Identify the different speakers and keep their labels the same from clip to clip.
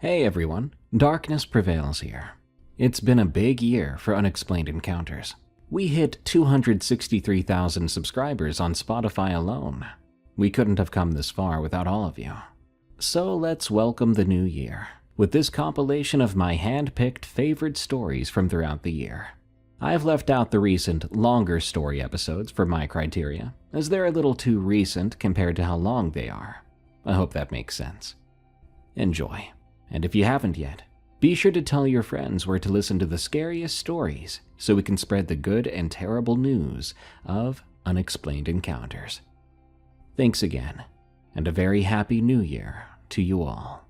Speaker 1: Hey everyone, Darkness Prevails here. It's been a big year for Unexplained Encounters. We hit 263,000 subscribers on Spotify alone. We couldn't have come this far without all of you. So let's welcome the new year with this compilation of my hand-picked favorite stories from throughout the year. I've left out the recent, longer story episodes for my criteria, as they're a little too recent compared to how long they are. I hope that makes sense. Enjoy. And if you haven't yet, be sure to tell your friends where to listen to the scariest stories so we can spread the good and terrible news of Unexplained Encounters. Thanks again, and a very happy new year to you all.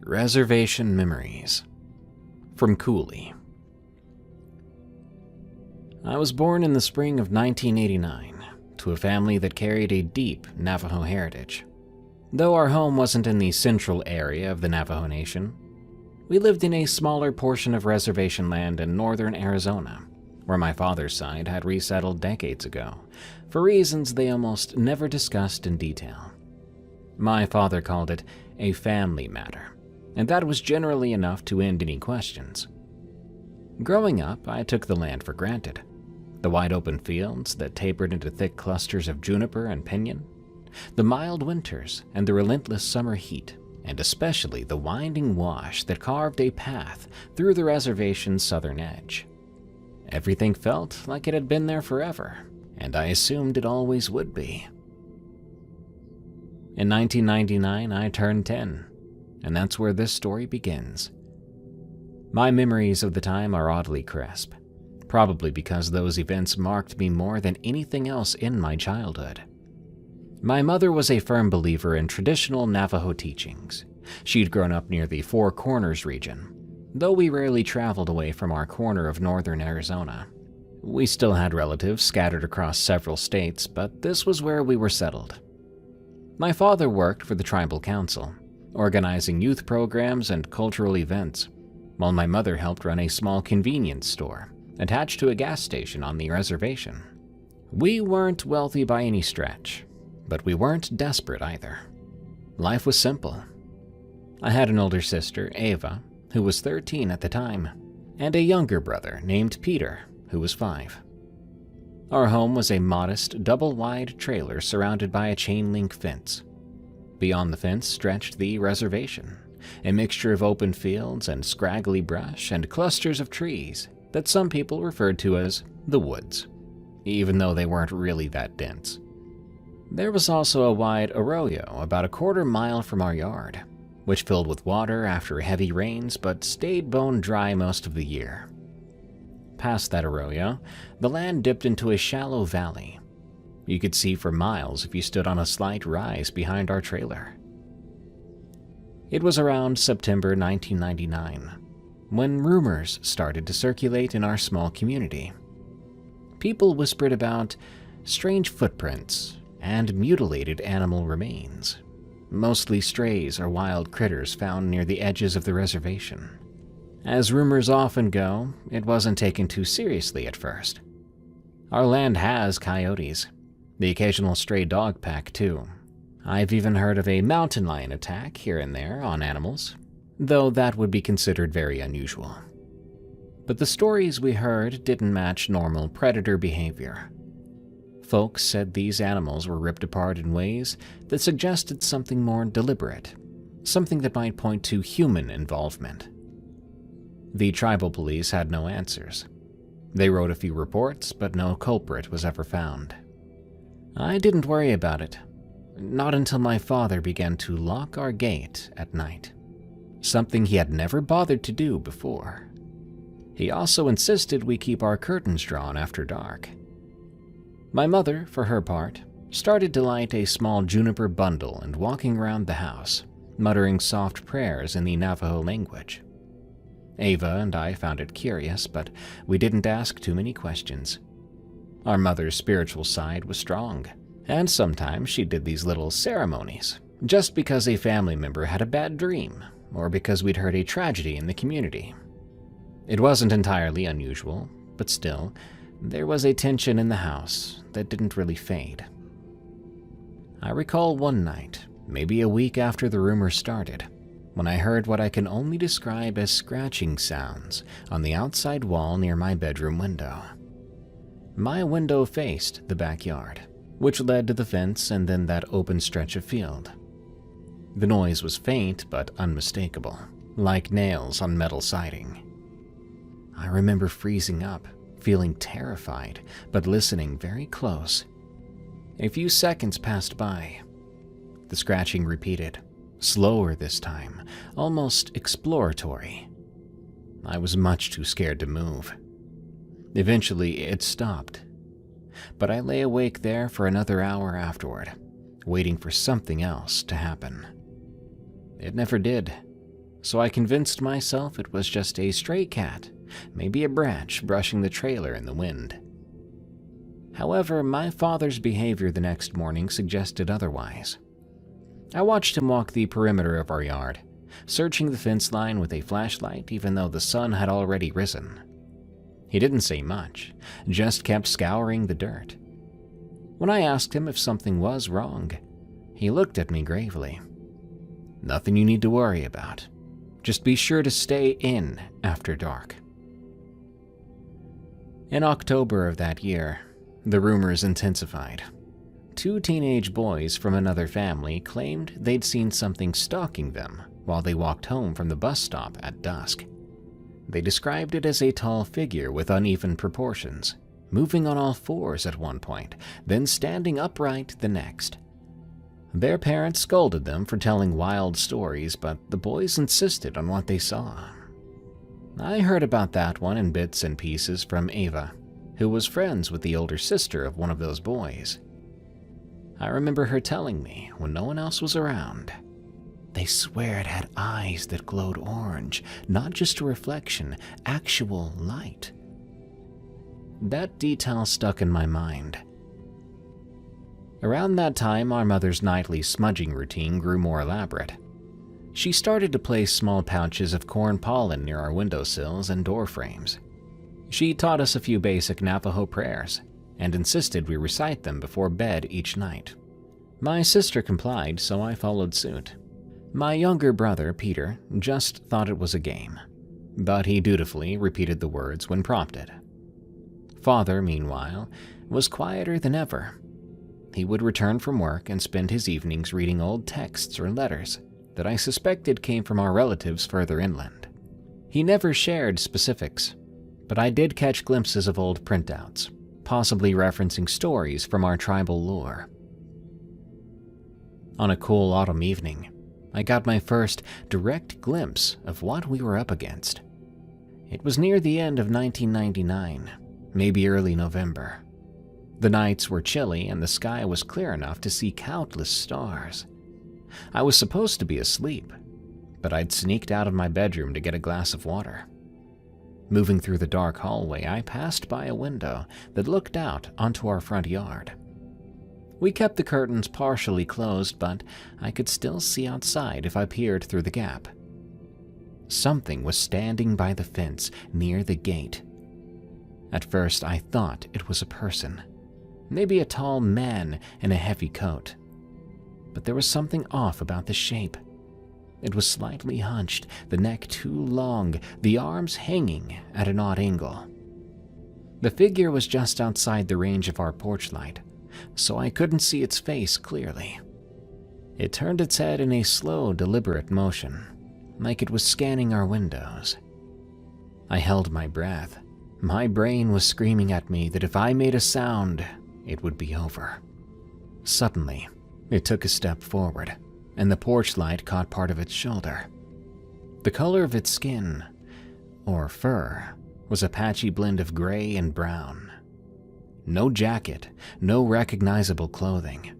Speaker 1: Reservation Memories from Cooley. I was born in the spring of 1989. To a family that carried a deep Navajo heritage. Though our home wasn't in the central area of the Navajo Nation, we lived in a smaller portion of reservation land in northern Arizona, where my father's side had resettled decades ago, for reasons they almost never discussed in detail. My father called it a family matter, and that was generally enough to end any questions. Growing up, I took the land for granted. The wide open fields that tapered into thick clusters of juniper and pinyon, the mild winters and the relentless summer heat, and especially the winding wash that carved a path through the reservation's southern edge. Everything felt like it had been there forever, and I assumed it always would be. In 1999, I turned 10, and that's where this story begins. My memories of the time are oddly crisp. Probably because those events marked me more than anything else in my childhood. My mother was a firm believer in traditional Navajo teachings. She'd grown up near the Four Corners region, though we rarely traveled away from our corner of northern Arizona. We still had relatives scattered across several states, but this was where we were settled. My father worked for the tribal council, organizing youth programs and cultural events, while my mother helped run a small convenience store attached to a gas station on the reservation. We weren't wealthy by any stretch, but we weren't desperate either. Life was simple. I had an older sister, Ava, who was 13 at the time, and a younger brother named Peter, who was 5. Our home was a modest, double-wide trailer surrounded by a chain-link fence. Beyond the fence stretched the reservation, a mixture of open fields and scraggly brush and clusters of trees that some people referred to as the woods, even though they weren't really that dense. There was also a wide arroyo about a quarter mile from our yard, which filled with water after heavy rains but stayed bone dry most of the year. Past that arroyo, the land dipped into a shallow valley. You could see for miles if you stood on a slight rise behind our trailer. It was around September 1999. When rumors started to circulate in our small community. People whispered about strange footprints and mutilated animal remains, mostly strays or wild critters found near the edges of the reservation. As rumors often go, it wasn't taken too seriously at first. Our land has coyotes, the occasional stray dog pack too. I've even heard of a mountain lion attack here and there on animals, though that would be considered very unusual. But the stories we heard didn't match normal predator behavior. Folks said these animals were ripped apart in ways that suggested something more deliberate, something that might point to human involvement. The tribal police had no answers. They wrote a few reports, but no culprit was ever found. I didn't worry about it, not until my father began to lock our gate at night. Something he had never bothered to do before. He also insisted we keep our curtains drawn after dark. My mother, for her part, started to light a small juniper bundle and walking around the house, muttering soft prayers in the Navajo language. Ava and I found it curious, but we didn't ask too many questions. Our mother's spiritual side was strong, and sometimes she did these little ceremonies, just because a family member had a bad dream, or because we'd heard a tragedy in the community. It wasn't entirely unusual, but still, there was a tension in the house that didn't really fade. I recall one night, maybe a week after the rumor started, when I heard what I can only describe as scratching sounds on the outside wall near my bedroom window. My window faced the backyard, which led to the fence and then that open stretch of field. The noise was faint but unmistakable, like nails on metal siding. I remember freezing up, feeling terrified, but listening very close. A few seconds passed by. The scratching repeated, slower this time, almost exploratory. I was much too scared to move. Eventually, it stopped, but I lay awake there for another hour afterward, waiting for something else to happen. It never did, so I convinced myself it was just a stray cat, maybe a branch brushing the trailer in the wind. However, my father's behavior the next morning suggested otherwise. I watched him walk the perimeter of our yard, searching the fence line with a flashlight even though the sun had already risen. He didn't say much, just kept scouring the dirt. When I asked him if something was wrong, he looked at me gravely. "Nothing you need to worry about. Just be sure to stay in after dark." In October of that year, the rumors intensified. 2 teenage boys from another family claimed they'd seen something stalking them while they walked home from the bus stop at dusk. They described it as a tall figure with uneven proportions, moving on all fours at one point, then standing upright the next. Their parents scolded them for telling wild stories, but the boys insisted on what they saw. I heard about that one in bits and pieces from Ava, who was friends with the older sister of one of those boys. I remember her telling me when no one else was around. They swear it had eyes that glowed orange, not just a reflection, actual light. That detail stuck in my mind. Around that time, our mother's nightly smudging routine grew more elaborate. She started to place small pouches of corn pollen near our windowsills and door frames. She taught us a few basic Navajo prayers and insisted we recite them before bed each night. My sister complied, so I followed suit. My younger brother, Peter, just thought it was a game, but he dutifully repeated the words when prompted. Father, meanwhile, was quieter than ever. He would return from work and spend his evenings reading old texts or letters that I suspected came from our relatives further inland. He never shared specifics, but I did catch glimpses of old printouts, possibly referencing stories from our tribal lore. On a cool autumn evening, I got my first direct glimpse of what we were up against. It was near the end of 1999, maybe early November. The nights were chilly and the sky was clear enough to see countless stars. I was supposed to be asleep, but I'd sneaked out of my bedroom to get a glass of water. Moving through the dark hallway, I passed by a window that looked out onto our front yard. We kept the curtains partially closed, but I could still see outside if I peered through the gap. Something was standing by the fence near the gate. At first, I thought it was a person, maybe a tall man in a heavy coat. But there was something off about the shape. It was slightly hunched, the neck too long, the arms hanging at an odd angle. The figure was just outside the range of our porch light, so I couldn't see its face clearly. It turned its head in a slow, deliberate motion, like it was scanning our windows. I held my breath. My brain was screaming at me that if I made a sound, it would be over. Suddenly, it took a step forward, and the porch light caught part of its shoulder. The color of its skin, or fur, was a patchy blend of gray and brown. No jacket, no recognizable clothing.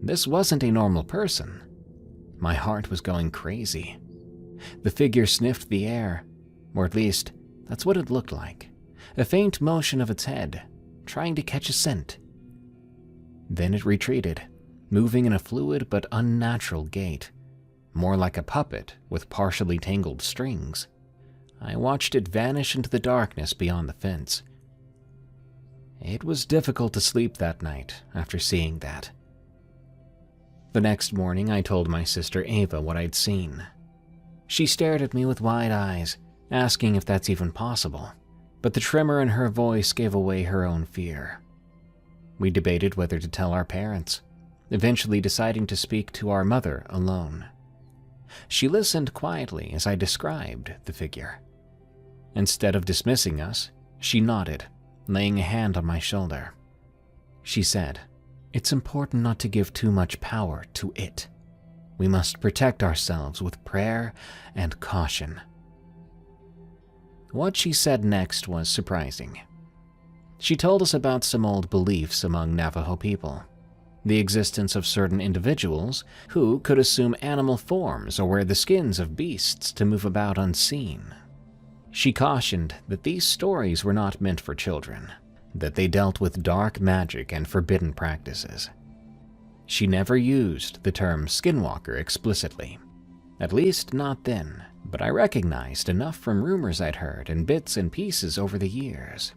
Speaker 1: This wasn't a normal person. My heart was going crazy. The figure sniffed the air, or at least, that's what it looked like. A faint motion of its head, trying to catch a scent. Then it retreated, moving in a fluid but unnatural gait, more like a puppet with partially tangled strings. I watched it vanish into the darkness beyond the fence. It was difficult to sleep that night after seeing that. The next morning, I told my sister Ava what I'd seen. She stared at me with wide eyes, asking if that's even possible, but the tremor in her voice gave away her own fear. We debated whether to tell our parents, eventually deciding to speak to our mother alone. She listened quietly as I described the figure. Instead of dismissing us, she nodded, laying a hand on my shoulder. She said, "It's important not to give too much power to it. We must protect ourselves with prayer and caution." What she said next was surprising. She told us about some old beliefs among Navajo people, the existence of certain individuals who could assume animal forms or wear the skins of beasts to move about unseen. She cautioned that these stories were not meant for children, that they dealt with dark magic and forbidden practices. She never used the term skinwalker explicitly, at least not then, but I recognized enough from rumors I'd heard and bits and pieces over the years.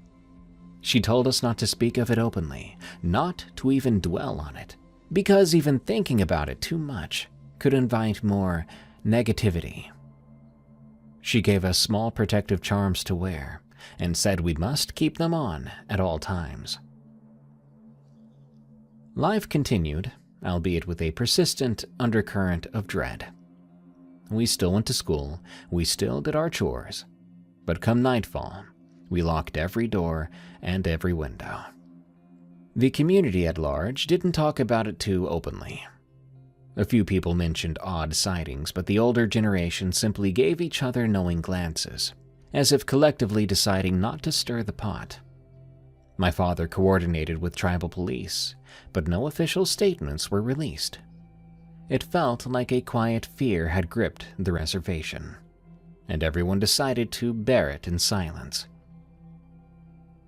Speaker 1: She told us not to speak of it openly, not to even dwell on it, because even thinking about it too much could invite more negativity. She gave us small protective charms to wear and said we must keep them on at all times. Life continued, albeit with a persistent undercurrent of dread. We still went to school, we still did our chores, but come nightfall, we locked every door and every window. The community at large didn't talk about it too openly. A few people mentioned odd sightings, but the older generation simply gave each other knowing glances, as if collectively deciding not to stir the pot. My father coordinated with tribal police, but no official statements were released. It felt like a quiet fear had gripped the reservation, and everyone decided to bear it in silence.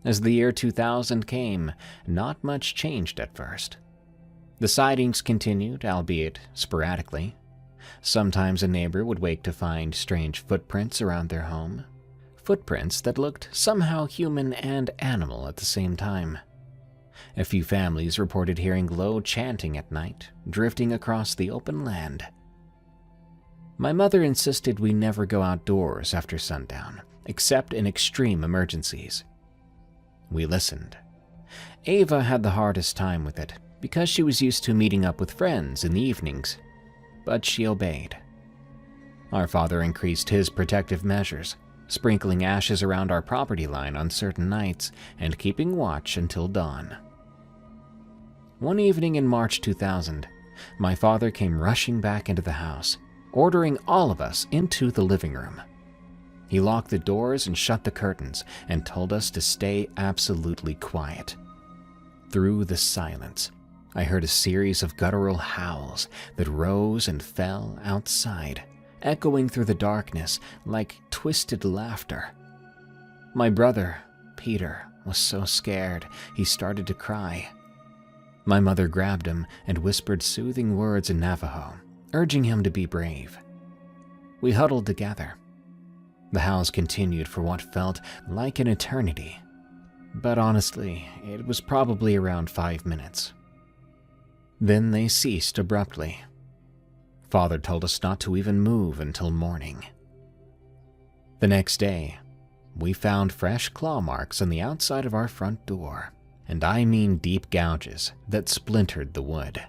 Speaker 1: As the year 2000 came, not much changed at first. The sightings continued, albeit sporadically. Sometimes a neighbor would wake to find strange footprints around their home, footprints that looked somehow human and animal at the same time. A few families reported hearing low chanting at night, drifting across the open land. My mother insisted we never go outdoors after sundown, except in extreme emergencies. We listened. Ava had the hardest time with it, because she was used to meeting up with friends in the evenings, but she obeyed. Our father increased his protective measures, sprinkling ashes around our property line on certain nights and keeping watch until dawn. One evening in March 2000, my father came rushing back into the house, ordering all of us into the living room. He locked the doors and shut the curtains and told us to stay absolutely quiet. Through the silence, I heard a series of guttural howls that rose and fell outside, echoing through the darkness like twisted laughter. My brother, Peter, was so scared he started to cry. My mother grabbed him and whispered soothing words in Navajo, urging him to be brave. We huddled together. The howls continued for what felt like an eternity, but honestly, it was probably around 5 minutes. Then they ceased abruptly. Father told us not to even move until morning. The next day, we found fresh claw marks on the outside of our front door, and I mean deep gouges that splintered the wood.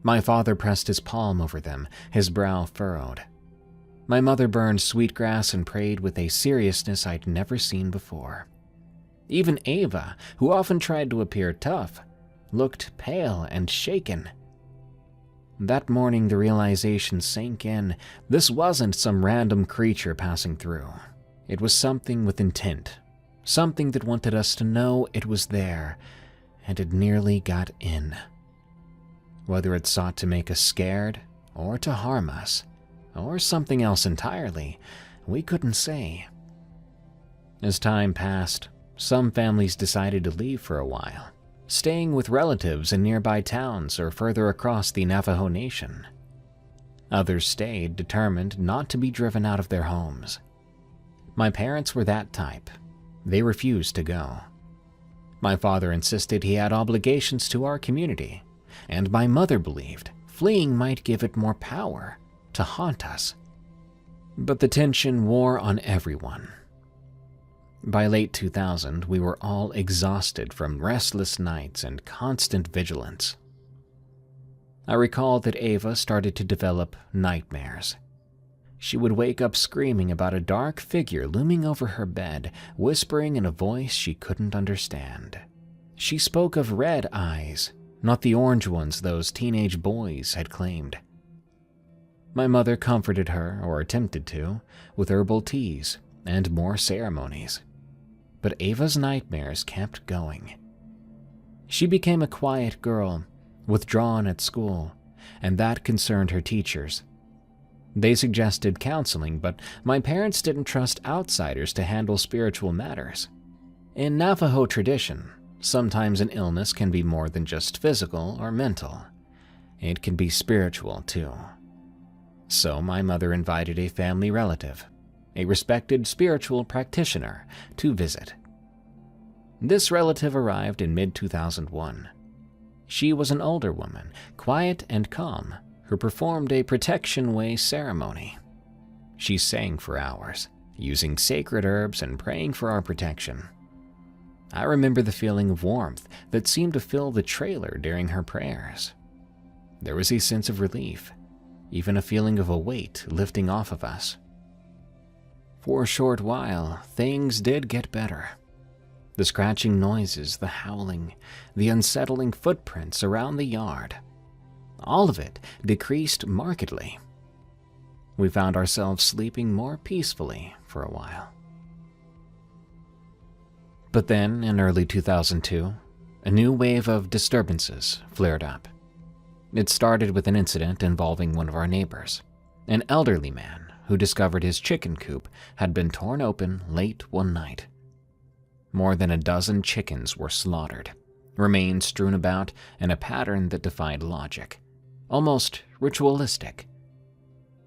Speaker 1: My father pressed his palm over them, his brow furrowed. My mother burned sweetgrass and prayed with a seriousness I'd never seen before. Even Ava, who often tried to appear tough, looked pale and shaken. That morning, the realization sank in. This wasn't some random creature passing through. It was something with intent, something that wanted us to know it was there, and it nearly got in. Whether it sought to make us scared, or to harm us, or something else entirely, we couldn't say. As time passed, some families decided to leave for a while, staying with relatives in nearby towns or further across the Navajo Nation. Others stayed, determined not to be driven out of their homes. My parents were that type. They refused to go. My father insisted he had obligations to our community, and my mother believed fleeing might give it more power to haunt us. But the tension wore on everyone. By late 2000, we were all exhausted from restless nights and constant vigilance. I recall that Ava started to develop nightmares. She would wake up screaming about a dark figure looming over her bed, whispering in a voice she couldn't understand. She spoke of red eyes, not the orange ones those teenage boys had claimed. My mother comforted her, or attempted to, with herbal teas and more ceremonies. But Ava's nightmares kept going. She became a quiet girl, withdrawn at school, and that concerned her teachers. They suggested counseling, but my parents didn't trust outsiders to handle spiritual matters. In Navajo tradition, sometimes an illness can be more than just physical or mental. It can be spiritual too. So my mother invited a family relative, a respected spiritual practitioner, to visit. This relative arrived in mid-2001. She was an older woman, quiet and calm, who performed a protection way ceremony. She sang for hours, using sacred herbs and praying for our protection. I remember the feeling of warmth that seemed to fill the trailer during her prayers. There was a sense of relief, even a feeling of a weight lifting off of us. For a short while, things did get better. The scratching noises, the howling, the unsettling footprints around the yard, all of it decreased markedly. We found ourselves sleeping more peacefully for a while. But then, in early 2002, a new wave of disturbances flared up. It started with an incident involving one of our neighbors, an elderly man who discovered his chicken coop had been torn open late one night. More than a dozen chickens were slaughtered, remains strewn about in a pattern that defied logic, almost ritualistic.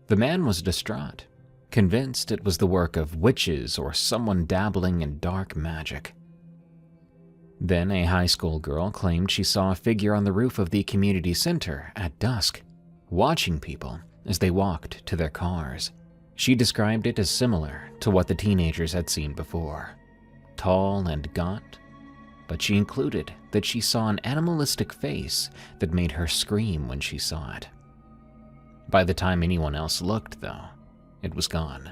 Speaker 1: The man was distraught, convinced it was the work of witches or someone dabbling in dark magic. Then a high school girl claimed she saw a figure on the roof of the community center at dusk, watching people as they walked to their cars. She described it as similar to what the teenagers had seen before, tall and gaunt, but she included that she saw an animalistic face that made her scream when she saw it. By the time anyone else looked, though, it was gone.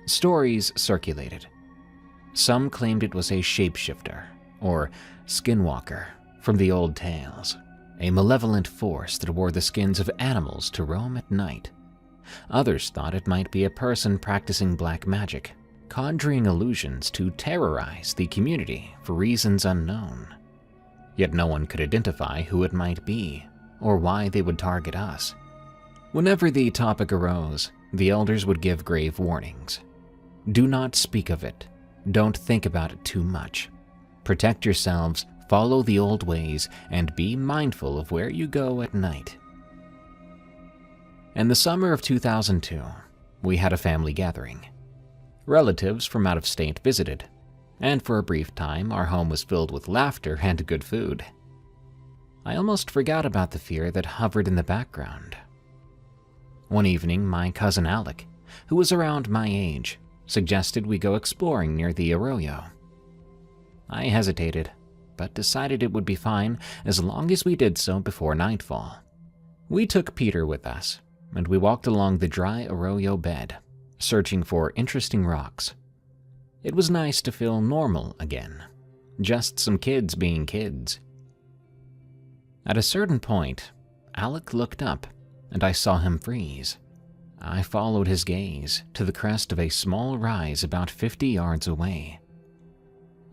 Speaker 1: Stories circulated. Some claimed it was a shapeshifter, or skinwalker, from the old tales, a malevolent force that wore the skins of animals to roam at night. Others thought it might be a person practicing black magic, conjuring illusions to terrorize the community for reasons unknown. Yet no one could identify who it might be, or why they would target us. Whenever the topic arose, the elders would give grave warnings. Do not speak of it. Don't think about it too much. Protect yourselves, follow the old ways, and be mindful of where you go at night. In the summer of 2002, we had a family gathering. Relatives from out of state visited, and for a brief time our home was filled with laughter and good food. I almost forgot about the fear that hovered in the background. One evening, my cousin Alec, who was around my age, suggested we go exploring near the arroyo. I hesitated, but decided it would be fine as long as we did so before nightfall. We took Peter with us, and we walked along the dry arroyo bed, searching for interesting rocks. It was nice to feel normal again, just some kids being kids. At a certain point, Alec looked up, and I saw him freeze. I followed his gaze to the crest of a small rise about 50 yards away.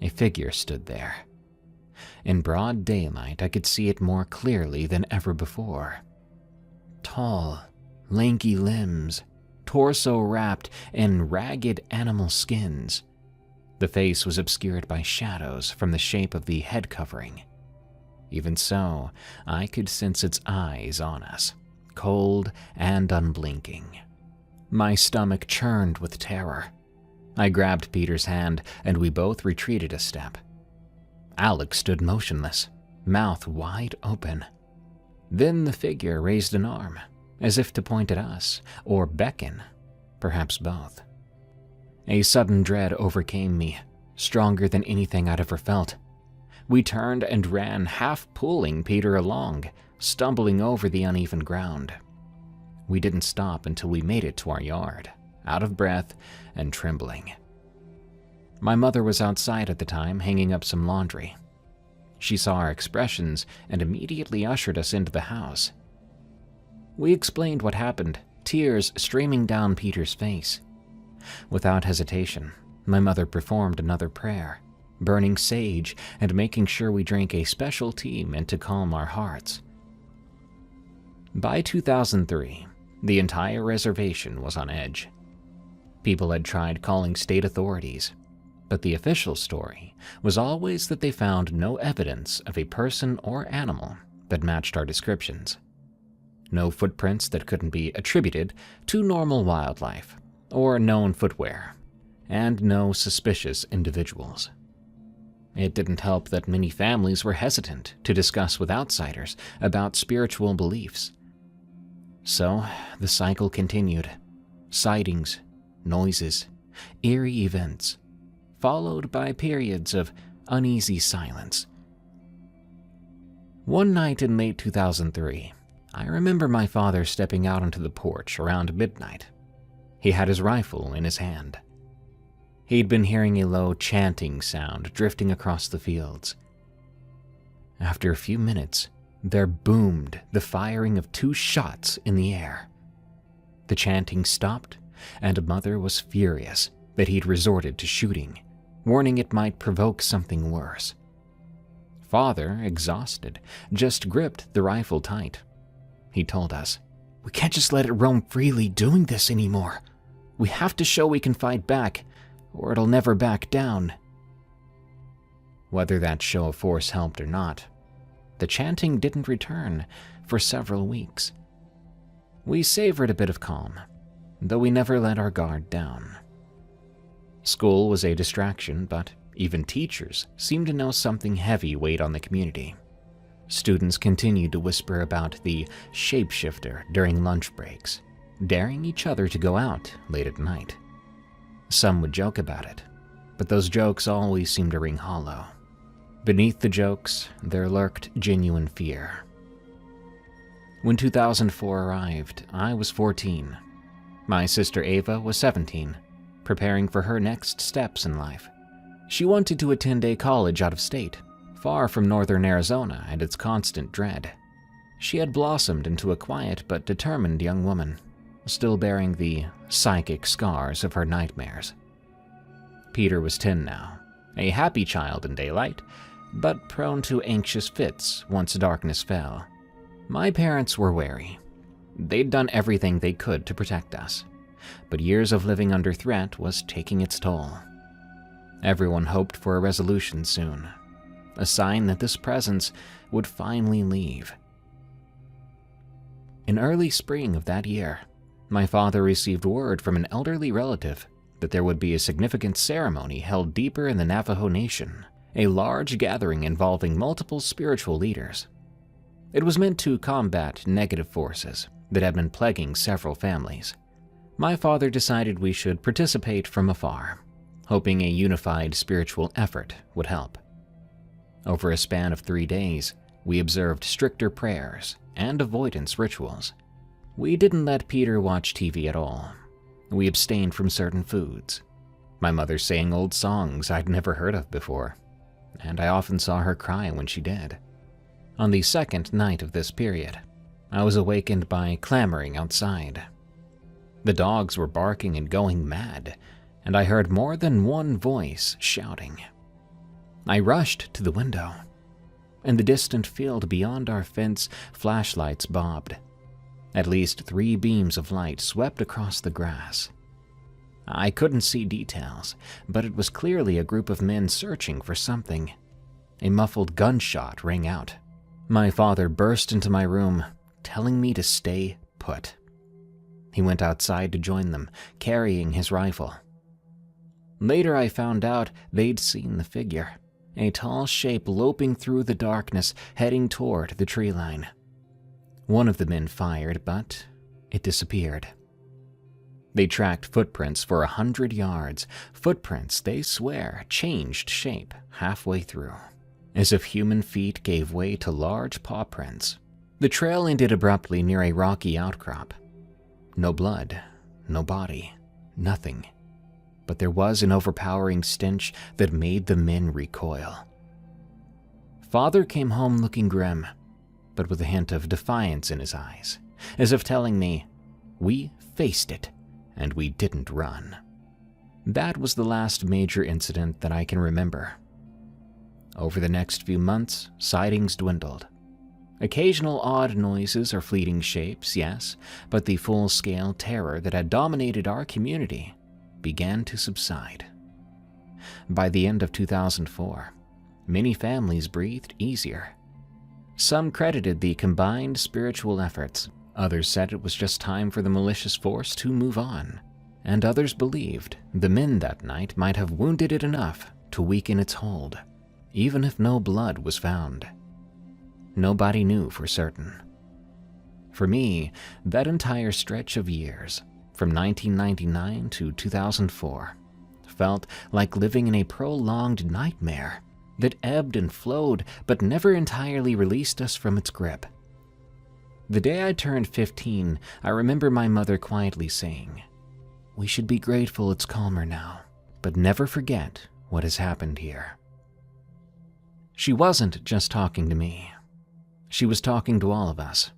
Speaker 1: A figure stood there. In broad daylight, I could see it more clearly than ever before. Tall, lanky limbs, torso wrapped in ragged animal skins. The face was obscured by shadows from the shape of the head covering. Even so, I could sense its eyes on us, cold and unblinking. My stomach churned with terror. I grabbed Peter's hand, and we both retreated a step. Alex stood motionless, mouth wide open. Then the figure raised an arm, as if to point at us, or beckon, perhaps both. A sudden dread overcame me, stronger than anything I'd ever felt. We turned and ran, half pulling Peter along, stumbling over the uneven ground. We didn't stop until we made it to our yard, out of breath and trembling. My mother was outside at the time, hanging up some laundry. She saw our expressions and immediately ushered us into the house. We explained what happened, tears streaming down Peter's face. Without hesitation, my mother performed another prayer, burning sage and making sure we drank a special tea meant to calm our hearts. By 2003, the entire reservation was on edge. People had tried calling state authorities, but the official story was always that they found no evidence of a person or animal that matched our descriptions. No footprints that couldn't be attributed to normal wildlife or known footwear, and no suspicious individuals. It didn't help that many families were hesitant to discuss with outsiders about spiritual beliefs. So the cycle continued. Sightings, noises, eerie events, followed by periods of uneasy silence. One night in late 2003, I remember my father stepping out onto the porch around midnight. He had his rifle in his hand. He'd been hearing a low chanting sound drifting across the fields. After a few minutes, there boomed the firing of 2 shots in the air. The chanting stopped, and Mother was furious that he'd resorted to shooting, warning it might provoke something worse. Father, exhausted, just gripped the rifle tight. He told us, "We can't just let it roam freely doing this anymore. We have to show we can fight back, or it'll never back down." Whether that show of force helped or not, the chanting didn't return for several weeks. We savored a bit of calm, though we never let our guard down. School was a distraction, but even teachers seemed to know something heavy weighed on the community. Students continued to whisper about the shapeshifter during lunch breaks, daring each other to go out late at night. Some would joke about it, but those jokes always seemed to ring hollow. Beneath the jokes, there lurked genuine fear. When 2004 arrived, I was 14. My sister Ava was 17, preparing for her next steps in life. She wanted to attend a college out of state, far from northern Arizona and its constant dread. She had blossomed into a quiet but determined young woman, still bearing the psychic scars of her nightmares. Peter was 10 now, a happy child in daylight, but prone to anxious fits once darkness fell. My parents were wary. They'd done everything they could to protect us, but years of living under threat was taking its toll. Everyone hoped for a resolution soon, a sign that this presence would finally leave. In early spring of that year, my father received word from an elderly relative that there would be a significant ceremony held deeper in the Navajo Nation, a large gathering involving multiple spiritual leaders. It was meant to combat negative forces that had been plaguing several families. My father decided we should participate from afar, hoping a unified spiritual effort would help. Over a span of 3 days, we observed stricter prayers and avoidance rituals. We didn't let Peter watch TV at all. We abstained from certain foods. My mother sang old songs I'd never heard of before, and I often saw her cry when she did. On the second night of this period, I was awakened by clamoring outside. The dogs were barking and going mad, and I heard more than one voice shouting. I rushed to the window. In the distant field beyond our fence, flashlights bobbed. At least 3 beams of light swept across the grass. I couldn't see details, but it was clearly a group of men searching for something. A muffled gunshot rang out. My father burst into my room, telling me to stay put. He went outside to join them, carrying his rifle. Later I found out they'd seen the figure, a tall shape loping through the darkness, heading toward the tree line. One of the men fired, but it disappeared. They tracked footprints for 100 yards, footprints they swear changed shape halfway through, as if human feet gave way to large paw prints. The trail ended abruptly near a rocky outcrop. No blood, no body, nothing. But there was an overpowering stench that made the men recoil. Father came home looking grim, but with a hint of defiance in his eyes, as if telling me, we faced it, and we didn't run. That was the last major incident that I can remember. Over the next few months, sightings dwindled. Occasional odd noises or fleeting shapes, yes, but the full-scale terror that had dominated our community began to subside. By the end of 2004, many families breathed easier. Some credited the combined spiritual efforts. Others said it was just time for the malicious force to move on. And others believed the men that night might have wounded it enough to weaken its hold, even if no blood was found. Nobody knew for certain. For me, that entire stretch of years, from 1999 to 2004, felt like living in a prolonged nightmare that ebbed and flowed but never entirely released us from its grip. The day I turned 15, I remember my mother quietly saying, "We should be grateful it's calmer now, but never forget what has happened here." She wasn't just talking to me. She was talking to all of us,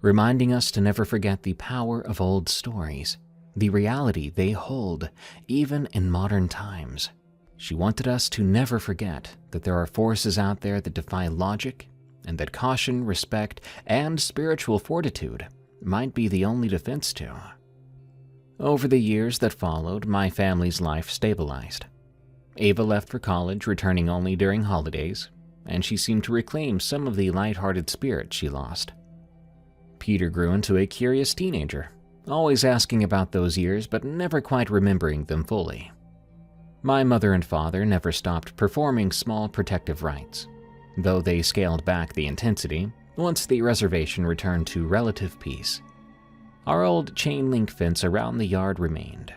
Speaker 1: reminding us to never forget the power of old stories, the reality they hold, even in modern times. She wanted us to never forget that there are forces out there that defy logic, and that caution, respect, and spiritual fortitude might be the only defense to. Over the years that followed, my family's life stabilized. Ava left for college, returning only during holidays, and she seemed to reclaim some of the lighthearted spirit she lost. Peter grew into a curious teenager, always asking about those years but never quite remembering them fully. My mother and father never stopped performing small protective rites, though they scaled back the intensity once the reservation returned to relative peace. Our old chain-link fence around the yard remained,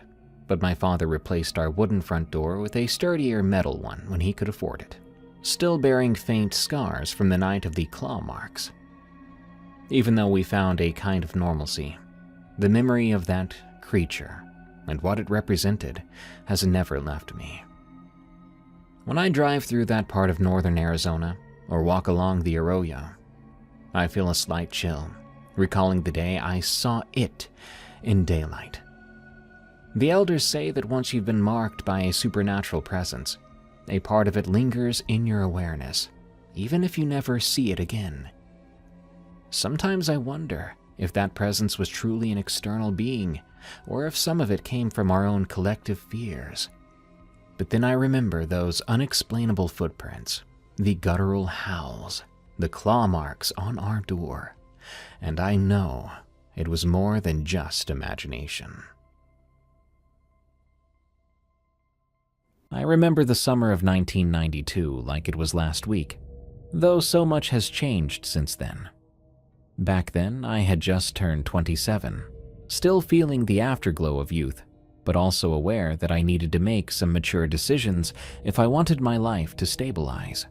Speaker 1: but my father replaced our wooden front door with a sturdier metal one when he could afford it, still bearing faint scars from the night of the claw marks. Even though we found a kind of normalcy, the memory of that creature and what it represented has never left me. When I drive through that part of northern Arizona or walk along the Arroyo, I feel a slight chill, recalling the day I saw it in daylight. The elders say that once you've been marked by a supernatural presence, a part of it lingers in your awareness, even if you never see it again. Sometimes I wonder if that presence was truly an external being, or if some of it came from our own collective fears. But then I remember those unexplainable footprints, the guttural howls, the claw marks on our door, and I know it was more than just imagination. I remember the summer of 1992 like it was last week, though so much has changed since then. Back then, I had just turned 27, still feeling the afterglow of youth, but also aware that I needed to make some mature decisions if I wanted my life to stabilize.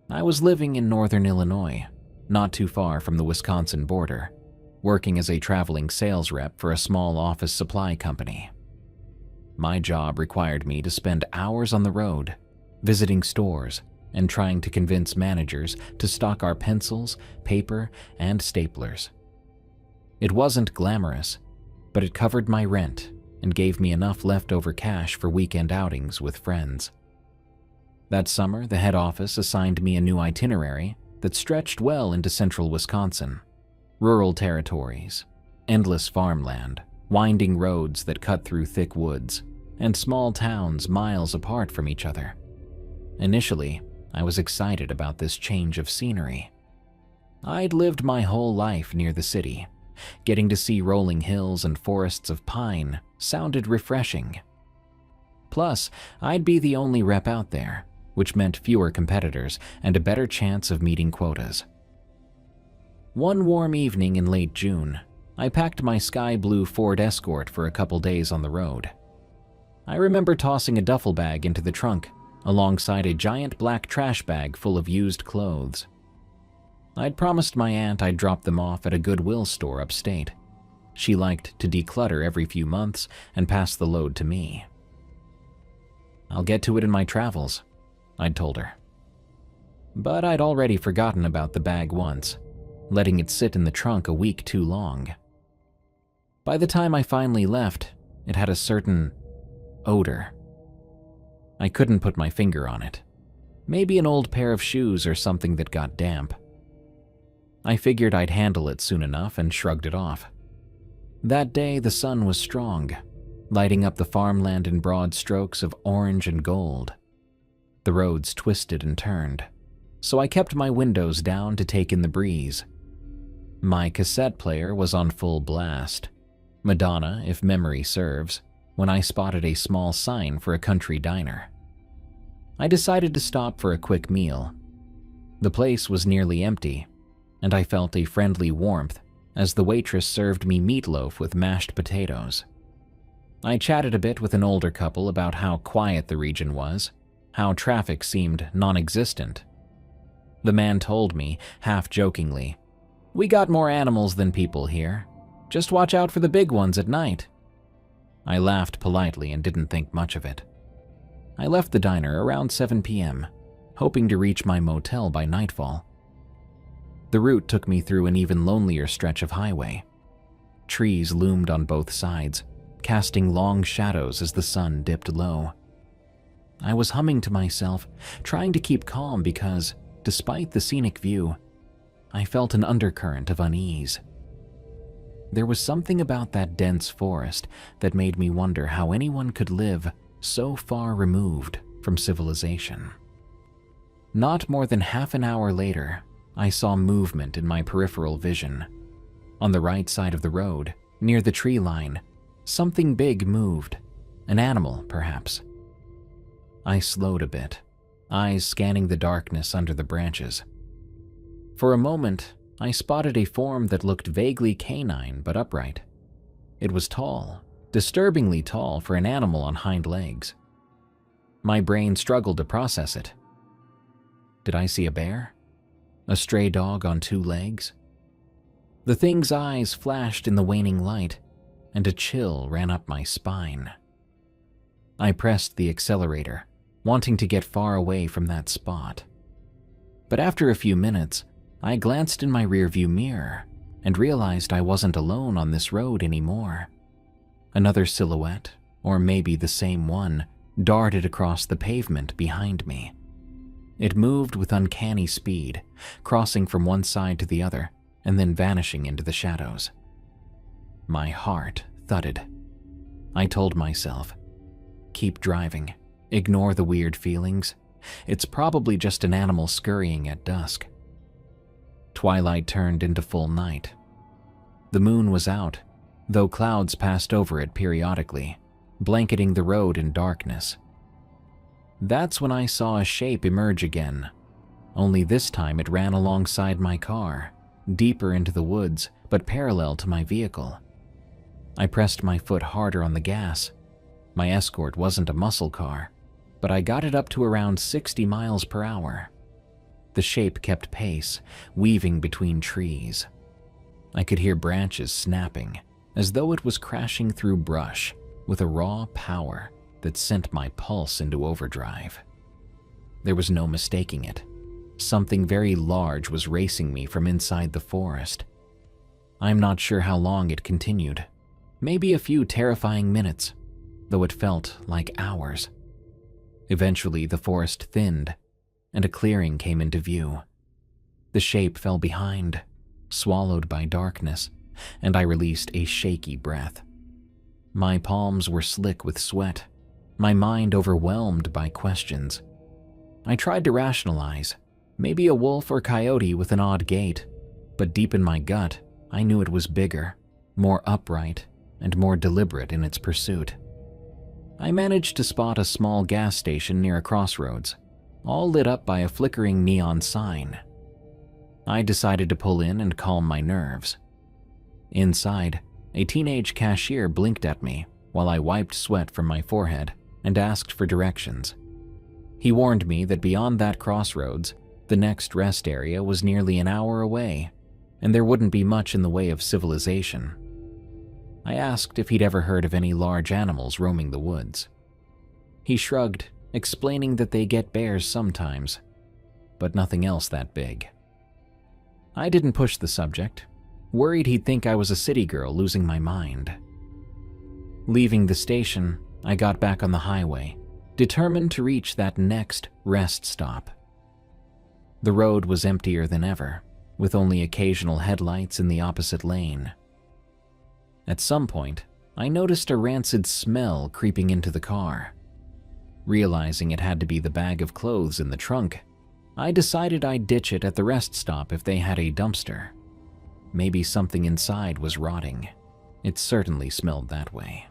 Speaker 1: I was living in northern Illinois, not too far from the Wisconsin border, working as a traveling sales rep for a small office supply company. My job required me to spend hours on the road, visiting stores, and trying to convince managers to stock our pencils, paper, and staplers. It wasn't glamorous, but it covered my rent and gave me enough leftover cash for weekend outings with friends. That summer, the head office assigned me a new itinerary that stretched well into central Wisconsin. Rural territories, endless farmland, winding roads that cut through thick woods, and small towns miles apart from each other. Initially, I was excited about this change of scenery. I'd lived my whole life near the city. Getting to see rolling hills and forests of pine sounded refreshing. Plus, I'd be the only rep out there, which meant fewer competitors and a better chance of meeting quotas. One warm evening in late June, I packed my sky blue Ford Escort for a couple days on the road. I remember tossing a duffel bag into the trunk, alongside a giant black trash bag full of used clothes. I'd promised my aunt I'd drop them off at a Goodwill store upstate. She liked to declutter every few months and pass the load to me. "I'll get to it in my travels," I'd told her. But I'd already forgotten about the bag once, letting it sit in the trunk a week too long. By the time I finally left, it had a certain odor. I couldn't put my finger on it. Maybe an old pair of shoes or something that got damp. I figured I'd handle it soon enough and shrugged it off. That day the sun was strong, lighting up the farmland in broad strokes of orange and gold. The roads twisted and turned, so I kept my windows down to take in the breeze. My cassette player was on full blast, Madonna, if memory serves, when I spotted a small sign for a country diner. I decided to stop for a quick meal. The place was nearly empty, and I felt a friendly warmth as the waitress served me meatloaf with mashed potatoes. I chatted a bit with an older couple about how quiet the region was, how traffic seemed non-existent. The man told me, half jokingly, "We got more animals than people here. Just watch out for the big ones at night." I laughed politely and didn't think much of it. I left the diner around 7 p.m., hoping to reach my motel by nightfall. The route took me through an even lonelier stretch of highway. Trees loomed on both sides, casting long shadows as the sun dipped low. I was humming to myself, trying to keep calm because, despite the scenic view, I felt an undercurrent of unease. There was something about that dense forest that made me wonder how anyone could live so far removed from civilization. Not more than half an hour later, I saw movement in my peripheral vision. On the right side of the road, near the tree line, something big moved, an animal perhaps. I slowed a bit, eyes scanning the darkness under the branches. For a moment, I spotted a form that looked vaguely canine but upright. It was tall, disturbingly tall for an animal on hind legs. My brain struggled to process it. Did I see a bear? A stray dog on two legs? The thing's eyes flashed in the waning light, and a chill ran up my spine. I pressed the accelerator, wanting to get far away from that spot. But after a few minutes, I glanced in my rearview mirror and realized I wasn't alone on this road anymore. Another silhouette, or maybe the same one, darted across the pavement behind me. It moved with uncanny speed, crossing from one side to the other and then vanishing into the shadows. My heart thudded. I told myself, keep driving, ignore the weird feelings. It's probably just an animal scurrying at dusk. Twilight turned into full night. The moon was out, though clouds passed over it periodically, blanketing the road in darkness. That's when I saw a shape emerge again, only this time it ran alongside my car, deeper into the woods, but parallel to my vehicle. I pressed my foot harder on the gas. My Escort wasn't a muscle car, but I got it up to around 60 miles per hour. The shape kept pace, weaving between trees. I could hear branches snapping, as though it was crashing through brush with a raw power that sent my pulse into overdrive. There was no mistaking it. Something very large was racing me from inside the forest. I'm not sure how long it continued. Maybe a few terrifying minutes, though it felt like hours. Eventually, the forest thinned, and a clearing came into view. The shape fell behind, swallowed by darkness, and I released a shaky breath. My palms were slick with sweat, my mind overwhelmed by questions. I tried to rationalize, maybe a wolf or coyote with an odd gait, but deep in my gut, I knew it was bigger, more upright, and more deliberate in its pursuit. I managed to spot a small gas station near a crossroads, all lit up by a flickering neon sign. I decided to pull in and calm my nerves. Inside, a teenage cashier blinked at me while I wiped sweat from my forehead and asked for directions. He warned me that beyond that crossroads, the next rest area was nearly an hour away, and there wouldn't be much in the way of civilization. I asked if he'd ever heard of any large animals roaming the woods. He shrugged, explaining that they get bears sometimes, but nothing else that big. I didn't push the subject, worried he'd think I was a city girl losing my mind. Leaving the station, I got back on the highway, determined to reach that next rest stop. The road was emptier than ever, with only occasional headlights in the opposite lane. At some point, I noticed a rancid smell creeping into the car. Realizing it had to be the bag of clothes in the trunk, I decided I'd ditch it at the rest stop if they had a dumpster. Maybe something inside was rotting. It certainly smelled that way.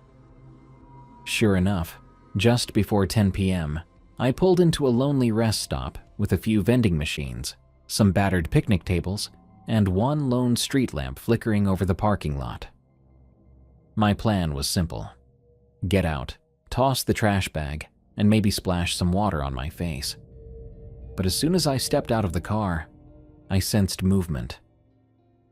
Speaker 1: Sure enough, just before 10 p.m., I pulled into a lonely rest stop with a few vending machines, some battered picnic tables, and one lone street lamp flickering over the parking lot. My plan was simple. Get out, toss the trash bag, and maybe splash some water on my face. But as soon as I stepped out of the car, I sensed movement.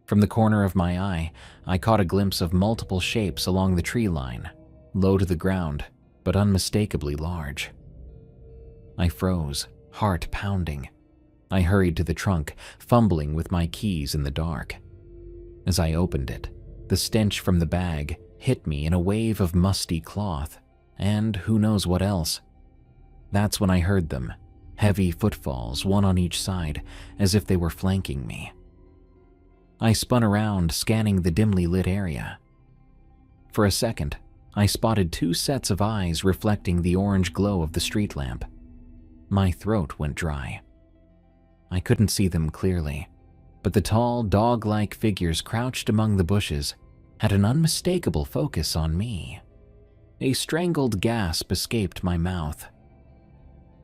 Speaker 1: From the corner of my eye, I caught a glimpse of multiple shapes along the tree line, low to the ground, but unmistakably large. I froze, heart pounding. I hurried to the trunk, fumbling with my keys in the dark. As I opened it, the stench from the bag hit me in a wave of musty cloth, and who knows what else. That's when I heard them, heavy footfalls, one on each side, as if they were flanking me. I spun around, scanning the dimly lit area. For a second, I spotted two sets of eyes reflecting the orange glow of the street lamp. My throat went dry. I couldn't see them clearly, but the tall, dog-like figures crouched among the bushes had an unmistakable focus on me. A strangled gasp escaped my mouth.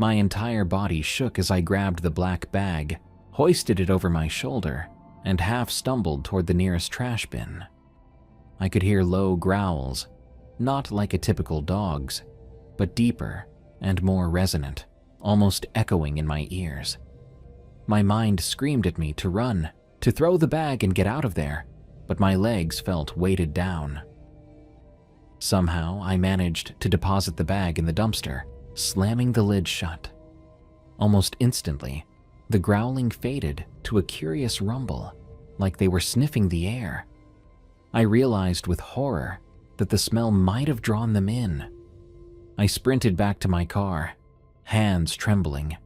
Speaker 1: My entire body shook as I grabbed the black bag, hoisted it over my shoulder, and half stumbled toward the nearest trash bin. I could hear low growls, not like a typical dog's, but deeper and more resonant, almost echoing in my ears. My mind screamed at me to run, to throw the bag and get out of there, but my legs felt weighted down. Somehow, I managed to deposit the bag in the dumpster, slamming the lid shut. Almost instantly, the growling faded to a curious rumble, like they were sniffing the air. I realized with horror that the smell might have drawn them in. I sprinted back to my car, hands trembling.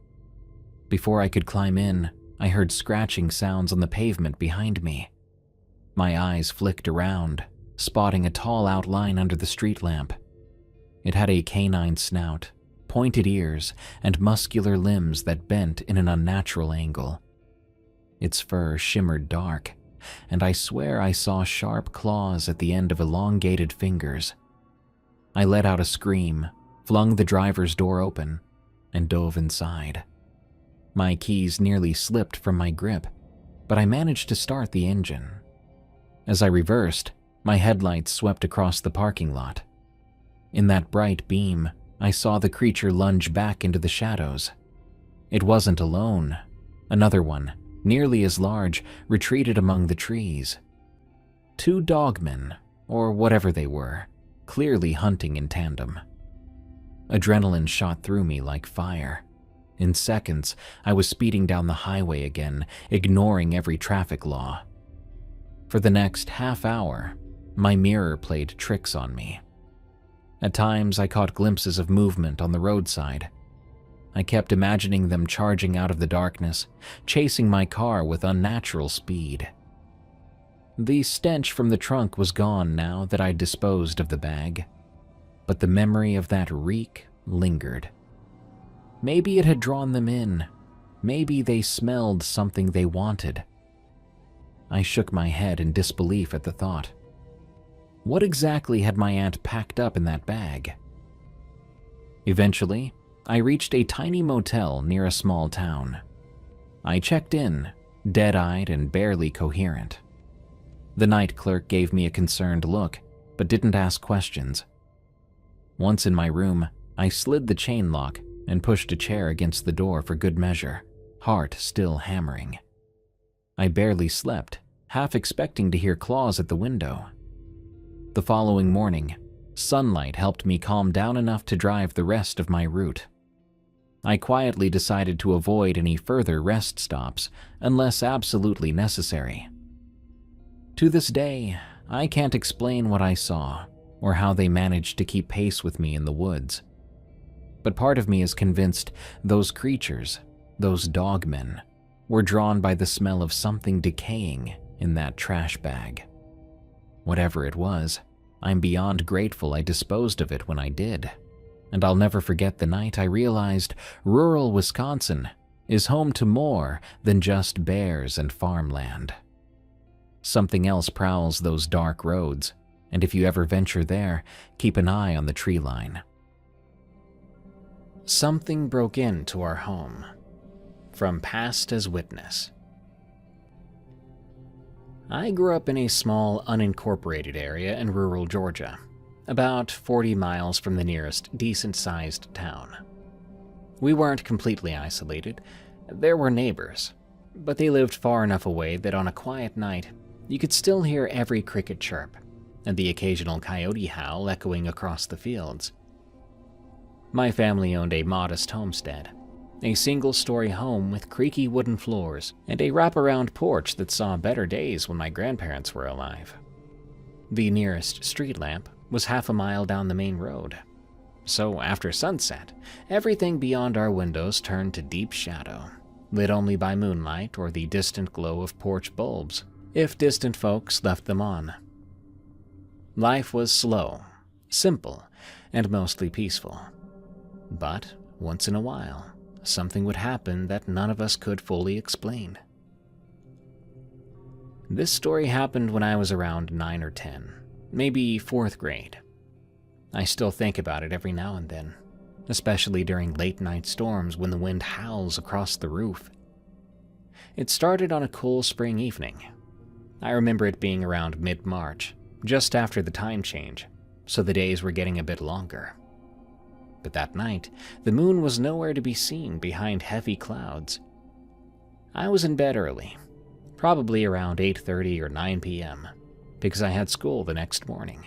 Speaker 1: Before I could climb in, I heard scratching sounds on the pavement behind me. My eyes flicked around, spotting a tall outline under the street lamp. It had a canine snout, pointed ears, and muscular limbs that bent in an unnatural angle. Its fur shimmered dark, and I swear I saw sharp claws at the end of elongated fingers. I let out a scream, flung the driver's door open, and dove inside. My keys nearly slipped from my grip, but I managed to start the engine. As I reversed, my headlights swept across the parking lot. In that bright beam, I saw the creature lunge back into the shadows. It wasn't alone. Another one, nearly as large, retreated among the trees. Two dogmen, or whatever they were, clearly hunting in tandem. Adrenaline shot through me like fire. In seconds, I was speeding down the highway again, ignoring every traffic law. For the next half hour, my mirror played tricks on me. At times, I caught glimpses of movement on the roadside. I kept imagining them charging out of the darkness, chasing my car with unnatural speed. The stench from the trunk was gone now that I'd disposed of the bag, but the memory of that reek lingered. Maybe it had drawn them in. Maybe they smelled something they wanted. I shook my head in disbelief at the thought. What exactly had my aunt packed up in that bag? Eventually, I reached a tiny motel near a small town. I checked in, dead-eyed and barely coherent. The night clerk gave me a concerned look, but didn't ask questions. Once in my room, I slid the chain lock and pushed a chair against the door for good measure, heart still hammering. I barely slept, half expecting to hear claws at the window. The following morning, sunlight helped me calm down enough to drive the rest of my route. I quietly decided to avoid any further rest stops unless absolutely necessary. To this day, I can't explain what I saw or how they managed to keep pace with me in the woods. But part of me is convinced those creatures, those dogmen, were drawn by the smell of something decaying in that trash bag. Whatever it was, I'm beyond grateful I disposed of it when I did, and I'll never forget the night I realized rural Wisconsin is home to more than just bears and farmland. Something else prowls those dark roads, and if you ever venture there, keep an eye on the tree line. Something broke into our home. From Past as Witness. I grew up in a small, unincorporated area in rural Georgia, about 40 miles from the nearest decent-sized town. We weren't completely isolated. There were neighbors, but they lived far enough away that on a quiet night, you could still hear every cricket chirp and the occasional coyote howl echoing across the fields. My family owned a modest homestead, a single-story home with creaky wooden floors and a wraparound porch that saw better days when my grandparents were alive. The nearest street lamp was half a mile down the main road, so after sunset, everything beyond our windows turned to deep shadow, lit only by moonlight or the distant glow of porch bulbs, if distant folks left them on. Life was slow, simple, and mostly peaceful. But once in a while, something would happen that none of us could fully explain. This story happened when I was around 9 or 10, maybe 4th grade. I still think about it every now and then, especially during late-night storms when the wind howls across the roof. It started on a cool spring evening. I remember it being around mid-March, just after the time change, so the days were getting a bit longer. But that night, the moon was nowhere to be seen behind heavy clouds. I was in bed early, probably around 8:30 or 9 p.m., because I had school the next morning.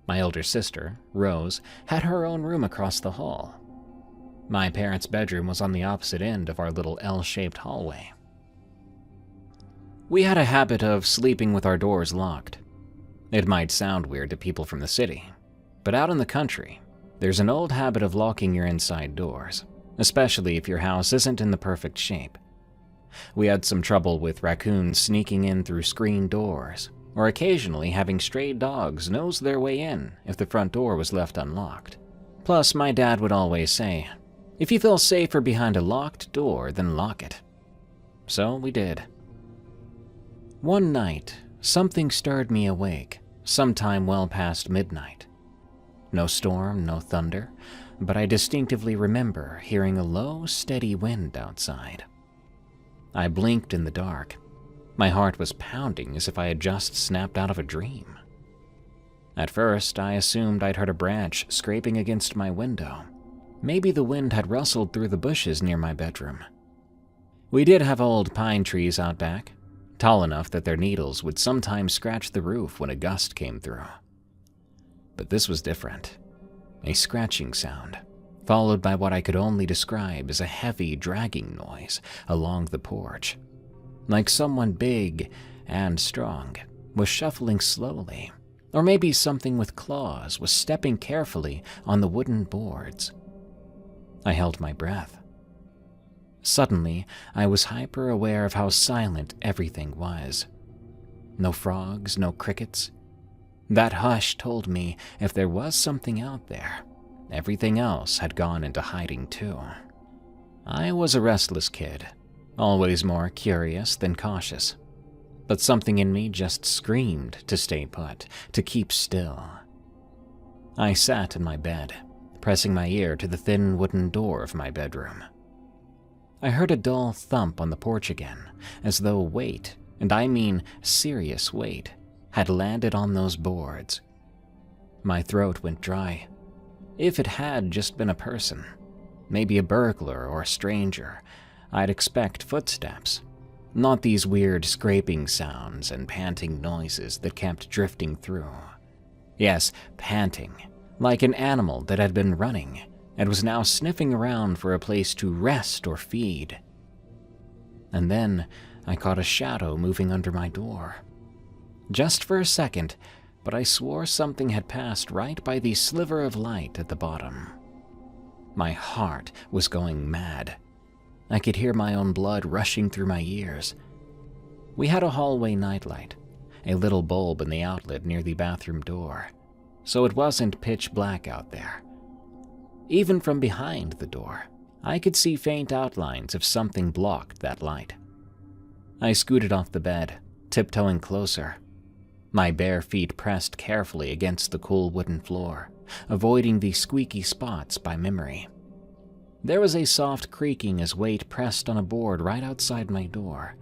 Speaker 1: My older sister, Rose, had her own room across the hall. My parents' bedroom was on the opposite end of our little L-shaped hallway. We had a habit of sleeping with our doors locked. It might sound weird to people from the city, but out in the country, there's an old habit of locking your inside doors, especially if your house isn't in the perfect shape. We had some trouble with raccoons sneaking in through screen doors, or occasionally having stray dogs nose their way in if the front door was left unlocked. Plus, my dad would always say, "If you feel safer behind a locked door, then lock it." So we did. One night, something stirred me awake, sometime well past midnight. No storm, no thunder, but I distinctively remember hearing a low, steady wind outside. I blinked in the dark. My heart was pounding as if I had just snapped out of a dream. At first, I assumed I'd heard a branch scraping against my window. Maybe the wind had rustled through the bushes near my bedroom. We did have old pine trees out back, tall enough that their needles would sometimes scratch the roof when a gust came through. But this was different. A scratching sound, followed by what I could only describe as a heavy, dragging noise along the porch. Like someone big and strong was shuffling slowly, or maybe something with claws was stepping carefully on the wooden boards. I held my breath. Suddenly, I was hyper-aware of how silent everything was. No frogs, no crickets. That hush told me if there was something out there, everything else had gone into hiding too. I was a restless kid, always more curious than cautious. But something in me just screamed to stay put, to keep still. I sat in my bed, pressing my ear to the thin wooden door of my bedroom. I heard a dull thump on the porch again, as though weight, and I mean serious weight, had landed on those boards. My throat went dry. If it had just been a person, maybe a burglar or a stranger, I'd expect footsteps, not these weird scraping sounds and panting noises that kept drifting through. Yes, panting, like an animal that had been running and was now sniffing around for a place to rest or feed. And then I caught a shadow moving under my door. Just for a second, but I swore something had passed right by the sliver of light at the bottom. My heart was going mad. I could hear my own blood rushing through my ears. We had a hallway nightlight, a little bulb in the outlet near the bathroom door, so it wasn't pitch black out there. Even from behind the door, I could see faint outlines if something blocked that light. I scooted off the bed, tiptoeing closer. My bare feet pressed carefully against the cool wooden floor, avoiding the squeaky spots by memory. There was a soft creaking as weight pressed on a board right outside my door.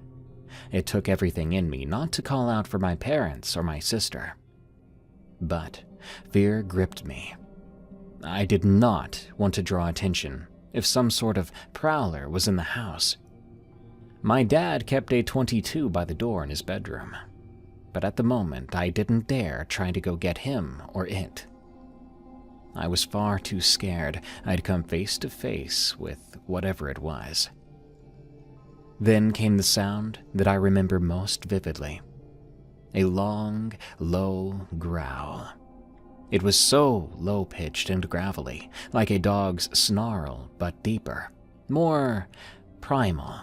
Speaker 1: It took everything in me not to call out for my parents or my sister. But fear gripped me. I did not want to draw attention if some sort of prowler was in the house. My dad kept a .22 by the door in his bedroom, but at the moment I didn't dare try to go get him or it. I was far too scared I'd come face to face with whatever it was. Then came the sound that I remember most vividly. A long, low growl. It was so low-pitched and gravelly, like a dog's snarl, but deeper, more primal.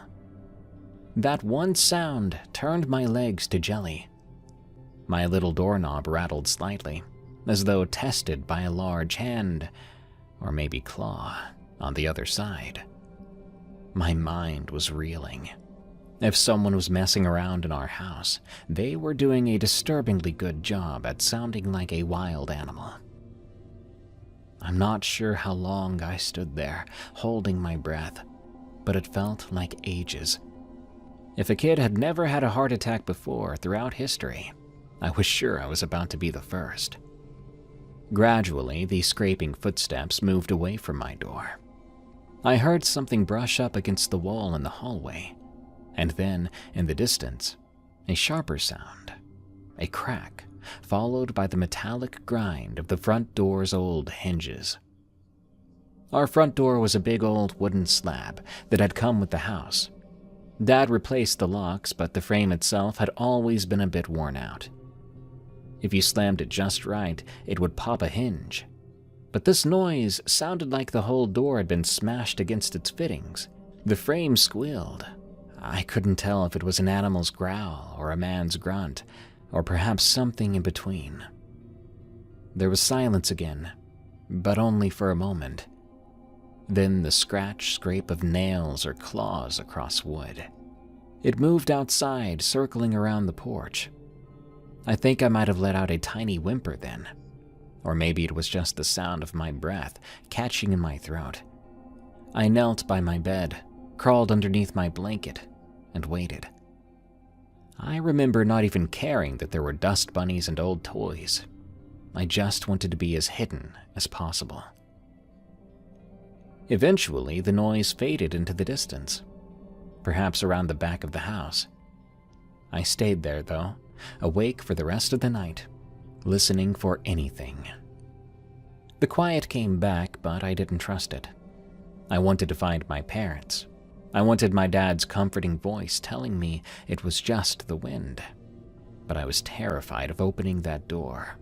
Speaker 1: That one sound turned my legs to jelly. My little doorknob rattled slightly, as though tested by a large hand, or maybe claw, on the other side. My mind was reeling. If someone was messing around in our house, they were doing a disturbingly good job at sounding like a wild animal. I'm not sure how long I stood there, holding my breath, but it felt like ages. If a kid had never had a heart attack before throughout history, I was sure I was about to be the first. Gradually, the scraping footsteps moved away from my door. I heard something brush up against the wall in the hallway, and then, in the distance, a sharper sound, a crack, followed by the metallic grind of the front door's old hinges. Our front door was a big old wooden slab that had come with the house. Dad replaced the locks, but the frame itself had always been a bit worn out. If you slammed it just right, it would pop a hinge. But this noise sounded like the whole door had been smashed against its fittings. The frame squealed. I couldn't tell if it was an animal's growl or a man's grunt, or perhaps something in between. There was silence again, but only for a moment. Then the scratch-scrape of nails or claws across wood. It moved outside, circling around the porch. I think I might have let out a tiny whimper then, or maybe it was just the sound of my breath catching in my throat. I knelt by my bed, crawled underneath my blanket, and waited. I remember not even caring that there were dust bunnies and old toys. I just wanted to be as hidden as possible. Eventually, the noise faded into the distance, perhaps around the back of the house. I stayed there, though, awake for the rest of the night, listening for anything. The quiet came back, but I didn't trust it. I wanted to find my parents. I wanted my dad's comforting voice telling me it was just the wind, but I was terrified of opening that door.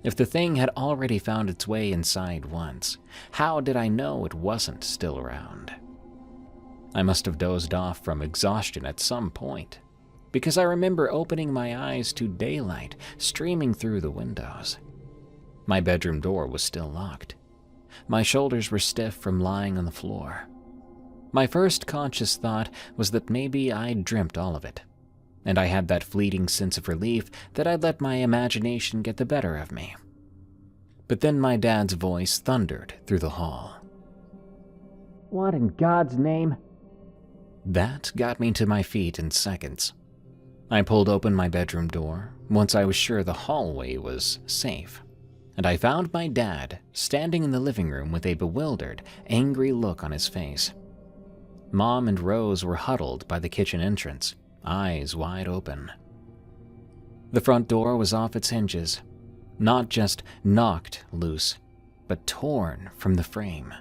Speaker 1: If the thing had already found its way inside once, how did I know it wasn't still around? I must have dozed off from exhaustion at some point, because I remember opening my eyes to daylight streaming through the windows. My bedroom door was still locked. My shoulders were stiff from lying on the floor. My first conscious thought was that maybe I'd dreamt all of it, and I had that fleeting sense of relief that I'd let my imagination get the better of me. But then my dad's voice thundered through the hall.
Speaker 2: "What in God's name?"
Speaker 1: That got me to my feet in seconds. I pulled open my bedroom door once I was sure the hallway was safe, and I found my dad standing in the living room with a bewildered, angry look on his face. Mom and Rose were huddled by the kitchen entrance, eyes wide open. The front door was off its hinges, not just knocked loose, but torn from the frame,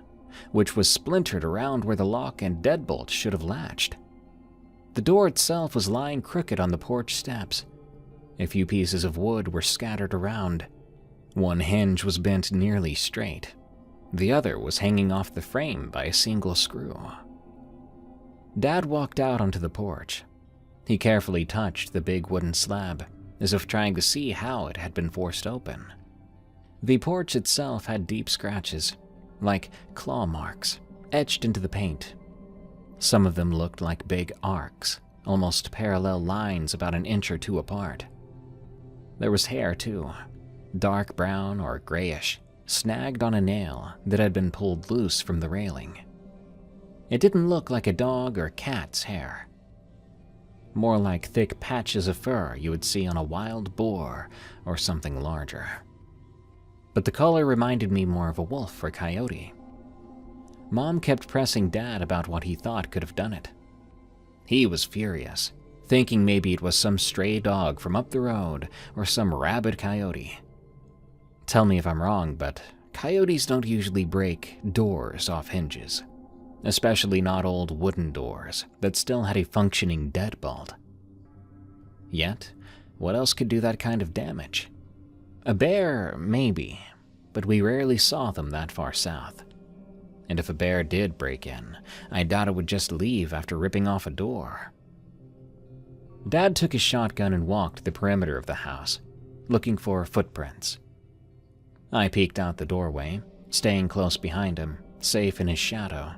Speaker 1: which was splintered around where the lock and deadbolt should have latched. The door itself was lying crooked on the porch steps. A few pieces of wood were scattered around. One hinge was bent nearly straight. The other was hanging off the frame by a single screw. Dad walked out onto the porch. He carefully touched the big wooden slab, as if trying to see how it had been forced open. The porch itself had deep scratches, like claw marks, etched into the paint. Some of them looked like big arcs, almost parallel lines about an inch or two apart. There was hair too, dark brown or grayish, snagged on a nail that had been pulled loose from the railing. It didn't look like a dog or cat's hair. More like thick patches of fur you would see on a wild boar or something larger. But the color reminded me more of a wolf or coyote. Mom kept pressing Dad about what he thought could have done it. He was furious, thinking maybe it was some stray dog from up the road or some rabid coyote. Tell me if I'm wrong, but coyotes don't usually break doors off hinges, especially not old wooden doors that still had a functioning deadbolt. Yet, what else could do that kind of damage? A bear, maybe, but we rarely saw them that far south. And if a bear did break in, I doubt it would just leave after ripping off a door. Dad took his shotgun and walked the perimeter of the house, looking for footprints. I peeked out the doorway, staying close behind him, safe in his shadow.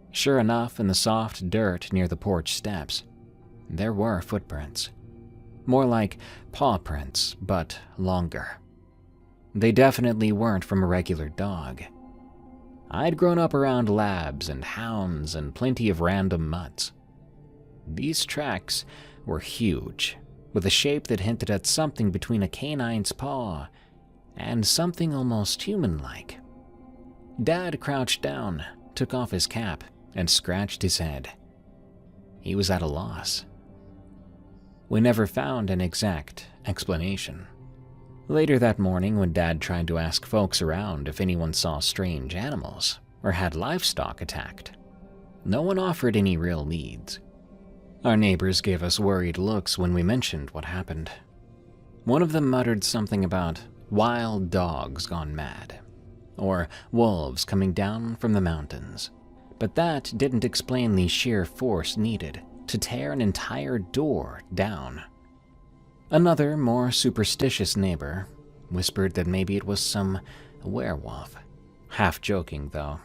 Speaker 1: Sure enough, in the soft dirt near the porch steps, there were footprints. More like paw prints, but longer. They definitely weren't from a regular dog. I'd grown up around labs and hounds and plenty of random mutts. These tracks were huge, with a shape that hinted at something between a canine's paw and something almost human-like. Dad crouched down, took off his cap, and scratched his head. He was at a loss. We never found an exact explanation. Later that morning, when Dad tried to ask folks around if anyone saw strange animals or had livestock attacked, no one offered any real leads. Our neighbors gave us worried looks when we mentioned what happened. One of them muttered something about wild dogs gone mad, or wolves coming down from the mountains, but that didn't explain the sheer force needed to tear an entire door down. Another, more superstitious neighbor whispered that maybe it was some werewolf. Half joking, though.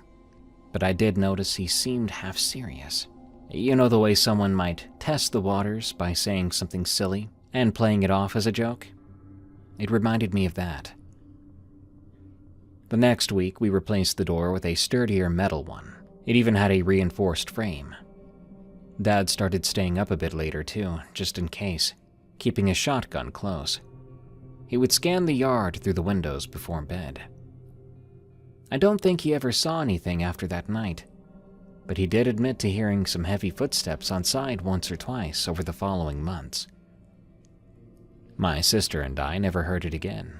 Speaker 1: But I did notice he seemed half serious. You know the way someone might test the waters by saying something silly and playing it off as a joke? It reminded me of that. The next week, we replaced the door with a sturdier metal one. It even had a reinforced frame. Dad started staying up a bit later, too, just in case, keeping a shotgun close. He would scan the yard through the windows before bed. I don't think he ever saw anything after that night, but he did admit to hearing some heavy footsteps on side once or twice over the following months. My sister and I never heard it again.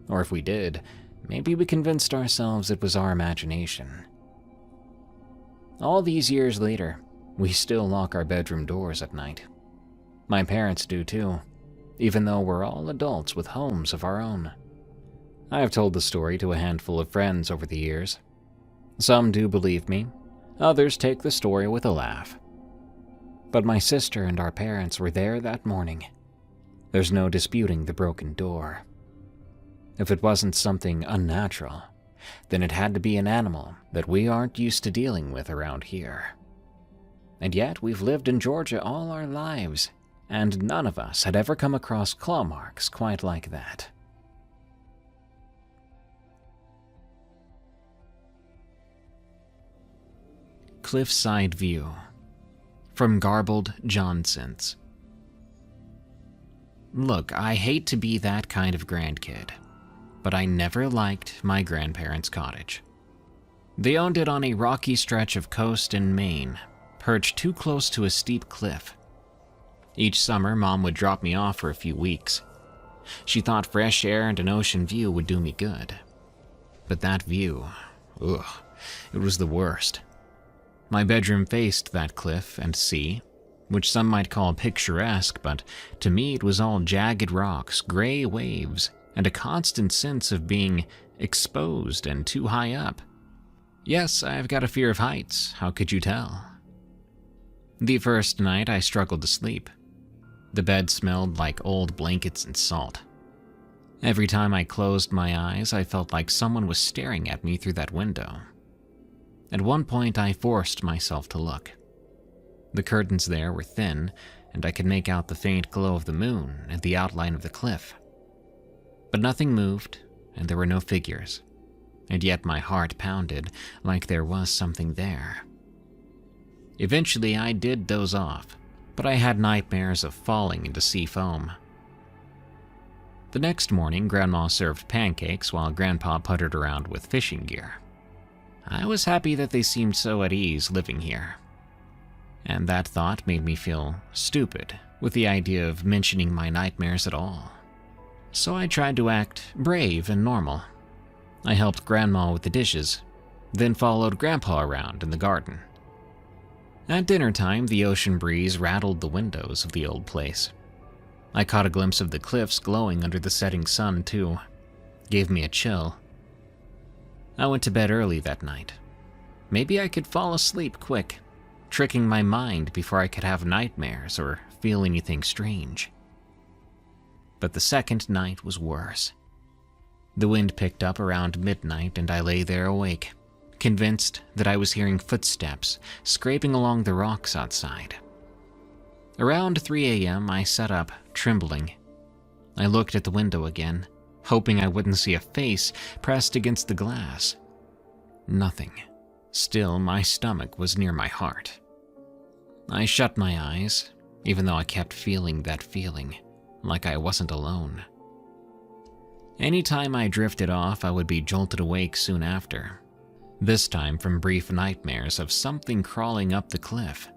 Speaker 1: Or if we did, maybe we convinced ourselves it was our imagination. All these years later, we still lock our bedroom doors at night. My parents do too, even though we're all adults with homes of our own. I have told the story to a handful of friends over the years. Some do believe me, others take the story with a laugh. But my sister and our parents were there that morning. There's no disputing the broken door. If it wasn't something unnatural, then it had to be an animal that we aren't used to dealing with around here. And yet we've lived in Georgia all our lives, and none of us had ever come across claw marks quite like that. Cliffside View, from Garbled Johnsons. Look, I hate to be that kind of grandkid, but I never liked my grandparents' cottage. They owned it on a rocky stretch of coast in Maine, perched too close to a steep cliff. Each summer, Mom would drop me off for a few weeks. She thought fresh air and an ocean view would do me good. But that view, ugh, it was the worst. My bedroom faced that cliff and sea, which some might call picturesque, but to me it was all jagged rocks, gray waves, and a constant sense of being exposed and too high up. Yes, I've got a fear of heights, how could you tell? The first night I struggled to sleep. The bed smelled like old blankets and salt. Every time I closed my eyes, I felt like someone was staring at me through that window. At one point, I forced myself to look. The curtains there were thin, and I could make out the faint glow of the moon and the outline of the cliff. But nothing moved, and there were no figures, and yet my heart pounded like there was something there. Eventually, I did doze off, but I had nightmares of falling into sea foam. The next morning, Grandma served pancakes while Grandpa puttered around with fishing gear. I was happy that they seemed so at ease living here. And that thought made me feel stupid with the idea of mentioning my nightmares at all. So I tried to act brave and normal. I helped Grandma with the dishes, then followed Grandpa around in the garden. At dinner time, the ocean breeze rattled the windows of the old place. I caught a glimpse of the cliffs glowing under the setting sun, too. Gave me a chill. I went to bed early that night. Maybe I could fall asleep quick, tricking my mind before I could have nightmares or feel anything strange. But the second night was worse. The wind picked up around midnight and I lay there awake, convinced that I was hearing footsteps scraping along the rocks outside. Around 3 a.m., I sat up, trembling. I looked at the window again, hoping I wouldn't see a face pressed against the glass. Nothing. Still, my stomach was near my heart. I shut my eyes, even though I kept feeling that feeling, like I wasn't alone. Anytime I drifted off, I would be jolted awake soon after, this time from brief nightmares of something crawling up the cliff.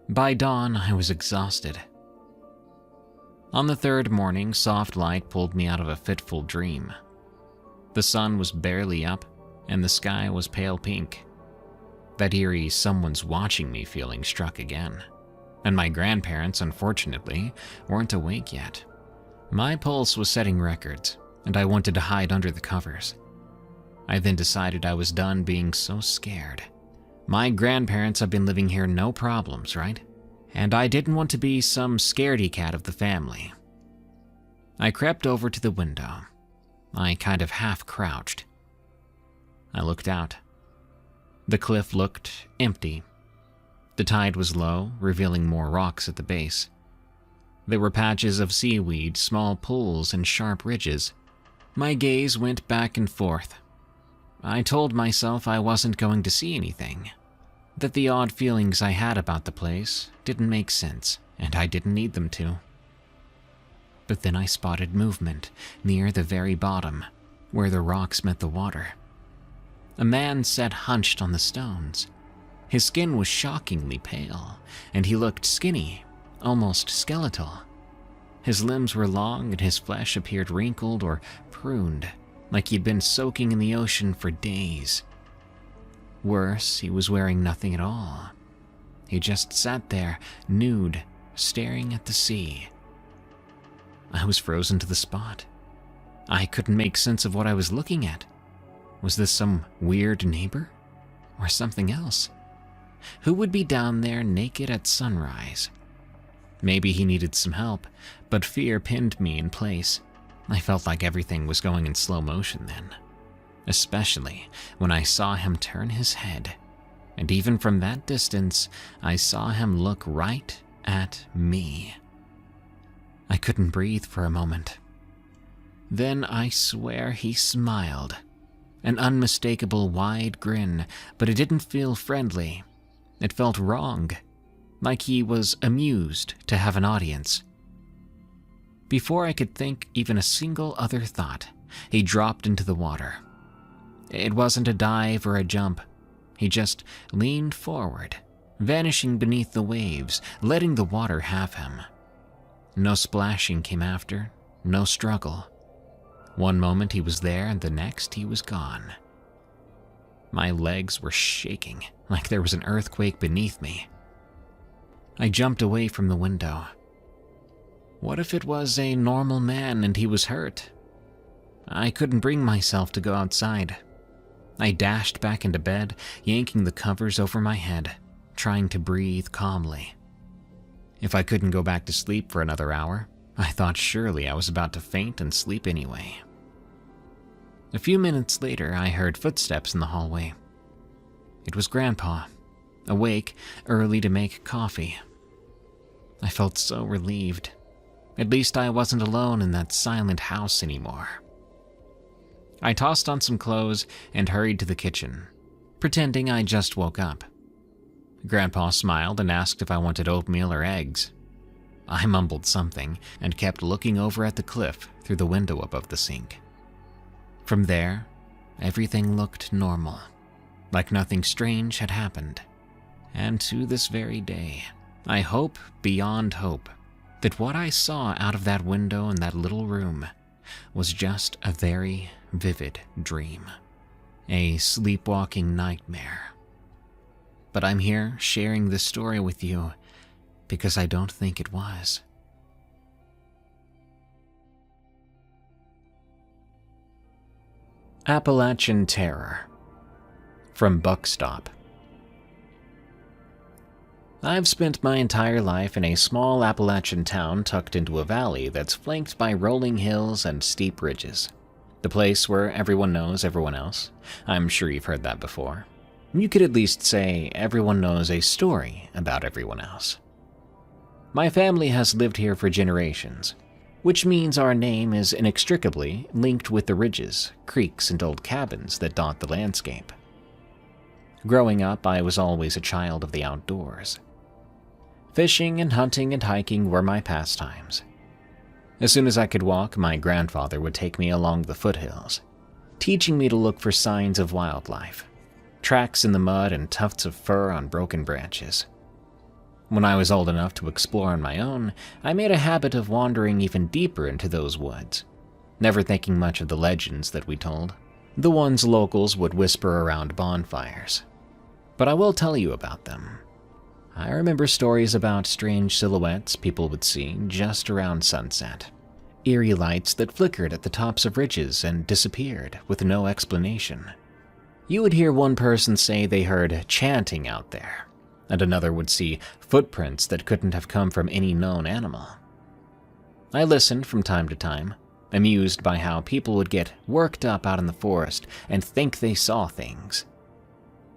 Speaker 1: By dawn, I was exhausted. On the third morning, soft light pulled me out of a fitful dream. The sun was barely up, and the sky was pale pink. That eerie someone's watching me feeling struck again, and my grandparents, unfortunately, weren't awake yet. My pulse was setting records, and I wanted to hide under the covers. I then decided I was done being so scared. My grandparents have been living here no problems, right? And I didn't want to be some scaredy cat of the family. I crept over to the window. I kind of half crouched. I looked out. The cliff looked empty. The tide was low, revealing more rocks at the base. There were patches of seaweed, small pools, and sharp ridges. My gaze went back and forth. I told myself I wasn't going to see anything, that the odd feelings I had about the place didn't make sense, and I didn't need them to. But then I spotted movement near the very bottom, where the rocks met the water. A man sat hunched on the stones. His skin was shockingly pale, and he looked skinny, almost skeletal. His limbs were long and his flesh appeared wrinkled or pruned, like he'd been soaking in the ocean for days. Worse, he was wearing nothing at all. He just sat there, nude, staring at the sea. I was frozen to the spot. I couldn't make sense of what I was looking at. Was this some weird neighbor? Or something else? Who would be down there naked at sunrise? Maybe he needed some help, but fear pinned me in place. I felt like everything was going in slow motion then, especially when I saw him turn his head, and even from that distance, I saw him look right at me. I couldn't breathe for a moment. Then I swear he smiled, an unmistakable wide grin, but it didn't feel friendly. It felt wrong, like he was amused to have an audience. Before I could think even a single other thought, he dropped into the water. It wasn't a dive or a jump. He just leaned forward, vanishing beneath the waves, letting the water have him. No splashing came after, no struggle. One moment he was there and the next he was gone. My legs were shaking like there was an earthquake beneath me. I jumped away from the window. What if it was a normal man and he was hurt? I couldn't bring myself to go outside. I dashed back into bed, yanking the covers over my head, trying to breathe calmly. If I couldn't go back to sleep for another hour, I thought surely I was about to faint and sleep anyway. A few minutes later, I heard footsteps in the hallway. It was Grandpa, awake early to make coffee. I felt so relieved. At least I wasn't alone in that silent house anymore. I tossed on some clothes and hurried to the kitchen, pretending I just woke up. Grandpa smiled and asked if I wanted oatmeal or eggs. I mumbled something and kept looking over at the cliff through the window above the sink. From there, everything looked normal, like nothing strange had happened. And to this very day, I hope beyond hope that what I saw out of that window in that little room was just a very vivid dream, a sleepwalking nightmare. But I'm here sharing this story with you because I don't think it was. Appalachian Terror from Buckstop. I've spent my entire life in a small Appalachian town tucked into a valley that's flanked by rolling hills and steep ridges. The place where everyone knows everyone else. I'm sure you've heard that before. You could at least say everyone knows a story about everyone else. My family has lived here for generations, which means our name is inextricably linked with the ridges, creeks, and old cabins that dot the landscape. Growing up, I was always a child of the outdoors. Fishing and hunting and hiking were my pastimes. As soon as I could walk, my grandfather would take me along the foothills, teaching me to look for signs of wildlife, tracks in the mud and tufts of fur on broken branches. When I was old enough to explore on my own, I made a habit of wandering even deeper into those woods, never thinking much of the legends that we told, the ones locals would whisper around bonfires. But I will tell you about them. I remember stories about strange silhouettes people would see just around sunset, eerie lights that flickered at the tops of ridges and disappeared with no explanation. You would hear one person say they heard chanting out there, and another would see footprints that couldn't have come from any known animal. I listened from time to time, amused by how people would get worked up out in the forest and think they saw things.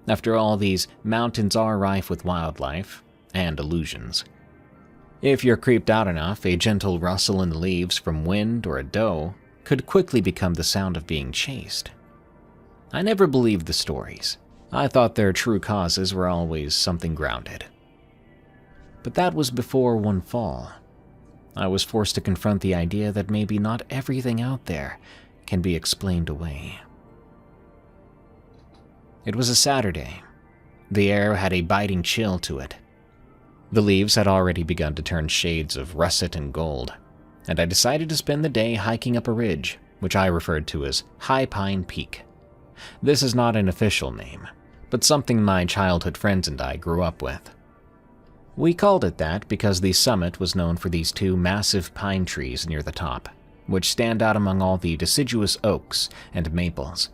Speaker 1: After all, these mountains are rife with wildlife and illusions. If you're creeped out enough, a gentle rustle in the leaves from wind or a doe could quickly become the sound of being chased. I never believed the stories. I thought their true causes were always something grounded. But that was before one fall. I was forced to confront the idea that maybe not everything out there can be explained away. It was a Saturday. The air had a biting chill to it. The leaves had already begun to turn shades of russet and gold, and I decided to spend the day hiking up a ridge, which I referred to as High Pine Peak. This is not an official name, but something my childhood friends and I grew up with. We called it that because the summit was known for these two massive pine trees near the top, which stand out among all the deciduous oaks and maples.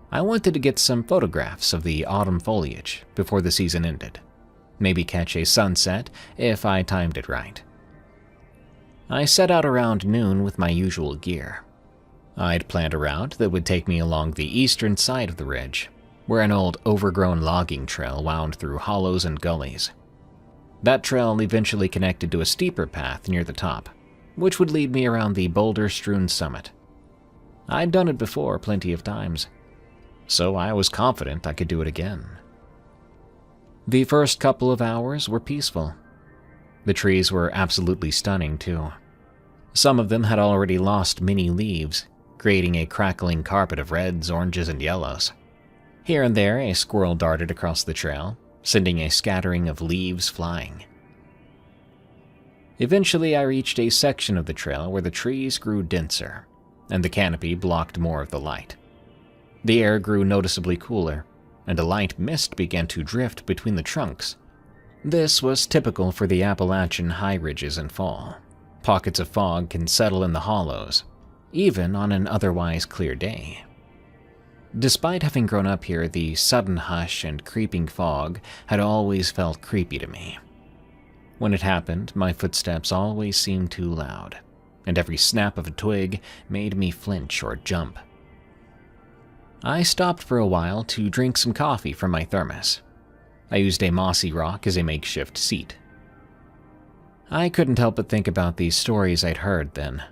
Speaker 1: I wanted to get some photographs of the autumn foliage before the season ended, maybe catch a sunset if I timed it right. I set out around noon with my usual gear. I'd planned a route that would take me along the eastern side of the ridge, where an old overgrown logging trail wound through hollows and gullies. That trail eventually connected to a steeper path near the top, which would lead me around the boulder-strewn summit. I'd done it before plenty of times, so I was confident I could do it again. The first couple of hours were peaceful. The trees were absolutely stunning, too. Some of them had already lost many leaves, creating a crackling carpet of reds, oranges, and yellows. Here and there, a squirrel darted across the trail, sending a scattering of leaves flying. Eventually, I reached a section of the trail where the trees grew denser, and the canopy blocked more of the light. The air grew noticeably cooler, and a light mist began to drift between the trunks. This was typical for the Appalachian high ridges in fall. Pockets of fog can settle in the hollows, even on an otherwise clear day. Despite having grown up here, the sudden hush and creeping fog had always felt creepy to me. When it happened, my footsteps always seemed too loud, and every snap of a twig made me flinch or jump. I stopped for a while to drink some coffee from my thermos. I used a mossy rock as a makeshift seat. I couldn't help but think about these stories I'd heard then,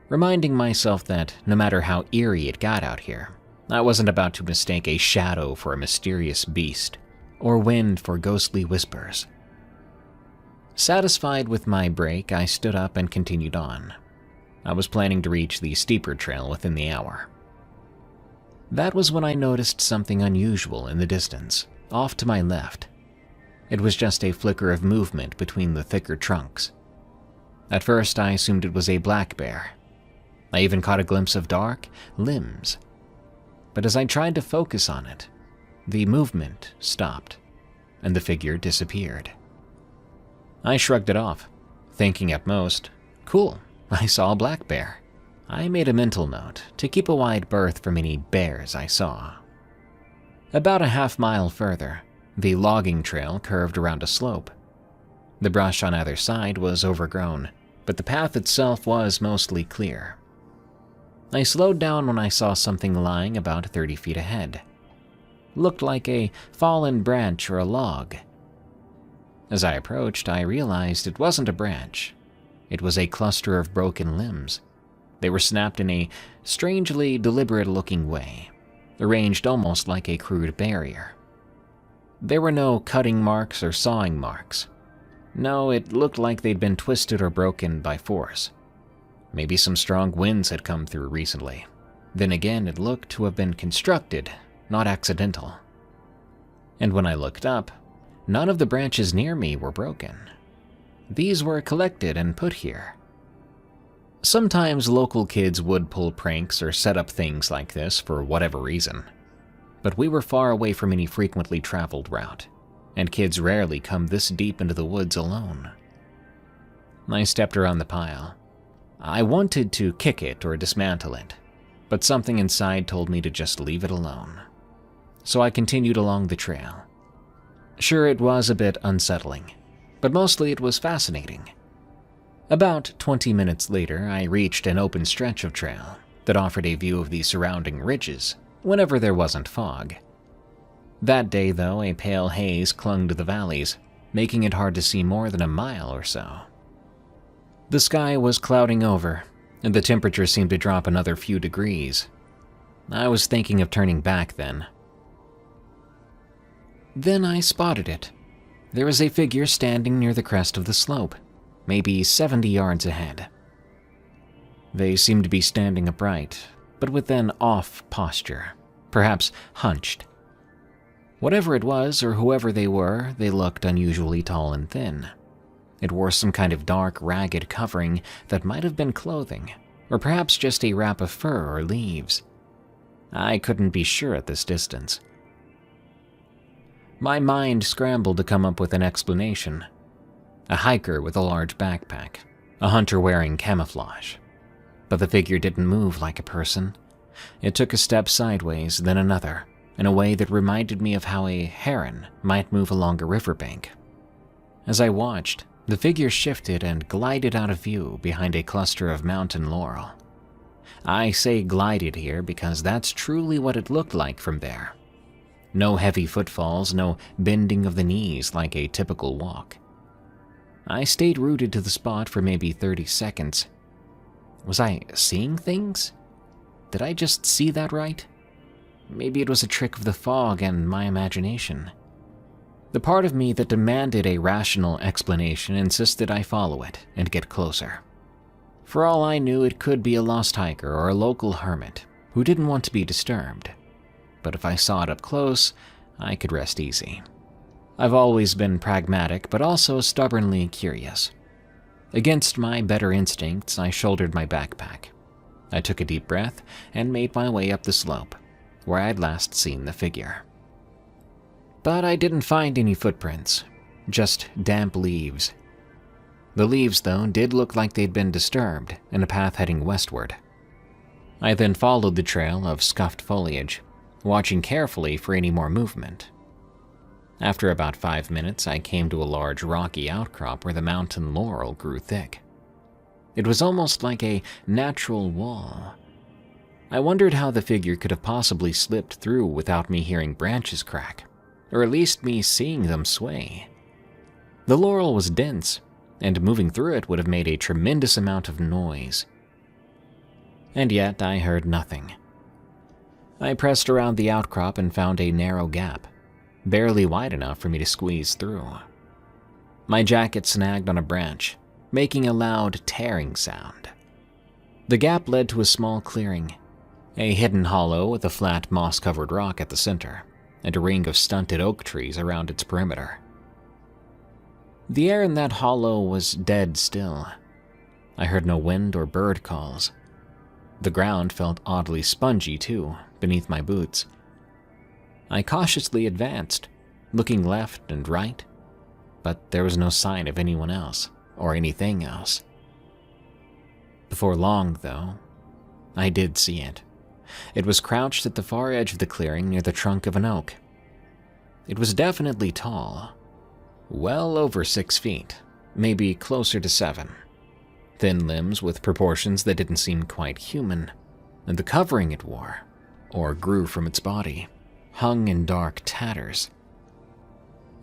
Speaker 1: reminding myself that no matter how eerie it got out here, I wasn't about to mistake a shadow for a mysterious beast, or wind for ghostly whispers. Satisfied with my break, I stood up and continued on. I was planning to reach the steeper trail within the hour. That was when I noticed something unusual in the distance, off to my left. It was just a flicker of movement between the thicker trunks. At first, I assumed it was a black bear. I even caught a glimpse of dark limbs. But as I tried to focus on it, the movement stopped, and the figure disappeared. I shrugged it off, thinking at most, cool, I saw a black bear. I made a mental note to keep a wide berth from any bears I saw. About a half-mile further, the logging trail curved around a slope. The brush on either side was overgrown, but the path itself was mostly clear. I slowed down when I saw something lying about 30 feet ahead. Looked like a fallen branch or a log. As I approached, I realized it wasn't a branch. It was a cluster of broken limbs. They were snapped in a strangely deliberate-looking way, arranged almost like a crude barrier. There were no cutting marks or sawing marks. No, it looked like they'd been twisted or broken by force. Maybe some strong winds had come through recently. Then again, it looked to have been constructed, not accidental. And when I looked up, none of the branches near me were broken. These were collected and put here. Sometimes local kids would pull pranks or set up things like this for whatever reason. But we were far away from any frequently traveled route, and kids rarely come this deep into the woods alone. I stepped around the pile. I wanted to kick it or dismantle it, but something inside told me to just leave it alone. So I continued along the trail. Sure, it was a bit unsettling, but mostly it was fascinating. About 20 minutes later, I reached an open stretch of trail that offered a view of the surrounding ridges whenever there wasn't fog. That day, though, a pale haze clung to the valleys, making it hard to see more than a mile or so. The sky was clouding over, and the temperature seemed to drop another few degrees. I was thinking of turning back then. Then I spotted it. There was a figure standing near the crest of the slope, maybe 70 yards ahead. They seemed to be standing upright, but with an off posture, perhaps hunched. Whatever it was, or whoever they were, they looked unusually tall and thin. It wore some kind of dark, ragged covering that might have been clothing, or perhaps just a wrap of fur or leaves. I couldn't be sure at this distance. My mind scrambled to come up with an explanation. A hiker with a large backpack, a hunter wearing camouflage. But the figure didn't move like a person. It took a step sideways, then another, in a way that reminded me of how a heron might move along a riverbank. As I watched, the figure shifted and glided out of view behind a cluster of mountain laurel. I say glided here because that's truly what it looked like from there. No heavy footfalls, no bending of the knees like a typical walk. I stayed rooted to the spot for maybe 30 seconds. Was I seeing things? Did I just see that right? Maybe it was a trick of the fog and my imagination. The part of me that demanded a rational explanation insisted I follow it and get closer. For all I knew, it could be a lost hiker or a local hermit who didn't want to be disturbed. But if I saw it up close, I could rest easy. I've always been pragmatic, but also stubbornly curious. Against my better instincts, I shouldered my backpack. I took a deep breath and made my way up the slope, where I'd last seen the figure. But I didn't find any footprints, just damp leaves. The leaves, though, did look like they'd been disturbed in a path heading westward. I then followed the trail of scuffed foliage, watching carefully for any more movement. After about 5 minutes, I came to a large rocky outcrop where the mountain laurel grew thick. It was almost like a natural wall. I wondered how the figure could have possibly slipped through without me hearing branches crack, or at least me seeing them sway. The laurel was dense, and moving through it would have made a tremendous amount of noise. And yet I heard nothing. I pressed around the outcrop and found a narrow gap, barely wide enough for me to squeeze through. My jacket snagged on a branch, making a loud tearing sound. The gap led to a small clearing, a hidden hollow with a flat moss-covered rock at the center, and a ring of stunted oak trees around its perimeter. The air in that hollow was dead still. I heard no wind or bird calls. The ground felt oddly spongy, too, beneath my boots. I cautiously advanced, looking left and right, but there was no sign of anyone else or anything else. Before long, though, I did see it. It was crouched at the far edge of the clearing near the trunk of an oak. It was definitely tall, well over 6 feet, maybe closer to 7. Thin limbs with proportions that didn't seem quite human, and the covering it wore, or grew from its body, hung in dark tatters.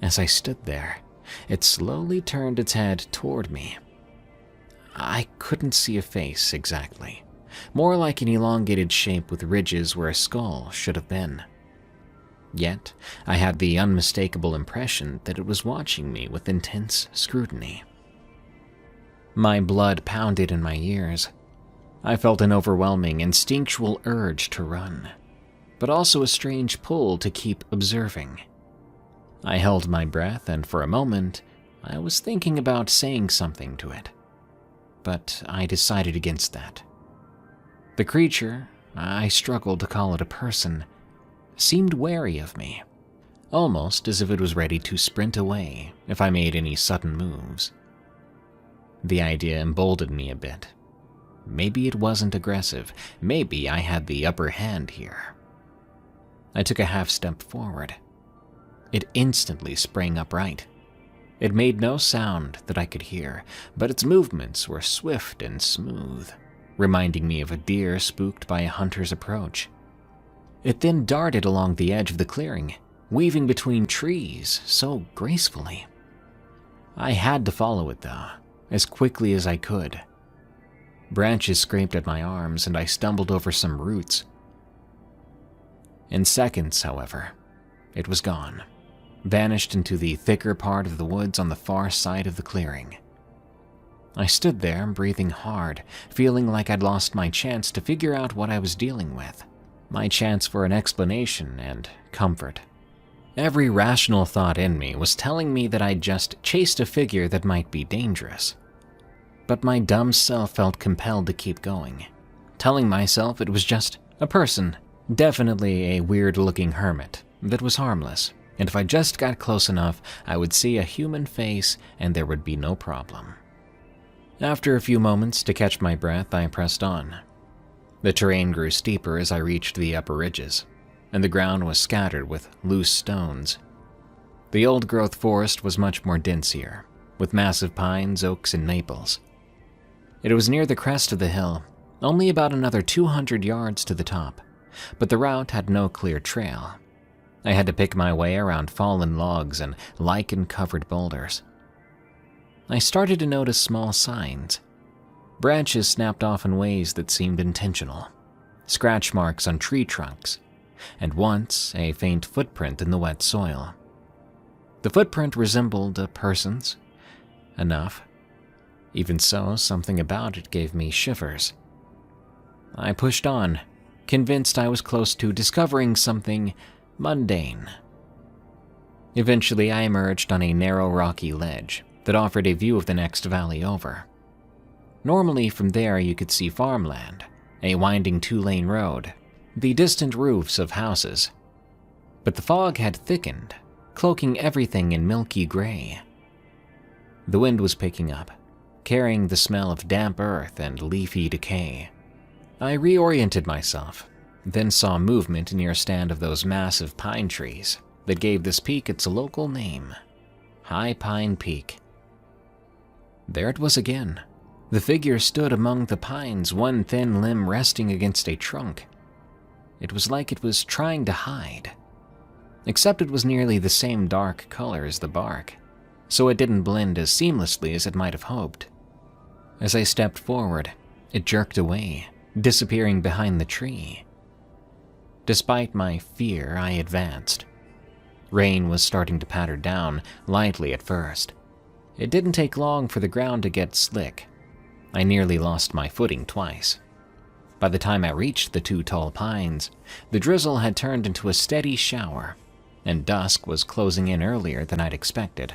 Speaker 1: As I stood there, it slowly turned its head toward me. I couldn't see a face exactly, more like an elongated shape with ridges where a skull should have been. Yet, I had the unmistakable impression that it was watching me with intense scrutiny. My blood pounded in my ears. I felt an overwhelming, instinctual urge to run, but also a strange pull to keep observing. I held my breath, and for a moment, I was thinking about saying something to it. But I decided against that. The creature, I struggled to call it a person, seemed wary of me, almost as if it was ready to sprint away if I made any sudden moves. The idea emboldened me a bit. Maybe it wasn't aggressive. Maybe I had the upper hand here. I took a half step forward. It instantly sprang upright. It made no sound that I could hear, but its movements were swift and smooth, reminding me of a deer spooked by a hunter's approach. It then darted along the edge of the clearing, weaving between trees so gracefully. I had to follow it, though, as quickly as I could. Branches scraped at my arms, and I stumbled over some roots. In seconds, however, it was gone, vanished into the thicker part of the woods on the far side of the clearing. I stood there, breathing hard, feeling like I'd lost my chance to figure out what I was dealing with, my chance for an explanation and comfort. Every rational thought in me was telling me that I'd just chased a figure that might be dangerous. But my dumb self felt compelled to keep going, telling myself it was just a person, definitely a weird-looking hermit, that was harmless, and if I just got close enough, I would see a human face and there would be no problem. After a few moments to catch my breath, I pressed on. The terrain grew steeper as I reached the upper ridges, and the ground was scattered with loose stones. The old-growth forest was much more dense here, with massive pines, oaks, and maples. It was near the crest of the hill, only about another 200 yards to the top, but the route had no clear trail. I had to pick my way around fallen logs and lichen-covered boulders. I started to notice small signs. Branches snapped off in ways that seemed intentional, scratch marks on tree trunks, and once a faint footprint in the wet soil. The footprint resembled a person's. Enough. Even so, something about it gave me shivers. I pushed on, convinced I was close to discovering something mundane. Eventually, I emerged on a narrow rocky ledge that offered a view of the next valley over. Normally, from there you could see farmland, a winding 2-lane road, the distant roofs of houses. But the fog had thickened, cloaking everything in milky gray. The wind was picking up, carrying the smell of damp earth and leafy decay. I reoriented myself, then saw movement near a stand of those massive pine trees that gave this peak its local name, High Pine Peak. There it was again. The figure stood among the pines, one thin limb resting against a trunk. It was like it was trying to hide, except it was nearly the same dark color as the bark, so it didn't blend as seamlessly as it might have hoped. As I stepped forward, it jerked away, disappearing behind the tree. Despite my fear, I advanced. Rain was starting to patter down, lightly at first. It didn't take long for the ground to get slick. I nearly lost my footing twice. By the time I reached the 2 tall pines, the drizzle had turned into a steady shower, and dusk was closing in earlier than I'd expected.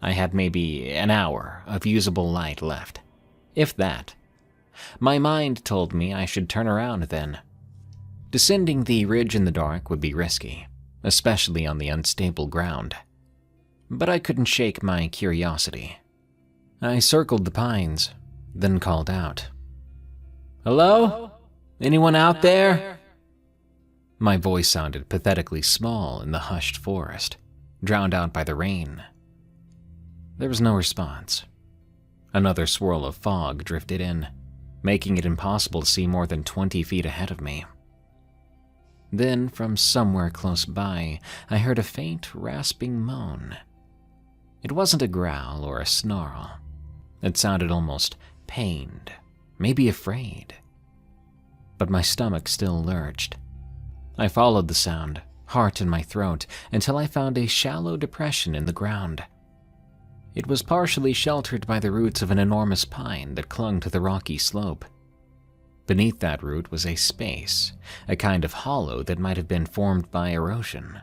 Speaker 1: I had maybe an hour of usable light left, if that. My mind told me I should turn around then. Descending the ridge in the dark would be risky, especially on the unstable ground. But I couldn't shake my curiosity. I circled the pines, then called out. "Hello? Anyone out there?" My voice sounded pathetically small in the hushed forest, drowned out by the rain. There was no response. Another swirl of fog drifted in, making it impossible to see more than 20 feet ahead of me. Then, from somewhere close by, I heard a faint, rasping moan. It wasn't a growl or a snarl. It sounded almost pained, maybe afraid. But my stomach still lurched. I followed the sound, heart in my throat, until I found a shallow depression in the ground. It was partially sheltered by the roots of an enormous pine that clung to the rocky slope. Beneath that root was a space, a kind of hollow that might have been formed by erosion.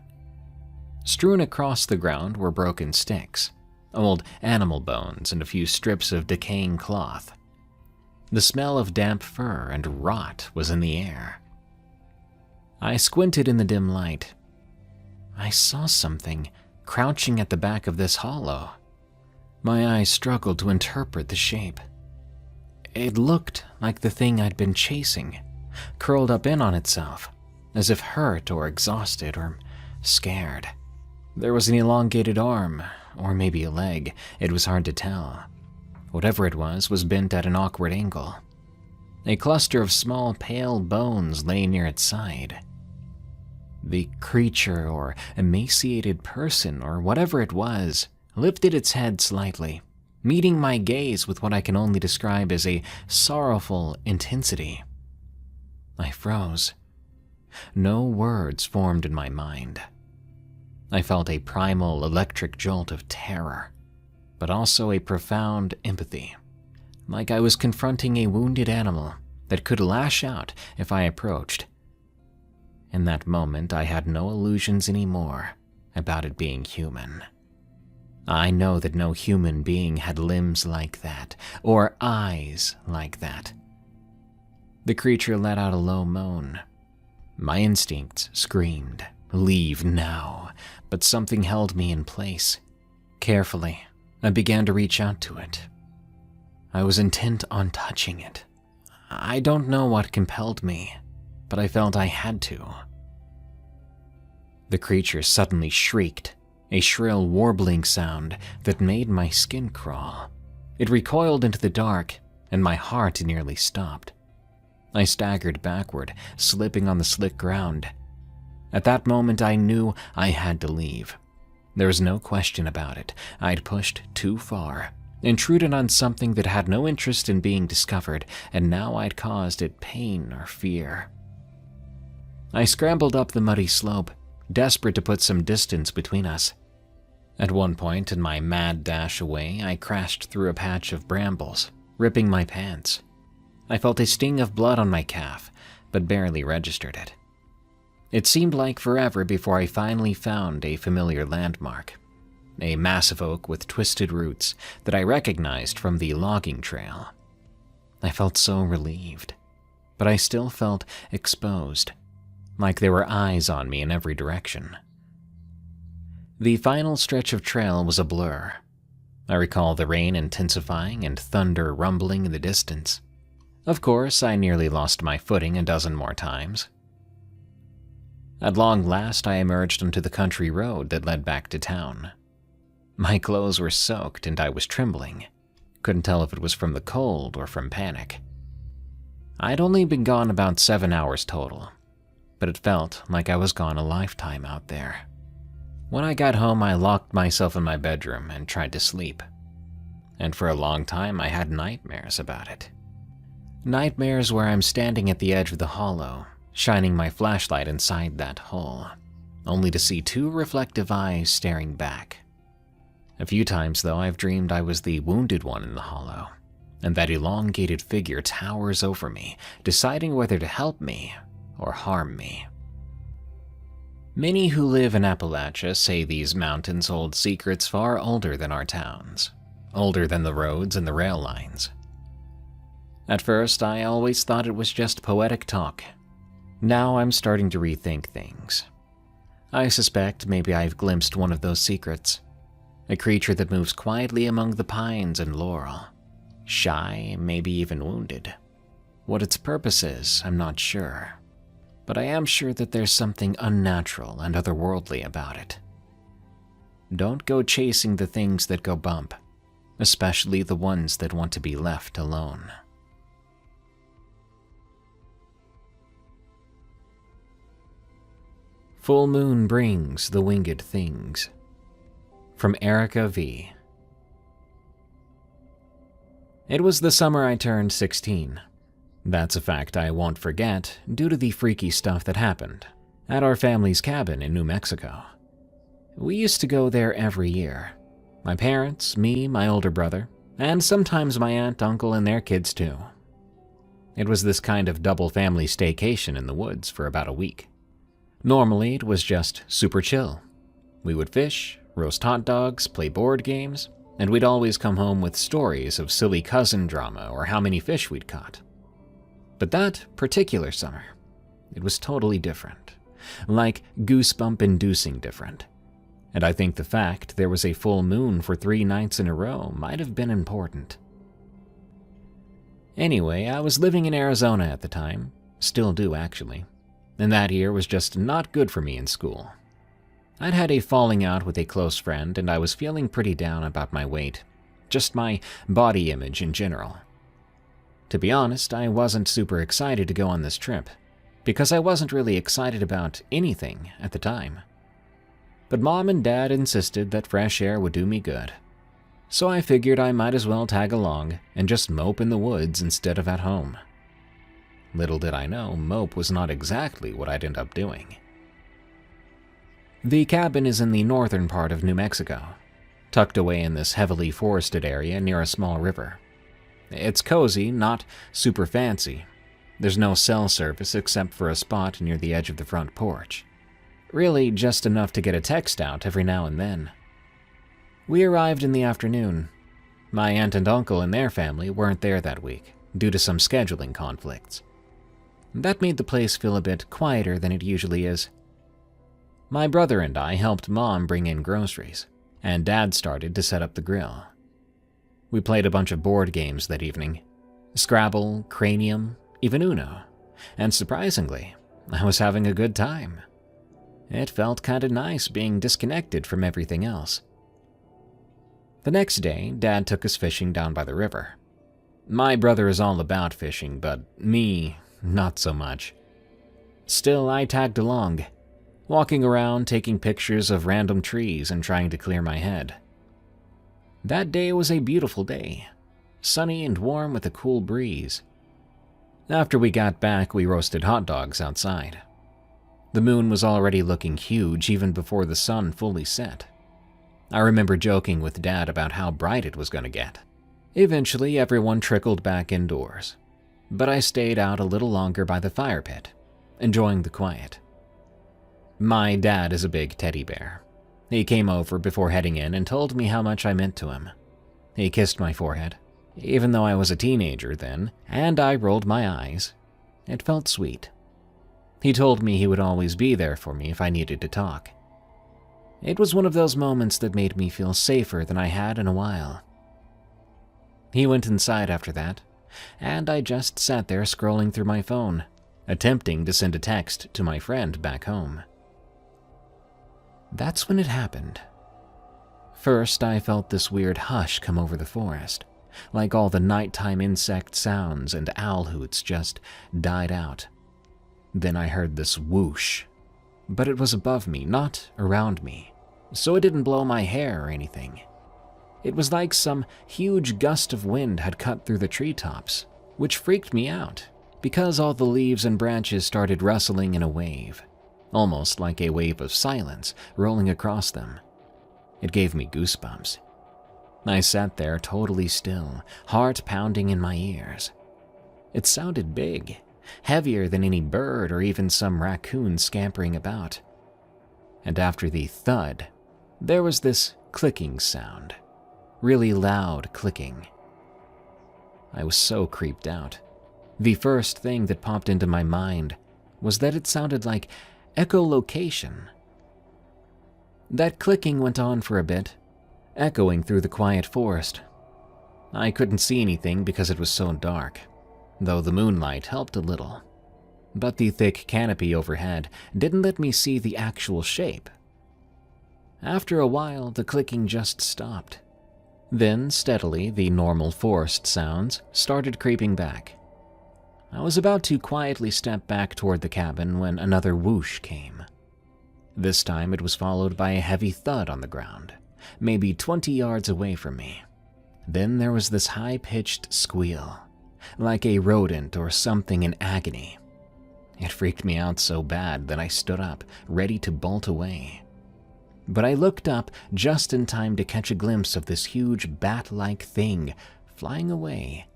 Speaker 1: Strewn across the ground were broken sticks, old animal bones, and a few strips of decaying cloth. The smell of damp fur and rot was in the air. I squinted in the dim light. I saw something crouching at the back of this hollow. My eyes struggled to interpret the shape. It looked like the thing I'd been chasing, curled up in on itself, as if hurt or exhausted or scared. There was an elongated arm, or maybe a leg. It was hard to tell. Whatever it was bent at an awkward angle. A cluster of small, pale bones lay near its side. The creature, or emaciated person, or whatever it was, lifted its head slightly, meeting my gaze with what I can only describe as a sorrowful intensity. I froze. No words formed in my mind. I felt a primal electric jolt of terror, but also a profound empathy, like I was confronting a wounded animal that could lash out if I approached. In that moment, I had no illusions anymore about it being human. I know that no human being had limbs like that, or eyes like that. The creature let out a low moan. My instincts screamed, "Leave now," but something held me in place. Carefully, I began to reach out to it. I was intent on touching it. I don't know what compelled me, but I felt I had to. The creature suddenly shrieked, a shrill warbling sound that made my skin crawl. It recoiled into the dark, and my heart nearly stopped. I staggered backward, slipping on the slick ground. At that moment, I knew I had to leave. There was no question about it. I'd pushed too far, intruded on something that had no interest in being discovered, and now I'd caused it pain or fear. I scrambled up the muddy slope, desperate to put some distance between us. At one point in my mad dash away, I crashed through a patch of brambles, ripping my pants. I felt a sting of blood on my calf, but barely registered it. It seemed like forever before I finally found a familiar landmark, a massive oak with twisted roots that I recognized from the logging trail. I felt so relieved, but I still felt exposed, like there were eyes on me in every direction. The final stretch of trail was a blur. I recall the rain intensifying and thunder rumbling in the distance. Of course, I nearly lost my footing a dozen more times. At long last, I emerged onto the country road that led back to town. My clothes were soaked and I was trembling. Couldn't tell if it was from the cold or from panic. I'd only been gone about 7 hours total, but it felt like I was gone a lifetime out there. When I got home, I locked myself in my bedroom and tried to sleep. And for a long time, I had nightmares about it. Nightmares where I'm standing at the edge of the hollow, shining my flashlight inside that hole, only to see two reflective eyes staring back. A few times, though, I've dreamed I was the wounded one in the hollow, and that elongated figure towers over me, deciding whether to help me or harm me. Many who live in Appalachia say these mountains hold secrets far older than our towns, older than the roads and the rail lines. At first, I always thought it was just poetic talk. Now I'm starting to rethink things. I suspect maybe I've glimpsed one of those secrets, a creature that moves quietly among the pines and laurel, shy, maybe even wounded. What its purpose is, I'm not sure. But I am sure that there's something unnatural and otherworldly about it. Don't go chasing the things that go bump, especially the ones that want to be left alone. Full moon brings the winged things. From Erica V. It was the summer I turned 16. That's a fact I won't forget due to the freaky stuff that happened at our family's cabin in New Mexico. We used to go there every year. My parents, me, my older brother, and sometimes my aunt, uncle, and their kids too. It was this kind of double family staycation in the woods for about a week. Normally, it was just super chill. We would fish, roast hot dogs, play board games, and we'd always come home with stories of silly cousin drama or how many fish we'd caught. But that particular summer, it was totally different, like goosebump-inducing different. And I think the fact there was a full moon for 3 nights in a row might have been important. Anyway, I was living in Arizona at the time, still do actually, and that year was just not good for me in school. I'd had a falling out with a close friend and I was feeling pretty down about my weight, just my body image in general. To be honest, I wasn't super excited to go on this trip, because I wasn't really excited about anything at the time. But Mom and Dad insisted that fresh air would do me good, so I figured I might as well tag along and just mope in the woods instead of at home. Little did I know, mope was not exactly what I'd end up doing. The cabin is in the northern part of New Mexico, tucked away in this heavily forested area near a small river. It's cozy, not super fancy. There's no cell service except for a spot near the edge of the front porch. Really just enough to get a text out every now and then. We arrived in the afternoon. My aunt and uncle and their family weren't there that week, due to some scheduling conflicts. That made the place feel a bit quieter than it usually is. My brother and I helped Mom bring in groceries, and Dad started to set up the grill. We played a bunch of board games that evening. Scrabble, Cranium, even Uno. And surprisingly, I was having a good time. It felt kinda nice being disconnected from everything else. The next day, Dad took us fishing down by the river. My brother is all about fishing, but me, not so much. Still, I tagged along, walking around taking pictures of random trees and trying to clear my head. That day was a beautiful day, sunny and warm with a cool breeze. After we got back, we roasted hot dogs outside. The moon was already looking huge even before the sun fully set. I remember joking with Dad about how bright it was going to get. Eventually, everyone trickled back indoors, but I stayed out a little longer by the fire pit, enjoying the quiet. My dad is a big teddy bear. He came over before heading in and told me how much I meant to him. He kissed my forehead, even though I was a teenager then, and I rolled my eyes. It felt sweet. He told me he would always be there for me if I needed to talk. It was one of those moments that made me feel safer than I had in a while. He went inside after that, and I just sat there scrolling through my phone, attempting to send a text to my friend back home. That's when it happened. First, I felt this weird hush come over the forest, like all the nighttime insect sounds and owl hoots just died out. Then I heard this whoosh, but it was above me, not around me, so it didn't blow my hair or anything. It was like some huge gust of wind had cut through the treetops, which freaked me out because all the leaves and branches started rustling in a wave, almost like a wave of silence rolling across them. It gave me goosebumps. I sat there totally still, heart pounding in my ears. It sounded big, heavier than any bird or even some raccoon scampering about. And after the thud, there was this clicking sound, really loud clicking. I was so creeped out. The first thing that popped into my mind was that it sounded like echolocation. That clicking went on for a bit, echoing through the quiet forest. I couldn't see anything because it was so dark, though the moonlight helped a little. But the thick canopy overhead didn't let me see the actual shape. After a while, the clicking just stopped. Then, steadily, the normal forest sounds started creeping back. I was about to quietly step back toward the cabin when another whoosh came. This time it was followed by a heavy thud on the ground, maybe 20 yards away from me. Then there was this high-pitched squeal, like a rodent or something in agony. It freaked me out so bad that I stood up, ready to bolt away. But I looked up just in time to catch a glimpse of this huge bat-like thing flying away,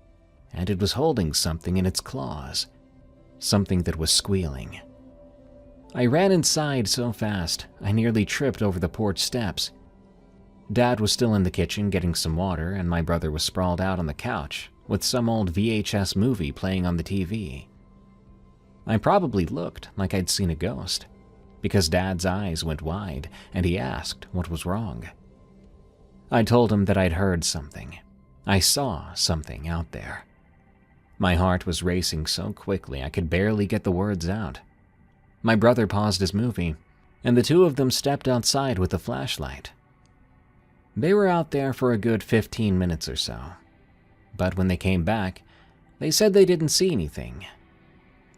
Speaker 1: and it was holding something in its claws, something that was squealing. I ran inside so fast, I nearly tripped over the porch steps. Dad was still in the kitchen getting some water, and my brother was sprawled out on the couch with some old VHS movie playing on the TV. I probably looked like I'd seen a ghost, because Dad's eyes went wide and he asked what was wrong. I told him that I'd heard something. I saw something out there. My heart was racing so quickly I could barely get the words out. My brother paused his movie, and the two of them stepped outside with a flashlight. They were out there for a good 15 minutes or so, but when they came back, they said they didn't see anything.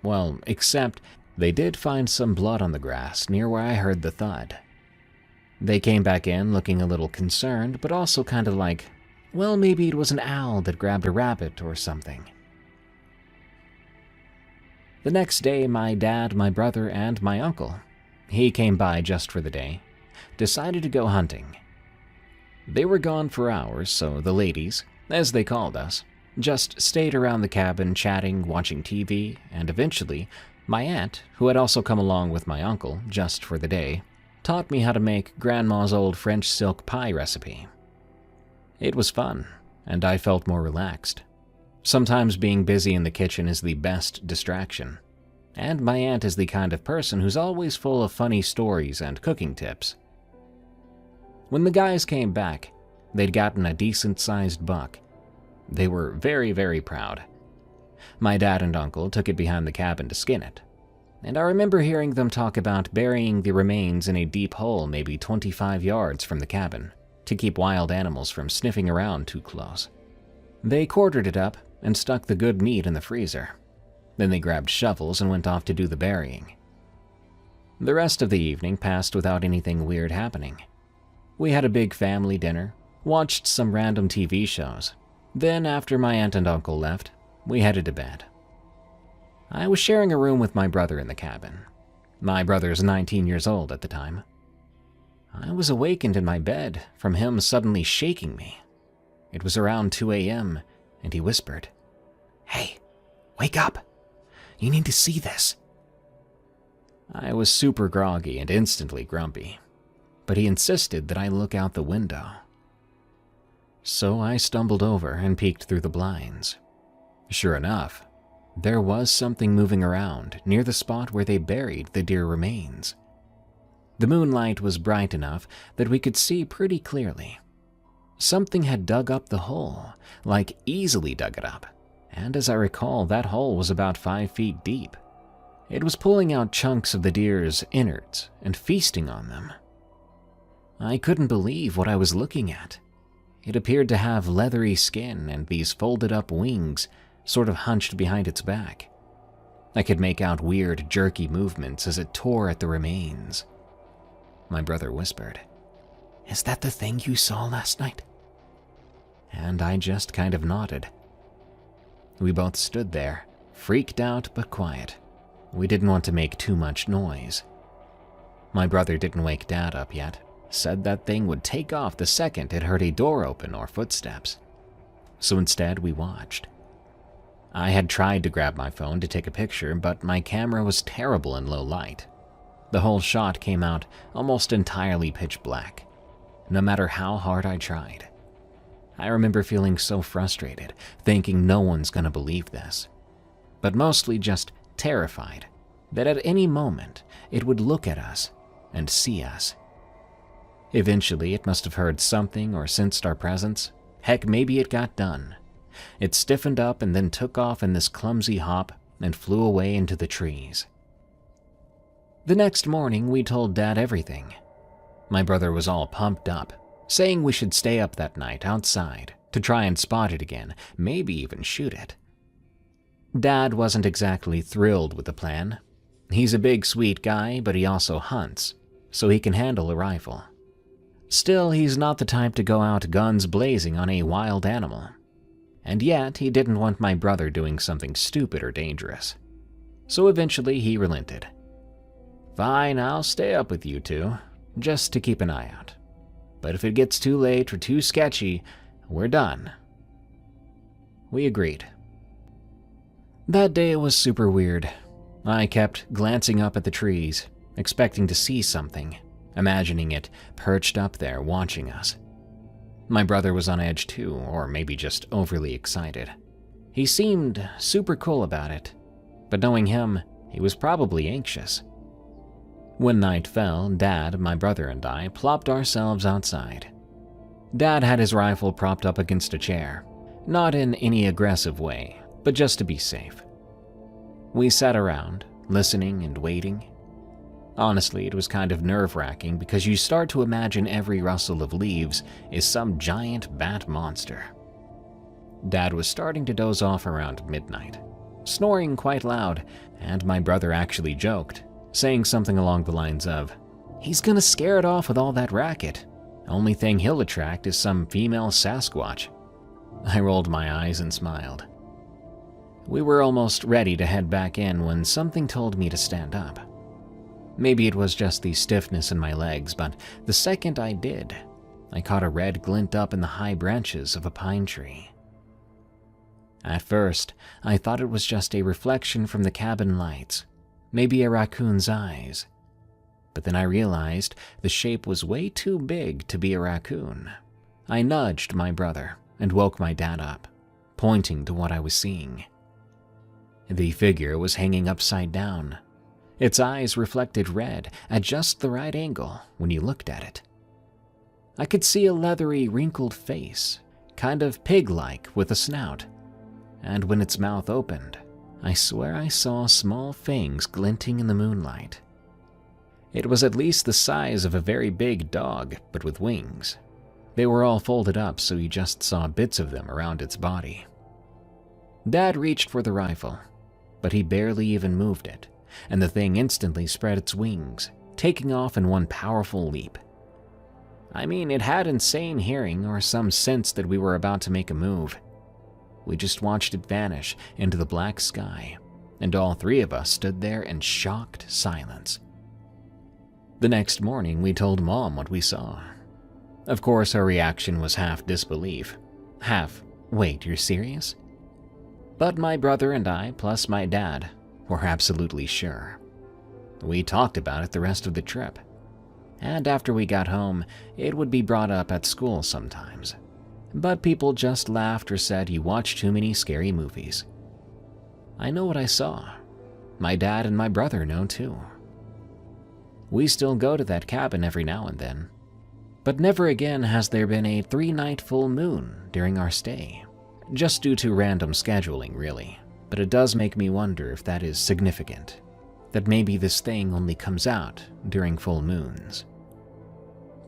Speaker 1: Well, except they did find some blood on the grass near where I heard the thud. They came back in looking a little concerned, but also kind of like, well, maybe it was an owl that grabbed a rabbit or something. The next day, my dad, my brother, and my uncle, he came by just for the day, decided to go hunting. They were gone for hours, so the ladies, as they called us, just stayed around the cabin chatting, watching TV, and eventually, my aunt, who had also come along with my uncle just for the day, taught me how to make Grandma's old French silk pie recipe. It was fun, and I felt more relaxed. Sometimes being busy in the kitchen is the best distraction, and my aunt is the kind of person who's always full of funny stories and cooking tips. When the guys came back, they'd gotten a decent-sized buck. They were very, very proud. My dad and uncle took it behind the cabin to skin it, and I remember hearing them talk about burying the remains in a deep hole maybe 25 yards from the cabin to keep wild animals from sniffing around too close. They quartered it up and stuck the good meat in the freezer. Then they grabbed shovels and went off to do the burying. The rest of the evening passed without anything weird happening. We had a big family dinner, watched some random TV shows. Then, after my aunt and uncle left, we headed to bed. I was sharing a room with my brother in the cabin. My brother's 19 years old at the time. I was awakened in my bed from him suddenly shaking me. It was around 2 a.m., and he whispered, "Hey, wake up! You need to see this." I was super groggy and instantly grumpy, but he insisted that I look out the window. So I stumbled over and peeked through the blinds. Sure enough, there was something moving around near the spot where they buried the deer remains. The moonlight was bright enough that we could see pretty clearly. Something had dug up the hole, like easily dug it up, and as I recall, that hole was about 5 feet deep. It was pulling out chunks of the deer's innards and feasting on them. I couldn't believe what I was looking at. It appeared to have leathery skin and these folded up wings sort of hunched behind its back. I could make out weird, jerky movements as it tore at the remains. My brother whispered, "Is that the thing you saw last night?" And I just kind of nodded. We both stood there, freaked out but quiet. We didn't want to make too much noise. My brother didn't wake Dad up yet, said that thing would take off the second it heard a door open or footsteps. So instead we watched. I had tried to grab my phone to take a picture, but my camera was terrible in low light. The whole shot came out almost entirely pitch black, no matter how hard I tried. I remember feeling so frustrated, thinking no one's gonna believe this, but mostly just terrified that at any moment it would look at us and see us. Eventually, it must have heard something or sensed our presence. Heck, maybe it got done. It stiffened up and then took off in this clumsy hop and flew away into the trees. The next morning, we told Dad everything. My brother was all pumped up, saying we should stay up that night outside to try and spot it again, maybe even shoot it. Dad wasn't exactly thrilled with the plan. He's a big, sweet guy, but he also hunts, so he can handle a rifle. Still, he's not the type to go out guns blazing on a wild animal. And yet, he didn't want my brother doing something stupid or dangerous. So eventually, he relented. "Fine, I'll stay up with you two, just to keep an eye out. But if it gets too late or too sketchy, we're done." We agreed. That day was super weird. I kept glancing up at the trees, expecting to see something, imagining it perched up there watching us. My brother was on edge too, or maybe just overly excited. He seemed super cool about it, but knowing him, he was probably anxious. When night fell, Dad, my brother, and I plopped ourselves outside. Dad had his rifle propped up against a chair, not in any aggressive way, but just to be safe. We sat around, listening and waiting. Honestly, it was kind of nerve-wracking because you start to imagine every rustle of leaves is some giant bat monster. Dad was starting to doze off around midnight, snoring quite loud, and my brother actually joked, saying something along the lines of, "He's gonna scare it off with all that racket. Only thing he'll attract is some female Sasquatch." I rolled my eyes and smiled. We were almost ready to head back in when something told me to stand up. Maybe it was just the stiffness in my legs, but the second I did, I caught a red glint up in the high branches of a pine tree. At first, I thought it was just a reflection from the cabin lights, maybe a raccoon's eyes. But then I realized the shape was way too big to be a raccoon. I nudged my brother and woke my dad up, pointing to what I was seeing. The figure was hanging upside down. Its eyes reflected red at just the right angle when you looked at it. I could see a leathery, wrinkled face, kind of pig-like with a snout. And when its mouth opened, I swear I saw small fangs glinting in the moonlight. It was at least the size of a very big dog, but with wings. They were all folded up so you just saw bits of them around its body. Dad reached for the rifle, but he barely even moved it, and the thing instantly spread its wings, taking off in one powerful leap. I mean, it had insane hearing or some sense that we were about to make a move. We just watched it vanish into the black sky, and all three of us stood there in shocked silence. The next morning, we told Mom what we saw. Of course, her reaction was half disbelief, half, "Wait, you're serious?" But my brother and I, plus my dad, were absolutely sure. We talked about it the rest of the trip, and after we got home, it would be brought up at school sometimes. But people just laughed or said you watch too many scary movies. I know what I saw. My dad and my brother know too. We still go to that cabin every now and then, but never again has there been a 3-night full moon during our stay. Just due to random scheduling, really. But it does make me wonder if that is significant. That maybe this thing only comes out during full moons.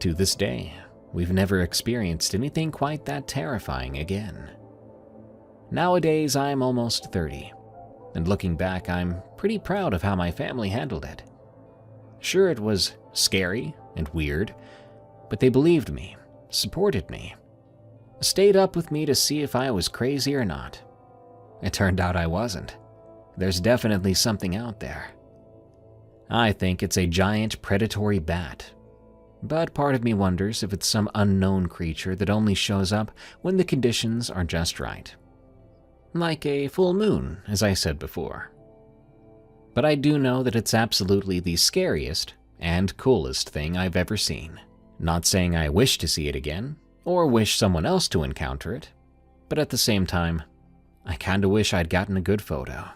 Speaker 1: To this day, we've never experienced anything quite that terrifying again. Nowadays, I'm almost 30, and looking back, I'm pretty proud of how my family handled it. Sure, it was scary and weird, but they believed me, supported me, stayed up with me to see if I was crazy or not. It turned out I wasn't. There's definitely something out there. I think it's a giant predatory bat, but part of me wonders if it's some unknown creature that only shows up when the conditions are just right. Like a full moon, as I said before. But I do know that it's absolutely the scariest and coolest thing I've ever seen. Not saying I wish to see it again, or wish someone else to encounter it, but at the same time, I kinda wish I'd gotten a good photo.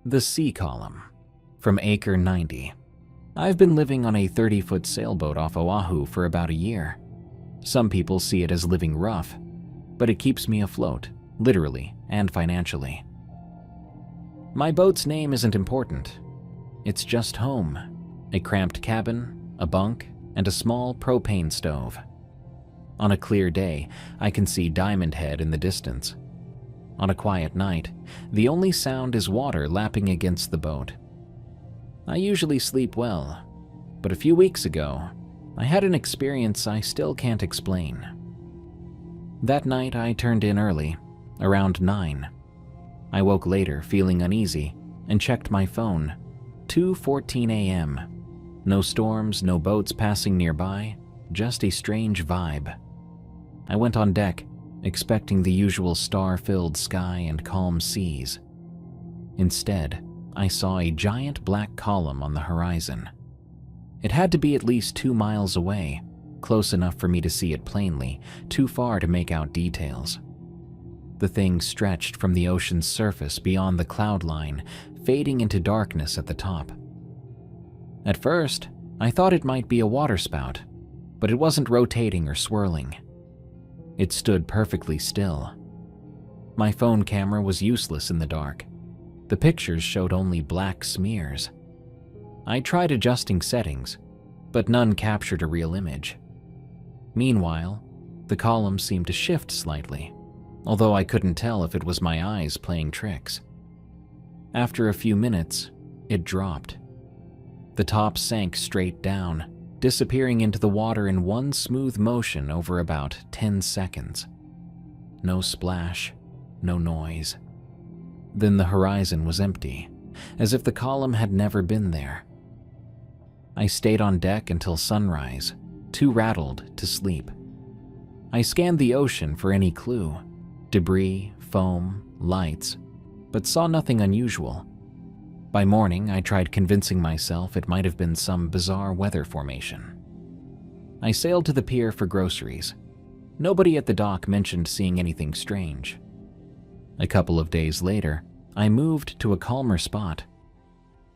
Speaker 1: The Sea Column, from Acre 90. I've been living on a 30-foot sailboat off Oahu for about a year. Some people see it as living rough, but it keeps me afloat, literally and financially. My boat's name isn't important. It's just home, a cramped cabin, a bunk, and a small propane stove. On a clear day, I can see Diamond Head in the distance. On a quiet night, the only sound is water lapping against the boat. I usually sleep well, but a few weeks ago, I had an experience I still can't explain. That night, I turned in early, around 9. I woke later feeling uneasy and checked my phone. 2:14 a.m. No storms, no boats passing nearby, just a strange vibe. I went on deck, expecting the usual star-filled sky and calm seas. Instead, I saw a giant black column on the horizon. It had to be at least 2 miles away, close enough for me to see it plainly, too far to make out details. The thing stretched from the ocean's surface beyond the cloud line, fading into darkness at the top. At first, I thought it might be a waterspout, but it wasn't rotating or swirling. It stood perfectly still. My phone camera was useless in the dark. The pictures showed only black smears. I tried adjusting settings, but none captured a real image. Meanwhile, the column seemed to shift slightly, although I couldn't tell if it was my eyes playing tricks. After a few minutes, it dropped. The top sank straight down, disappearing into the water in one smooth motion over about 10 seconds. No splash, no noise. Then the horizon was empty, as if the column had never been there. I stayed on deck until sunrise, too rattled to sleep. I scanned the ocean for any clue, debris, foam, lights, but saw nothing unusual. By morning, I tried convincing myself it might have been some bizarre weather formation. I sailed to the pier for groceries. Nobody at the dock mentioned seeing anything strange. A couple of days later, I moved to a calmer spot.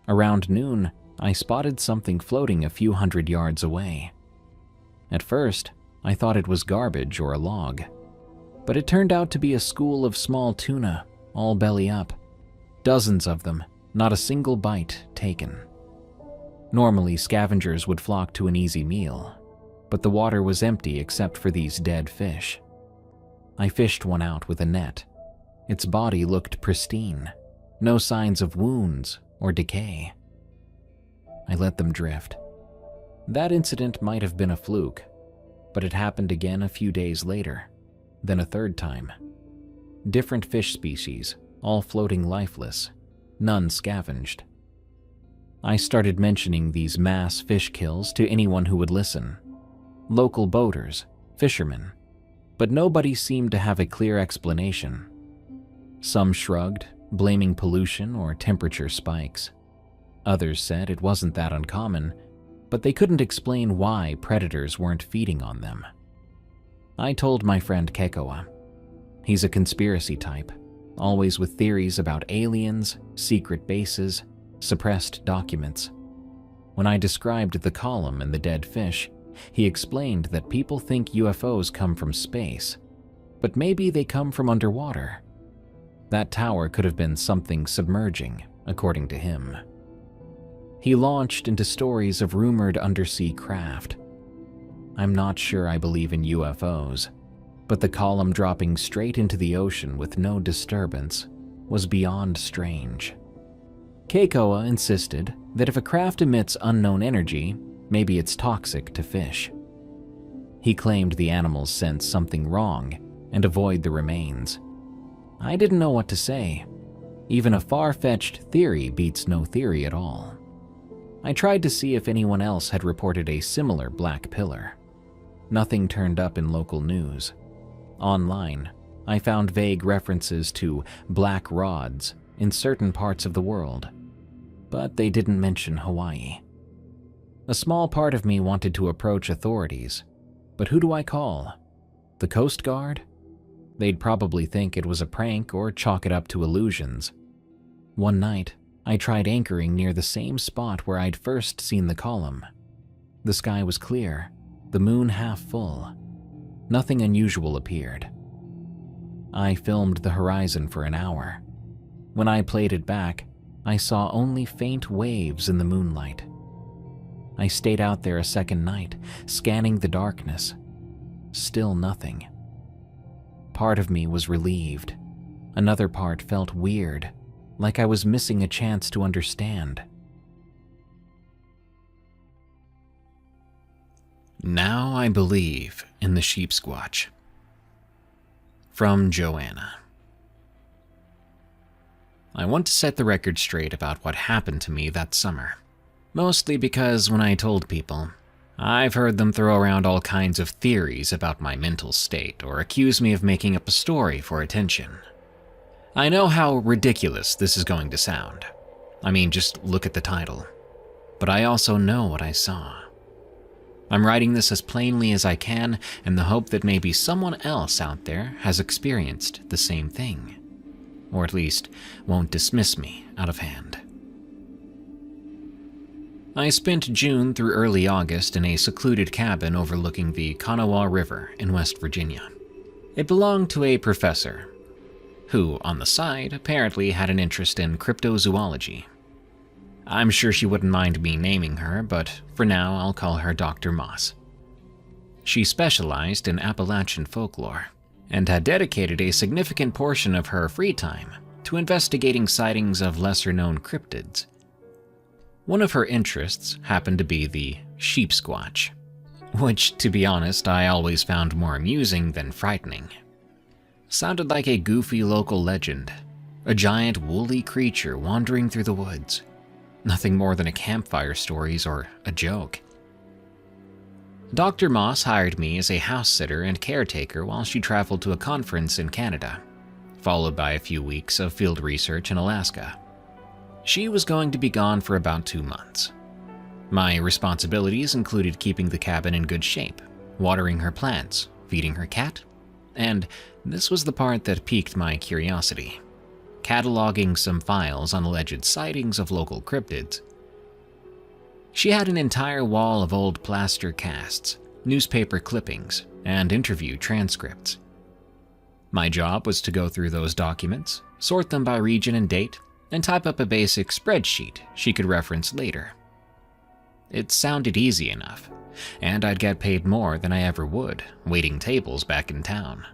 Speaker 1: Around noon, I spotted something floating a few hundred yards away. At first, I thought it was garbage or a log, but it turned out to be a school of small tuna, all belly up. Dozens of them, not a single bite taken. Normally, scavengers would flock to an easy meal, but the water was empty except for these dead fish. I fished one out with a net. Its body looked pristine, no signs of wounds or decay. I let them drift. That incident might have been a fluke, but it happened again a few days later, then a third time. Different fish species, all floating lifeless, none scavenged. I started mentioning these mass fish kills to anyone who would listen. Local boaters, fishermen, but nobody seemed to have a clear explanation. Some shrugged, blaming pollution or temperature spikes. Others said it wasn't that uncommon, but they couldn't explain why predators weren't feeding on them. I told my friend Kekoa. He's a conspiracy type, always with theories about aliens, secret bases, suppressed documents. When I described the column and the dead fish, he explained that people think UFOs come from space, but maybe they come from underwater. That tower could have been something submerging, according to him. He launched into stories of rumored undersea craft. I'm not sure I believe in UFOs, but the column dropping straight into the ocean with no disturbance was beyond strange. Keikoa insisted that if a craft emits unknown energy, maybe it's toxic to fish. He claimed the animals sensed something wrong and avoid the remains. I didn't know what to say. Even a far-fetched theory beats no theory at all. I tried to see if anyone else had reported a similar black pillar. Nothing turned up in local news. Online, I found vague references to black rods in certain parts of the world, but they didn't mention Hawaii. A small part of me wanted to approach authorities, but who do I call? The Coast Guard? They'd probably think it was a prank or chalk it up to illusions. One night, I tried anchoring near the same spot where I'd first seen the column. The sky was clear, the moon half full. Nothing unusual appeared. I filmed the horizon for an hour. When I played it back, I saw only faint waves in the moonlight. I stayed out there a second night, scanning the darkness. Still nothing. Part of me was relieved. Another part felt weird, like I was missing a chance to understand. Now I believe in the sheep squatch. From Joanna. I want to set the record straight about what happened to me that summer. Mostly because when I told people, I've heard them throw around all kinds of theories about my mental state or accuse me of making up a story for attention. I know how ridiculous this is going to sound. I mean, just look at the title. But I also know what I saw. I'm writing this as plainly as I can in the hope that maybe someone else out there has experienced the same thing, or at least won't dismiss me out of hand. I spent June through early August in a secluded cabin overlooking the Kanawha River in West Virginia. It belonged to a professor, who, on the side, apparently had an interest in cryptozoology. I'm sure she wouldn't mind me naming her, but for now I'll call her Dr. Moss. She specialized in Appalachian folklore, and had dedicated a significant portion of her free time to investigating sightings of lesser-known cryptids. One of her interests happened to be the sheep squatch, which, to be honest, I always found more amusing than frightening. Sounded like a goofy local legend, a giant woolly creature wandering through the woods. Nothing more than a campfire stories or a joke. Dr. Moss hired me as a house sitter and caretaker while she traveled to a conference in Canada, followed by a few weeks of field research in Alaska. She was going to be gone for about 2 months. My responsibilities included keeping the cabin in good shape, watering her plants, feeding her cat, and this was the part that piqued my curiosity, cataloging some files on alleged sightings of local cryptids. She had an entire wall of old plaster casts, newspaper clippings, and interview transcripts. My job was to go through those documents, sort them by region and date, and type up a basic spreadsheet she could reference later. It sounded easy enough, and I'd get paid more than I ever would, waiting tables back in town.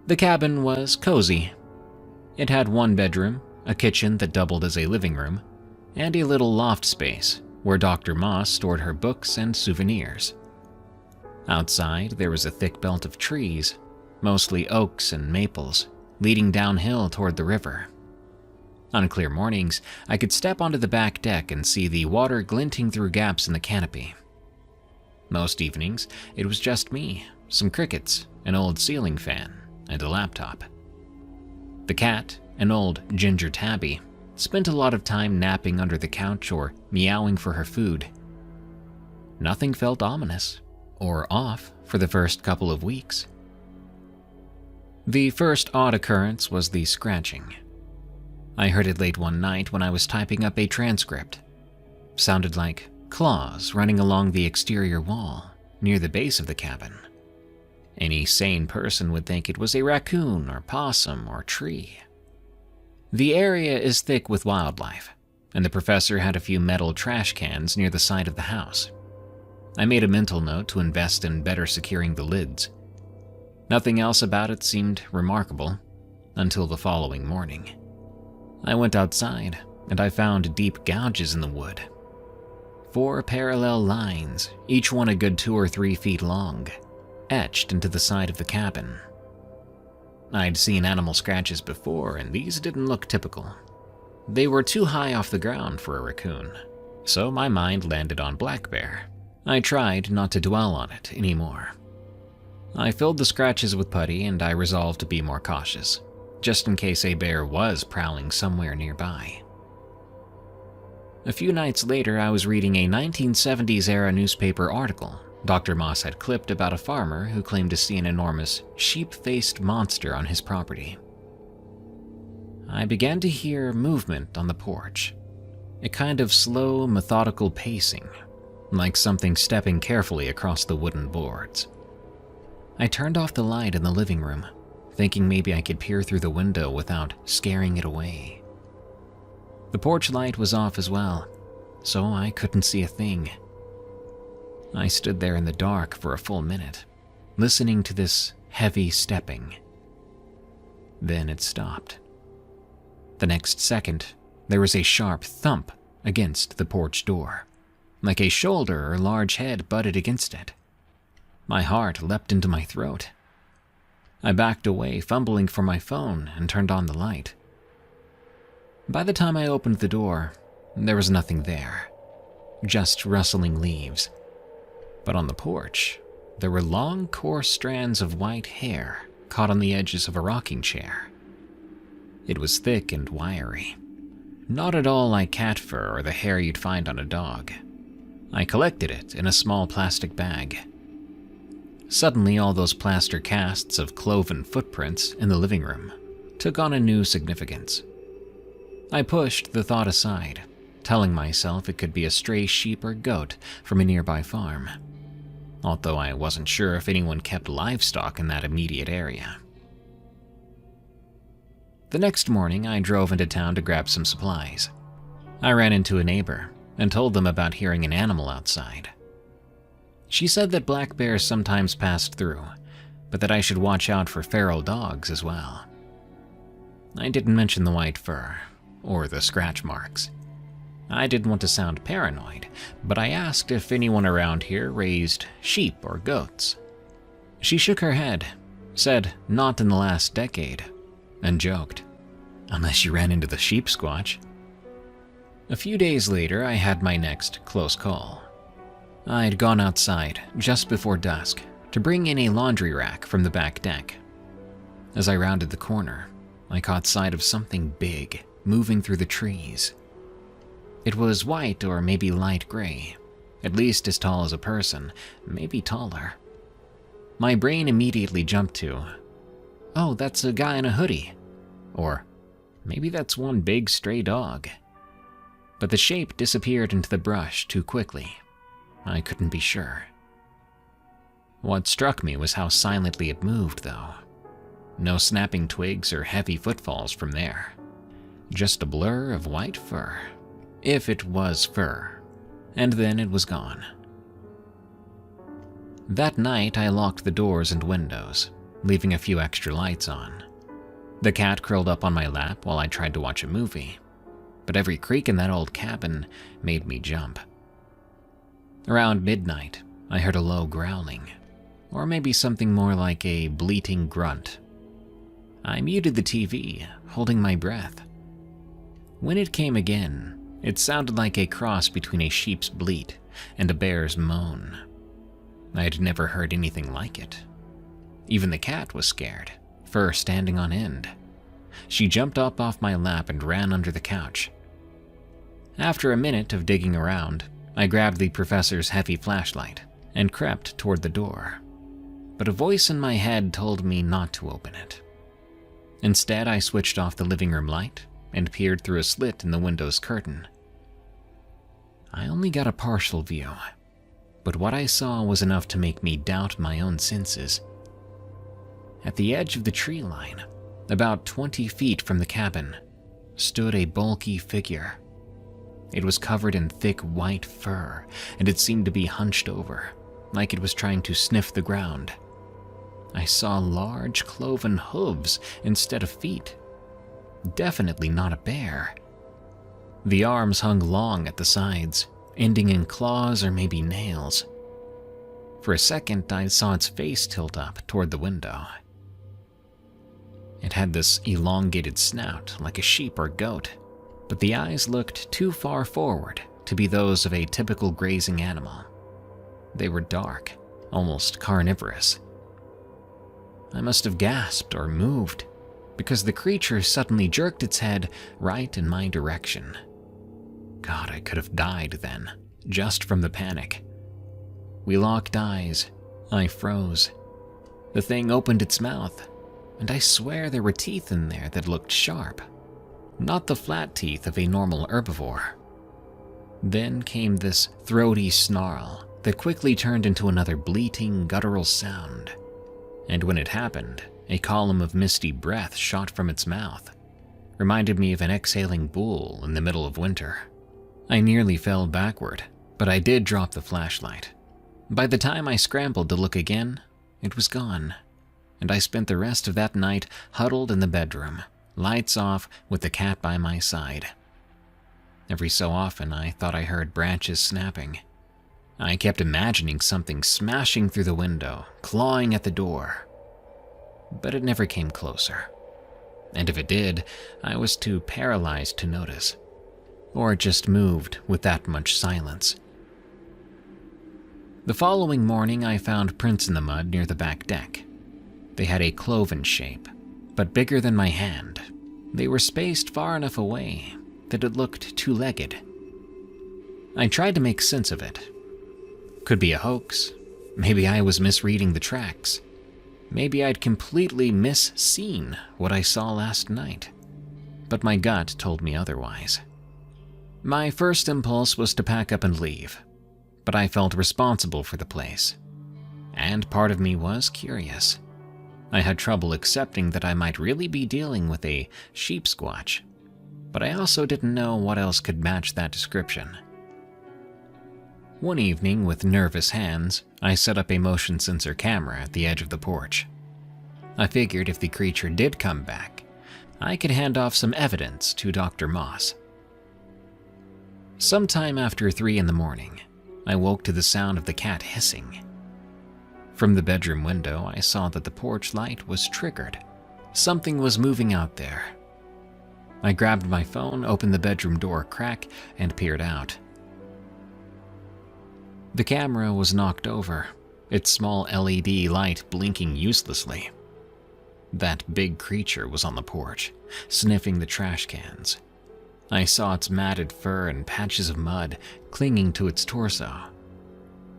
Speaker 1: The cabin was cozy. It had 1 bedroom, a kitchen that doubled as a living room, and a little loft space where Dr. Moss stored her books and souvenirs. Outside, there was a thick belt of trees, mostly oaks and maples, leading downhill toward the river. On clear mornings, I could step onto the back deck and see the water glinting through gaps in the canopy. Most evenings, it was just me, some crickets, an old ceiling fan, and a laptop. The cat, an old ginger tabby, spent a lot of time napping under the couch or meowing for her food. Nothing felt ominous or off for the first couple of weeks. The first odd occurrence was the scratching. I heard it late one night when I was typing up a transcript. Sounded like claws running along the exterior wall near the base of the cabin. Any sane person would think it was a raccoon or possum or tree. The area is thick with wildlife, and the professor had a few metal trash cans near the side of the house. I made a mental note to invest in better securing the lids. Nothing else about it seemed remarkable until the following morning. I went outside, and I found deep gouges in the wood. 4 parallel lines, each one a good 2 or 3 feet long, etched into the side of the cabin. I'd seen animal scratches before, and these didn't look typical. They were too high off the ground for a raccoon, so my mind landed on black bear. I tried not to dwell on it anymore. I filled the scratches with putty, and I resolved to be more cautious, just in case a bear was prowling somewhere nearby. A few nights later, I was reading a 1970s-era newspaper article Dr. Moss had clipped about a farmer who claimed to see an enormous, sheep-faced monster on his property. I began to hear movement on the porch, a kind of slow, methodical pacing, like something stepping carefully across the wooden boards. I turned off the light in the living room, thinking maybe I could peer through the window without scaring it away. The porch light was off as well, so I couldn't see a thing. I stood there in the dark for a full minute, listening to this heavy stepping. Then it stopped. The next second, there was a sharp thump against the porch door, like a shoulder or large head butted against it. My heart leapt into my throat. I backed away, fumbling for my phone, and turned on the light. By the time I opened the door, there was nothing there, just rustling leaves. But on the porch, there were long, coarse strands of white hair caught on the edges of a rocking chair. It was thick and wiry, not at all like cat fur or the hair you'd find on a dog. I collected it in a small plastic bag. Suddenly, all those plaster casts of cloven footprints in the living room took on a new significance. I pushed the thought aside, telling myself it could be a stray sheep or goat from a nearby farm, although I wasn't sure if anyone kept livestock in that immediate area. The next morning, I drove into town to grab some supplies. I ran into a neighbor and told them about hearing an animal outside. She said that black bears sometimes passed through, but that I should watch out for feral dogs as well. I didn't mention the white fur or the scratch marks. I didn't want to sound paranoid, but I asked if anyone around here raised sheep or goats. She shook her head, said not in the last decade, and joked, "Unless you ran into the sheep squatch." A few days later, I had my next close call. I'd gone outside just before dusk to bring in a laundry rack from the back deck. As I rounded the corner, I caught sight of something big moving through the trees. It was white or maybe light gray, at least as tall as a person, maybe taller. My brain immediately jumped to, "Oh, that's a guy in a hoodie," or "Maybe that's one big stray dog." But the shape disappeared into the brush too quickly. I couldn't be sure. What struck me was how silently it moved, though. No snapping twigs or heavy footfalls from there. Just a blur of white fur, if it was fur, and then it was gone. That night, I locked the doors and windows, leaving a few extra lights on. The cat curled up on my lap while I tried to watch a movie, but every creak in that old cabin made me jump. Around midnight, I heard a low growling, or maybe something more like a bleating grunt. I muted the TV, holding my breath. When it came again, it sounded like a cross between a sheep's bleat and a bear's moan. I had never heard anything like it. Even the cat was scared, fur standing on end. She jumped up off my lap and ran under the couch. After a minute of digging around, I grabbed the professor's heavy flashlight and crept toward the door. But a voice in my head told me not to open it. Instead, I switched off the living room light and peered through a slit in the window's curtain. I only got a partial view, but what I saw was enough to make me doubt my own senses. At the edge of the tree line, about 20 feet from the cabin, stood a bulky figure. It was covered in thick white fur, and it seemed to be hunched over, like it was trying to sniff the ground. I saw large cloven hooves instead of feet. Definitely not a bear. The arms hung long at the sides, ending in claws or maybe nails. For a second, I saw its face tilt up toward the window. It had this elongated snout like a sheep or goat, but the eyes looked too far forward to be those of a typical grazing animal. They were dark, almost carnivorous. I must have gasped or moved, because the creature suddenly jerked its head right in my direction. God, I could have died then, just from the panic. We locked eyes. I froze. The thing opened its mouth, and I swear there were teeth in there that looked sharp. Not the flat teeth of a normal herbivore. Then came this throaty snarl that quickly turned into another bleating, guttural sound. And when it happened, a column of misty breath shot from its mouth. Reminded me of an exhaling bull in the middle of winter. I nearly fell backward, but I did drop the flashlight. By the time I scrambled to look again, it was gone, and I spent the rest of that night huddled in the bedroom, lights off with the cat by my side. Every so often, I thought I heard branches snapping. I kept imagining something smashing through the window, clawing at the door. But it never came closer. And if it did, I was too paralyzed to notice. Or it just moved with that much silence. The following morning, I found prints in the mud near the back deck. They had a cloven shape, but bigger than my hand. They were spaced far enough away that it looked two-legged. I tried to make sense of it. Could be a hoax. Maybe I was misreading the tracks. Maybe I'd completely misseen what I saw last night. But my gut told me otherwise. My first impulse was to pack up and leave, but I felt responsible for the place. And part of me was curious. I had trouble accepting that I might really be dealing with a sheep squatch, but I also didn't know what else could match that description. One evening, with nervous hands, I set up a motion sensor camera at the edge of the porch. I figured if the creature did come back, I could hand off some evidence to Dr. Moss. Sometime after 3 in the morning, I woke to the sound of the cat hissing. From the bedroom window, I saw that the porch light was triggered. Something was moving out there. I grabbed my phone, opened the bedroom door crack, and peered out. The camera was knocked over, its small LED light blinking uselessly. That big creature was on the porch, sniffing the trash cans. I saw its matted fur and patches of mud clinging to its torso.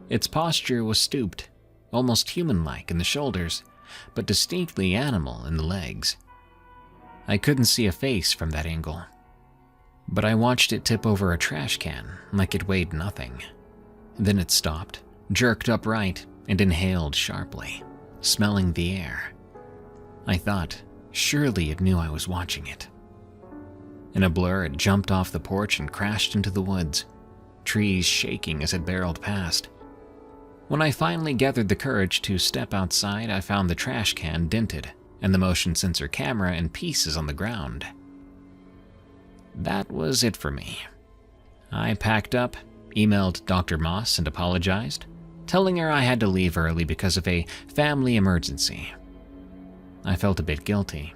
Speaker 1: Its posture was stooped, almost human-like in the shoulders, but distinctly animal in the legs. I couldn't see a face from that angle, but I watched it tip over a trash can like it weighed nothing. Then it stopped, jerked upright, and inhaled sharply, smelling the air. I thought, surely it knew I was watching it. In a blur, it jumped off the porch and crashed into the woods, trees shaking as it barreled past. When I finally gathered the courage to step outside, I found the trash can dented and the motion sensor camera in pieces on the ground. That was it for me. I packed up, emailed Dr. Moss and apologized, telling her I had to leave early because of a family emergency. I felt a bit guilty,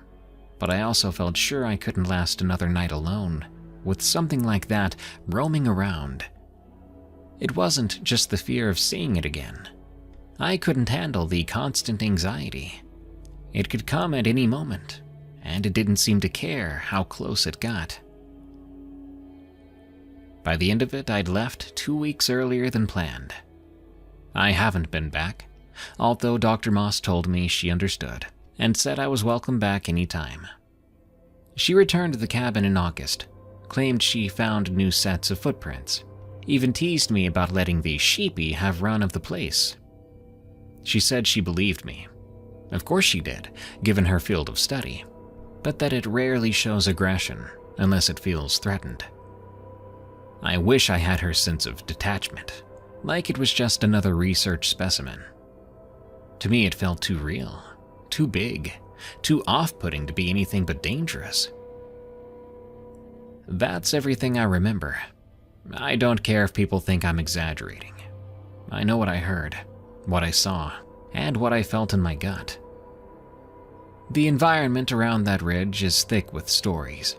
Speaker 1: but I also felt sure I couldn't last another night alone, with something like that roaming around. It wasn't just the fear of seeing it again. I couldn't handle the constant anxiety. It could come at any moment, and it didn't seem to care how close it got. By the end of it, I'd left 2 weeks earlier than planned. I haven't been back, although Dr. Moss told me she understood and said I was welcome back any time. She returned to the cabin in August, claimed she found new sets of footprints, even teased me about letting the sheepy have run of the place. She said she believed me. Of course she did, given her field of study, but that it rarely shows aggression unless it feels threatened. I wish I had her sense of detachment, like it was just another research specimen. To me, it felt too real, too big, too off-putting to be anything but dangerous. That's everything I remember. I don't care if people think I'm exaggerating. I know what I heard, what I saw, and what I felt in my gut. The environment around that ridge is thick with stories,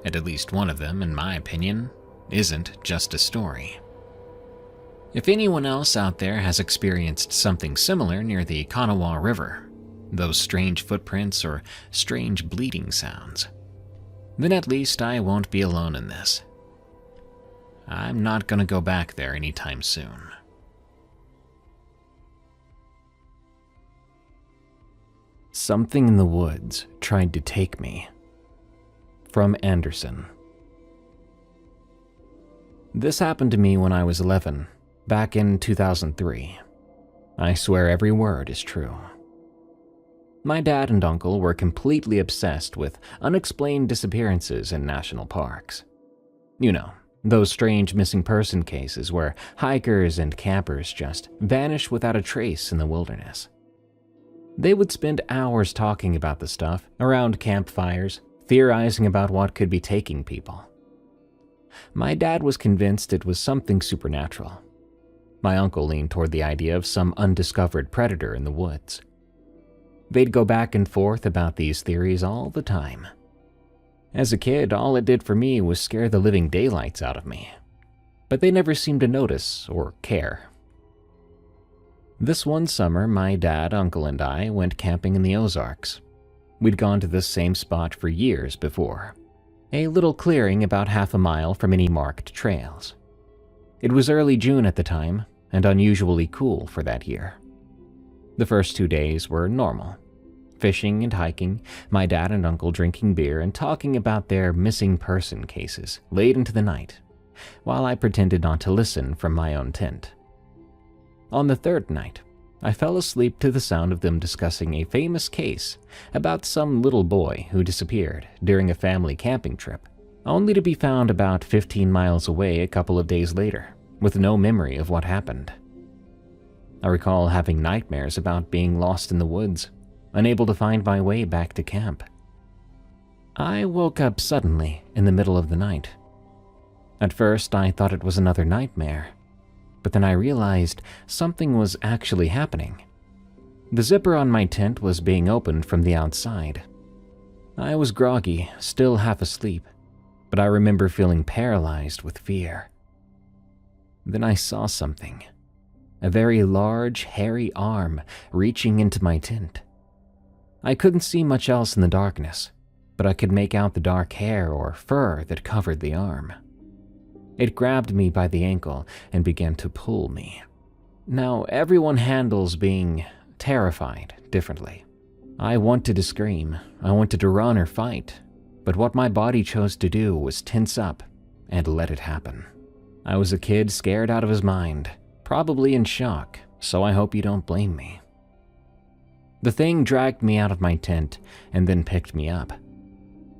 Speaker 1: and at least one of them, in my opinion, isn't just a story. If anyone else out there has experienced something similar near the Kanawha River, those strange footprints or strange bleeding sounds, then at least I won't be alone in this. I'm not gonna go back there anytime soon. Something in the woods tried to take me. From Anderson. This happened to me when I was 11, back in 2003. I swear every word is true. My dad and uncle were completely obsessed with unexplained disappearances in national parks. You know, those strange missing person cases where hikers and campers just vanish without a trace in the wilderness. They would spend hours talking about the stuff around campfires, theorizing about what could be taking people. My dad was convinced it was something supernatural. My uncle leaned toward the idea of some undiscovered predator in the woods. They'd go back and forth about these theories all the time. As a kid, all it did for me was scare the living daylights out of me. But they never seemed to notice or care. This one summer, my dad, uncle, and I went camping in the Ozarks. We'd gone to this same spot for years before. A little clearing about half a mile from any marked trails. It was early June at the time, and unusually cool for that year. The first 2 days were normal. Fishing and hiking, my dad and uncle drinking beer and talking about their missing person cases late into the night, while I pretended not to listen from my own tent. On the third night, I fell asleep to the sound of them discussing a famous case about some little boy who disappeared during a family camping trip, only to be found about 15 miles away a couple of days later, with no memory of what happened. I recall having nightmares about being lost in the woods, unable to find my way back to camp. I woke up suddenly in the middle of the night. At first, I thought it was another nightmare, but then I realized something was actually happening. The zipper on my tent was being opened from the outside. I was groggy, still half asleep, but I remember feeling paralyzed with fear. Then I saw something. A very large, hairy arm reaching into my tent. I couldn't see much else in the darkness, but I could make out the dark hair or fur that covered the arm. It grabbed me by the ankle and began to pull me. Now, everyone handles being terrified differently. I wanted to scream, I wanted to run or fight, but what my body chose to do was tense up and let it happen. I was a kid scared out of his mind, probably in shock, so I hope you don't blame me. The thing dragged me out of my tent and then picked me up.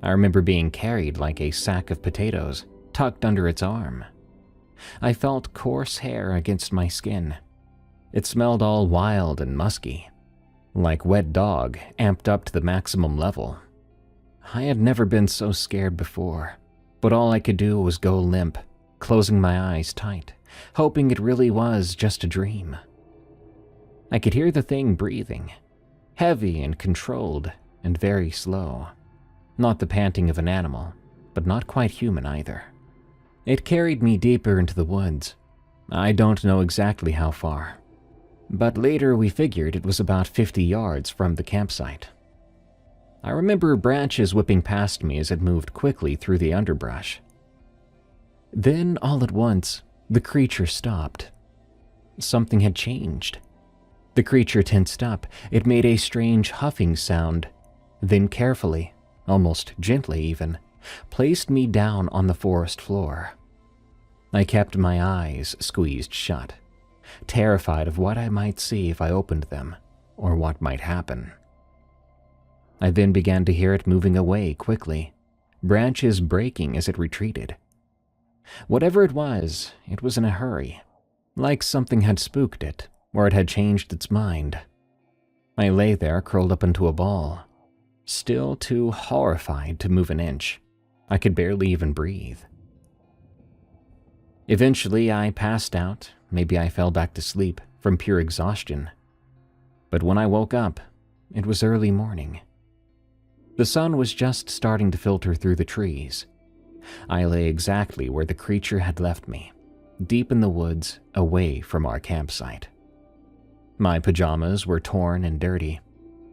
Speaker 1: I remember being carried like a sack of potatoes, tucked under its arm. I felt coarse hair against my skin. It smelled all wild and musky, like wet dog amped up to the maximum level. I had never been so scared before, but all I could do was go limp, closing my eyes tight, hoping it really was just a dream. I could hear the thing breathing, heavy and controlled and very slow. Not the panting of an animal, but not quite human either. It carried me deeper into the woods. I don't know exactly how far, but later we figured it was about 50 yards from the campsite. I remember branches whipping past me as it moved quickly through the underbrush. Then, all at once, the creature stopped. Something had changed. The creature tensed up. It made a strange huffing sound, then carefully, almost gently even, placed me down on the forest floor. I kept my eyes squeezed shut, terrified of what I might see if I opened them, or what might happen. I then began to hear it moving away quickly, branches breaking as it retreated. Whatever it was in a hurry, like something had spooked it, or it had changed its mind. I lay there curled up into a ball, still too horrified to move an inch. I could barely even breathe. Eventually, I passed out. Maybe I fell back to sleep from pure exhaustion. But when I woke up, it was early morning. The sun was just starting to filter through the trees. I lay exactly where the creature had left me, deep in the woods, away from our campsite. My pajamas were torn and dirty.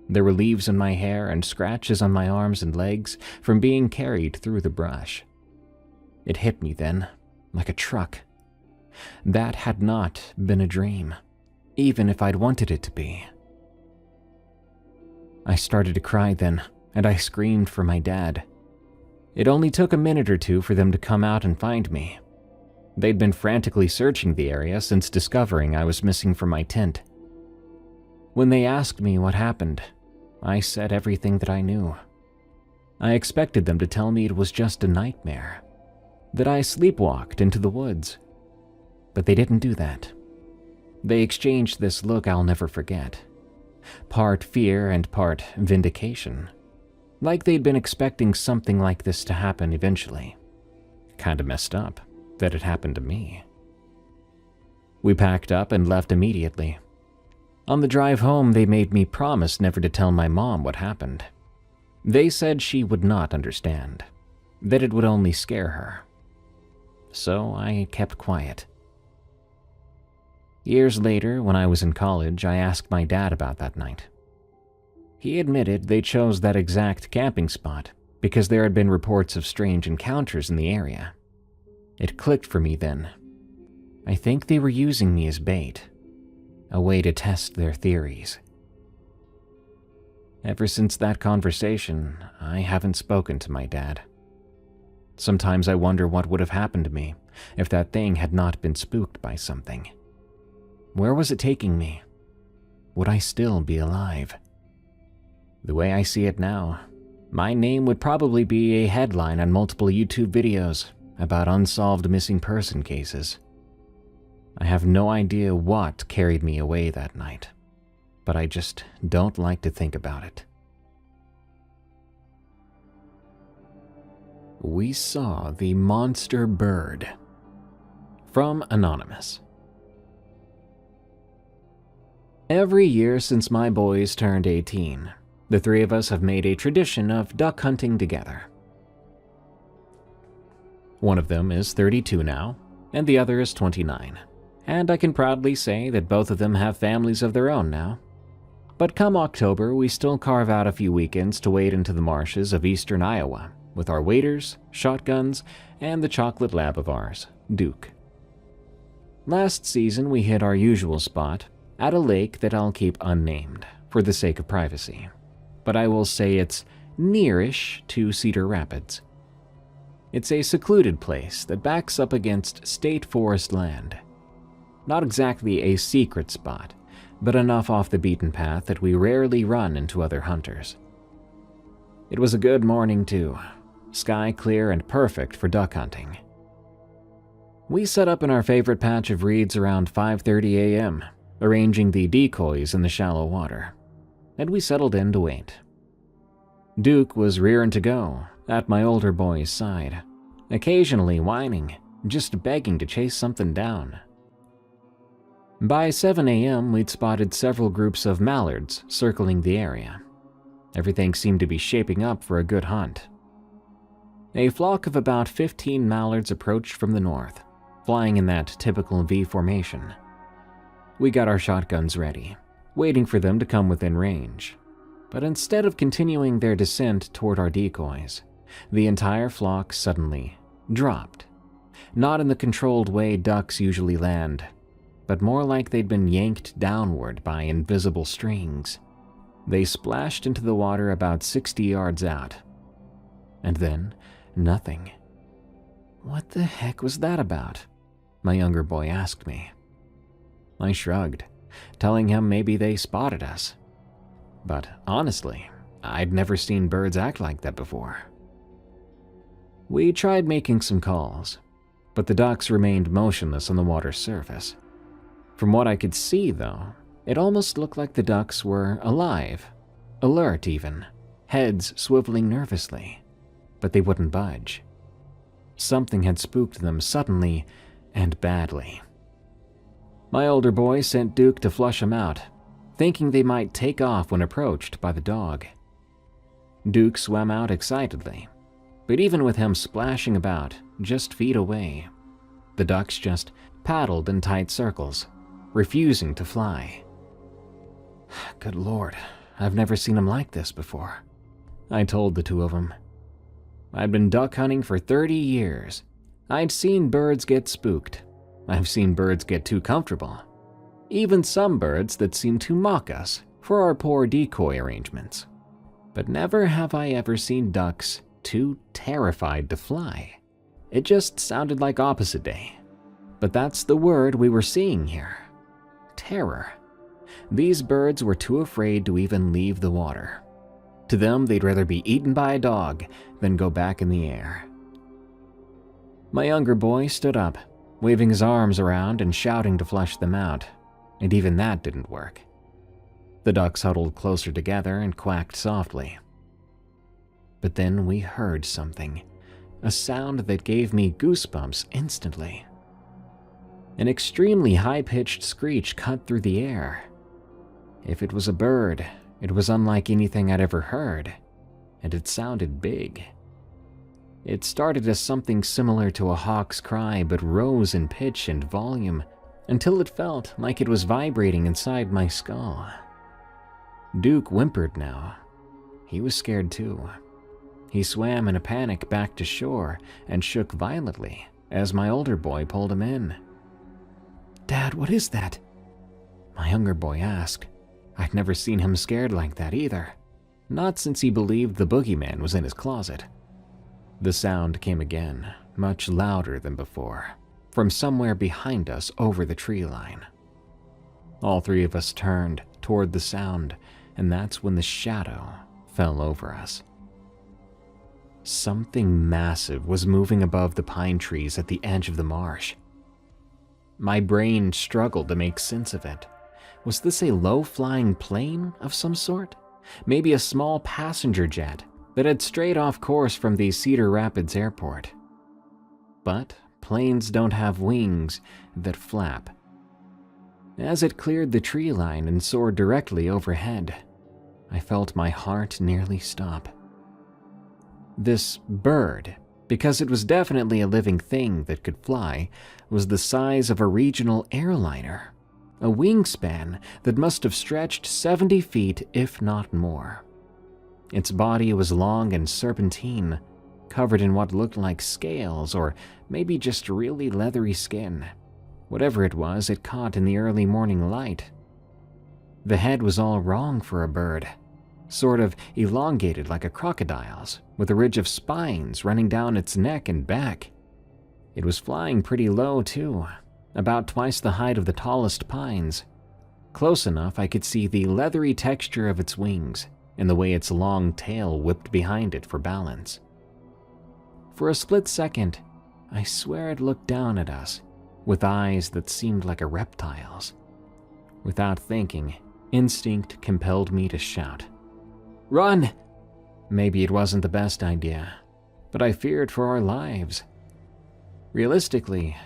Speaker 1: There were leaves in my hair and scratches on my arms and legs from being carried through the brush. It hit me then, like a truck. That had not been a dream, even if I'd wanted it to be. I started to cry then, and I screamed for my dad. It only took a minute or two for them to come out and find me. They'd been frantically searching the area since discovering I was missing from my tent. When they asked me what happened, I said everything that I knew. I expected them to tell me it was just a nightmare, that I sleepwalked into the woods. But they didn't do that. They exchanged this look I'll never forget. Part fear and part vindication. Like they'd been expecting something like this to happen eventually. Kinda messed up that it happened to me. We packed up and left immediately. On the drive home, they made me promise never to tell my mom what happened. They said she would not understand, that it would only scare her. So I kept quiet. Years later, when I was in college, I asked my dad about that night. He admitted they chose that exact camping spot because there had been reports of strange encounters in the area. It clicked for me then. I think they were using me as bait, a way to test their theories. Ever since that conversation, I haven't spoken to my dad. Sometimes I wonder what would have happened to me if that thing had not been spooked by something. Where was it taking me? Would I still be alive? The way I see it now, my name would probably be a headline on multiple YouTube videos about unsolved missing person cases. I have no idea what carried me away that night, but I just don't like to think about it. We saw the monster bird. From Anonymous. Every year since my boys turned 18, the three of us have made a tradition of duck hunting together. One of them is 32 now, and the other is 29, and I can proudly say that both of them have families of their own now. But come October, we still carve out a few weekends to wade into the marshes of eastern Iowa with our waders, shotguns, and the chocolate lab of ours, Duke. Last season, we hit our usual spot at a lake that I'll keep unnamed for the sake of privacy, but I will say it's nearish to Cedar Rapids. It's a secluded place that backs up against state forest land. Not exactly a secret spot, but enough off the beaten path that we rarely run into other hunters. It was a good morning too, sky clear and perfect for duck hunting. We set up in our favorite patch of reeds around 5:30 a.m., arranging the decoys in the shallow water, and we settled in to wait. Duke was rearing to go at my older boy's side, occasionally whining, just begging to chase something down. By 7 a.m., we'd spotted several groups of mallards circling the area. Everything seemed to be shaping up for a good hunt. A flock of about 15 mallards approached from the north, flying in that typical V formation. We got our shotguns ready, waiting for them to come within range. But instead of continuing their descent toward our decoys, the entire flock suddenly dropped. Not in the controlled way ducks usually land, but more like they'd been yanked downward by invisible strings. They splashed into the water about 60 yards out. And then, nothing. "What the heck was that about?" my younger boy asked me. I shrugged, telling him maybe they spotted us. But honestly, I'd never seen birds act like that before. We tried making some calls, but the ducks remained motionless on the water's surface. From what I could see, though, it almost looked like the ducks were alive, alert even, heads swiveling nervously, but they wouldn't budge. Something had spooked them suddenly and badly. My older boy sent Duke to flush them out, thinking they might take off when approached by the dog. Duke swam out excitedly, but even with him splashing about just feet away, the ducks just paddled in tight circles, refusing to fly. "Good Lord, I've never seen them like this before," I told the two of them. I'd been duck hunting for 30 years. I'd seen birds get spooked. I've seen birds get too comfortable. Even some birds that seem to mock us for our poor decoy arrangements. But never have I ever seen ducks too terrified to fly. It just sounded like opposite day. But that's the word we were seeing here. Terror. These birds were too afraid to even leave the water. To them, they'd rather be eaten by a dog than go back in the air. My younger boy stood up, waving his arms around and shouting to flush them out, and even that didn't work. The ducks huddled closer together and quacked softly. But then we heard something, a sound that gave me goosebumps instantly. An extremely high-pitched screech cut through the air. If it was a bird, it was unlike anything I'd ever heard, and it sounded big. It started as something similar to a hawk's cry but rose in pitch and volume until it felt like it was vibrating inside my skull. Duke whimpered now. He was scared too. He swam in a panic back to shore and shook violently as my older boy pulled him in. "Dad, what is that?" my younger boy asked. I'd never seen him scared like that either, not since he believed the boogeyman was in his closet. The sound came again, much louder than before, from somewhere behind us over the tree line. All three of us turned toward the sound, and that's when the shadow fell over us. Something massive was moving above the pine trees at the edge of the marsh. My brain struggled to make sense of it. Was this a low-flying plane of some sort? Maybe a small passenger jet that had strayed off course from the Cedar Rapids airport. But planes don't have wings that flap. As it cleared the tree line and soared directly overhead, I felt my heart nearly stop. This bird, because it was definitely a living thing that could fly, was the size of a regional airliner, a wingspan that must have stretched 70 feet, if not more. Its body was long and serpentine, covered in what looked like scales or maybe just really leathery skin. Whatever it was, it caught in the early morning light. The head was all wrong for a bird, sort of elongated like a crocodile's, with a ridge of spines running down its neck and back. It was flying pretty low too, about twice the height of the tallest pines. Close enough I could see the leathery texture of its wings and the way its long tail whipped behind it for balance. For a split second, I swear it looked down at us, with eyes that seemed like a reptile's. Without thinking, instinct compelled me to shout, "Run!" Maybe it wasn't the best idea, but I feared for our lives. Realistically,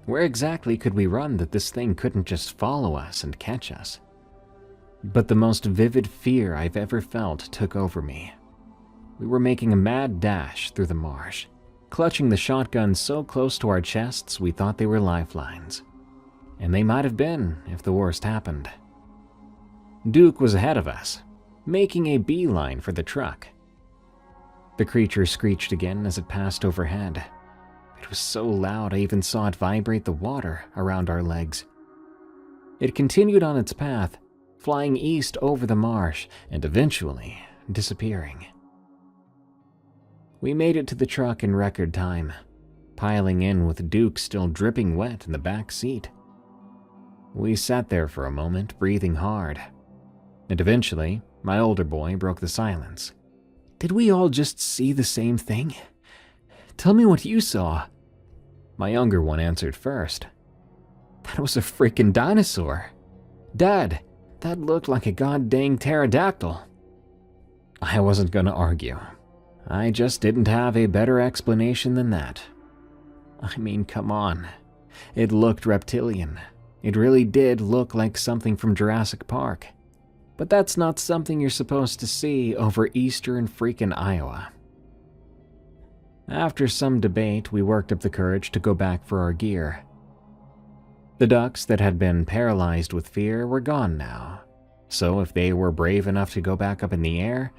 Speaker 1: where exactly could we run that this thing couldn't just follow us and catch us? But the most vivid fear I've ever felt took over me. We were making a mad dash through the marsh, clutching the shotgun so close to our chests we thought they were lifelines. And they might have been if the worst happened. Duke was ahead of us, making a beeline for the truck. The creature screeched again as it passed overhead. It was so loud I even saw it vibrate the water around our legs. It continued on its path, flying east over the marsh and eventually disappearing. We made it to the truck in record time, piling in with Duke still dripping wet in the back seat. We sat there for a moment, breathing hard, and eventually my older boy broke the silence. "Did we all just see the same thing? Tell me what you saw." My younger one answered first. "That was a freaking dinosaur. Dad, that looked like a god-dang pterodactyl." I wasn't gonna argue. I just didn't have a better explanation than that. I mean, come on. It looked reptilian. It really did look like something from Jurassic Park. But that's not something you're supposed to see over eastern freaking Iowa. After some debate, we worked up the courage to go back for our gear. The ducks that had been paralyzed with fear were gone now, so if they were brave enough to go back up in the air,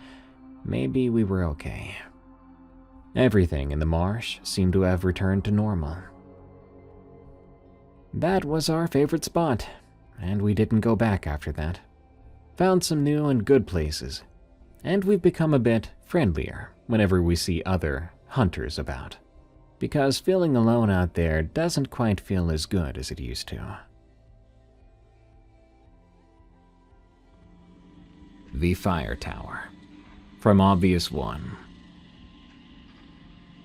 Speaker 1: maybe we were okay. Everything in the marsh seemed to have returned to normal. That was our favorite spot, and we didn't go back after that. Found some new and good places, and we've become a bit friendlier whenever we see other hunters about, because feeling alone out there doesn't quite feel as good as it used to. The Fire Tower, from Obvious One.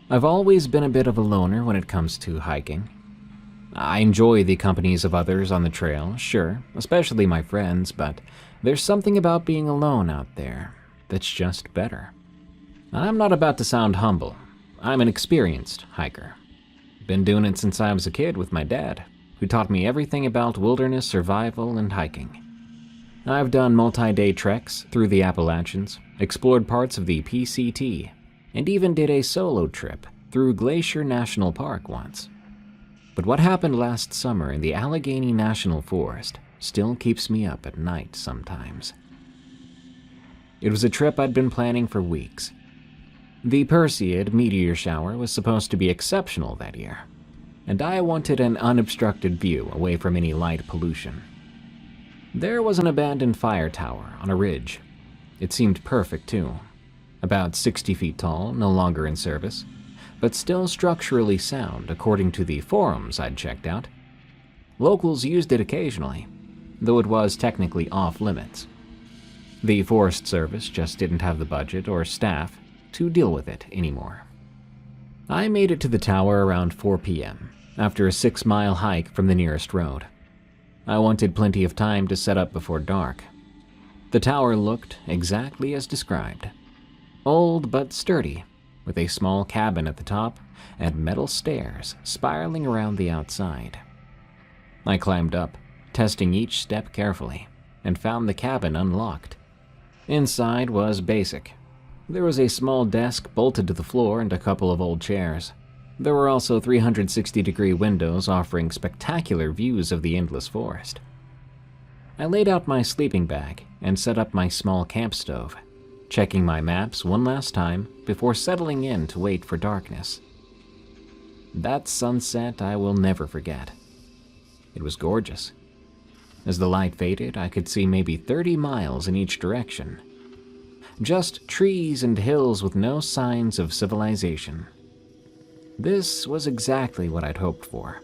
Speaker 1: I've always been a bit of a loner when it comes to hiking. I enjoy the companies of others on the trail, sure, especially my friends, but there's something about being alone out there that's just better. I'm not about to sound humble. I'm an experienced hiker. Been doing it since I was a kid with my dad, who taught me everything about wilderness survival and hiking. I've done multi-day treks through the Appalachians, explored parts of the PCT, and even did a solo trip through Glacier National Park once. But what happened last summer in the Allegheny National Forest still keeps me up at night sometimes. It was a trip I'd been planning for weeks. The Perseid meteor shower was supposed to be exceptional that year, and I wanted an unobstructed view away from any light pollution. There was an abandoned fire tower on a ridge. It seemed perfect too. About 60 feet tall, no longer in service, but still structurally sound according to the forums I'd checked out. Locals used it occasionally, though it was technically off-limits. The Forest Service just didn't have the budget or staff to deal with it anymore. I made it to the tower around 4 p.m., after a 6-mile hike from the nearest road. I wanted plenty of time to set up before dark. The tower looked exactly as described. Old but sturdy, with a small cabin at the top and metal stairs spiraling around the outside. I climbed up, testing each step carefully, and found the cabin unlocked. Inside was basic. There was a small desk bolted to the floor and a couple of old chairs. There were also 360-degree windows offering spectacular views of the endless forest. I laid out my sleeping bag and set up my small camp stove, checking my maps one last time before settling in to wait for darkness. That sunset I will never forget. It was gorgeous. As the light faded, I could see maybe 30 miles in each direction. Just trees and hills with no signs of civilization. This was exactly what I'd hoped for.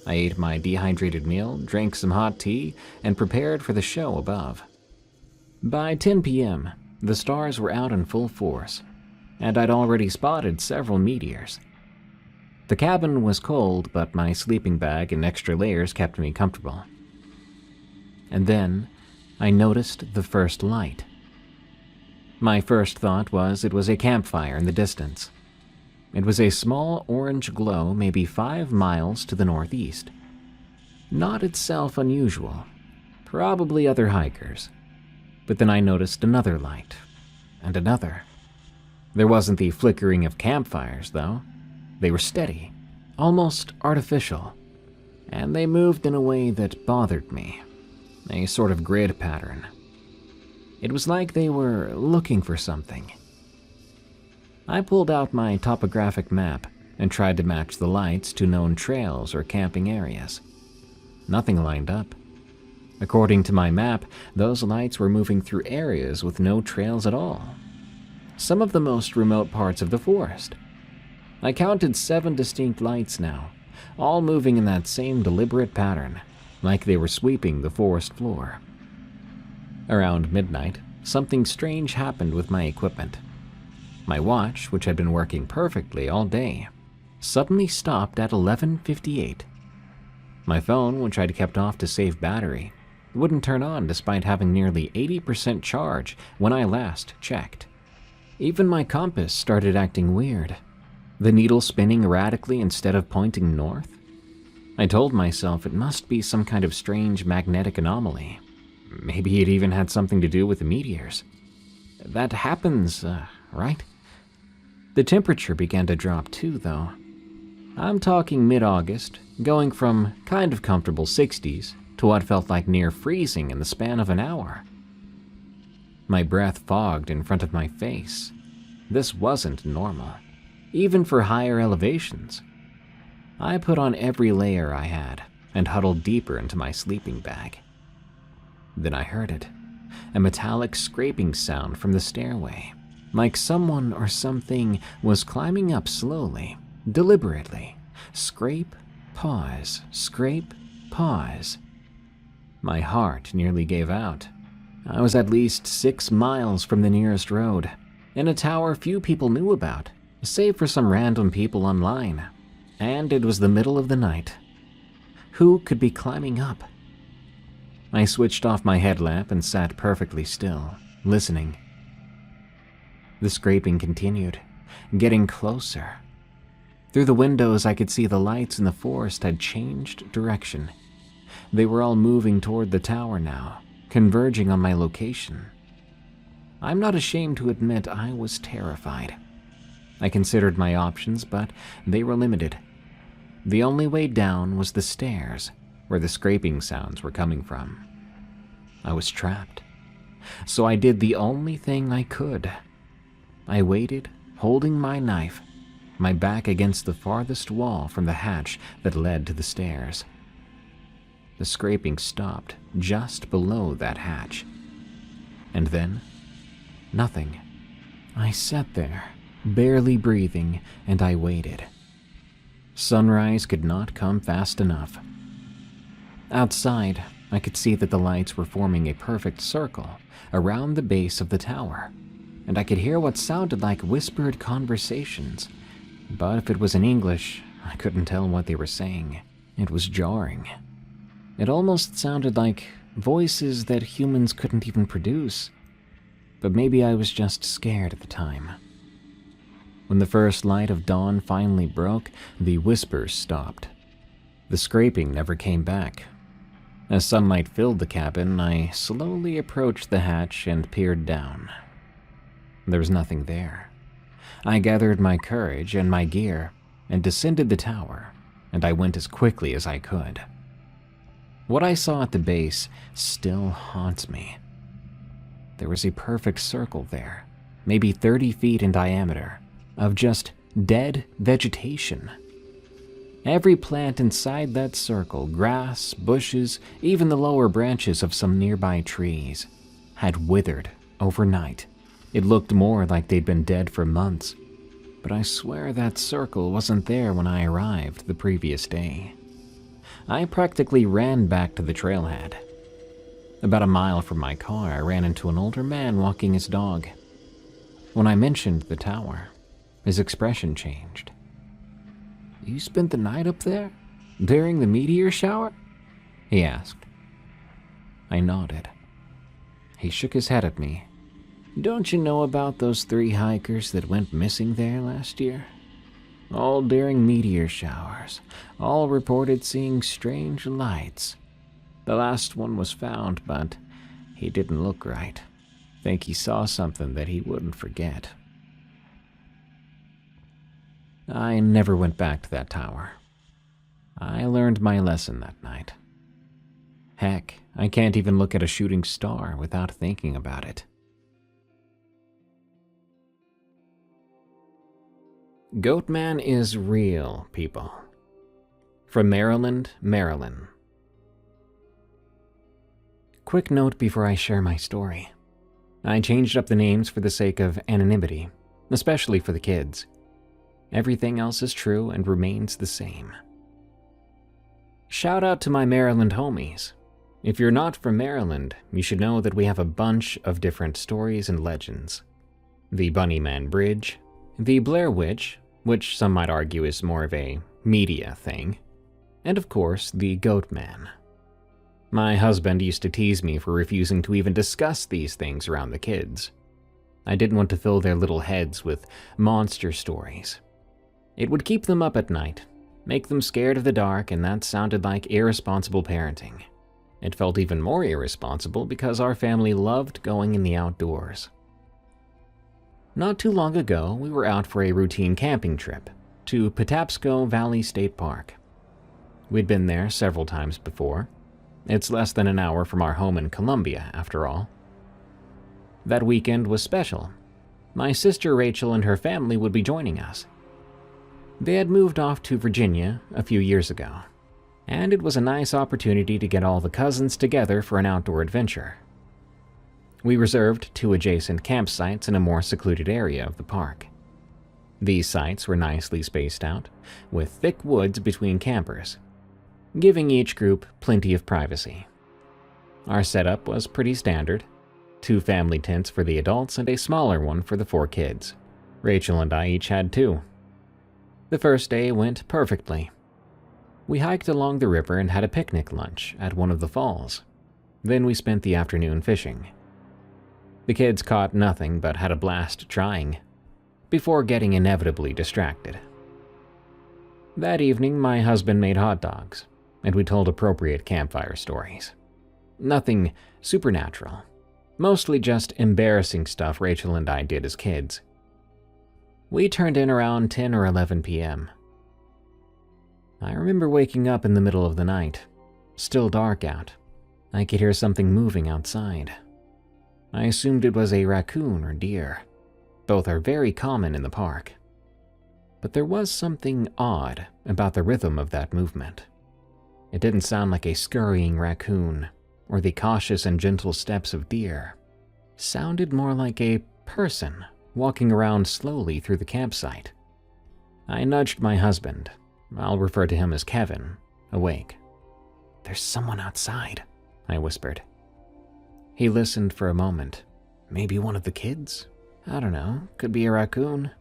Speaker 1: I ate my dehydrated meal, drank some hot tea, and prepared for the show above. By 10 p.m., the stars were out in full force, and I'd already spotted several meteors. The cabin was cold, but my sleeping bag and extra layers kept me comfortable. And then, I noticed the first light. My first thought was it was a campfire in the distance. It was a small orange glow maybe 5 miles to the northeast. Not itself unusual. Probably other hikers, But then I noticed another light, and another. There wasn't the flickering of campfires, though. They were steady, almost artificial, and they moved in a way that bothered me, a sort of grid pattern. It was like they were looking for something. I pulled out my topographic map and tried to match the lights to known trails or camping areas. Nothing lined up. According to my map, those lights were moving through areas with no trails at all. Some of the most remote parts of the forest. I counted 7 distinct lights now, all moving in that same deliberate pattern, like they were sweeping the forest floor. Around midnight, something strange happened with my equipment. My watch, which had been working perfectly all day, suddenly stopped at 11:58. My phone, which I'd kept off to save battery, wouldn't turn on despite having nearly 80% charge when I last checked. Even my compass started acting weird, the needle spinning erratically instead of pointing north. I told myself it must be some kind of strange magnetic anomaly. Maybe it even had something to do with the meteors. That happens, right? The temperature began to drop too, though. I'm talking mid-August, going from kind of comfortable 60s to what felt like near freezing in the span of an hour. My breath fogged in front of my face. This wasn't normal, even for higher elevations. I put on every layer I had and huddled deeper into my sleeping bag. Then I heard it, a metallic scraping sound from the stairway, like someone or something was climbing up slowly, deliberately. Scrape, pause, scrape, pause. My heart nearly gave out. I was at least 6 miles from the nearest road, in a tower few people knew about, save for some random people online. And it was the middle of the night. Who could be climbing up? I switched off my headlamp and sat perfectly still, listening. The scraping continued, getting closer. Through the windows, I could see the lights in the forest had changed direction. They were all moving toward the tower now, converging on my location. I'm not ashamed to admit I was terrified. I considered my options, but they were limited. The only way down was the stairs, where the scraping sounds were coming from. I was trapped. So I did the only thing I could. I waited, holding my knife, my back against the farthest wall from the hatch that led to the stairs. The scraping stopped just below that hatch. And then, nothing. I sat there, barely breathing, and I waited. Sunrise could not come fast enough. Outside, I could see that the lights were forming a perfect circle around the base of the tower, and I could hear what sounded like whispered conversations. But if it was in English, I couldn't tell what they were saying. It was jarring. It almost sounded like voices that humans couldn't even produce. But maybe I was just scared at the time. When the first light of dawn finally broke, the whispers stopped. The scraping never came back. As sunlight filled the cabin, I slowly approached the hatch and peered down. There was nothing there. I gathered my courage and my gear and descended the tower, and I went as quickly as I could. What I saw at the base still haunts me. There was a perfect circle there, maybe 30 feet in diameter, of just dead vegetation. Every plant inside that circle, grass, bushes, even the lower branches of some nearby trees, had withered overnight. It looked more like they'd been dead for months, but I swear that circle wasn't there when I arrived the previous day. I practically ran back to the trailhead. About a mile from my car, I ran into an older man walking his dog. When I mentioned the tower, his expression changed. "You spent the night up there? During the meteor shower?" he asked. I nodded. He shook his head at me. "Don't you know about those 3 hikers that went missing there last year? All during meteor showers, all reported seeing strange lights. The last one was found, but he didn't look right. think he saw something that he wouldn't forget. I never went back to that tower. I learned my lesson that night. Heck, I can't even look at a shooting star without thinking about it. Goatman is real, people. From Maryland, Maryland. Quick note before I share my story. I changed up the names for the sake of anonymity, especially for the kids. Everything else is true and remains the same. Shout out to my Maryland homies. If you're not from Maryland, you should know that we have a bunch of different stories and legends. The Bunnyman Bridge, the Blair Witch, which some might argue is more of a media thing, and of course, the Goatman. My husband used to tease me for refusing to even discuss these things around the kids. I didn't want to fill their little heads with monster stories. It would keep them up at night, make them scared of the dark, and that sounded like irresponsible parenting. It felt even more irresponsible because our family loved going in the outdoors. Not too long ago, we were out for a routine camping trip to Patapsco Valley State Park. We'd been there several times before. It's less than an hour from our home in Columbia, after all. That weekend was special. My sister Rachel and her family would be joining us. They had moved off to Virginia a few years ago, and it was a nice opportunity to get all the cousins together for an outdoor adventure. We reserved 2 adjacent campsites in a more secluded area of the park. These sites were nicely spaced out, with thick woods between campers, giving each group plenty of privacy. Our setup was pretty standard: 2 family tents for the adults and a smaller one for the 4 kids. Rachel and I each had 2. The first day went perfectly. We hiked along the river and had a picnic lunch at one of the falls. Then we spent the afternoon fishing. The kids caught nothing but had a blast trying, before getting inevitably distracted. That evening, my husband made hot dogs, and we told appropriate campfire stories. Nothing supernatural, mostly just embarrassing stuff Rachel and I did as kids. We turned in around 10 or 11 p.m. I remember waking up in the middle of the night, still dark out. I could hear something moving outside. I assumed it was a raccoon or deer. Both are very common in the park. But there was something odd about the rhythm of that movement. It didn't sound like a scurrying raccoon or the cautious and gentle steps of deer. It sounded more like a person walking around slowly through the campsite. I nudged my husband, I'll refer to him as Kevin, awake. "There's someone outside," I whispered. He listened for a moment. "Maybe one of the kids? I don't know, could be a raccoon.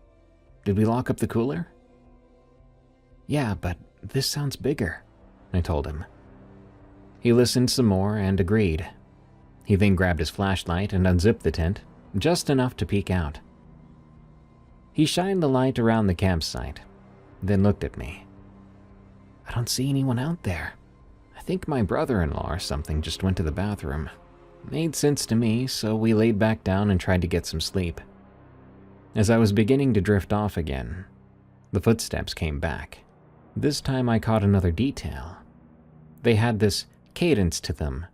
Speaker 1: Did we lock up the cooler?" "Yeah, but this sounds bigger," I told him. He listened some more and agreed. He then grabbed his flashlight and unzipped the tent, just enough to peek out. He shined the light around the campsite, then looked at me. "I don't see anyone out there. I think my brother-in-law or something just went to the bathroom." Made sense to me, so we laid back down and tried to get some sleep. As I was beginning to drift off again, the footsteps came back. This time I caught another detail. They had this cadence to them,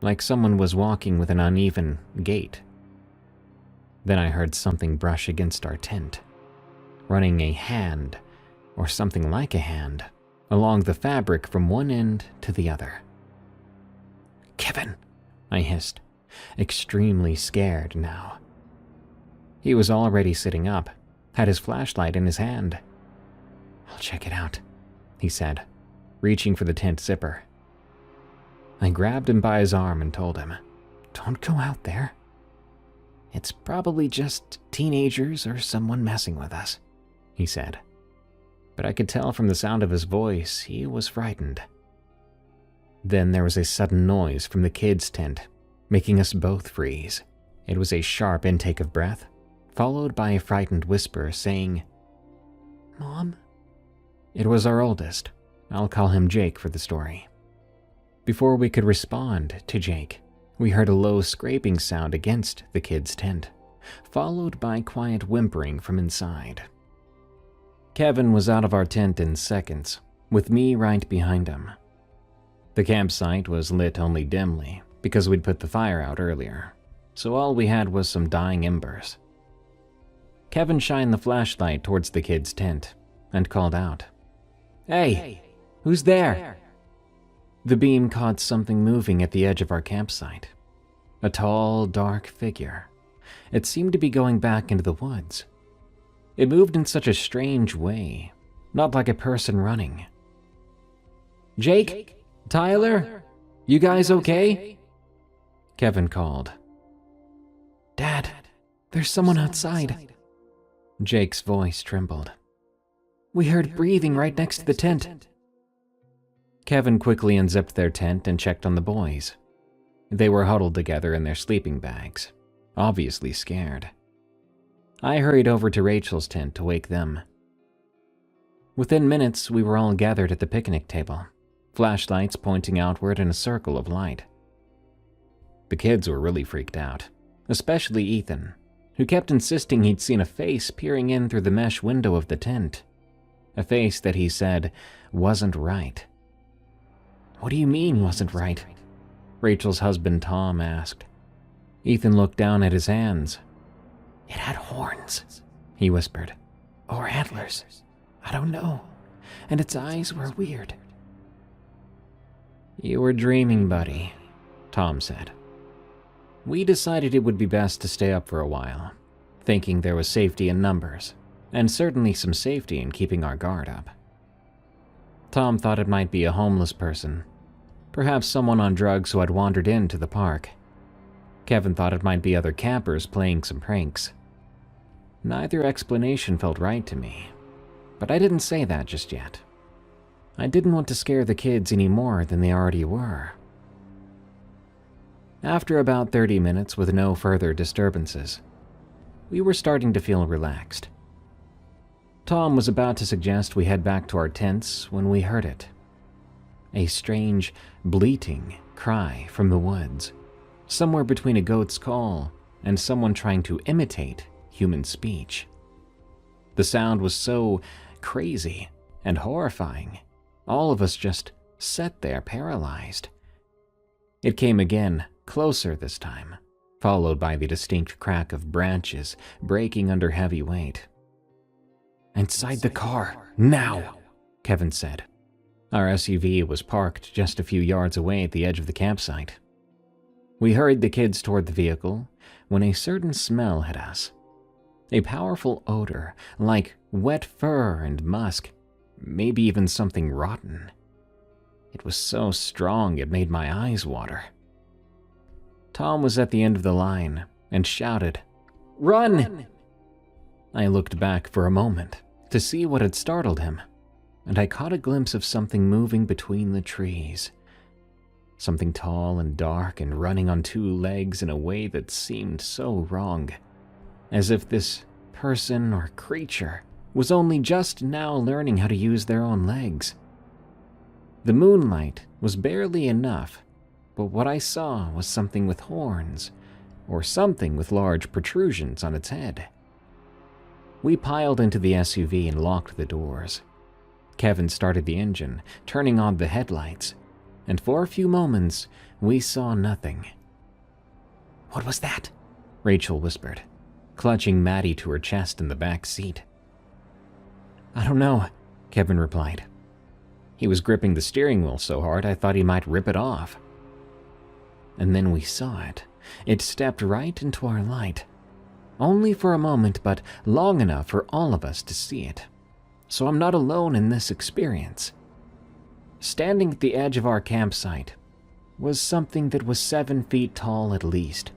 Speaker 1: like someone was walking with an uneven gait. Then I heard something brush against our tent, running a hand, or something like a hand, along the fabric from one end to the other. "Kevin!" I hissed, extremely scared now. He was already sitting up, had his flashlight in his hand. "I'll check it out," he said, reaching for the tent zipper. I grabbed him by his arm and told him, "Don't go out there. It's probably just teenagers or someone messing with us," he said. But I could tell from the sound of his voice he was frightened. Then there was a sudden noise from the kids' tent, making us both freeze. It was a sharp intake of breath, followed by a frightened whisper saying, "Mom?" It was our oldest. I'll call him Jake for the story. Before we could respond to Jake, We heard a low scraping sound against the kids' tent, followed by quiet whimpering from inside. Kevin was out of our tent in seconds, with me right behind him. The campsite was lit only dimly because we'd put the fire out earlier, so all we had was some dying embers. Kevin shined the flashlight towards the kids' tent and called out, "Hey, who's there?" The beam caught something moving at the edge of our campsite. A tall, dark figure. It seemed to be going back into the woods. It moved in such a strange way, not like a person running. "Jake? Tyler? You guys okay?" Kevin called. "Dad, there's someone outside." Jake's voice trembled. "We heard breathing right next to the tent." Kevin quickly unzipped their tent and checked on the boys. They were huddled together in their sleeping bags, obviously scared. I hurried over to Rachel's tent to wake them. Within minutes, we were all gathered at the picnic table, flashlights pointing outward in a circle of light. The kids were really freaked out, especially Ethan, who kept insisting he'd seen a face peering in through the mesh window of the tent. A face that he said wasn't right. "What do you mean, wasn't right?" Rachel's husband Tom asked. Ethan looked down at his hands. "It had horns," he whispered. "Or antlers. I don't know. And its eyes were weird." "You were dreaming, buddy," Tom said. We decided it would be best to stay up for a while, thinking there was safety in numbers, and certainly some safety in keeping our guard up. Tom thought it might be a homeless person, perhaps someone on drugs who had wandered into the park. Kevin thought it might be other campers playing some pranks. Neither explanation felt right to me, but I didn't say that just yet. I didn't want to scare the kids any more than they already were. After about 30 minutes with no further disturbances, we were starting to feel relaxed. Tom was about to suggest we head back to our tents when we heard it. A strange, bleating cry from the woods, somewhere between a goat's call and someone trying to imitate human speech. The sound was so crazy and horrifying, all of us just sat there paralyzed. It came again, closer this time, followed by the distinct crack of branches breaking under heavy weight. "Inside the car, now," Kevin said. Our SUV was parked just a few yards away at the edge of the campsite. We hurried the kids toward the vehicle when a certain smell hit us. A powerful odor, like wet fur and musk, maybe even something rotten. It was so strong it made my eyes water. Tom was at the end of the line and shouted, "Run!" I looked back for a moment to see what had startled him, and I caught a glimpse of something moving between the trees. Something tall and dark and running on two legs in a way that seemed so wrong, as if this person or creature was only just now learning how to use their own legs. The moonlight was barely enough, but what I saw was something with horns, or something with large protrusions on its head. We piled into the SUV and locked the doors. Kevin started the engine, turning on the headlights, and for a few moments, we saw nothing. "What was that?" Rachel whispered, clutching Maddie to her chest in the back seat. "I don't know," Kevin replied. He was gripping the steering wheel so hard I thought he might rip it off. And then we saw it. It stepped right into our light. Only for a moment, but long enough for all of us to see it. So I'm not alone in this experience. Standing at the edge of our campsite was something that was 7 feet tall at least.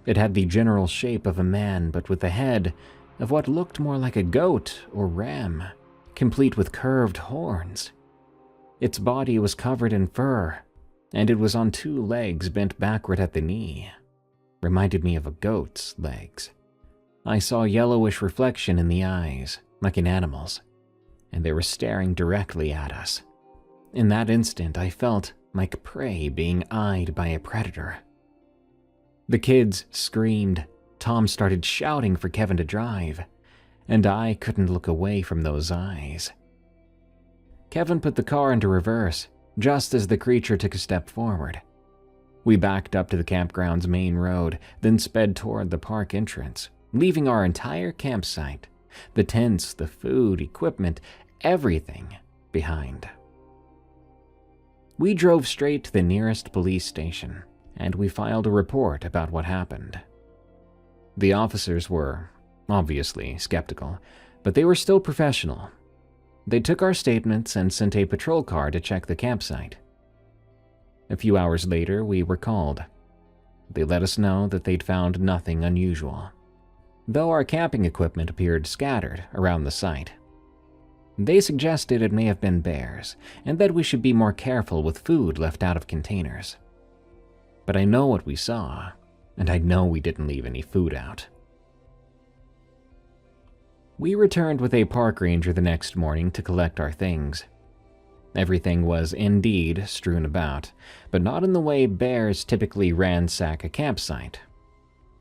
Speaker 1: It had the general shape of a man, but with the head of what looked more like a goat or ram, complete with curved horns. Its body was covered in fur, and it was on 2 legs bent backward at the knee. Reminded me of a goat's legs. I saw a yellowish reflection in the eyes, like an animal's, and they were staring directly at us. In that instant, I felt like prey being eyed by a predator. The kids screamed, Tom started shouting for Kevin to drive, and I couldn't look away from those eyes. Kevin put the car into reverse, just as the creature took a step forward. We backed up to the campground's main road, then sped toward the park entrance, leaving our entire campsite, the tents, the food, equipment, everything behind. We drove straight to the nearest police station, and we filed a report about what happened. The officers were, obviously, skeptical, but they were still professional. They took our statements and sent a patrol car to check the campsite. A few hours later, we were called. They let us know that they'd found nothing unusual, though our camping equipment appeared scattered around the site. They suggested it may have been bears, and that we should be more careful with food left out of containers. But I know what we saw, and I know we didn't leave any food out. We returned with a park ranger the next morning to collect our things. Everything was indeed strewn about, but not in the way bears typically ransack a campsite.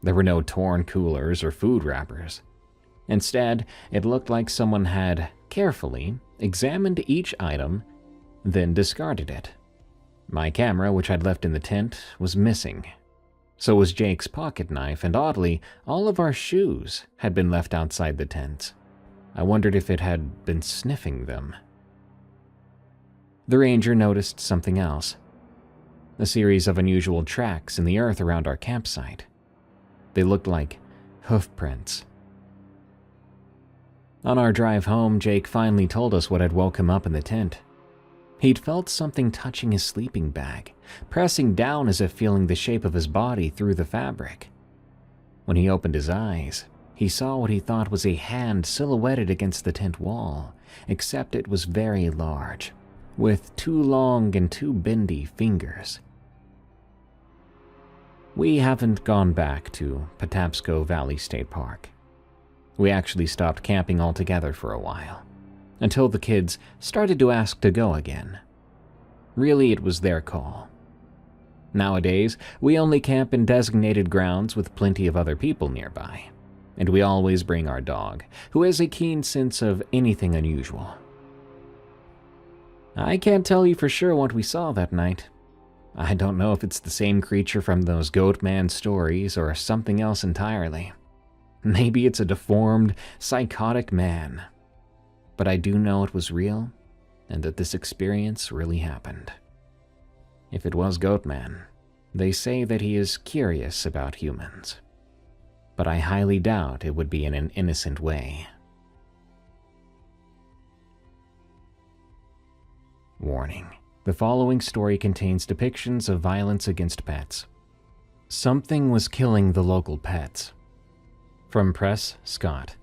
Speaker 1: There were no torn coolers or food wrappers. Instead, it looked like someone had carefully examined each item, then discarded it. My camera, which I'd left in the tent, was missing. So was Jake's pocket knife, and oddly, all of our shoes had been left outside the tent. I wondered if it had been sniffing them. The ranger noticed something else. A series of unusual tracks in the earth around our campsite. They looked like hoof prints. On our drive home, Jake finally told us what had woke him up in the tent. He'd felt something touching his sleeping bag, pressing down as if feeling the shape of his body through the fabric. When he opened his eyes, he saw what he thought was a hand silhouetted against the tent wall, except it was very large, with 2 long and 2 bendy fingers. We haven't gone back to Patapsco Valley State Park. We actually stopped camping altogether for a while, until the kids started to ask to go again. Really, it was their call. Nowadays, we only camp in designated grounds with plenty of other people nearby, and we always bring our dog, who has a keen sense of anything unusual. I can't tell you for sure what we saw that night. I don't know if it's the same creature from those Goatman stories or something else entirely. Maybe it's a deformed, psychotic man. But I do know it was real, and that this experience really happened. If it was Goatman, they say that he is curious about humans. But I highly doubt it would be in an innocent way. Warning: the following story contains depictions of violence against pets. Something was killing the local pets. From Press Scott.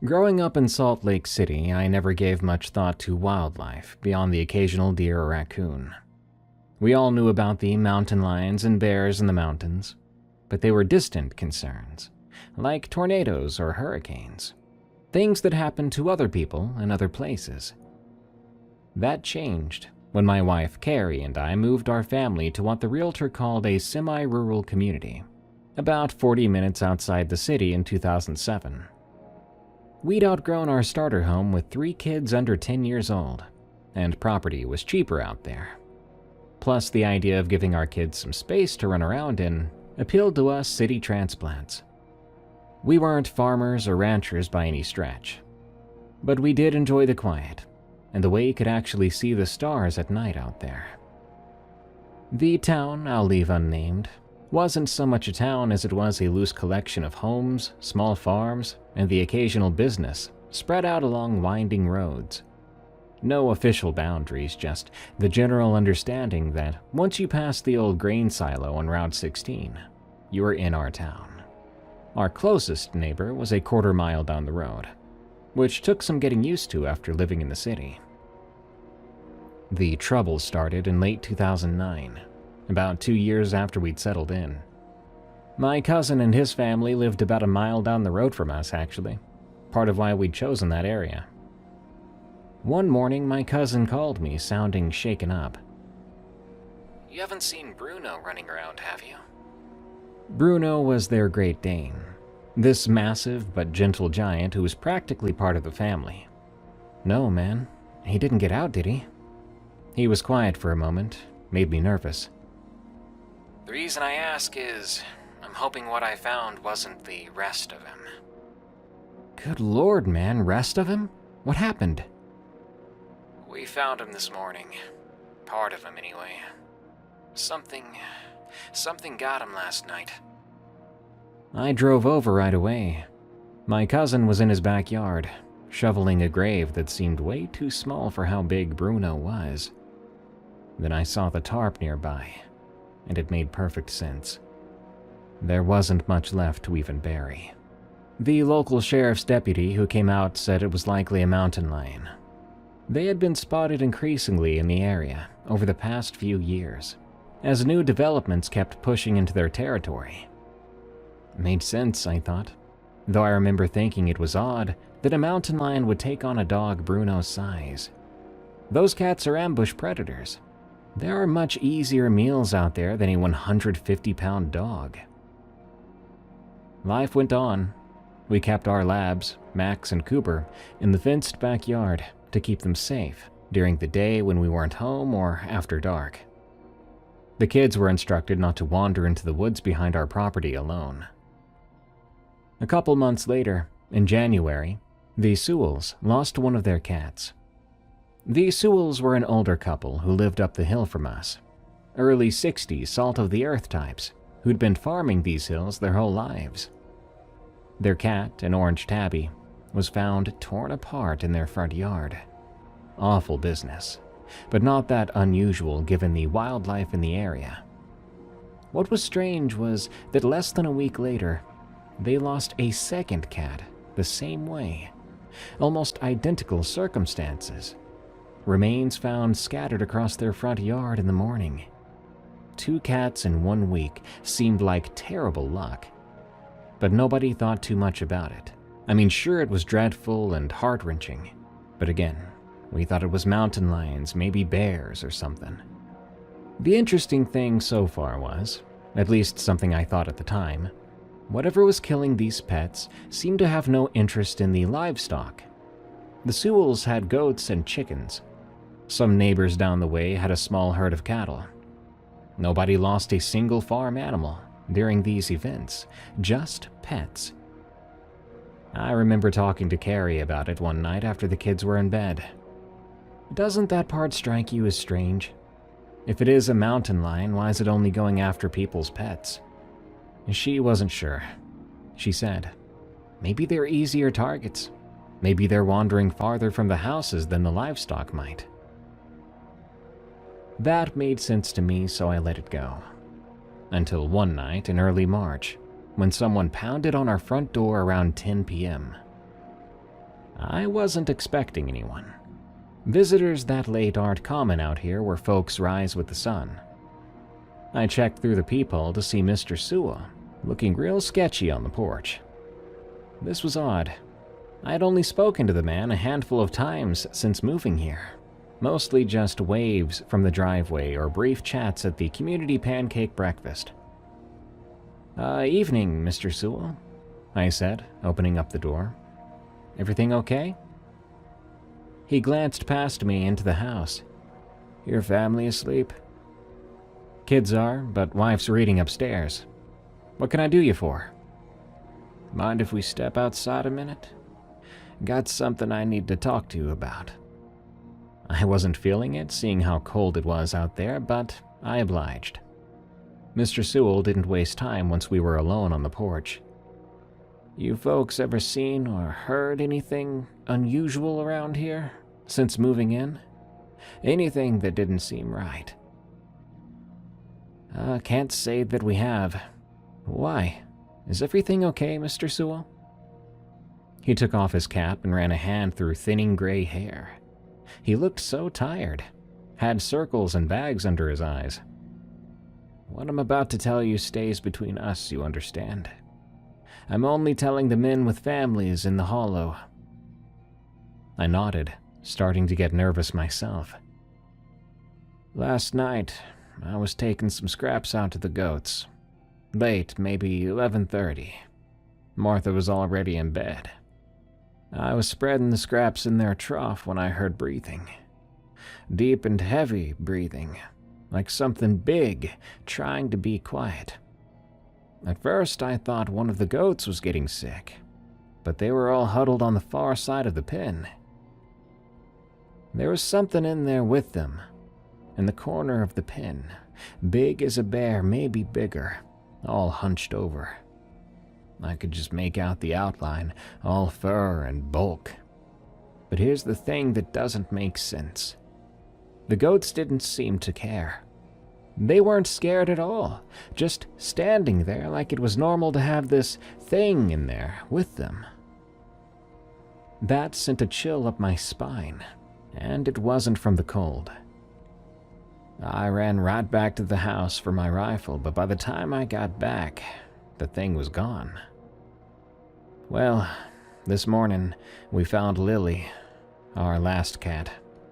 Speaker 1: Growing up in Salt Lake City, I never gave much thought to wildlife beyond the occasional deer or raccoon. We all knew about the mountain lions and bears in the mountains, but they were distant concerns, like tornadoes or hurricanes, things that happened to other people in other places. That changed when my wife Carrie and I moved our family to what the realtor called a semi-rural community, about 40 minutes outside the city in 2007. We'd outgrown our starter home with 3 kids under 10 years old, and property was cheaper out there. Plus, the idea of giving our kids some space to run around in appealed to us city transplants. We weren't farmers or ranchers by any stretch, but we did enjoy the quiet and the way you could actually see the stars at night out there. The town, I'll leave unnamed, wasn't so much a town as it was a loose collection of homes, small farms, and the occasional business spread out along winding roads. No official boundaries, just the general understanding that once you passed the old grain silo on Route 16, you were in our town. Our closest neighbor was a quarter-mile down the road, which took some getting used to after living in the city. The trouble started in late 2009, about 2 years after we'd settled in. My cousin and his family lived about a mile down the road from us, actually, part of why we'd chosen that area. One morning, my cousin called me, sounding shaken up. You haven't seen Bruno running around, have you? Bruno was their Great Dane, this massive but gentle giant who was practically part of the family. No, man, he didn't get out, did he? He was quiet for a moment, made me nervous. The reason I ask is, I'm hoping what I found wasn't the rest of him. Good lord, man, rest of him? What happened? We found him this morning. Part of him, anyway. Something got him last night. I drove over right away. My cousin was in his backyard, shoveling a grave that seemed way too small for how big Bruno was. Then I saw the tarp nearby, and it made perfect sense. There wasn't much left to even bury. The local sheriff's deputy who came out said it was likely a mountain lion. They had been spotted increasingly in the area over the past few years, as new developments kept pushing into their territory. Made sense, I thought, though I remember thinking it was odd that a mountain lion would take on a dog Bruno's size. Those cats are ambush predators. There are much easier meals out there than a 150-pound dog. Life went on. We kept our labs, Max and Cooper, in the fenced backyard to keep them safe during the day when we weren't home or after dark. The kids were instructed not to wander into the woods behind our property alone. A couple months later, in January, the Sewells lost one of their cats. The Sewells were an older couple who lived up the hill from us, early 60s salt-of-the-earth types who'd been farming these hills their whole lives. Their cat, an orange tabby, was found torn apart in their front yard. Awful business, but not that unusual given the wildlife in the area. What was strange was that less than a week later, they lost a second cat the same way, almost identical circumstances. Remains found scattered across their front yard in the morning. 2 cats in 1 week seemed like terrible luck, but nobody thought too much about it. I mean, sure, it was dreadful and heart-wrenching, but again, we thought it was mountain lions, maybe bears or something. The interesting thing so far was, at least something I thought at the time, whatever was killing these pets seemed to have no interest in the livestock. The Sewells had goats and chickens. Some neighbors down the way had a small herd of cattle. Nobody lost a single farm animal during these events, just pets. I remember talking to Carrie about it one night after the kids were in bed. Doesn't that part strike you as strange? If it is a mountain lion, why is it only going after people's pets? She wasn't sure. She said, maybe they're easier targets. Maybe they're wandering farther from the houses than the livestock might. That made sense to me, so I let it go. Until one night in early March, when someone pounded on our front door around 10 p.m. I wasn't expecting anyone. Visitors that late aren't common out here where folks rise with the sun. I checked through the peephole to see Mr. Sewell, looking real sketchy on the porch. This was odd. I had only spoken to the man a handful of times since moving here, mostly just waves from the driveway or brief chats at the community pancake breakfast. Evening, Mr. Sewell, I said, opening up the door. Everything okay? He glanced past me into the house. Your family asleep? Kids are, but wife's reading upstairs. What can I do you for? Mind if we step outside a minute? Got something I need to talk to you about. I wasn't feeling it, seeing how cold it was out there, but I obliged. Mr. Sewell didn't waste time once we were alone on the porch. You folks ever seen or heard anything unusual around here since moving in? Anything that didn't seem right? Can't say that we have. Why? Is everything okay, Mr. Sewell? He took off his cap and ran a hand through thinning gray hair. He looked so tired, had circles and bags under his eyes. What I'm about to tell you stays between us, you understand. I'm only telling the men with families in the hollow. I nodded, starting to get nervous myself. Last night, I was taking some scraps out to the goats. Late, maybe 11:30. Martha was already in bed. I was spreading the scraps in their trough when I heard breathing. Deep and heavy breathing, like something big trying to be quiet. At first I thought one of the goats was getting sick, but they were all huddled on the far side of the pen. There was something in there with them, in the corner of the pen, big as a bear, maybe bigger, all hunched over. I could just make out the outline, all fur and bulk. But here's the thing that doesn't make sense. The goats didn't seem to care. They weren't scared at all, just standing there like it was normal to have this thing in there with them. That sent a chill up my spine, and it wasn't from the cold. I ran right back to the house for my rifle, but by the time I got back, the thing was gone. Well, this morning we found Lily, our last cat,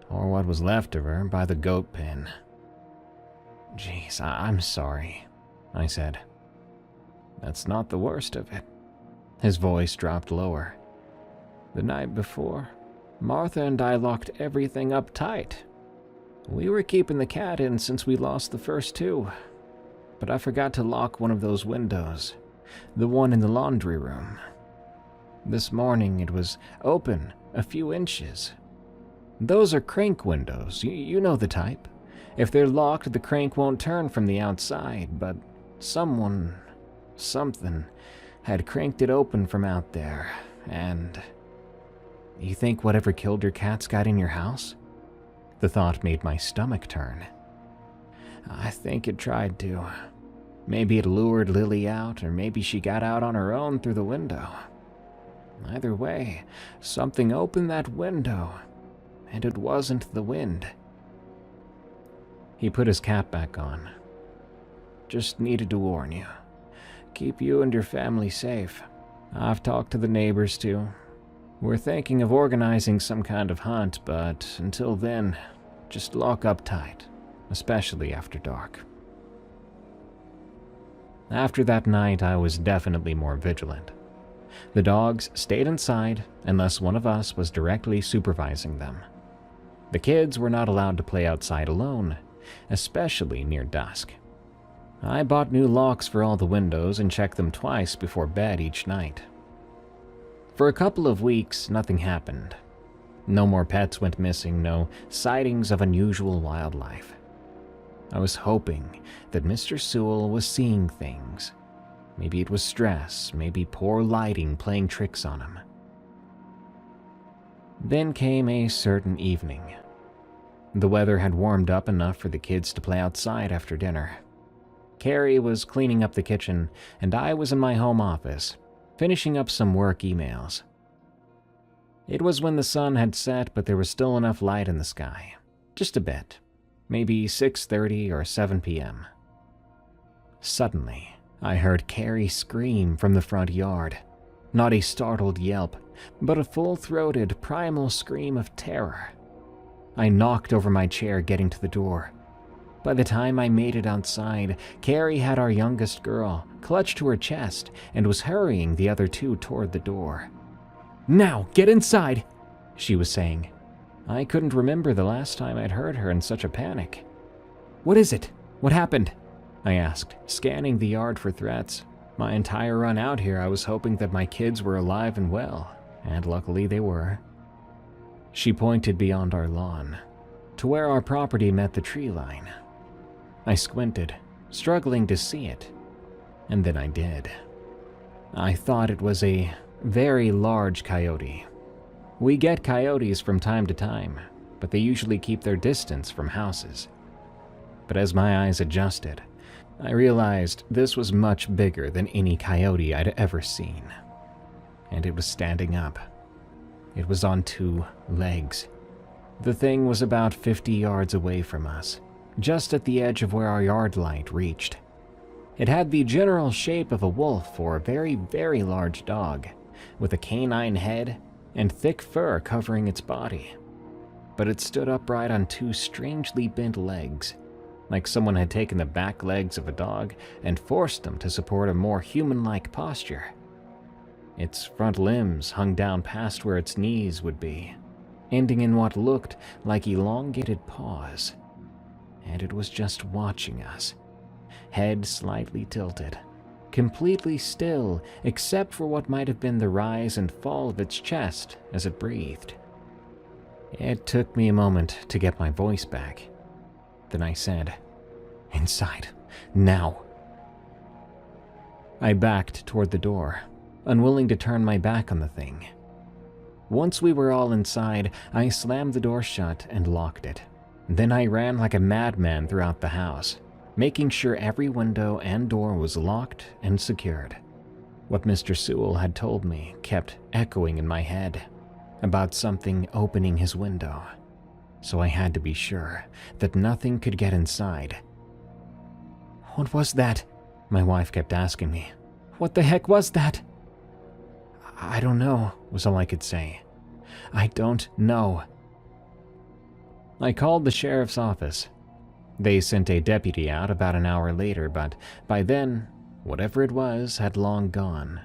Speaker 1: or what was left of her, by the goat pen. Jeez, I'm sorry, I said. That's not the worst of it. His voice dropped lower. The night before, Martha and I locked everything up tight. We were keeping the cat in since we lost the first two, but I forgot to lock one of those windows, the one in the laundry room. This morning it was open a few inches. Those are crank windows, you know the type. If they're locked, the crank won't turn from the outside, but something, had cranked it open from out there, and... You think whatever killed your cats got in your house? The thought made my stomach turn. I think it tried to. Maybe it lured Lily out, or maybe she got out on her own through the window. Either way, something opened that window, and it wasn't the wind. He put his cap back on. Just needed to warn you. Keep you and your family safe. I've talked to the neighbors too. We're thinking of organizing some kind of hunt, but until then, just lock up tight, especially after dark. After that night, I was definitely more vigilant. The dogs stayed inside unless one of us was directly supervising them. The kids were not allowed to play outside alone, especially near dusk. I bought new locks for all the windows and checked them twice before bed each night. For a couple of weeks, nothing happened. No more pets went missing, no sightings of unusual wildlife. I was hoping that Mr. Sewell was seeing things. Maybe it was stress, maybe poor lighting playing tricks on him. Then came a certain evening. The weather had warmed up enough for the kids to play outside after dinner. Carrie was cleaning up the kitchen, and I was in my home office, finishing up some work emails. It was when the sun had set, but there was still enough light in the sky. Just a bit. Maybe 6:30 or 7 p.m. Suddenly, I heard Carrie scream from the front yard. Not a startled yelp, but a full-throated, primal scream of terror. I knocked over my chair getting to the door. By the time I made it outside, Carrie had our youngest girl clutched to her chest and was hurrying the other two toward the door. "Now, get inside," she was saying. I couldn't remember the last time I'd heard her in such a panic. "What is it? What happened?" I asked, scanning the yard for threats. My entire run out here, I was hoping that my kids were alive and well, and luckily they were. She pointed beyond our lawn, to where our property met the tree line. I squinted, struggling to see it, and then I did. I thought it was a very large coyote. We get coyotes from time to time, but they usually keep their distance from houses. But as my eyes adjusted, I realized this was much bigger than any coyote I'd ever seen. And it was standing up. It was on 2 legs. The thing was about 50 yards away from us, just at the edge of where our yard light reached. It had the general shape of a wolf or a very, very large dog, with a canine head and thick fur covering its body. But it stood upright on 2 strangely bent legs, like someone had taken the back legs of a dog and forced them to support a more human-like posture. Its front limbs hung down past where its knees would be, ending in what looked like elongated paws. And it was just watching us, head slightly tilted, completely still except for what might have been the rise and fall of its chest as it breathed. It took me a moment to get my voice back. Then I said, "Inside, now." I backed toward the door, unwilling to turn my back on the thing. Once we were all inside, I slammed the door shut and locked it. Then I ran like a madman throughout the house, making sure every window and door was locked and secured. What Mr. Sewell had told me kept echoing in my head about something opening his window, so I had to be sure that nothing could get inside. "What was that?" my wife kept asking me. "What the heck was that?" "I don't know," was all I could say. "I don't know." I called the sheriff's office. They sent a deputy out about an hour later, but by then, whatever it was had long gone.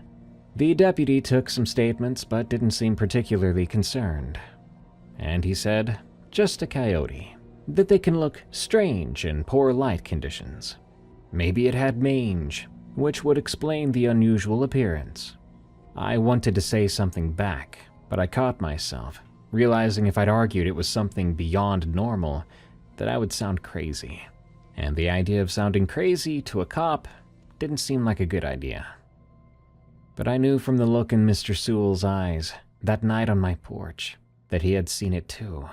Speaker 1: The deputy took some statements but didn't seem particularly concerned. And he said, just a coyote, that they can look strange in poor light conditions. Maybe it had mange, which would explain the unusual appearance. I wanted to say something back, but I caught myself, realizing if I'd argued it was something beyond normal, that I would sound crazy. And the idea of sounding crazy to a cop didn't seem like a good idea. But I knew from the look in Mr. Sewell's eyes that night on my porch that he had seen it too.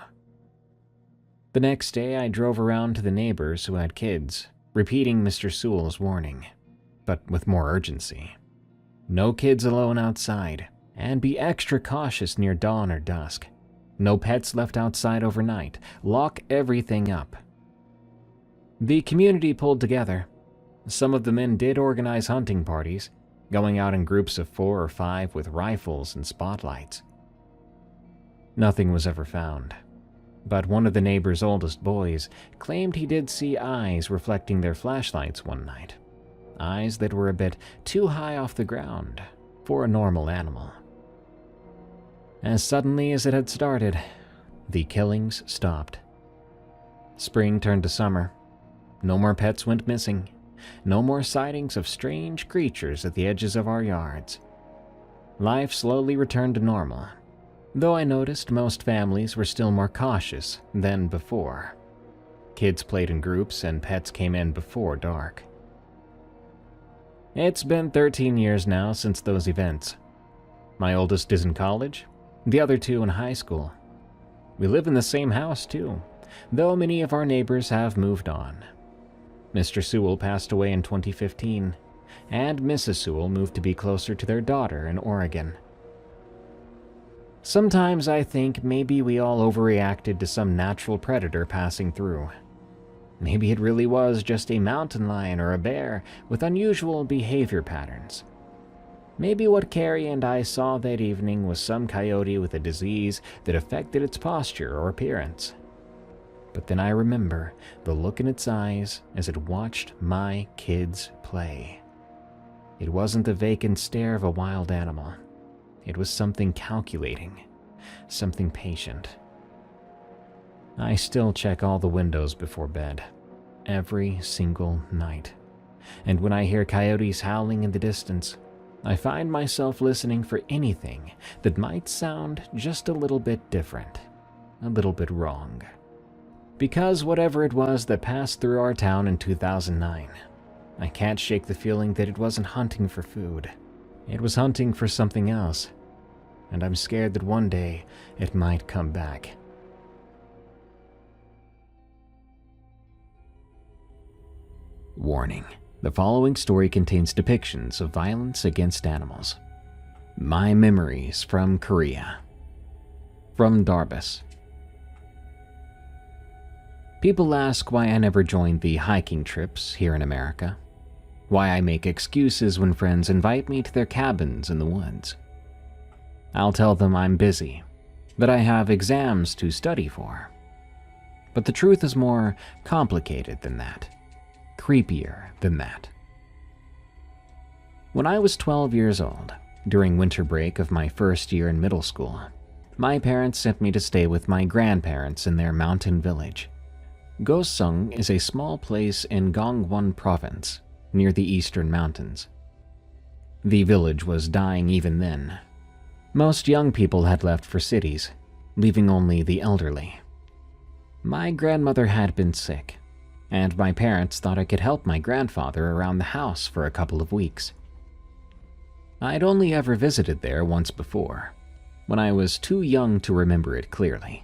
Speaker 1: The next day I drove around to the neighbors who had kids, repeating Mr. Sewell's warning, but with more urgency. No kids alone outside, and be extra cautious near dawn or dusk. No pets left outside overnight. Lock everything up. The community pulled together. Some of the men did organize hunting parties, going out in groups of 4 or 5 with rifles and spotlights. Nothing was ever found, but one of the neighbor's oldest boys claimed he did see eyes reflecting their flashlights one night. Eyes that were a bit too high off the ground for a normal animal. As suddenly as it had started, the killings stopped. Spring turned to summer. No more pets went missing. No more sightings of strange creatures at the edges of our yards. Life slowly returned to normal, though I noticed most families were still more cautious than before. Kids played in groups and pets came in before dark. It's been 13 years now since those events. My oldest is in college, the other 2 in high school. We live in the same house too, though many of our neighbors have moved on. Mr. Sewell passed away in 2015, and Mrs. Sewell moved to be closer to their daughter in Oregon. Sometimes I think maybe we all overreacted to some natural predator passing through. Maybe it really was just a mountain lion or a bear with unusual behavior patterns. Maybe what Carrie and I saw that evening was some coyote with a disease that affected its posture or appearance. But then I remember the look in its eyes as it watched my kids play. It wasn't the vacant stare of a wild animal. It was something calculating, something patient. I still check all the windows before bed, every single night. And when I hear coyotes howling in the distance, I find myself listening for anything that might sound just a little bit different, a little bit wrong. Because whatever it was that passed through our town in 2009, I can't shake the feeling that it wasn't hunting for food. It was hunting for something else, and I'm scared that one day it might come back. Warning. The following story contains depictions of violence against animals. My memories from Korea. From Darbus. People ask why I never joined the hiking trips here in America. Why I make excuses when friends invite me to their cabins in the woods. I'll tell them I'm busy, that I have exams to study for. But the truth is more complicated than that, creepier than that. When I was 12 years old, during winter break of my first year in middle school, my parents sent me to stay with my grandparents in their mountain village. Gosung is a small place in Gangwon province, near the eastern mountains. The village was dying even then. Most young people had left for cities, leaving only the elderly. My grandmother had been sick, and my parents thought I could help my grandfather around the house for a couple of weeks. I'd only ever visited there once before, when I was too young to remember it clearly.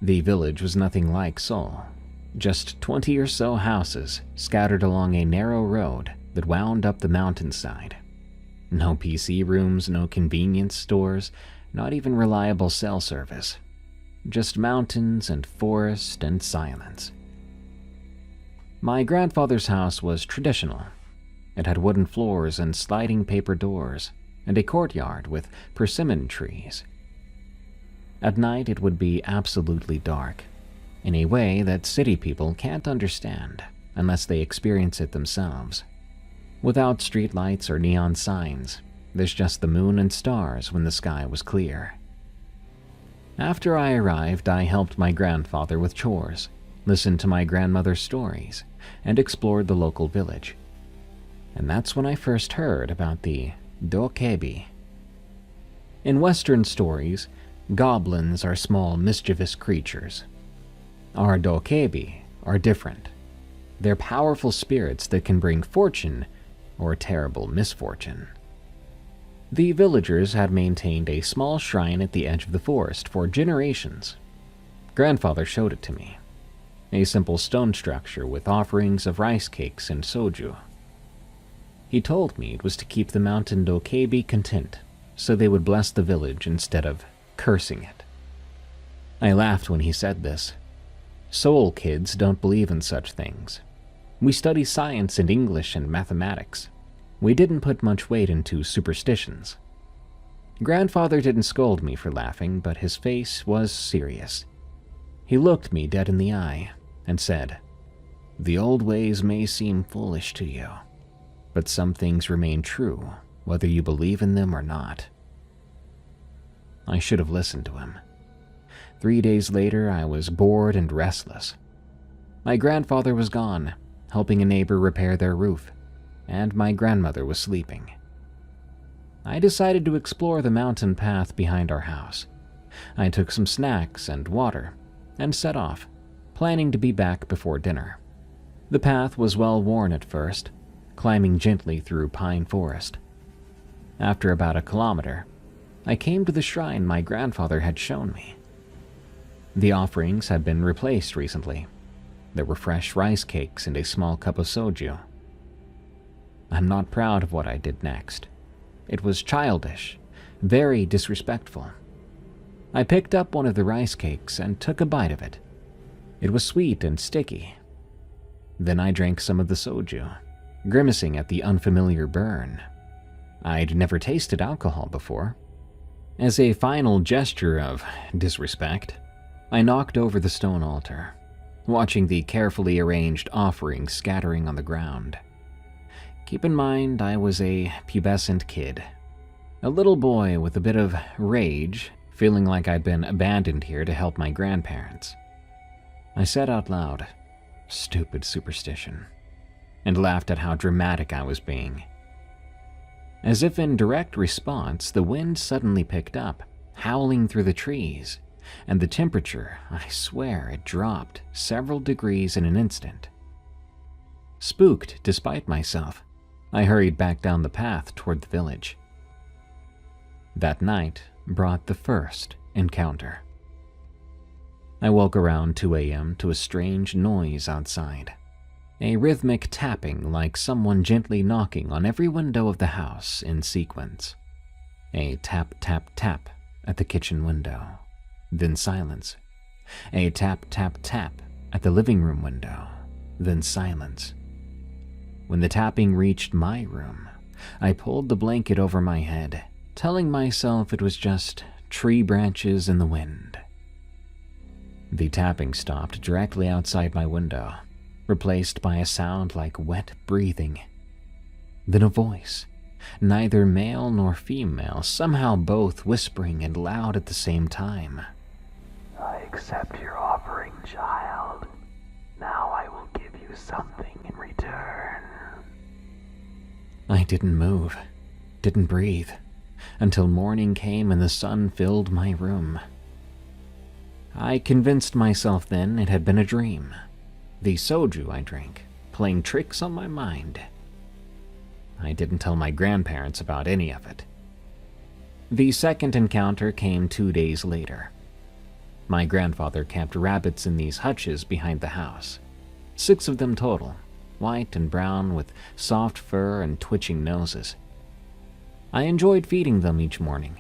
Speaker 1: The village was nothing like Seoul, just 20 or so houses scattered along a narrow road that wound up the mountainside. No PC rooms, no convenience stores, not even reliable cell service. Just mountains and forest and silence. My grandfather's house was traditional. It had wooden floors and sliding paper doors, and a courtyard with persimmon trees. At night it would be absolutely dark, in a way that city people can't understand unless they experience it themselves. Without streetlights or neon signs, there's just the moon and stars when the sky was clear. After I arrived, I helped my grandfather with chores, listened to my grandmother's stories, and explored the local village. And that's when I first heard about the dokebi. In Western stories, goblins are small, mischievous creatures. Our dokebi are different. They're powerful spirits that can bring fortune or terrible misfortune. The villagers had maintained a small shrine at the edge of the forest for generations. Grandfather showed it to me. A simple stone structure with offerings of rice cakes and soju. He told me it was to keep the mountain dokebi content, so they would bless the village instead of cursing it. I laughed when he said this. Seoul kids don't believe in such things. We study science and English and mathematics. We didn't put much weight into superstitions. Grandfather didn't scold me for laughing, but his face was serious. He looked me dead in the eye and said, "The old ways may seem foolish to you, but some things remain true, whether you believe in them or not." I should have listened to him. 3 days later, I was bored and restless. My grandfather was gone, helping a neighbor repair their roof, and my grandmother was sleeping. I decided to explore the mountain path behind our house. I took some snacks and water and set off, planning to be back before dinner. The path was well worn at first, climbing gently through pine forest. After about a kilometer, I came to the shrine my grandfather had shown me. The offerings had been replaced recently. There were fresh rice cakes and a small cup of soju. I'm not proud of what I did next. It was childish, very disrespectful. I picked up one of the rice cakes and took a bite of it. It was sweet and sticky. Then I drank some of the soju, grimacing at the unfamiliar burn. I'd never tasted alcohol before. As a final gesture of disrespect, I knocked over the stone altar, watching the carefully arranged offerings scattering on the ground. Keep in mind, I was a pubescent kid, a little boy with a bit of rage, feeling like I'd been abandoned here to help my grandparents. I said out loud, "Stupid superstition," and laughed at how dramatic I was being. As if in direct response, the wind suddenly picked up, howling through the trees, and the temperature, I swear, it dropped several degrees in an instant. Spooked despite myself, I hurried back down the path toward the village. That night brought the first encounter. I woke around 2 a.m. to a strange noise outside. A rhythmic tapping like someone gently knocking on every window of the house in sequence. A tap, tap, tap at the kitchen window, then silence. A tap, tap, tap at the living room window, then silence. When the tapping reached my room, I pulled the blanket over my head, telling myself it was just tree branches in the wind. The tapping stopped directly outside my window, replaced by a sound like wet breathing. Then a voice, neither male nor female, somehow both whispering and loud at the same time.
Speaker 2: I accept your offering, child. Now I will give you something in return.
Speaker 1: I didn't move, didn't breathe, until morning came and the sun filled my room. I convinced myself then it had been a dream, the soju I drank, playing tricks on my mind. I didn't tell my grandparents about any of it. The second encounter came 2 days later. My grandfather kept rabbits in these hutches behind the house, 6 of them total, white and brown with soft fur and twitching noses. I enjoyed feeding them each morning,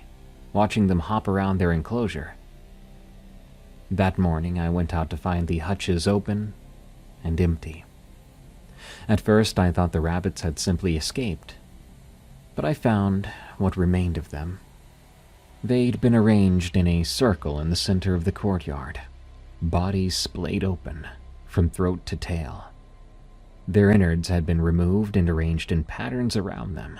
Speaker 1: watching them hop around their enclosure. That morning I went out to find the hutches open and empty. At first I thought the rabbits had simply escaped, but I found what remained of them. They'd been arranged in a circle in the center of the courtyard, bodies splayed open from throat to tail. Their innards had been removed and arranged in patterns around them,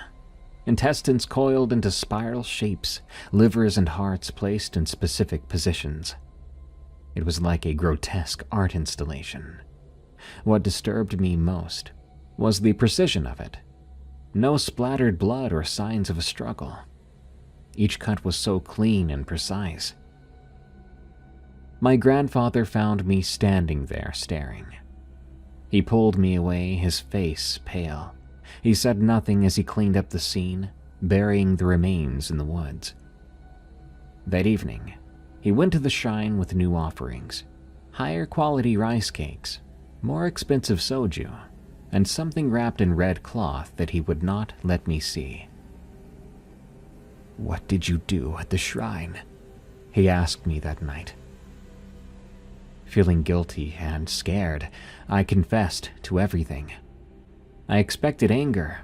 Speaker 1: intestines coiled into spiral shapes, livers and hearts placed in specific positions. It was like a grotesque art installation. What disturbed me most was the precision of it. No splattered blood or signs of a struggle. Each cut was so clean and precise. My grandfather found me standing there staring. He pulled me away, his face pale. He said nothing as he cleaned up the scene, burying the remains in the woods. That evening, he went to the shrine with new offerings, higher quality rice cakes, more expensive soju, and something wrapped in red cloth that he would not let me see. "What did you do at the shrine?" he asked me that night. Feeling guilty and scared, I confessed to everything. I expected anger,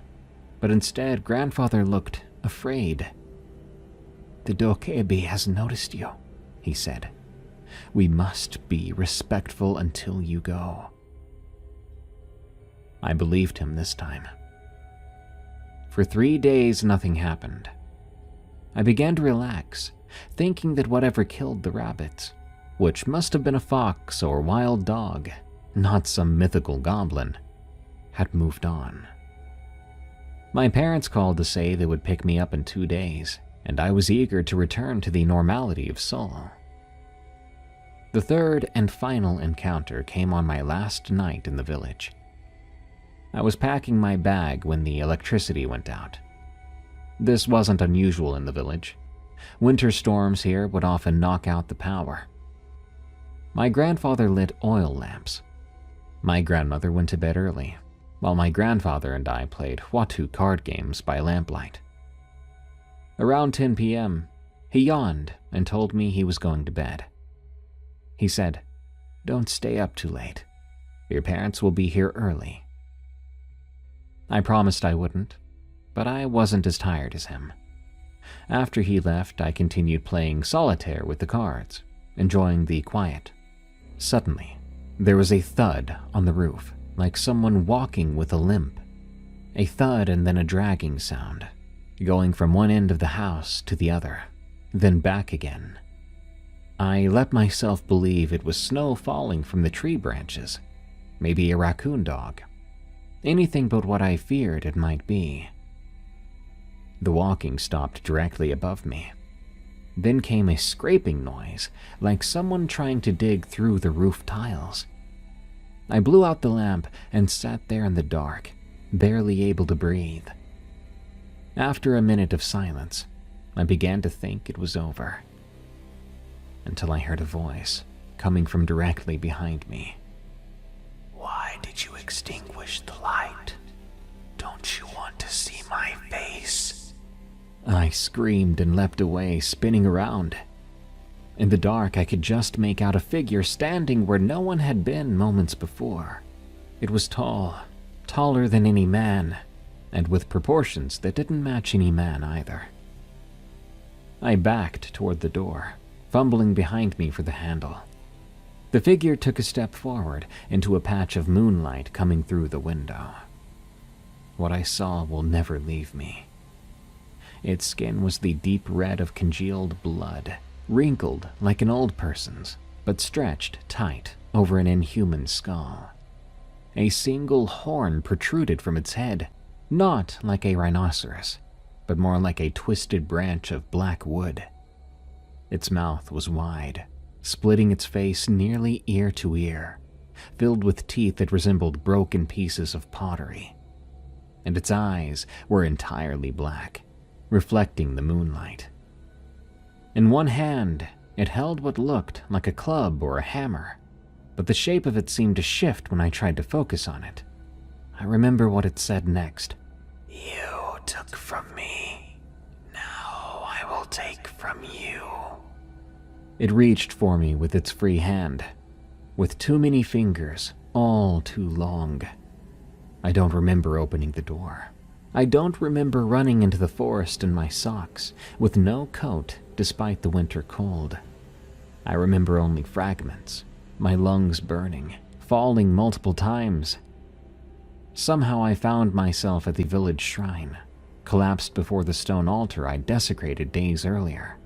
Speaker 1: but instead grandfather looked afraid. "The dokebi has noticed you," he said. "We must be respectful until you go." I believed him this time. For 3 days, nothing happened. I began to relax, thinking that whatever killed the rabbits, which must have been a fox or wild dog, not some mythical goblin, had moved on. My parents called to say they would pick me up in 2 days, and I was eager to return to the normality of Seoul. The third and final encounter came on my last night in the village. I was packing my bag when the electricity went out. This wasn't unusual in the village. Winter storms here would often knock out the power. My grandfather lit oil lamps. My grandmother went to bed early, while my grandfather and I played Watu card games by lamplight. Around 10 p.m., he yawned and told me he was going to bed. He said, "Don't stay up too late. Your parents will be here early." I promised I wouldn't, but I wasn't as tired as him. After he left, I continued playing solitaire with the cards, enjoying the quiet. Suddenly, there was a thud on the roof, like someone walking with a limp. A thud and then a dragging sound, going from one end of the house to the other, then back again. I let myself believe it was snow falling from the tree branches, maybe a raccoon dog. Anything but what I feared it might be. The walking stopped directly above me. Then came a scraping noise, like someone trying to dig through the roof tiles. I blew out the lamp and sat there in the dark, barely able to breathe. After a minute of silence, I began to think it was over, until I heard a voice coming from directly behind me.
Speaker 2: "Why did you extinguish the light? Don't you want to see my face?"
Speaker 1: I screamed and leapt away, spinning around. In the dark, I could just make out a figure standing where no one had been moments before. It was tall, taller than any man, and with proportions that didn't match any man either. I backed toward the door, fumbling behind me for the handle. The figure took a step forward into a patch of moonlight coming through the window. What I saw will never leave me. Its skin was the deep red of congealed blood, wrinkled like an old person's, but stretched tight over an inhuman skull. A single horn protruded from its head, not like a rhinoceros, but more like a twisted branch of black wood. Its mouth was wide, splitting its face nearly ear to ear, filled with teeth that resembled broken pieces of pottery. And its eyes were entirely black, reflecting the moonlight. In one hand, it held what looked like a club or a hammer, but the shape of it seemed to shift when I tried to focus on it. I remember what it said next.
Speaker 2: "You took from me. Now I will take from you."
Speaker 1: It reached for me with its free hand, with too many fingers, all too long. I don't remember opening the door. I don't remember running into the forest in my socks, with no coat despite the winter cold. I remember only fragments, my lungs burning, falling multiple times. Somehow I found myself at the village shrine, collapsed before the stone altar I desecrated days earlier.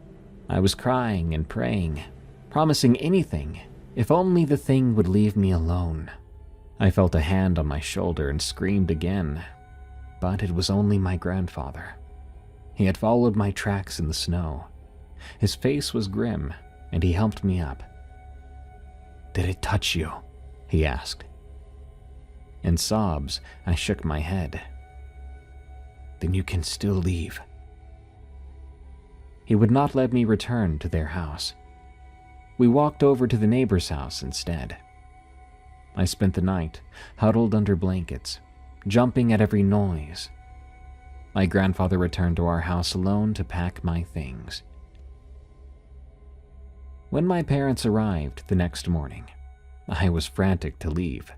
Speaker 1: I was crying and praying, promising anything, if only the thing would leave me alone. I felt a hand on my shoulder and screamed again, but it was only my grandfather. He had followed my tracks in the snow. His face was grim, and he helped me up. "Did it touch you?" he asked. In sobs, I shook my head. "Then you can still leave." He would not let me return to their house. We walked over to the neighbor's house instead. I spent the night huddled under blankets, jumping at every noise. My grandfather returned to our house alone to pack my things. When my parents arrived the next morning, I was frantic to leave.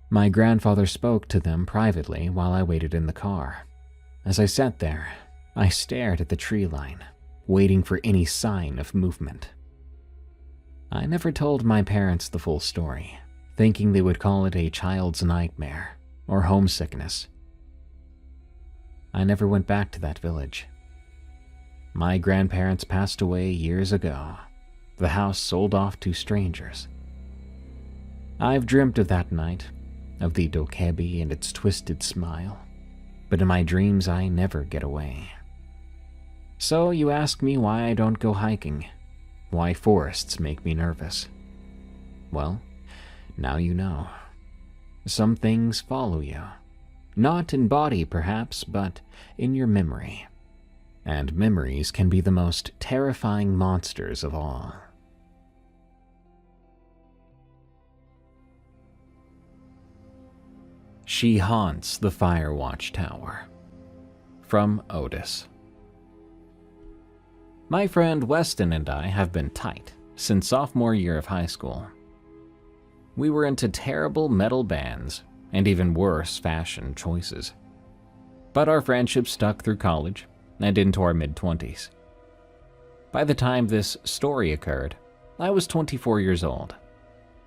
Speaker 1: My grandfather spoke to them privately while I waited in the car. As I sat there, I stared at the tree line, waiting for any sign of movement. I never told my parents the full story, thinking they would call it a child's nightmare or homesickness. I never went back to that village. My grandparents passed away years ago. The house sold off to strangers. I've dreamt of that night, of the dokebi and its twisted smile, but in my dreams I never get away. So you ask me why I don't go hiking, why forests make me nervous. Well, now you know. Some things follow you, not in body perhaps, but in your memory. And memories can be the most terrifying monsters of all. She haunts the Fire Watch Tower. From Otis. My friend Weston and I have been tight since sophomore year of high school. We were into terrible metal bands and even worse fashion choices. But our friendship stuck through college and into our mid-20s. By the time this story occurred, I was 24 years old.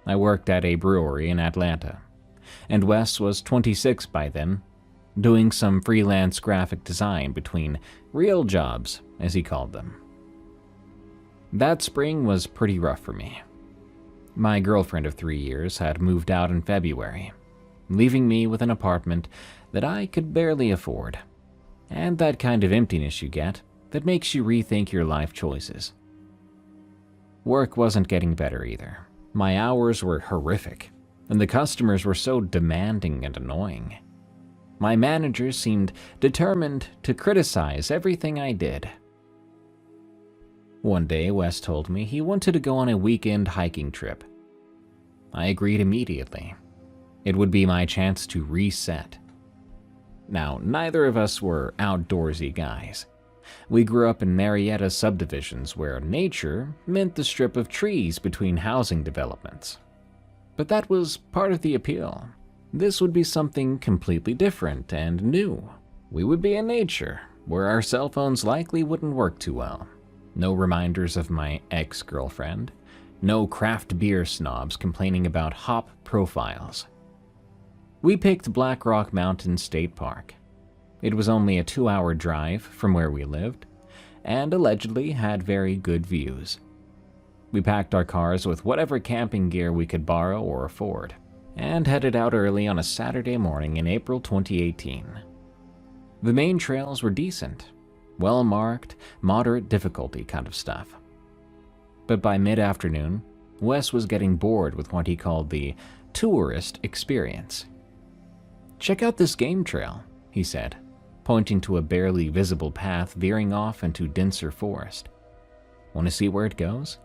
Speaker 1: I worked at a brewery in Atlanta, and Wes was 26 by then, doing some freelance graphic design between real jobs, as he called them. That spring was pretty rough for me. My girlfriend of 3 years had moved out in February, leaving me with an apartment that I could barely afford, and that kind of emptiness you get that makes you rethink your life choices. Work wasn't getting better either. My hours were horrific, and the customers were so demanding and annoying. My manager seemed determined to criticize everything I did. One day, Wes told me he wanted to go on a weekend hiking trip. I agreed immediately. It would be my chance to reset. Now, neither of us were outdoorsy guys. We grew up in Marietta subdivisions where nature meant the strip of trees between housing developments. But that was part of the appeal. This would be something completely different and new. We would be in nature, where our cell phones likely wouldn't work too well. No reminders of my ex-girlfriend, No craft beer snobs complaining about hop profiles. We picked Black Rock Mountain State Park. It was only a 2-hour drive from where we lived, and allegedly had very good views. We packed our cars with whatever camping gear we could borrow or afford, and headed out early on a Saturday morning in April 2018. The main trails were decent, well-marked, moderate difficulty kind of stuff. But by mid-afternoon, Wes was getting bored with what he called the tourist experience. "Check out this game trail," he said, pointing to a barely visible path veering off into denser forest. "Want to see where it goes?"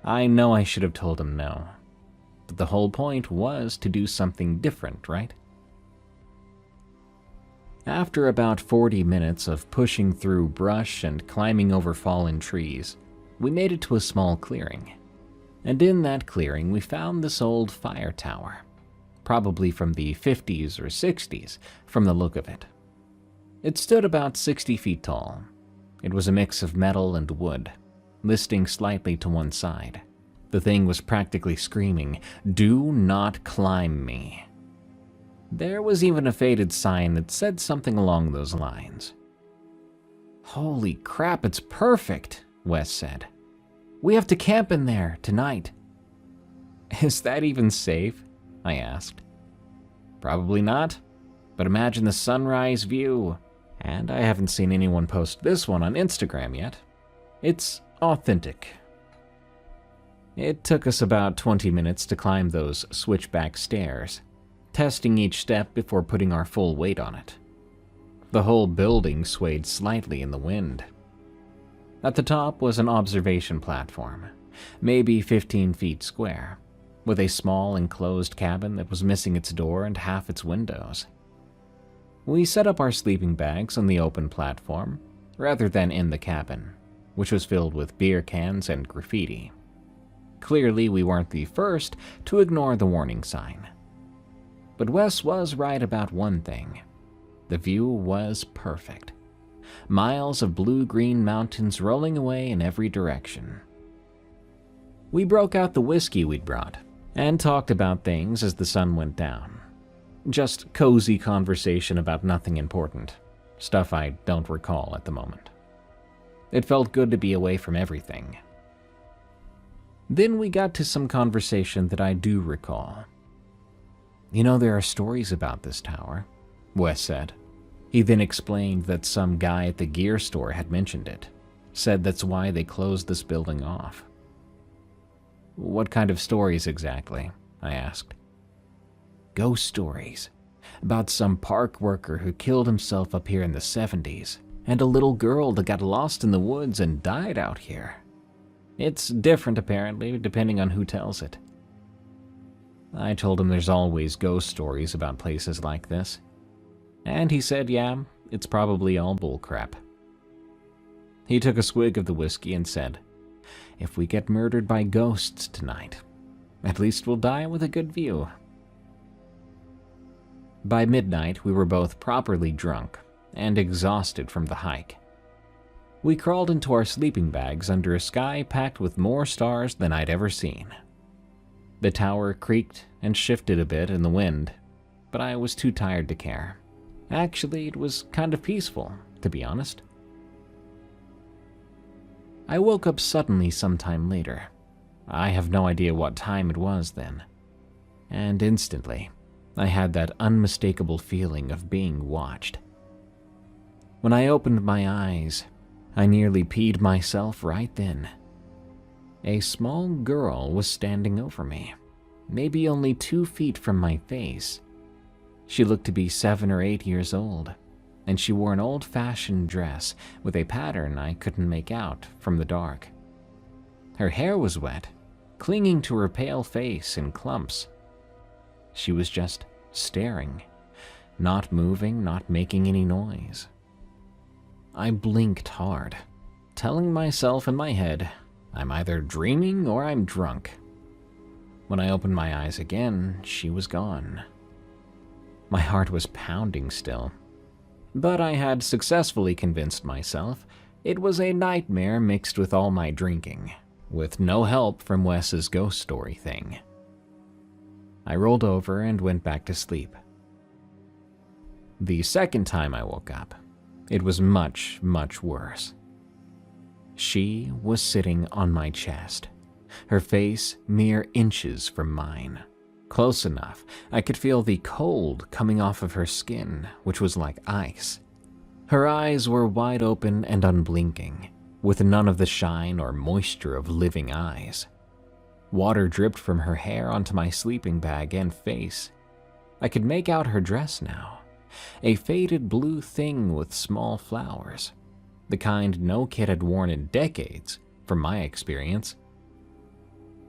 Speaker 1: I know I should have told him no, but the whole point was to do something different, right? After about 40 minutes of pushing through brush and climbing over fallen trees, we made it to a small clearing. And in that clearing, we found this old fire tower, probably from the 50s or 60s from the look of it. It stood about 60 feet tall. It was a mix of metal and wood, listing slightly to one side. The thing was practically screaming, "Do not climb me." There was even a faded sign that said something along those lines. "Holy crap, it's perfect," Wes said. "We have to camp in there tonight." "Is that even safe?" I asked. "Probably not, but imagine the sunrise view. And I haven't seen anyone post this one on Instagram yet. It's authentic." It took us about 20 minutes to climb those switchback stairs, testing each step before putting our full weight on it. The whole building swayed slightly in the wind. At the top was an observation platform, maybe 15 feet square, with a small enclosed cabin that was missing its door and half its windows. We set up our sleeping bags on the open platform, rather than in the cabin, which was filled with beer cans and graffiti. Clearly, we weren't the first to ignore the warning sign. But Wes was right about one thing. The view was perfect. Miles of blue-green mountains rolling away in every direction. We broke out the whiskey we'd brought and talked about things as the sun went down. Just cozy conversation about nothing important, stuff I don't recall at the moment. It felt good to be away from everything. Then we got to some conversation that I do recall. "You know, there are stories about this tower," Wes said. He then explained that some guy at the gear store had mentioned it, said that's why they closed this building off. "What kind of stories exactly?" I asked. "Ghost stories, about some park worker who killed himself up here in the 70s, and a little girl that got lost in the woods and died out here. It's different apparently, depending on who tells it." I told him there's always ghost stories about places like this. And he said, yeah, it's probably all bullcrap. He took a swig of the whiskey and said, "If we get murdered by ghosts tonight, at least we'll die with a good view." By midnight, we were both properly drunk and exhausted from the hike. We crawled into our sleeping bags under a sky packed with more stars than I'd ever seen. The tower creaked and shifted a bit in the wind, but I was too tired to care. Actually, it was kind of peaceful, to be honest. I woke up suddenly sometime later. I have no idea what time it was then. And instantly, I had that unmistakable feeling of being watched. When I opened my eyes, I nearly peed myself right then. A small girl was standing over me, maybe only 2 feet from my face. She looked to be 7 or 8 years old, and she wore an old-fashioned dress with a pattern I couldn't make out from the dark. Her hair was wet, clinging to her pale face in clumps. She was just staring, not moving, not making any noise. I blinked hard, telling myself in my head, I'm either dreaming or I'm drunk. When I opened my eyes again, she was gone. My heart was pounding still, but I had successfully convinced myself it was a nightmare mixed with all my drinking, with no help from Wes's ghost story thing. I rolled over and went back to sleep. The second time I woke up, it was much, much worse. She was sitting on my chest, her face mere inches from mine. Close enough, I could feel the cold coming off of her skin, which was like ice. Her eyes were wide open and unblinking, with none of the shine or moisture of living eyes. Water dripped from her hair onto my sleeping bag and face. I could make out her dress now, a faded blue thing with small flowers, the kind no kid had worn in decades, from my experience.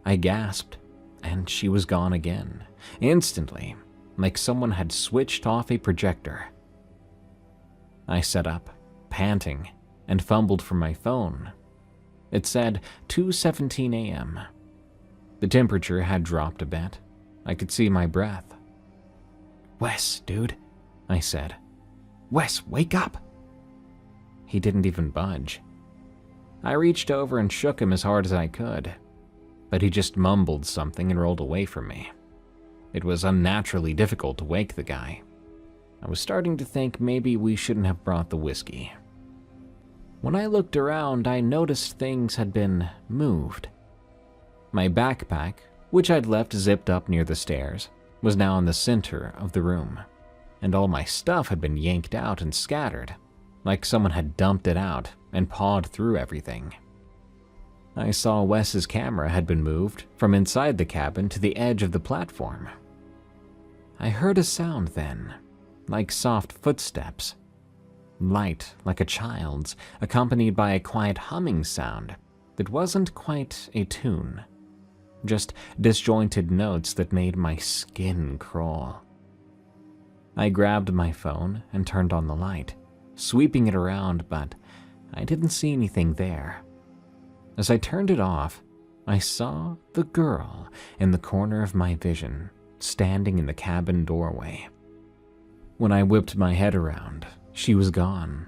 Speaker 1: I gasped, and she was gone again, instantly, like someone had switched off a projector. I sat up, panting, and fumbled for my phone. It said 2:17 a.m. The temperature had dropped a bit. I could see my breath. "Wes, dude," I said. "Wes, wake up!" He didn't even budge. I reached over and shook him as hard as I could, but he just mumbled something and rolled away from me. It was unnaturally difficult to wake the guy. I was starting to think maybe we shouldn't have brought the whiskey. When I looked around, I noticed things had been moved. My backpack, which I'd left zipped up near the stairs, was now in the center of the room, and all my stuff had been yanked out and scattered, like someone had dumped it out and pawed through everything. I saw Wes's camera had been moved from inside the cabin to the edge of the platform. I heard a sound then, like soft footsteps. Light like a child's, accompanied by a quiet humming sound that wasn't quite a tune, just disjointed notes that made my skin crawl. I grabbed my phone and turned on the light, sweeping it around, but I didn't see anything there. As I turned it off, I saw the girl in the corner of my vision, standing in the cabin doorway. When I whipped my head around, she was gone.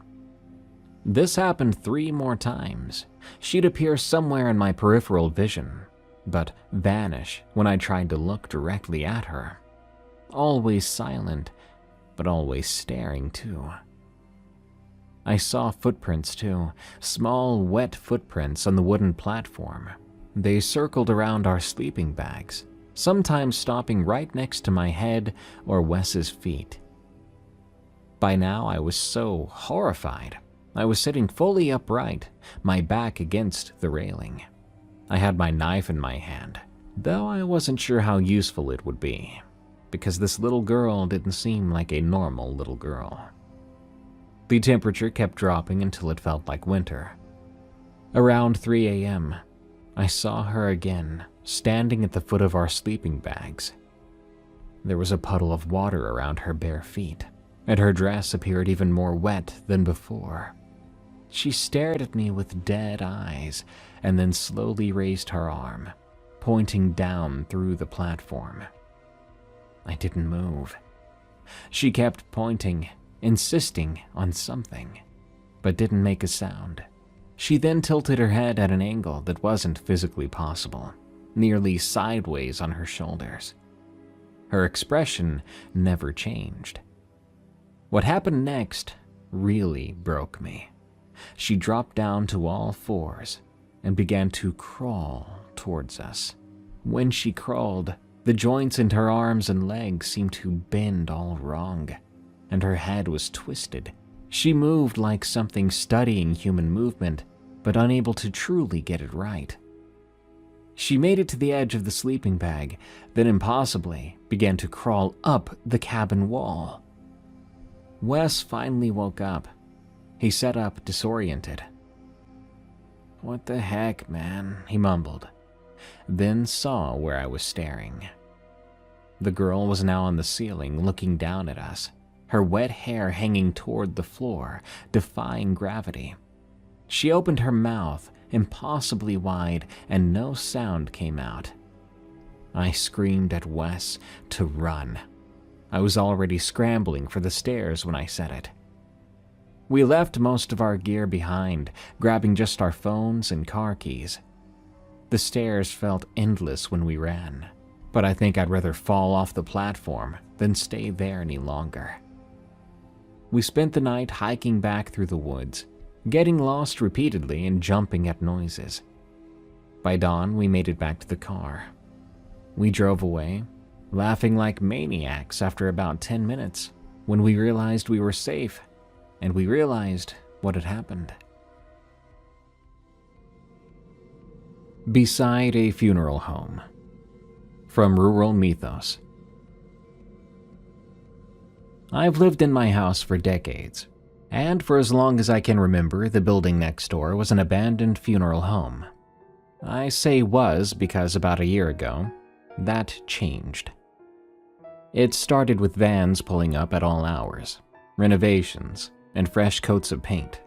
Speaker 1: This happened 3 more times. She'd appear somewhere in my peripheral vision, but vanish when I tried to look directly at her. Always silent, but always staring too. I saw footprints too, small wet footprints on the wooden platform. They circled around our sleeping bags, sometimes stopping right next to my head or Wes's feet. By now I was so horrified. I was sitting fully upright, my back against the railing. I had my knife in my hand, though I wasn't sure how useful it would be, because this little girl didn't seem like a normal little girl. The temperature kept dropping until it felt like winter. Around 3 a.m., I saw her again, standing at the foot of our sleeping bags. There was a puddle of water around her bare feet, and her dress appeared even more wet than before. She stared at me with dead eyes, and then slowly raised her arm, pointing down through the platform. I didn't move. She kept pointing, insisting on something, but didn't make a sound. She then tilted her head at an angle that wasn't physically possible, nearly sideways on her shoulders. Her expression never changed. What happened next really broke me. She dropped down to all fours and began to crawl towards us. When she crawled, the joints in her arms and legs seemed to bend all wrong, and her head was twisted. She moved like something studying human movement, but unable to truly get it right. She made it to the edge of the sleeping bag, then impossibly began to crawl up the cabin wall. Wes finally woke up. He sat up, disoriented. "What the heck, man?" he mumbled, then saw where I was staring. The girl was now on the ceiling, looking down at us, her wet hair hanging toward the floor, defying gravity. She opened her mouth, impossibly wide, and no sound came out. I screamed at Wes to run. I was already scrambling for the stairs when I said it. We left most of our gear behind, grabbing just our phones and car keys. The stairs felt endless when we ran, but I think I'd rather fall off the platform than stay there any longer. We spent the night hiking back through the woods, getting lost repeatedly and jumping at noises. By dawn, we made it back to the car. We drove away, laughing like maniacs after about 10 minutes, when we realized we were safe, and we realized what had happened. Beside a funeral home. From Rural Mythos. I've lived in my house for decades, and for as long as I can remember, the building next door was an abandoned funeral home. I say was because about a year ago, that changed. It started with vans pulling up at all hours, renovations, and fresh coats of paint.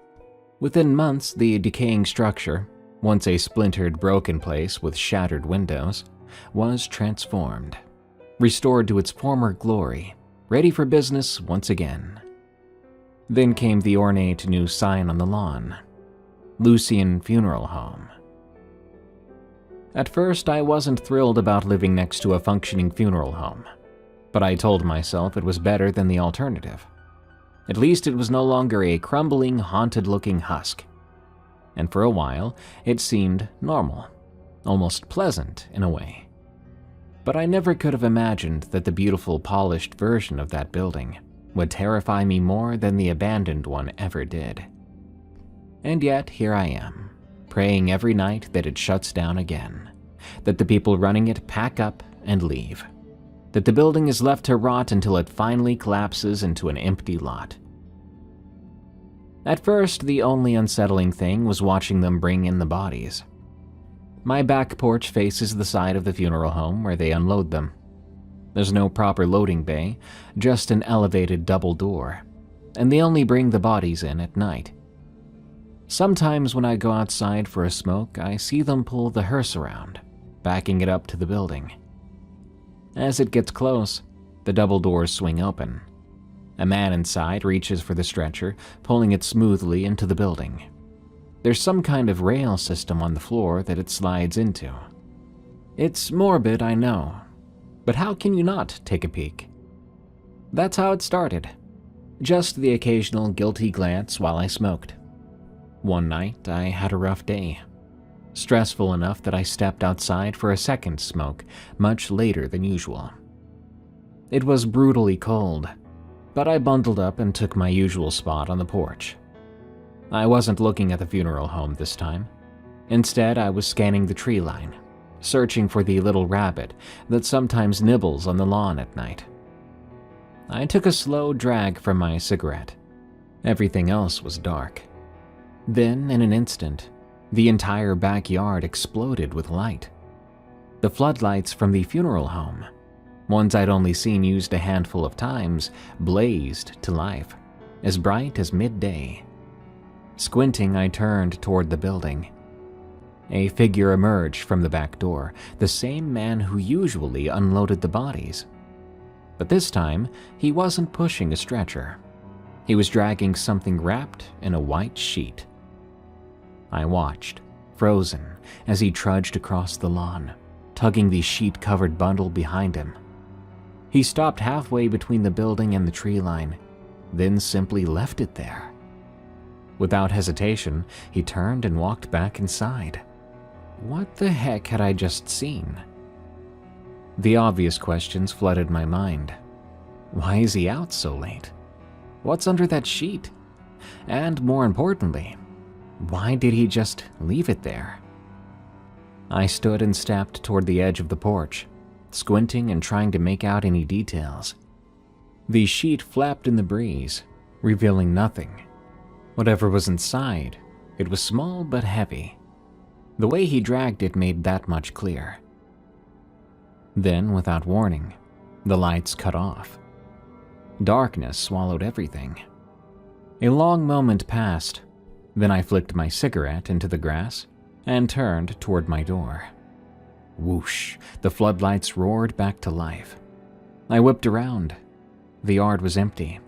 Speaker 1: Within months, the decaying structure, once a splintered, broken place with shattered windows, was transformed, restored to its former glory, ready for business once again. Then came the ornate new sign on the lawn, Lucian Funeral Home. At first, I wasn't thrilled about living next to a functioning funeral home, but I told myself it was better than the alternative. At least it was no longer a crumbling, haunted-looking husk. And for a while, it seemed normal, almost pleasant in a way. But I never could have imagined that the beautiful, polished version of that building would terrify me more than the abandoned one ever did. And yet, here I am, praying every night that it shuts down again, that the people running it pack up and leave, that the building is left to rot until it finally collapses into an empty lot. At first, the only unsettling thing was watching them bring in the bodies. My back porch faces the side of the funeral home where they unload them. There's no proper loading bay, just an elevated double door, and they only bring the bodies in at night. Sometimes when I go outside for a smoke, I see them pull the hearse around, backing it up to the building. As it gets close, the double doors swing open. A man inside reaches for the stretcher, pulling it smoothly into the building. There's some kind of rail system on the floor that it slides into. It's morbid, I know, but how can you not take a peek? That's how it started. Just the occasional guilty glance while I smoked. One night, I had a rough day. Stressful enough that I stepped outside for a second smoke, much later than usual. It was brutally cold, but I bundled up and took my usual spot on the porch. I wasn't looking at the funeral home this time. Instead, I was scanning the tree line, searching for the little rabbit that sometimes nibbles on the lawn at night. I took a slow drag from my cigarette. Everything else was dark. Then, in an instant, the entire backyard exploded with light. The floodlights from the funeral home, ones I'd only seen used a handful of times, blazed to life, as bright as midday. Squinting, I turned toward the building. A figure emerged from the back door, the same man who usually unloaded the bodies. But this time, he wasn't pushing a stretcher. He was dragging something wrapped in a white sheet. I watched, frozen, as he trudged across the lawn, tugging the sheet-covered bundle behind him. He stopped halfway between the building and the tree line, then simply left it there. Without hesitation, he turned and walked back inside. What the heck had I just seen? The obvious questions flooded my mind. Why is he out so late? What's under that sheet? And more importantly, why did he just leave it there? I stood and stepped toward the edge of the porch, squinting and trying to make out any details. The sheet flapped in the breeze, revealing nothing. Whatever was inside, it was small but heavy. The way he dragged it made that much clear. Then, without warning, the lights cut off. Darkness swallowed everything. A long moment passed. Then I flicked my cigarette into the grass and turned toward my door. Whoosh, the floodlights roared back to life. I whipped around. The yard was empty,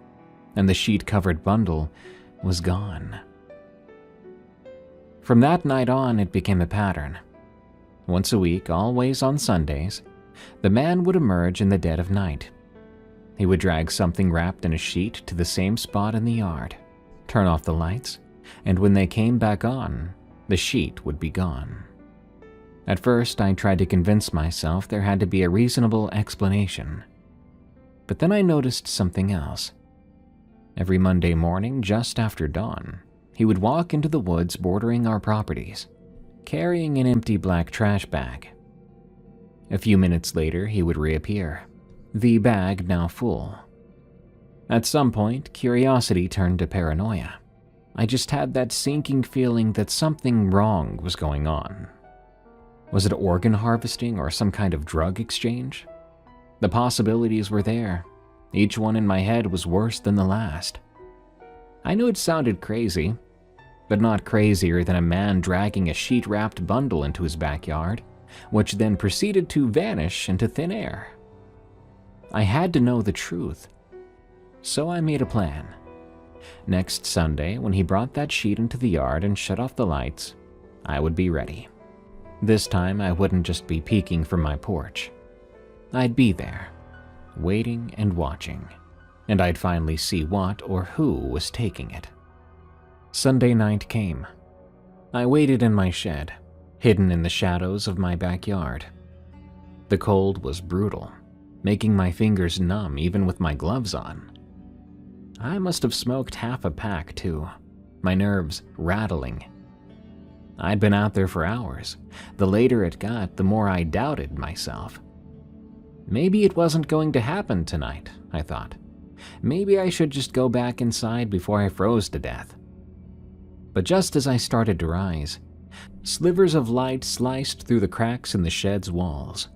Speaker 1: and the sheet-covered bundle was gone. From that night on, it became a pattern. Once a week, always on Sundays, the man would emerge in the dead of night. He would drag something wrapped in a sheet to the same spot in the yard, turn off the lights, and when they came back on, the sheet would be gone. At first, I tried to convince myself there had to be a reasonable explanation. But then I noticed something else. Every Monday morning, just after dawn, he would walk into the woods bordering our properties, carrying an empty black trash bag. A few minutes later, he would reappear, the bag now full. At some point, curiosity turned to paranoia. I just had that sinking feeling that something wrong was going on. Was it organ harvesting or some kind of drug exchange? The possibilities were there. Each one in my head was worse than the last. I knew it sounded crazy, but not crazier than a man dragging a sheet-wrapped bundle into his backyard, which then proceeded to vanish into thin air. I had to know the truth, so I made a plan. Next Sunday, when he brought that sheet into the yard and shut off the lights, I would be ready. This time, I wouldn't just be peeking from my porch. I'd be there, waiting and watching, and I'd finally see what or who was taking it. Sunday night came. I waited in my shed, hidden in the shadows of my backyard. The cold was brutal, making my fingers numb even with my gloves on. I must have smoked half a pack too, my nerves rattling. I'd been out there for hours. The later it got, the more I doubted myself. Maybe it wasn't going to happen tonight, I thought. Maybe I should just go back inside before I froze to death. But just as I started to rise, slivers of light sliced through the cracks in the shed's walls.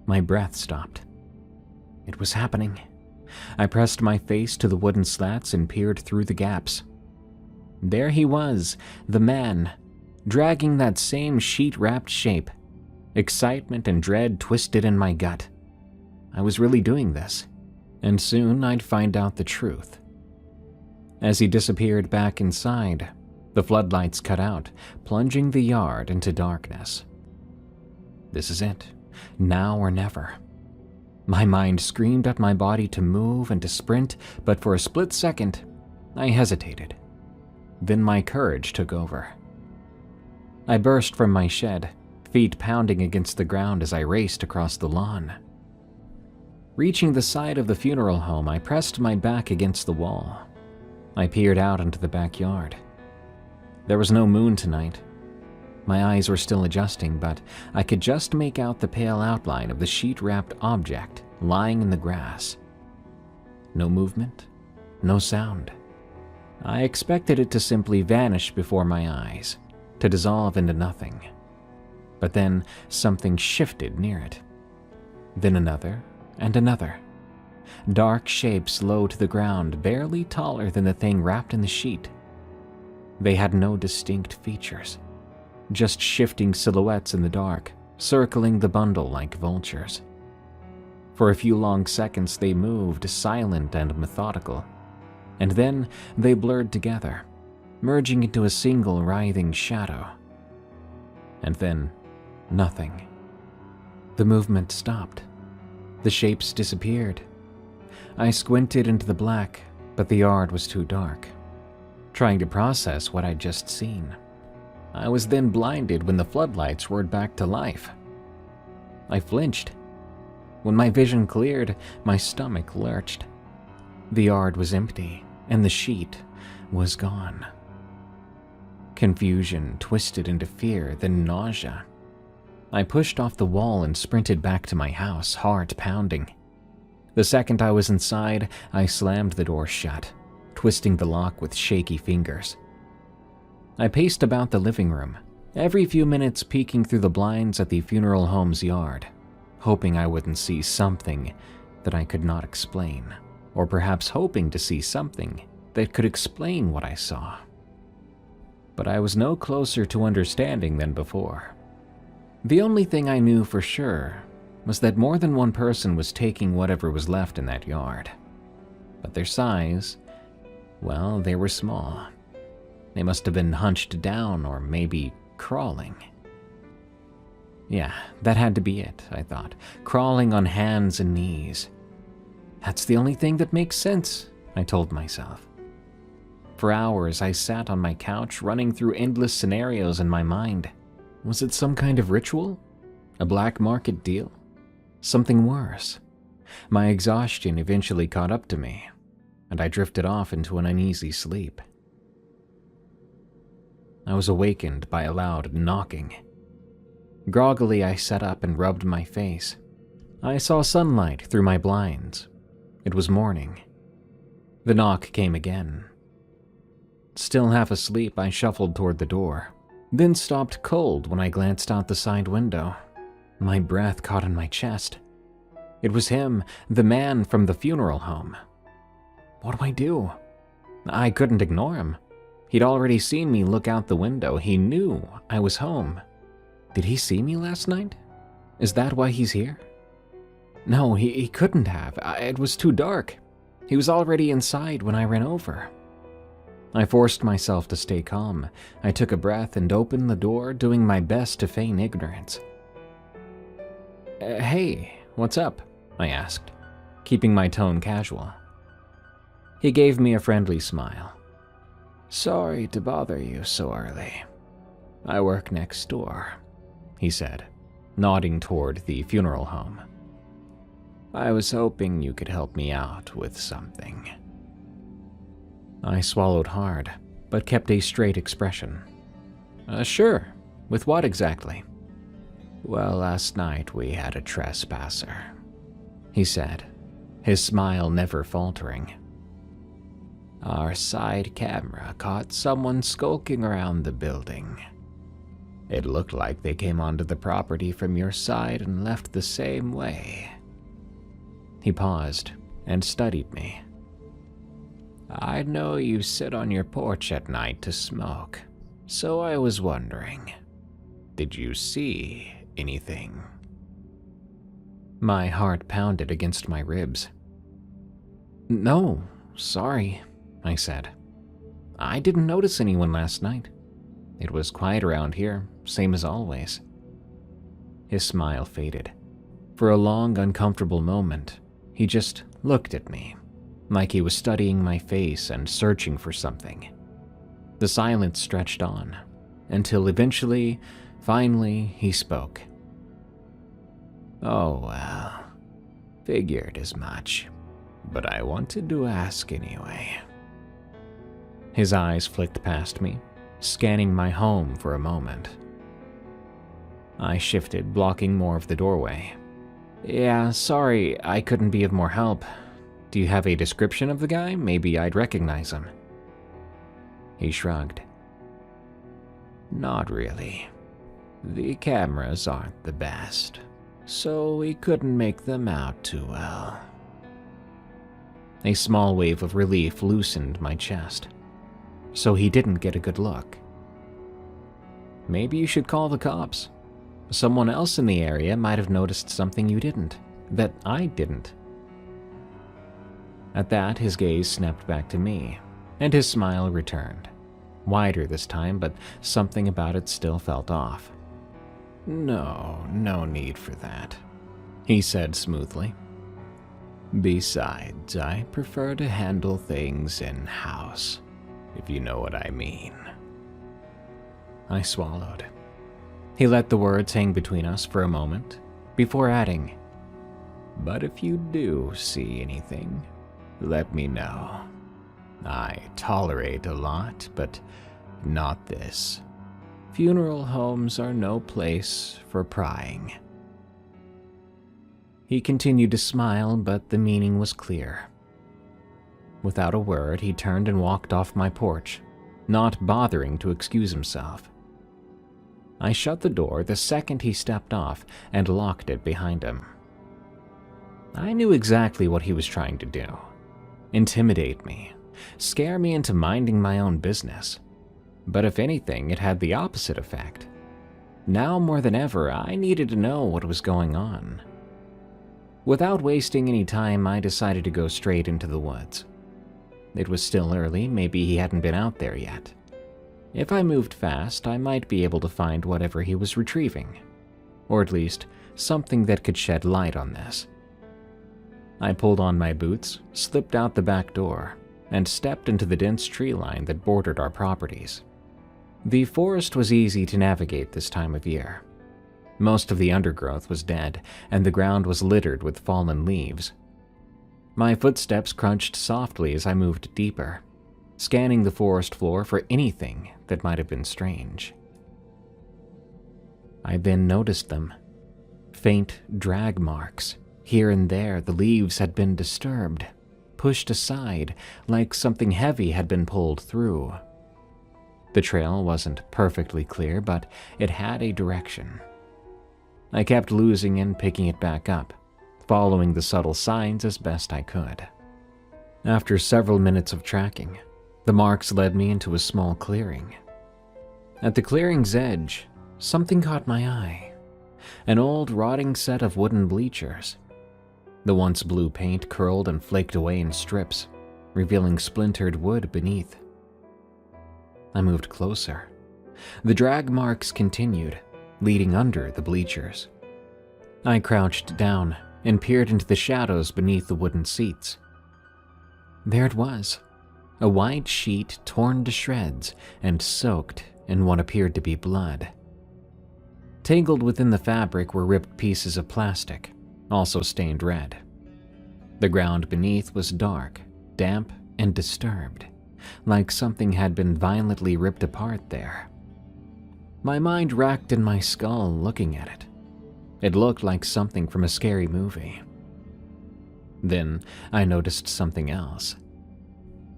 Speaker 1: My breath stopped. It was happening. I pressed my face to the wooden slats and peered through the gaps. There he was, the man, dragging that same sheet-wrapped shape. Excitement and dread twisted in my gut. I was really doing this, and soon I'd find out the truth. As he disappeared back inside, the floodlights cut out, plunging the yard into darkness. This is it, now or never. My mind screamed at my body to move and to sprint, but for a split second, I hesitated. Then my courage took over. I burst from my shed, feet pounding against the ground as I raced across the lawn. Reaching the side of the funeral home, I pressed my back against the wall. I peered out into the backyard. There was no moon tonight. My eyes were still adjusting, but I could just make out the pale outline of the sheet-wrapped object lying in the grass. No movement, no sound. I expected it to simply vanish before my eyes, to dissolve into nothing. But then something shifted near it. Then another and another. Dark shapes low to the ground, barely taller than the thing wrapped in the sheet. They had no distinct features, just shifting silhouettes in the dark, circling the bundle like vultures. For a few long seconds they moved, silent and methodical, and then they blurred together, merging into a single writhing shadow. And then, nothing. The movement stopped. The shapes disappeared. I squinted into the black, but the yard was too dark, trying to process what I'd just seen. I was then blinded when the floodlights roared back to life. I flinched. When my vision cleared, my stomach lurched. The yard was empty, and the sheet was gone. Confusion twisted into fear, then nausea. I pushed off the wall and sprinted back to my house, heart pounding. The second I was inside, I slammed the door shut, twisting the lock with shaky fingers. I paced about the living room, every few minutes peeking through the blinds at the funeral home's yard, hoping I wouldn't see something that I could not explain, or perhaps hoping to see something that could explain what I saw. But I was no closer to understanding than before. The only thing I knew for sure was that more than one person was taking whatever was left in that yard. But their size, well, they were small. They must have been hunched down or maybe crawling. Yeah, that had to be it, I thought, crawling on hands and knees. That's the only thing that makes sense, I told myself. For hours, I sat on my couch, running through endless scenarios in my mind. Was it some kind of ritual? A black market deal? Something worse? My exhaustion eventually caught up to me, and I drifted off into an uneasy sleep. I was awakened by a loud knocking. Groggily, I sat up and rubbed my face. I saw sunlight through my blinds. It was morning. The knock came again. Still half asleep, I shuffled toward the door, then stopped cold when I glanced out the side window. My breath caught in my chest. It was him, the man from the funeral home. What do I do? I couldn't ignore him. He'd already seen me look out the window. He knew I was home. Did he see me last night? Is that why he's here? No, he couldn't have. It was too dark. He was already inside when I ran over. I forced myself to stay calm. I took a breath and opened the door, doing my best to feign ignorance. Hey, what's up? I asked, keeping my tone casual. He gave me a friendly smile. Sorry to bother you so early. I work next door, he said, nodding toward the funeral home. I was hoping you could help me out with something. I swallowed hard, but kept a straight expression. Sure. With what exactly? Well, last night we had a trespasser, he said, his smile never faltering. Our side camera caught someone skulking around the building. It looked like they came onto the property from your side and left the same way. He paused and studied me. I know you sit on your porch at night to smoke, so I was wondering, did you see anything? My heart pounded against my ribs. No, sorry, I said. I didn't notice anyone last night. It was quiet around here, same as always. His smile faded. For a long, uncomfortable moment, he just looked at me, like he was studying my face and searching for something. The silence stretched on, until eventually, finally, he spoke. Oh well, figured as much, but I wanted to ask anyway. His eyes flicked past me, scanning my home for a moment. I shifted, blocking more of the doorway. Yeah, sorry, I couldn't be of more help. Do you have a description of the guy? Maybe I'd recognize him. He shrugged. Not really. The cameras aren't the best, so we couldn't make them out too well. A small wave of relief loosened my chest. So he didn't get a good look. Maybe you should call the cops. Someone else in the area might have noticed something you didn't, that I didn't. At that, his gaze snapped back to me, and his smile returned. Wider this time, but something about it still felt off. No need for that, he said smoothly. Besides, I prefer to handle things in-house, if you know what I mean. I swallowed. He let the words hang between us for a moment, before adding, but if you do see anything, let me know. I tolerate a lot, but not this. Funeral homes are no place for prying. He continued to smile, but the meaning was clear. Without a word, he turned and walked off my porch, not bothering to excuse himself. I shut the door the second he stepped off and locked it behind him. I knew exactly what he was trying to do. Intimidate me, scare me into minding my own business. But if anything, it had the opposite effect. Now more than ever, I needed to know what was going on. Without wasting any time, I decided to go straight into the woods. It was still early, maybe he hadn't been out there yet. If I moved fast, I might be able to find whatever he was retrieving. or at least something that could shed light on this. I pulled on my boots, slipped out the back door, and stepped into the dense tree line that bordered our properties. The forest was easy to navigate this time of year. Most of the undergrowth was dead, and the ground was littered with fallen leaves. My footsteps crunched softly as I moved deeper, scanning the forest floor for anything that might have been strange. I then noticed them. Faint drag marks. Here and there, the leaves had been disturbed, pushed aside, like something heavy had been pulled through. The trail wasn't perfectly clear, but it had a direction. I kept losing and picking it back up, following the subtle signs as best I could. After several minutes of tracking, the marks led me into a small clearing. At the clearing's edge, something caught my eye. An old, rotting set of wooden bleachers. The once blue paint curled and flaked away in strips, revealing splintered wood beneath. I moved closer. The drag marks continued, leading under the bleachers. I crouched down and peered into the shadows beneath the wooden seats. There it was, a white sheet torn to shreds and soaked in what appeared to be blood. Tangled within the fabric were ripped pieces of plastic, also stained red. The ground beneath was dark, damp, and disturbed, like something had been violently ripped apart there. My mind racked in my skull looking at it. It looked like something from a scary movie. Then I noticed something else.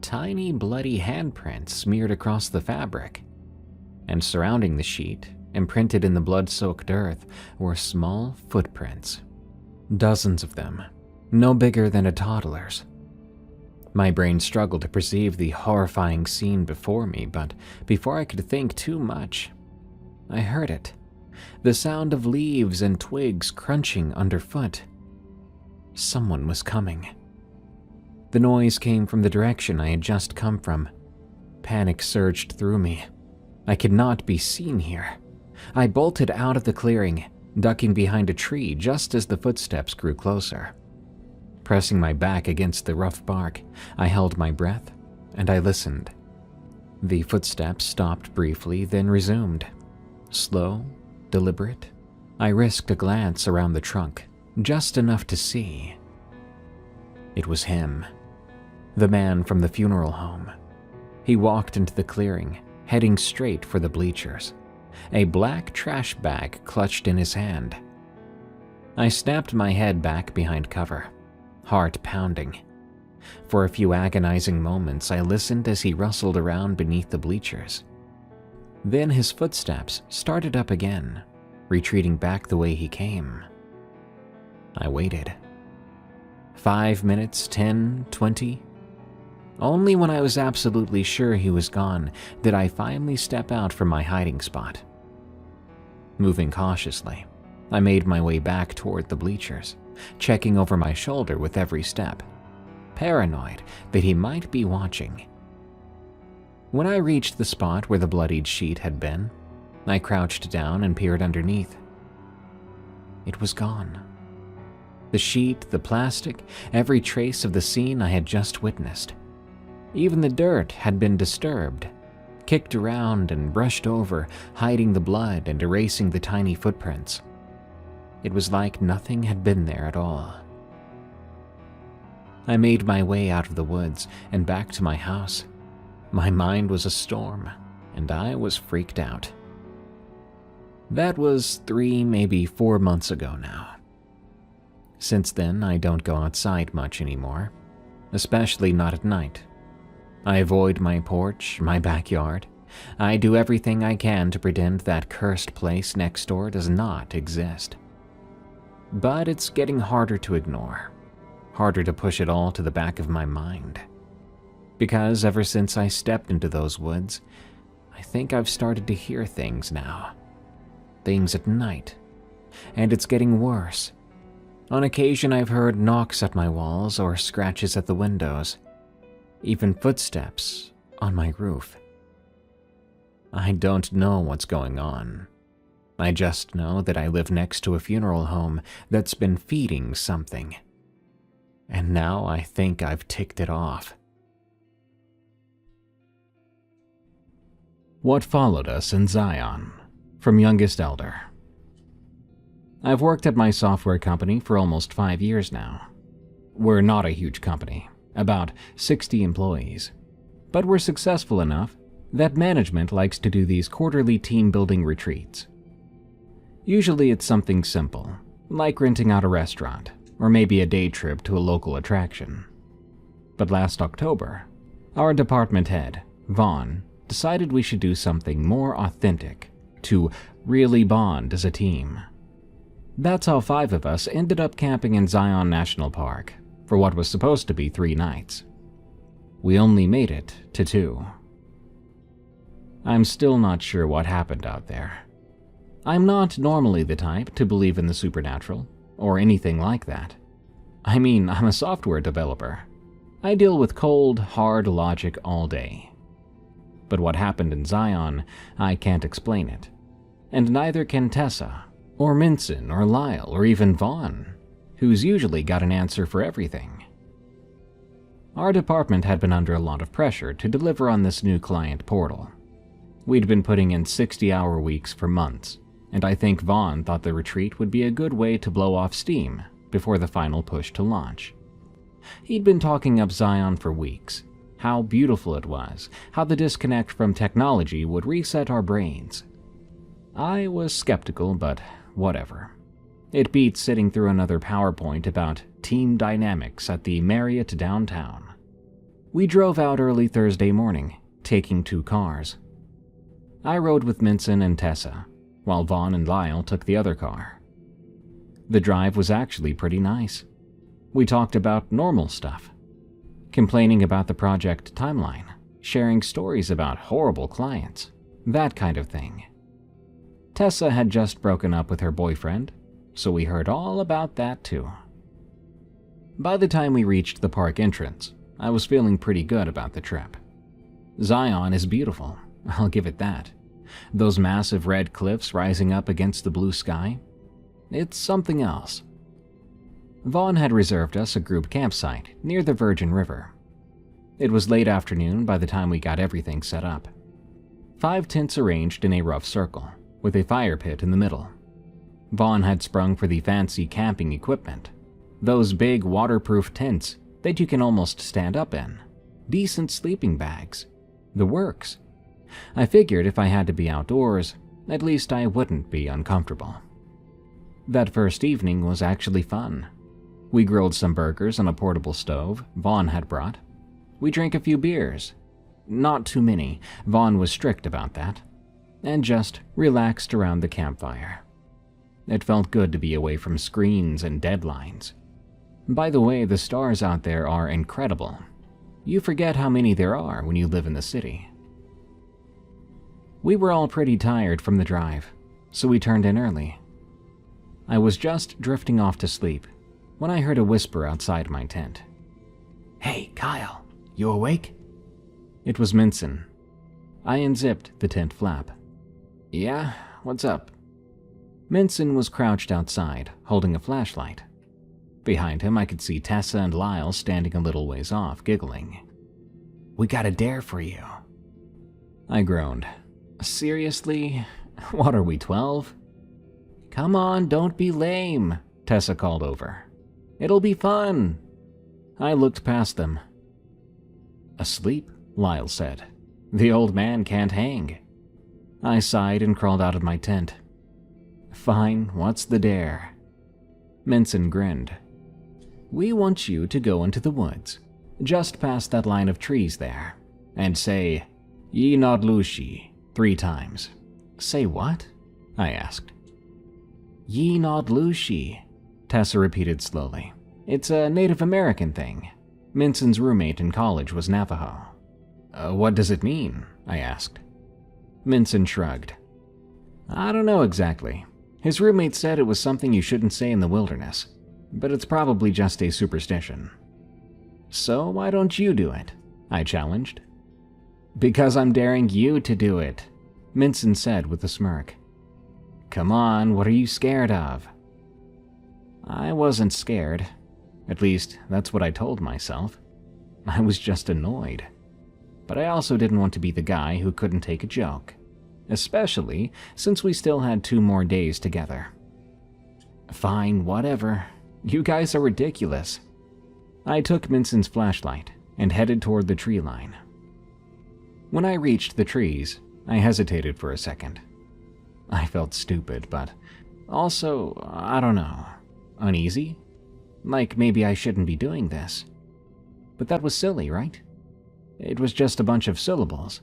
Speaker 1: Tiny bloody handprints smeared across the fabric, and surrounding the sheet, imprinted in the blood-soaked earth, were small footprints. Dozens of them, no bigger than a toddler's. My brain struggled to perceive the horrifying scene before me, but before I could think too much, I heard it. The sound of leaves and twigs crunching underfoot. Someone was coming. The noise came from the direction I had just come from. Panic surged through me. I could not be seen here. I bolted out of the clearing, ducking behind a tree just as the footsteps grew closer. Pressing my back against the rough bark, I held my breath and I listened. The footsteps stopped briefly, then resumed. Slow, deliberate, I risked a glance around the trunk, just enough to see. It was him, the man from the funeral home. He walked into the clearing, heading straight for the bleachers, a black trash bag clutched in his hand. I snapped my head back behind cover, heart pounding. For a few agonizing moments, I listened as he rustled around beneath the bleachers. Then his footsteps started up again, retreating back the way he came. I waited. 5 minutes, 10, 20. Only when I was absolutely sure he was gone did I finally step out from my hiding spot. Moving cautiously, I made my way back toward the bleachers, checking over my shoulder with every step, paranoid that he might be watching. When I reached the spot where the bloodied sheet had been, I crouched down and peered underneath. It was gone. The sheet, the plastic, every trace of the scene I had just witnessed. Even the dirt had been disturbed, kicked around and brushed over, hiding the blood and erasing the tiny footprints. It was like nothing had been there at all. I made my way out of the woods and back to my house. My mind was a storm, and I was freaked out. That was 3, maybe 4 months ago now. Since then, I don't go outside much anymore, especially not at night. I avoid my porch, my backyard. I do everything I can to pretend that cursed place next door does not exist. But it's getting harder to ignore, harder to push it all to the back of my mind. Because ever since I stepped into those woods, I think I've started to hear things now. Things at night. And it's getting worse. On occasion I've heard knocks at my walls or scratches at the windows. Even footsteps on my roof. I don't know what's going on, I just know that I live next to a funeral home that's been feeding something. And now I think I've ticked it off. What followed us in Zion, from Youngest Elder. I've worked at my software company for almost 5 years now. We're not a huge company, about 60 employees, but we're successful enough that management likes to do these quarterly team-building retreats. Usually it's something simple, like renting out a restaurant, or maybe a day trip to a local attraction. But last October, our department head, Vaughn, decided we should do something more authentic to really bond as a team. That's how 5 of us ended up camping in Zion National Park for what was supposed to be 3 nights. We only made it to 2. I'm still not sure what happened out there. I'm not normally the type to believe in the supernatural or anything like that. I mean, I'm a software developer. I deal with cold, hard logic all day. But what happened in Zion, I can't explain it. And neither can Tessa, or Minson, or Lyle, or even Vaughn, who's usually got an answer for everything. Our department had been under a lot of pressure to deliver on this new client portal. We'd been putting in 60-hour weeks for months, and I think Vaughn thought the retreat would be a good way to blow off steam before the final push to launch. He'd been talking up Zion for weeks, how beautiful it was, how the disconnect from technology would reset our brains. I was skeptical, but whatever. It beats sitting through another PowerPoint about team dynamics at the Marriott downtown. We drove out early Thursday morning, taking 2 cars. I rode with Minson and Tessa, while Vaughn and Lyle took the other car. The drive was actually pretty nice. We talked about normal stuff, complaining about the project timeline, sharing stories about horrible clients, that kind of thing. Tessa had just broken up with her boyfriend, so we heard all about that too. By the time we reached the park entrance, I was feeling pretty good about the trip. Zion is beautiful, I'll give it that. Those massive red cliffs rising up against the blue sky, it's something else. Vaughn had reserved us a group campsite near the Virgin River. It was late afternoon by the time we got everything set up. 5 tents arranged in a rough circle, with a fire pit in the middle. Vaughn had sprung for the fancy camping equipment, those big waterproof tents that you can almost stand up in, decent sleeping bags, the works. I figured if I had to be outdoors, at least I wouldn't be uncomfortable. That first evening was actually fun. We grilled some burgers on a portable stove Vaughn had brought. We drank a few beers. Not too many, Vaughn was strict about that. And just relaxed around the campfire. It felt good to be away from screens and deadlines. By the way, the stars out there are incredible. You forget how many there are when you live in the city. We were all pretty tired from the drive, so we turned in early. I was just drifting off to sleep when I heard a whisper outside my tent.
Speaker 2: Hey, Kyle, you awake?
Speaker 1: It was Minson. I unzipped the tent flap.
Speaker 2: Yeah, what's up?
Speaker 1: Minson was crouched outside, holding a flashlight. Behind him, I could see Tessa and Lyle standing a little ways off, giggling.
Speaker 2: We got a dare for you.
Speaker 1: I groaned. Seriously? What are we, 12?
Speaker 2: Come on, don't be lame,
Speaker 1: Tessa called over.
Speaker 2: It'll be fun.
Speaker 1: I looked past them. Asleep, Lyle said. The old man can't hang. I sighed and crawled out of my tent. Fine, what's the dare? Minson grinned. We want you to go into the woods, just past that line of trees there, and say, Ye Nod Lushi, 3 times.
Speaker 2: Say what? I asked.
Speaker 1: Ye Nod Lushi, Tessa repeated slowly. It's a Native American thing. Minson's roommate in college was Navajo. What does it mean? I asked. Minson shrugged. I don't know exactly. His roommate said it was something you shouldn't say in the wilderness, but it's probably just a superstition. So why don't you do it? I challenged. Because I'm daring you to do it, Minson said with a smirk. Come on, what are you scared of? I wasn't scared. At least, that's what I told myself. I was just annoyed. But I also didn't want to be the guy who couldn't take a joke, especially since we still had 2 more days together. Fine, whatever. You guys are ridiculous. I took Minson's flashlight and headed toward the tree line. When I reached the trees, I hesitated for a second. I felt stupid, but also, I don't know, uneasy? Like maybe I shouldn't be doing this. But that was silly, right? It was just a bunch of syllables.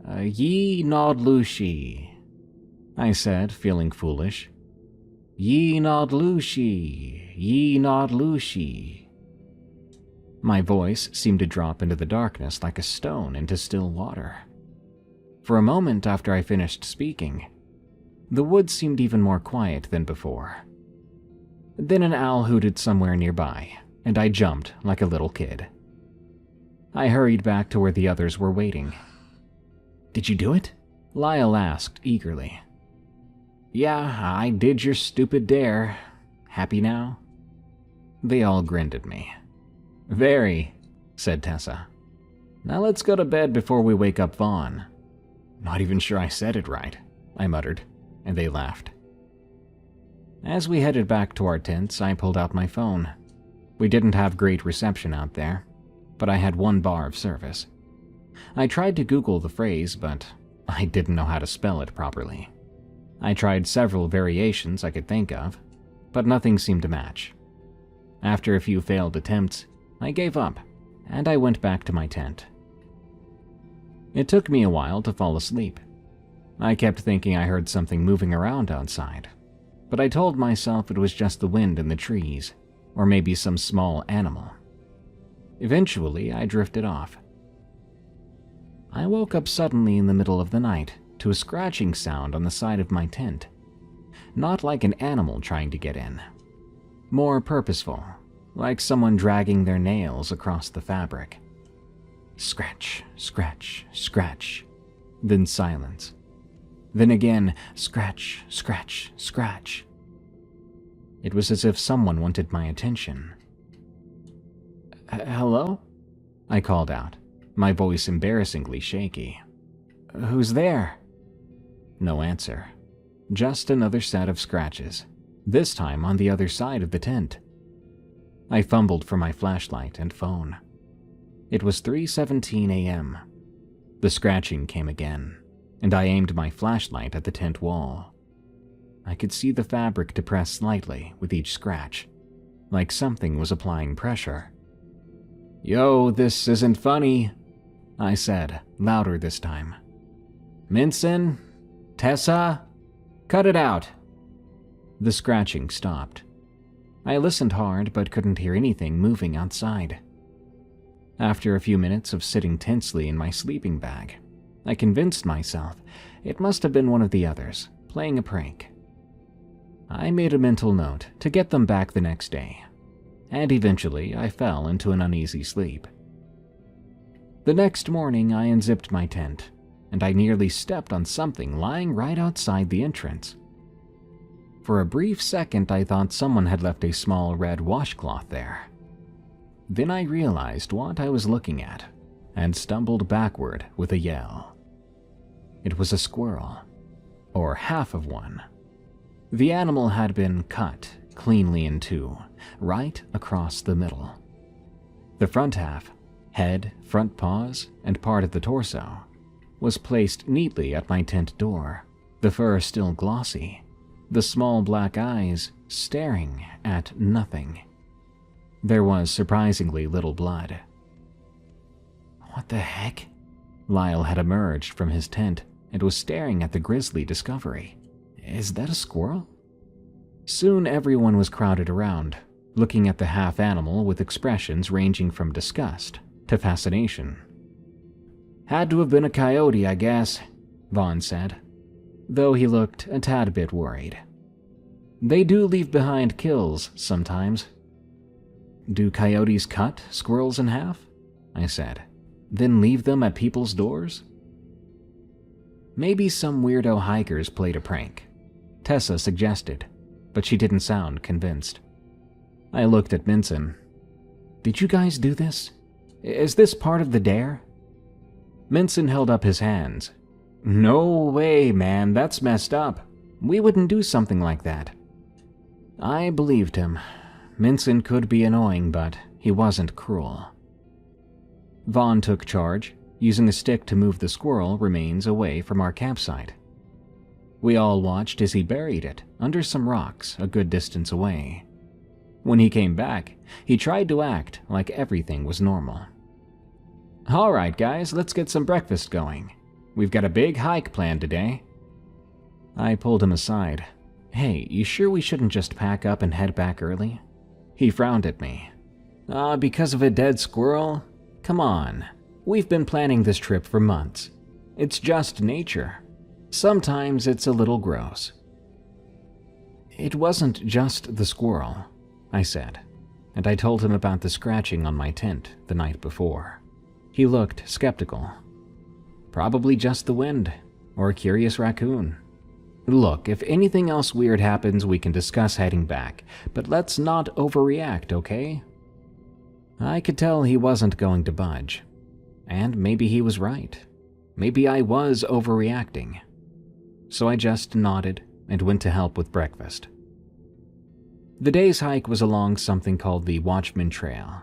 Speaker 1: Ye nod lushi, I said, feeling foolish. Ye nod lushi, ye nod lushi. My voice seemed to drop into the darkness like a stone into still water. For a moment after I finished speaking, the woods seemed even more quiet than before. Then an owl hooted somewhere nearby, and I jumped like a little kid. I hurried back to where the others were waiting. Did you do it? Lyle asked eagerly. Yeah, I did your stupid dare. Happy now? They all grinned at me. Very, said Tessa. Now let's go to bed before we wake up Vaughn. Not even sure I said it right, I muttered, and they laughed. As we headed back to our tents, I pulled out my phone. We didn't have great reception out there, but I had 1 bar of service. I tried to Google the phrase, but I didn't know how to spell it properly. I tried several variations I could think of, but nothing seemed to match. After a few failed attempts, I gave up, and I went back to my tent. It took me a while to fall asleep. I kept thinking I heard something moving around outside, but I told myself it was just the wind in the trees, or maybe some small animal. Eventually, I drifted off. I woke up suddenly in the middle of the night to a scratching sound on the side of my tent. Not like an animal trying to get in. More purposeful, like someone dragging their nails across the fabric. Scratch, scratch, scratch. Then silence. Then again, scratch, scratch, scratch. It was as if someone wanted my attention. Hello? I called out, my voice embarrassingly shaky. Who's there? No answer. Just another set of scratches, this time on the other side of the tent. I fumbled for my flashlight and phone. It was 3:17 a.m. The scratching came again, and I aimed my flashlight at the tent wall. I could see the fabric depress slightly with each scratch, like something was applying pressure. Yo, this isn't funny, I said, louder this time. Minson? Tessa? Cut it out. The scratching stopped. I listened hard but couldn't hear anything moving outside. After a few minutes of sitting tensely in my sleeping bag, I convinced myself it must have been one of the others, playing a prank. I made a mental note to get them back the next day, and eventually I fell into an uneasy sleep. The next morning I unzipped my tent, and I nearly stepped on something lying right outside the entrance. For a brief second I thought someone had left a small red washcloth there. Then I realized what I was looking at, and stumbled backward with a yell. It was a squirrel, or half of one. The animal had been cut cleanly in two, right across the middle. The front half, head, front paws, and part of the torso, was placed neatly at my tent door, the fur still glossy, the small black eyes staring at nothing. There was surprisingly little blood. What the heck? Lyle had emerged from his tent and was staring at the grisly discovery. Is that a squirrel? Soon everyone was crowded around, looking at the half-animal with expressions ranging from disgust to fascination. Had to have been a coyote, I guess, Vaughn said, though he looked a tad bit worried. They do leave behind kills sometimes. Do coyotes cut squirrels in half? I said, then leave them at people's doors? Maybe some weirdo hikers played a prank, Tessa suggested, but she didn't sound convinced. I looked at Minson. Did you guys do this? Is this part of the dare? Minson held up his hands. No way, man, that's messed up. We wouldn't do something like that. I believed him. Minson could be annoying, but he wasn't cruel. Vaughn took charge, using a stick to move the squirrel remains away from our campsite. We all watched as he buried it under some rocks a good distance away. When he came back, he tried to act like everything was normal. All right, guys, let's get some breakfast going. We've got a big hike planned today. I pulled him aside. Hey, you sure we shouldn't just pack up and head back early? He frowned at me. Because of a dead squirrel? Come on. We've been planning this trip for months. It's just nature. Sometimes it's a little gross. It wasn't just the squirrel, I said, and I told him about the scratching on my tent the night before. He looked skeptical. Probably just the wind, or a curious raccoon. Look, if anything else weird happens, we can discuss heading back, but let's not overreact, okay? I could tell he wasn't going to budge. And maybe he was right. Maybe I was overreacting. So I just nodded and went to help with breakfast. The day's hike was along something called the Watchman Trail.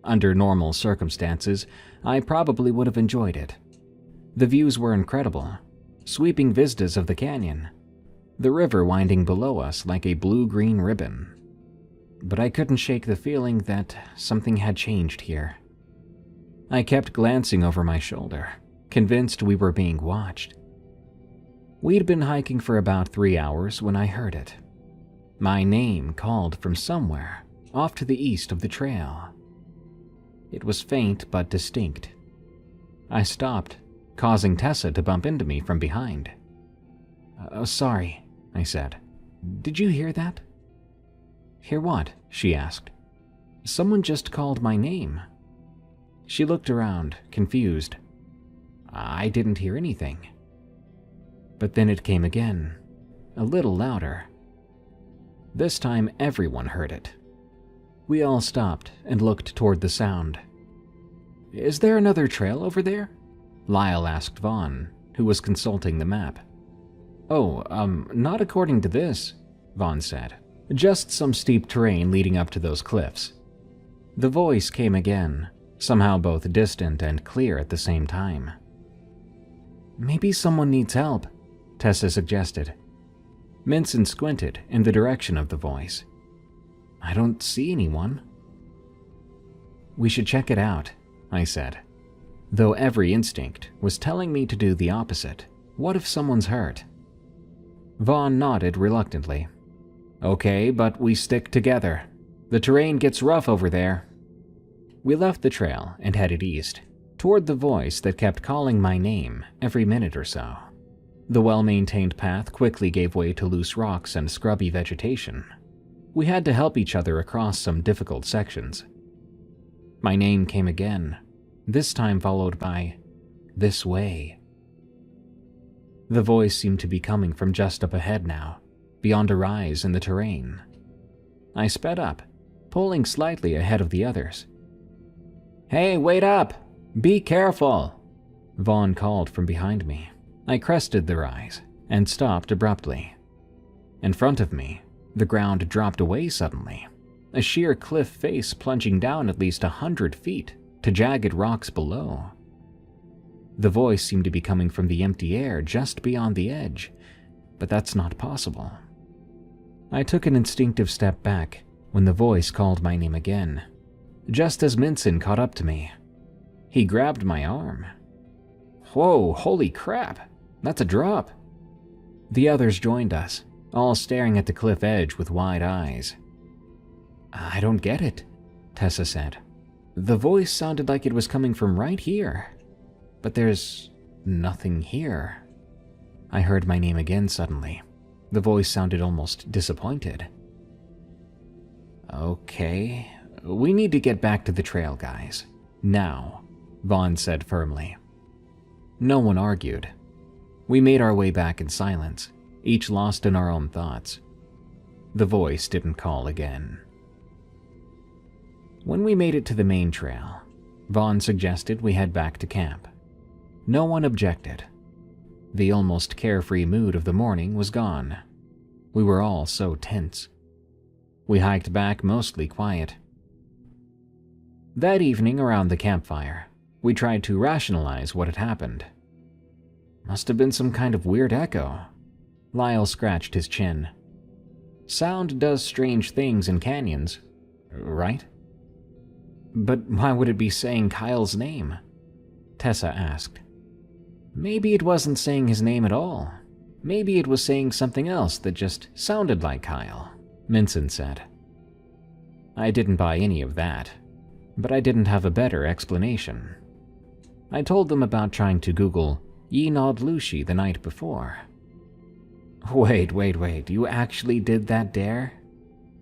Speaker 1: Under normal circumstances, I probably would have enjoyed it. The views were incredible, sweeping vistas of the canyon, the river winding below us like a blue-green ribbon. But I couldn't shake the feeling that something had changed here. I kept glancing over my shoulder, convinced we were being watched. We'd been hiking for about 3 hours when I heard it. My name called from somewhere off to the east of the trail. It was faint but distinct. I stopped, causing Tessa to bump into me from behind. Oh, sorry, I said. Did you hear that? Hear what? She asked. Someone just called my name. She looked around, confused. I didn't hear anything. But then it came again, a little louder. This time everyone heard it. We all stopped and looked toward the sound. Is there another trail over there? Lyle asked Vaughn, who was consulting the map. Oh, not according to this, Vaughn said. Just some steep terrain leading up to those cliffs. The voice came again, somehow both distant and clear at the same time. Maybe someone needs help, Tessa suggested. Minson squinted in the direction of the voice. I don't see anyone. We should check it out, I said. Though every instinct was telling me to do the opposite. What if someone's hurt? Vaughn nodded reluctantly. Okay, but we stick together. The terrain gets rough over there. We left the trail and headed east, toward the voice that kept calling my name every minute or so. The well-maintained path quickly gave way to loose rocks and scrubby vegetation. We had to help each other across some difficult sections. My name came again, this time followed by, "This way." The voice seemed to be coming from just up ahead now, beyond a rise in the terrain. I sped up, pulling slightly ahead of the others. Hey, wait up! Be careful! Vaughn called from behind me. I crested the rise and stopped abruptly. In front of me, the ground dropped away suddenly, a sheer cliff face plunging down at least 100 feet to jagged rocks below. The voice seemed to be coming from the empty air just beyond the edge, but that's not possible. I took an instinctive step back when the voice called my name again, just as Minson caught up to me. He grabbed my arm. Whoa, holy crap, that's a drop. The others joined us, all staring at the cliff edge with wide eyes. I don't get it, Tessa said. The voice sounded like it was coming from right here, but there's nothing here. I heard my name again suddenly. The voice sounded almost disappointed. Okay, we need to get back to the trail, guys. Now, Vaughn said firmly. No one argued. We made our way back in silence, each lost in our own thoughts. The voice didn't call again. When we made it to the main trail, Vaughn suggested we head back to camp. No one objected. The almost carefree mood of the morning was gone. We were all so tense. We hiked back mostly quiet. That evening around the campfire, we tried to rationalize what had happened. Must have been some kind of weird echo. Lyle scratched his chin. Sound does strange things in canyons, right? But why would it be saying Kyle's name? Tessa asked. Maybe it wasn't saying his name at all. Maybe it was saying something else that just sounded like Kyle, Minson said. I didn't buy any of that, but I didn't have a better explanation. I told them about trying to Google Yenod Lushi the night before. Wait, you actually did that dare?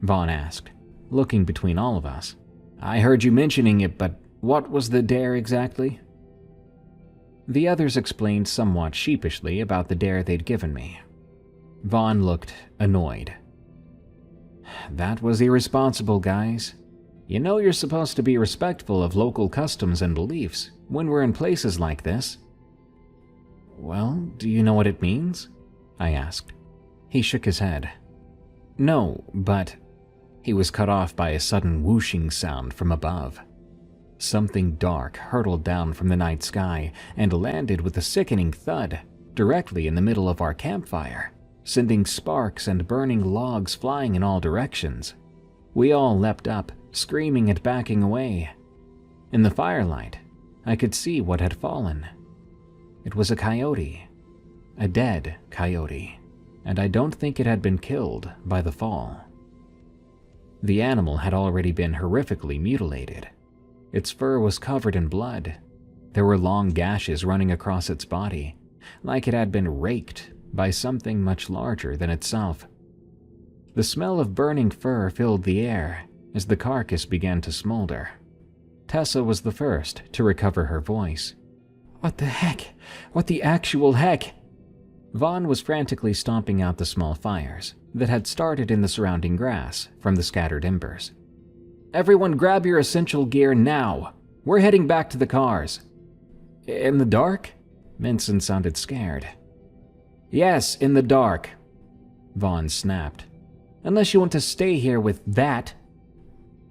Speaker 1: Vaughn asked, looking between all of us. I heard you mentioning it, but what was the dare exactly? The others explained somewhat sheepishly about the dare they'd given me. Vaughn looked annoyed. That was irresponsible, guys. You know you're supposed to be respectful of local customs and beliefs when we're in places like this. Well, do you know what it means? I asked. He shook his head. No, but... He was cut off by a sudden whooshing sound from above. Something dark hurtled down from the night sky and landed with a sickening thud directly in the middle of our campfire, sending sparks and burning logs flying in all directions. We all leapt up, screaming and backing away. In the firelight, I could see what had fallen. It was a coyote. A dead coyote, and I don't think it had been killed by the fall. The animal had already been horrifically mutilated. Its fur was covered in blood. There were long gashes running across its body, like it had been raked by something much larger than itself. The smell of burning fur filled the air as the carcass began to smolder. Tessa was the first to recover her voice. What the heck? What the actual heck? Vaughn was frantically stomping out the small fires that had started in the surrounding grass from the scattered embers. Everyone grab your essential gear now. We're heading back to the cars. In the dark? Minson sounded scared. Yes, in the dark, Vaughn snapped. Unless you want to stay here with that.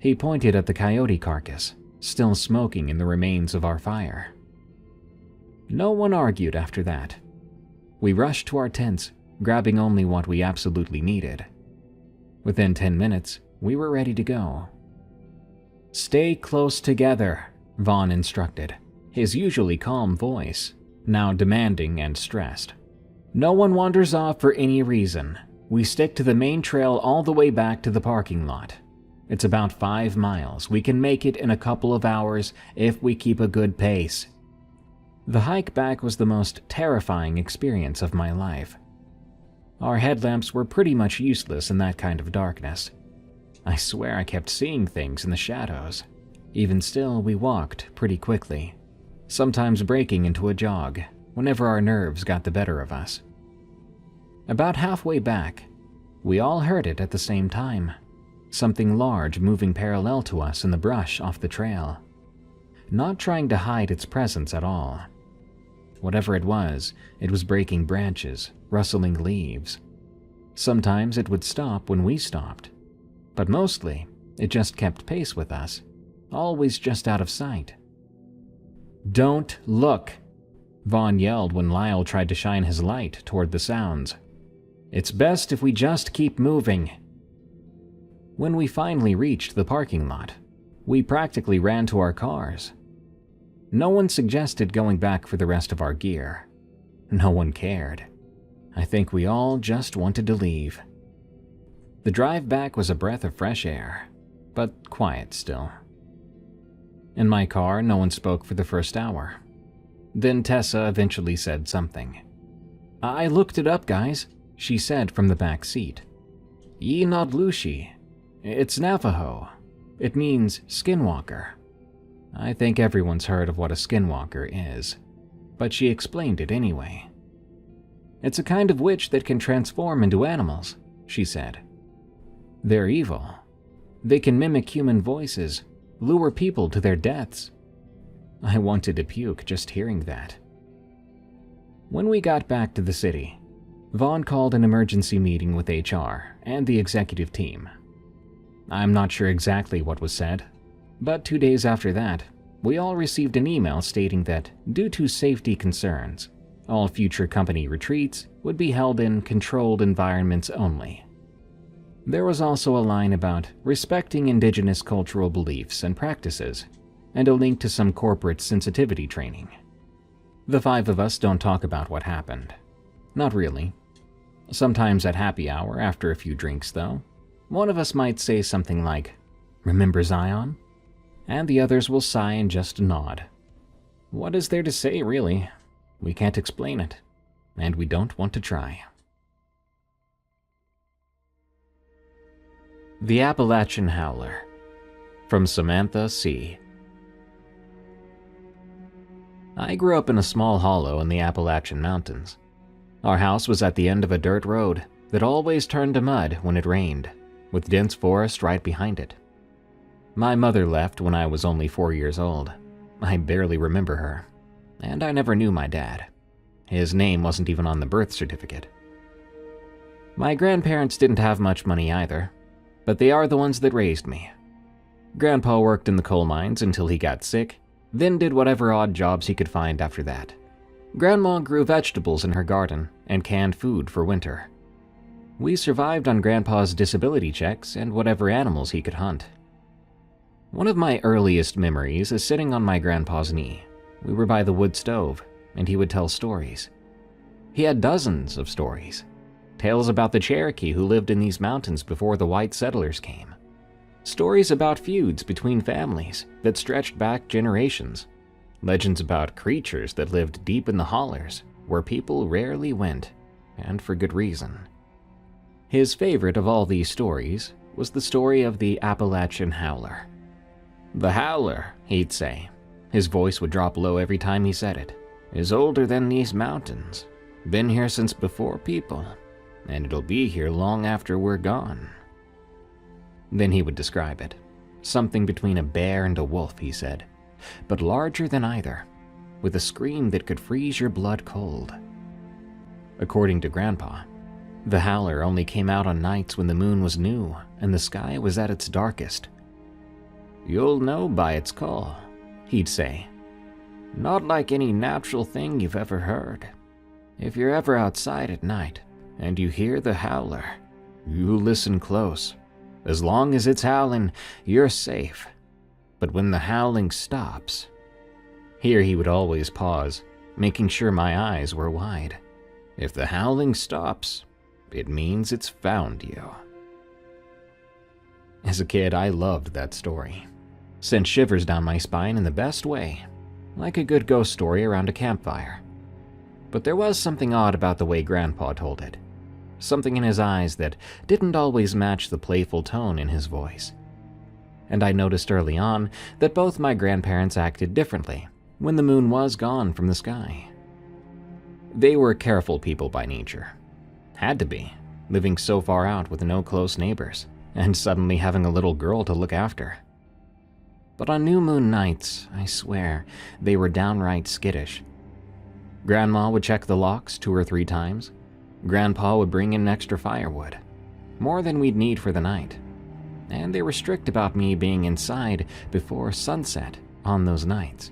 Speaker 1: He pointed at the coyote carcass, still smoking in the remains of our fire. No one argued after that. We rushed to our tents, grabbing only what we absolutely needed. Within 10 minutes, we were ready to go. Stay close together, Vaughn instructed, his usually calm voice, now demanding and stressed. No one wanders off for any reason. We stick to the main trail all the way back to the parking lot. It's about 5 miles. We can make it in a couple of hours if we keep a good pace. The hike back was the most terrifying experience of my life. Our headlamps were pretty much useless in that kind of darkness. I swear I kept seeing things in the shadows. Even still, we walked pretty quickly, sometimes breaking into a jog whenever our nerves got the better of us. About halfway back, we all heard it at the same time. Something large moving parallel to us in the brush off the trail, not trying to hide its presence at all. Whatever it was breaking branches, rustling leaves. Sometimes it would stop when we stopped, but mostly it just kept pace with us, always just out of sight. Don't look, Vaughn yelled when Lyle tried to shine his light toward the sounds. It's best if we just keep moving. When we finally reached the parking lot, we practically ran to our cars. No one suggested going back for the rest of our gear. No one cared. I think we all just wanted to leave. The drive back was a breath of fresh air, but quiet still. In my car, no one spoke for the first hour. Then Tessa eventually said something. I looked it up, guys, she said from the back seat. Yenod Lushi. It's Navajo. It means skinwalker. I think everyone's heard of what a skinwalker is, but she explained it anyway. It's a kind of witch that can transform into animals, she said. They're evil. They can mimic human voices, lure people to their deaths. I wanted to puke just hearing that. When we got back to the city, Vaughn called an emergency meeting with HR and the executive team. I'm not sure exactly what was said, but 2 days after that, we all received an email stating that, due to safety concerns, all future company retreats would be held in controlled environments only. There was also a line about respecting indigenous cultural beliefs and practices, and a link to some corporate sensitivity training. The 5 of us don't talk about what happened. Not really. Sometimes at happy hour, after a few drinks though, one of us might say something like, "Remember Zion?" And the others will sigh and just nod. What is there to say, really? We can't explain it, and we don't want to try. The Appalachian Howler, from Samantha C. I grew up in a small hollow in the Appalachian Mountains. Our house was at the end of a dirt road that always turned to mud when it rained, with dense forest right behind it. My mother left when I was only 4 years old. I barely remember her, and I never knew my dad. His name wasn't even on the birth certificate. My grandparents didn't have much money either, but they are the ones that raised me. Grandpa worked in the coal mines until he got sick, then did whatever odd jobs he could find after that. Grandma grew vegetables in her garden and canned food for winter. We survived on Grandpa's disability checks and whatever animals he could hunt. One of my earliest memories is sitting on my grandpa's knee. We were by the wood stove, and he would tell stories. He had dozens of stories. Tales about the Cherokee who lived in these mountains before the white settlers came. Stories about feuds between families that stretched back generations. Legends about creatures that lived deep in the hollers, where people rarely went, and for good reason. His favorite of all these stories was the story of the Appalachian Howler. "The Howler," he'd say, his voice would drop low every time he said it, "is older than these mountains. Been here since before people, and it'll be here long after we're gone." Then he would describe it. Something between a bear and a wolf, he said, but larger than either, with a scream that could freeze your blood cold. According to Grandpa, the Howler only came out on nights when the moon was new and the sky was at its darkest. "You'll know by its call," he'd say. "Not like any natural thing you've ever heard. If you're ever outside at night and you hear the Howler, you listen close. As long as it's howling, you're safe. But when the howling stops..." Here he would always pause, making sure my eyes were wide. "If the howling stops, it means it's found you." As a kid, I loved that story. Sent shivers down my spine in the best way, like a good ghost story around a campfire. But there was something odd about the way Grandpa told it. Something in his eyes that didn't always match the playful tone in his voice. And I noticed early on that both my grandparents acted differently when the moon was gone from the sky. They were careful people by nature. Had to be, living so far out with no close neighbors, and suddenly having a little girl to look after. But on new moon nights, I swear, they were downright skittish. Grandma would check the locks 2 or 3 times. Grandpa would bring in extra firewood, more than we'd need for the night. And they were strict about me being inside before sunset on those nights.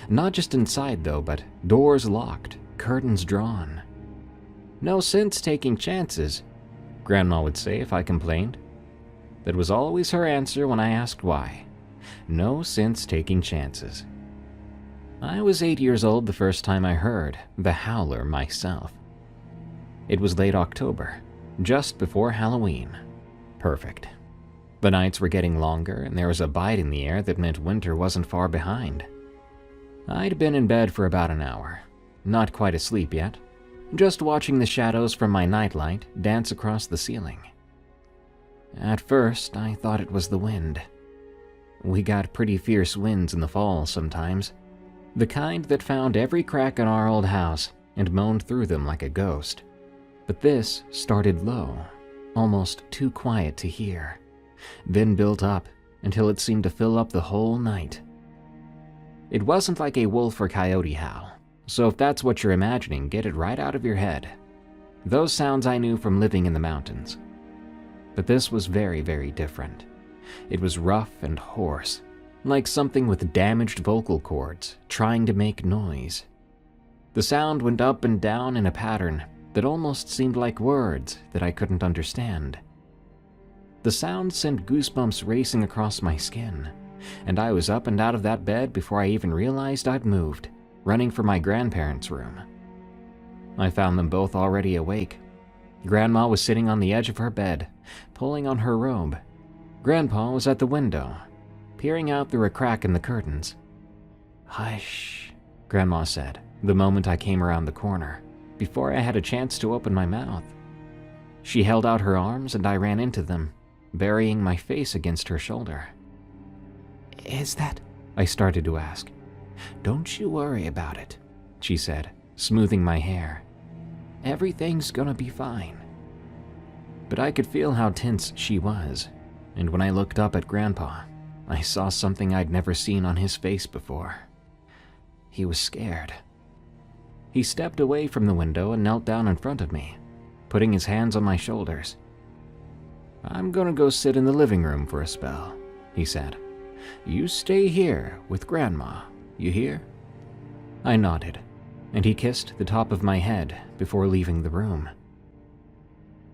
Speaker 1: Not just inside though, but doors locked, curtains drawn. "No sense taking chances," Grandma would say if I complained. That was always her answer when I asked why. No sense taking chances. I was 8 years old the first time I heard the Howler myself. It was late October, just before Halloween. Perfect. The nights were getting longer and there was a bite in the air that meant winter wasn't far behind. I'd been in bed for about an hour, not quite asleep yet, just watching the shadows from my nightlight dance across the ceiling. At first, I thought it was the wind. We got pretty fierce winds in the fall sometimes, the kind that found every crack in our old house and moaned through them like a ghost. But this started low, almost too quiet to hear, then built up until it seemed to fill up the whole night. It wasn't like a wolf or coyote howl, so if that's what you're imagining, get it right out of your head. Those sounds I knew from living in the mountains. But this was very, very different. It was rough and hoarse, like something with damaged vocal cords trying to make noise. The sound went up and down in a pattern that almost seemed like words that I couldn't understand. The sound sent goosebumps racing across my skin, and I was up and out of that bed before I even realized I'd moved, running for my grandparents' room. I found them both already awake. Grandma was sitting on the edge of her bed, pulling on her robe. Grandpa was at the window, peering out through a crack in the curtains. "Hush," Grandma said the moment I came around the corner, before I had a chance to open my mouth. She held out her arms and I ran into them, burying my face against her shoulder. "Is that?" I started to ask. "Don't you worry about it," she said, smoothing my hair. "Everything's gonna be fine." But I could feel how tense she was, and when I looked up at Grandpa, I saw something I'd never seen on his face before. He was scared. He stepped away from the window and knelt down in front of me, putting his hands on my shoulders. "I'm gonna go sit in the living room for a spell," he said. "You stay here with Grandma, you hear?" I nodded, and he kissed the top of my head before leaving the room.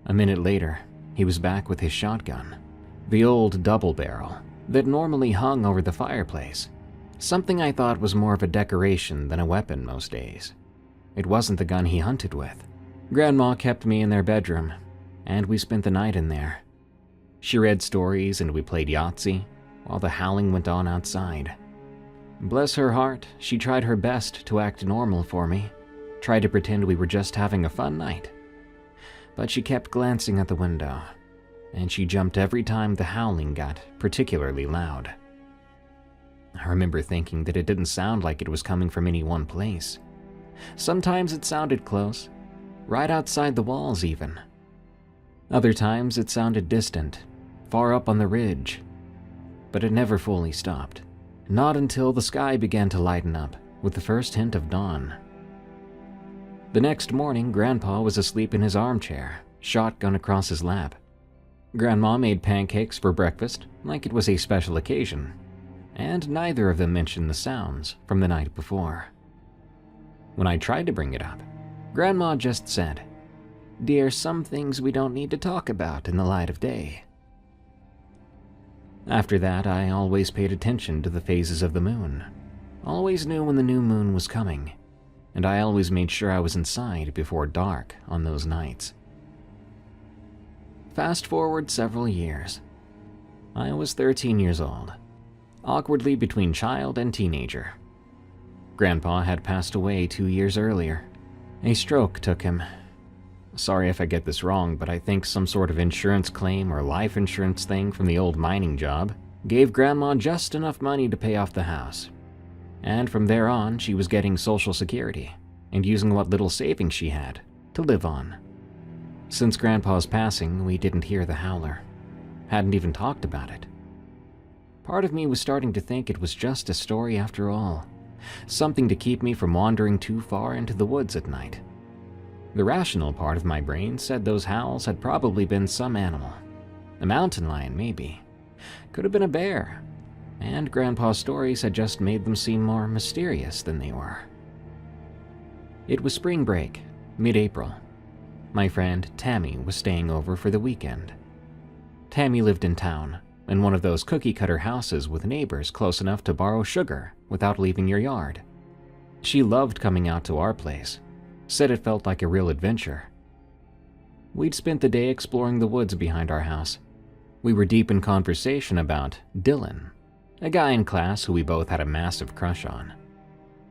Speaker 1: A minute later, he was back with his shotgun, the old double barrel that normally hung over the fireplace, something I thought was more of a decoration than a weapon most days. It wasn't the gun he hunted with. Grandma kept me in their bedroom, and we spent the night in there. She read stories and we played Yahtzee while the howling went on outside. Bless her heart, she tried her best to act normal for me, tried to pretend we were just having a fun night. But she kept glancing at the window, and she jumped every time the howling got particularly loud. I remember thinking that it didn't sound like it was coming from any one place. Sometimes it sounded close, right outside the walls even. Other times it sounded distant, far up on the ridge. But it never fully stopped, not until the sky began to lighten up with the first hint of dawn. The next morning, Grandpa was asleep in his armchair, shotgun across his lap. Grandma made pancakes for breakfast like it was a special occasion, and neither of them mentioned the sounds from the night before. When I tried to bring it up, Grandma just said, "Dear, some things we don't need to talk about in the light of day." After that, I always paid attention to the phases of the moon, always knew when the new moon was coming, and I always made sure I was inside before dark on those nights. Fast forward several years. I was 13 years old, awkwardly between child and teenager. Grandpa had passed away 2 years earlier. A stroke took him. Sorry if I get this wrong, but I think some sort of insurance claim or life insurance thing from the old mining job gave Grandma just enough money to pay off the house. And from there on, she was getting Social Security and using what little savings she had to live on. Since Grandpa's passing, we didn't hear the howler. Hadn't even talked about it. Part of me was starting to think it was just a story after all, something to keep me from wandering too far into the woods at night. The rational part of my brain said those howls had probably been some animal. A mountain lion, maybe. Could have been a bear. And Grandpa's stories had just made them seem more mysterious than they were. It was spring break, mid-April. My friend Tammy was staying over for the weekend. Tammy lived in town, in one of those cookie-cutter houses with neighbors close enough to borrow sugar without leaving your yard. She loved coming out to our place, said it felt like a real adventure. We'd spent the day exploring the woods behind our house. We were deep in conversation about Dylan, a guy in class who we both had a massive crush on.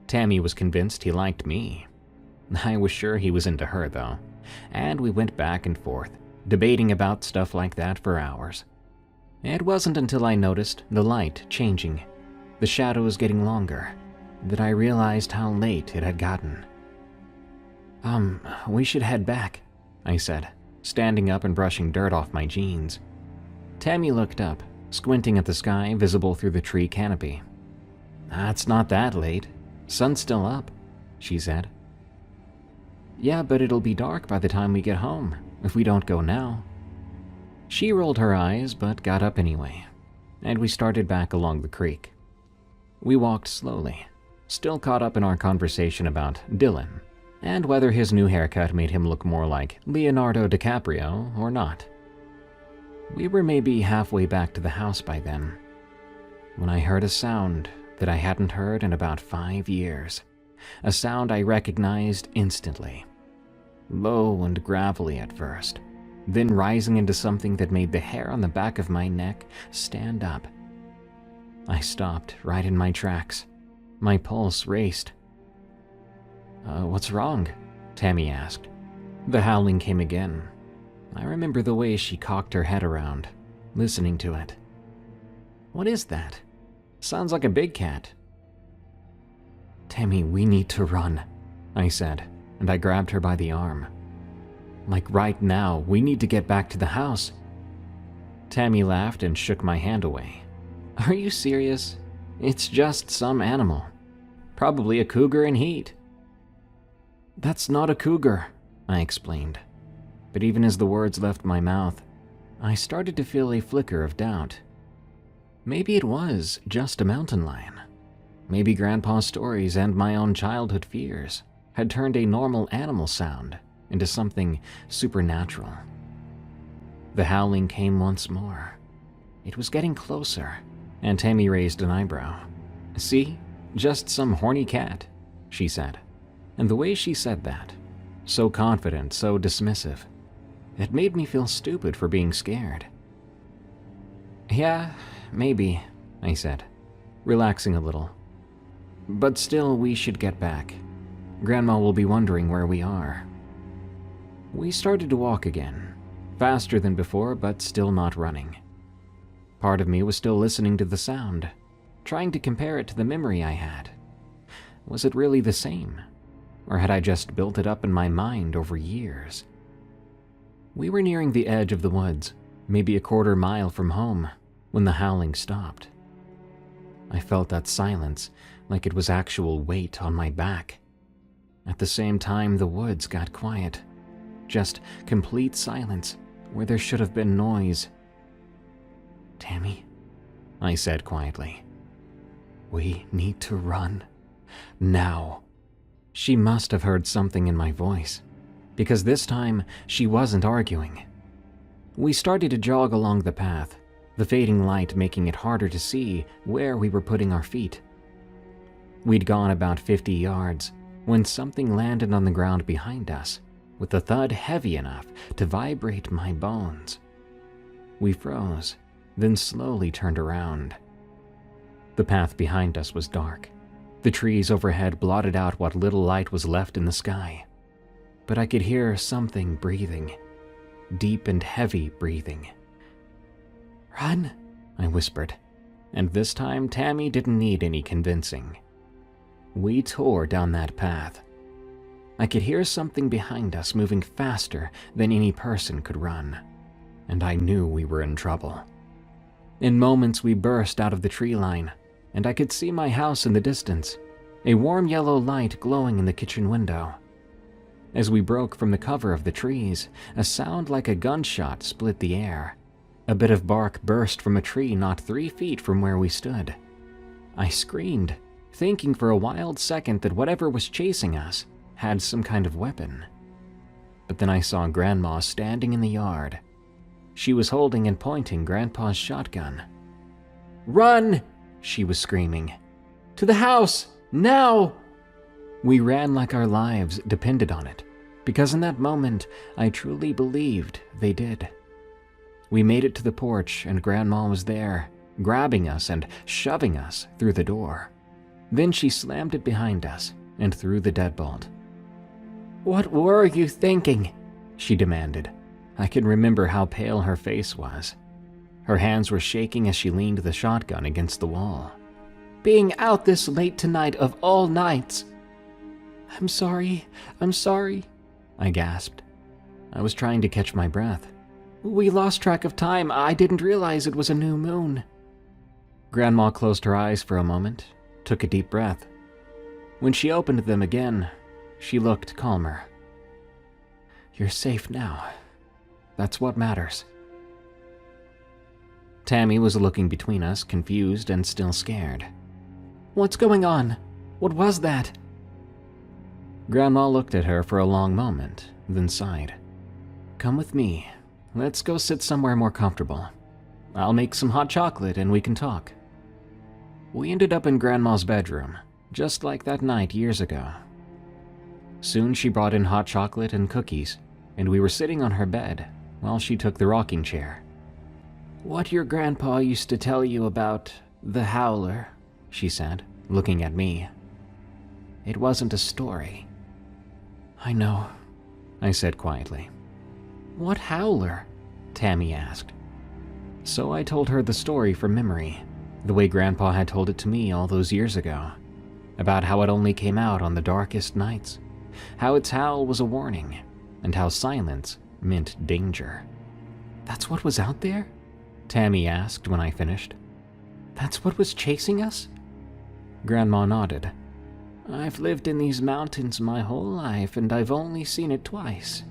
Speaker 1: Tammy was convinced he liked me. I was sure he was into her, though, and we went back and forth, debating about stuff like that for hours. It wasn't until I noticed the light changing, the shadows getting longer, that I realized how late it had gotten. We should head back," I said, standing up and brushing dirt off my jeans. Tammy looked up, squinting at the sky visible through the tree canopy. "It's not that late. Sun's still up," she said. "Yeah, but it'll be dark by the time we get home, if we don't go now." She rolled her eyes but got up anyway, and we started back along the creek. We walked slowly, still caught up in our conversation about Dylan, and whether his new haircut made him look more like Leonardo DiCaprio or not. We were maybe halfway back to the house by then, when I heard a sound that I hadn't heard in about 5 years, a sound I recognized instantly. Low and gravelly at first, then rising into something that made the hair on the back of my neck stand up. I stopped right in my tracks. My pulse raced. What's wrong?" Tammy asked. The howling came again. I remember the way she cocked her head around, listening to it. "What is that? Sounds like a big cat." "Tammy, we need to run," I said, and I grabbed her by the arm. "Like right now, we need to get back to the house." Tammy laughed and shook my hand away. "Are you serious? It's just some animal. Probably a cougar in heat." "That's not a cougar," I explained. But even as the words left my mouth, I started to feel a flicker of doubt. Maybe it was just a mountain lion. Maybe Grandpa's stories and my own childhood fears had turned a normal animal sound into something supernatural. The howling came once more. It was getting closer, and Tammy raised an eyebrow. "See? Just some horny cat," she said. And the way she said that, so confident, so dismissive, it made me feel stupid for being scared. "Yeah, maybe," I said, relaxing a little. "But still, we should get back. Grandma will be wondering where we are." We started to walk again, faster than before, but still not running. Part of me was still listening to the sound, trying to compare it to the memory I had. Was it really the same? Or had I just built it up in my mind over years? We were nearing the edge of the woods, maybe a quarter mile from home, when the howling stopped. I felt that silence like it was actual weight on my back. At the same time, the woods got quiet. Just complete silence where there should have been noise. "Tammy," I said quietly, "we need to run. Now." She must have heard something in my voice, because this time she wasn't arguing. We started to jog along the path, the fading light making it harder to see where we were putting our feet. We'd gone about 50 yards when something landed on the ground behind us, with a thud heavy enough to vibrate my bones. We froze, then slowly turned around. The path behind us was dark. The trees overhead blotted out what little light was left in the sky. But I could hear something breathing, deep and heavy breathing. "Run," I whispered, and this time Tammy didn't need any convincing. We tore down that path. I could hear something behind us moving faster than any person could run, and I knew we were in trouble. In moments we burst out of the tree line, and I could see my house in the distance, a warm yellow light glowing in the kitchen window. As we broke from the cover of the trees, a sound like a gunshot split the air. A bit of bark burst from a tree not 3 feet from where we stood. I screamed, thinking for a wild second that whatever was chasing us had some kind of weapon. But then I saw Grandma standing in the yard. She was holding and pointing Grandpa's shotgun. "Run!" she was screaming. "To the house! Now!" We ran like our lives depended on it, because in that moment I truly believed they did. We made it to the porch and Grandma was there, grabbing us and shoving us through the door. Then she slammed it behind us and threw the deadbolt. "What were you thinking?" she demanded. I can remember how pale her face was. Her hands were shaking as she leaned the shotgun against the wall. "Being out this late tonight of all nights." I'm sorry," I gasped. I was trying to catch my breath. We lost track of time. I didn't realize it was a new moon. Grandma closed her eyes for a moment, took a deep breath. When she opened them again, she looked calmer. You're safe now. That's what matters. Tammy was looking between us, confused and still scared. What's going on? What was that? Grandma looked at her for a long moment, then sighed. Come with me. Let's go sit somewhere more comfortable. I'll make some hot chocolate and we can talk. We ended up in Grandma's bedroom, just like that night years ago. Soon she brought in hot chocolate and cookies, and we were sitting on her bed while she took the rocking chair. What your grandpa used to tell you about the howler, she said, looking at me. It wasn't a story. I know, I said quietly. What howler? Tammy asked. So I told her the story from memory, the way Grandpa had told it to me all those years ago, about how it only came out on the darkest nights, how its howl was a warning, and how silence meant danger. That's what was out there? Tammy asked when I finished. That's what was chasing us? Grandma nodded. I've lived in these mountains my whole life, and I've only seen it twice.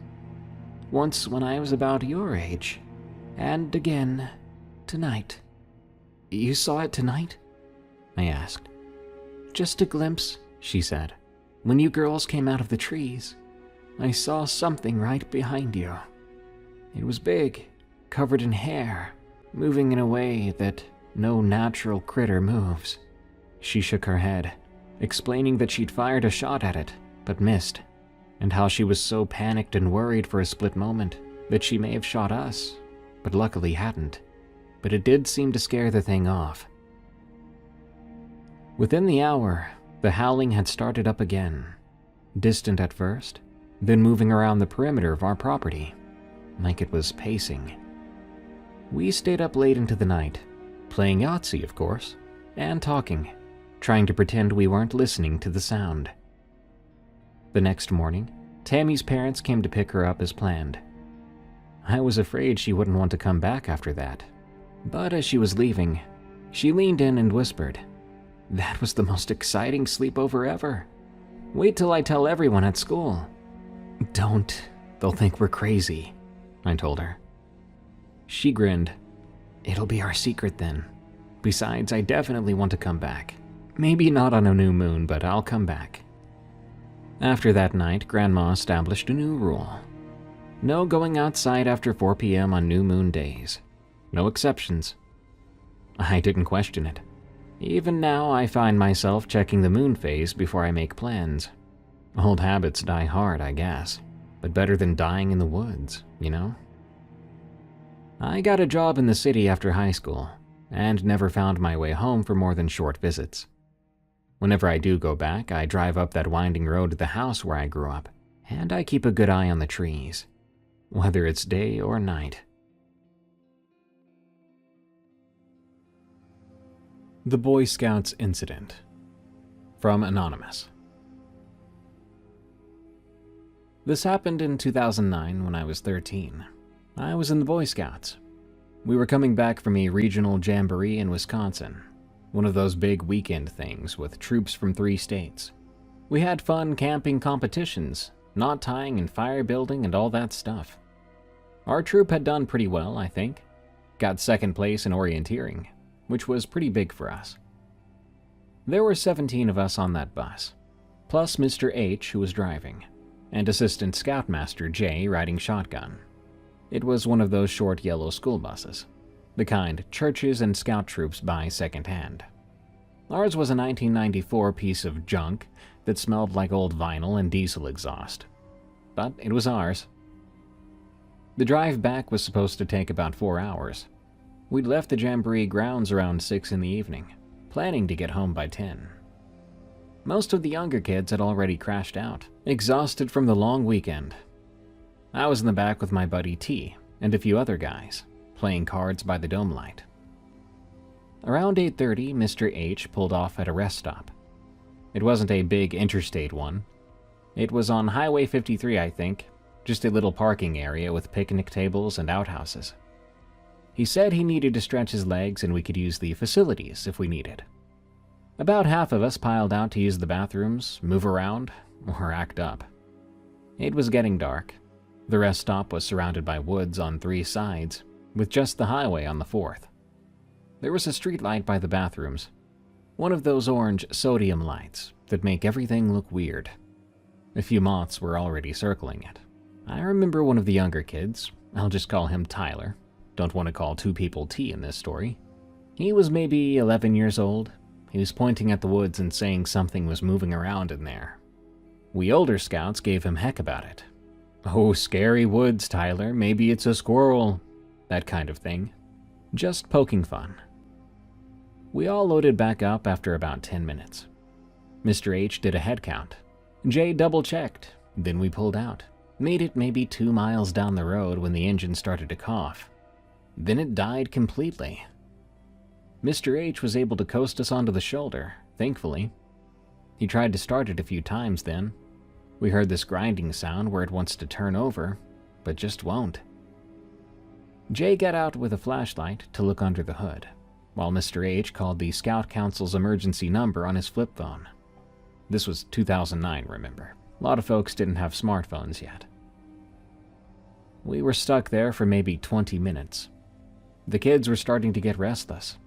Speaker 1: Once when I was about your age, and again tonight. You saw it tonight? I asked. Just a glimpse, she said. When you girls came out of the trees, I saw something right behind you. It was big, covered in hair, moving in a way that no natural critter moves. She shook her head, explaining that she'd fired a shot at it, but missed, and how she was so panicked and worried for a split moment that she may have shot us, but luckily hadn't. But it did seem to scare the thing off. Within the hour, the howling had started up again, distant at first, then moving around the perimeter of our property, like it was pacing. We stayed up late into the night, playing Yahtzee, of course, and talking, trying to pretend we weren't listening to the sound. The next morning, Tammy's parents came to pick her up as planned. I was afraid she wouldn't want to come back after that, but as she was leaving, she leaned in and whispered, "That was the most exciting sleepover ever. Wait till I tell everyone at school." "Don't, they'll think we're crazy," I told her. She grinned. "It'll be our secret then. Besides, I definitely want to come back. Maybe not on a new moon, but I'll come back." After that night, Grandma established a new rule. No going outside after 4 p.m. on new moon days. No exceptions. I didn't question it. Even now, I find myself checking the moon phase before I make plans. Old habits die hard, I guess, but better than dying in the woods, you know? I got a job in the city after high school, and never found my way home for more than short visits. Whenever I do go back, I drive up that winding road to the house where I grew up, and I keep a good eye on the trees, whether it's day or night. The Boy Scouts Incident. From Anonymous. This happened in 2009 when I was 13. I was in the Boy Scouts. We were coming back from a regional jamboree in Wisconsin, one of those big weekend things with troops from 3 states. We had fun camping competitions, knot tying and fire building and all that stuff. Our troop had done pretty well, I think. Got second place in orienteering, which was pretty big for us. There were 17 of us on that bus, plus Mr. H, who was driving, and Assistant Scoutmaster J riding shotgun. It was one of those short yellow school buses, the kind churches and scout troops buy secondhand. Ours was a 1994 piece of junk that smelled like old vinyl and diesel exhaust, but it was ours. The drive back was supposed to take about 4 hours. We'd left the jamboree grounds around 6 in the evening, planning to get home by 10. Most of the younger kids had already crashed out, exhausted from the long weekend. I was in the back with my buddy T and a few other guys, playing cards by the dome light. Around 8:30, Mr. H pulled off at a rest stop. It wasn't a big interstate one. It was on Highway 53, I think, just a little parking area with picnic tables and outhouses. He said he needed to stretch his legs and we could use the facilities if we needed. About half of us piled out to use the bathrooms, move around, or act up. It was getting dark. The rest stop was surrounded by woods on 3 sides, with just the highway on the 4th. There was a street light by the bathrooms, one of those orange sodium lights that make everything look weird. A few moths were already circling it. I remember one of the younger kids, I'll just call him Tyler, don't want to call 2 people T in this story. He was maybe 11 years old. He was pointing at the woods and saying something was moving around in there. We older scouts gave him heck about it. "Oh, scary woods, Tyler, maybe it's a squirrel," that kind of thing. Just poking fun. We all loaded back up after about 10 minutes. Mr. H did a head count. Jay double-checked, then we pulled out. Made it maybe 2 miles down the road when the engine started to cough. Then it died completely. Mr. H was able to coast us onto the shoulder, thankfully. He tried to start it a few times then. We heard this grinding sound where it wants to turn over, but just won't. Jay got out with a flashlight to look under the hood, while Mr. H called the Scout Council's emergency number on his flip phone. This was 2009, remember. A lot of folks didn't have smartphones yet. We were stuck there for maybe 20 minutes. The kids were starting to get restless.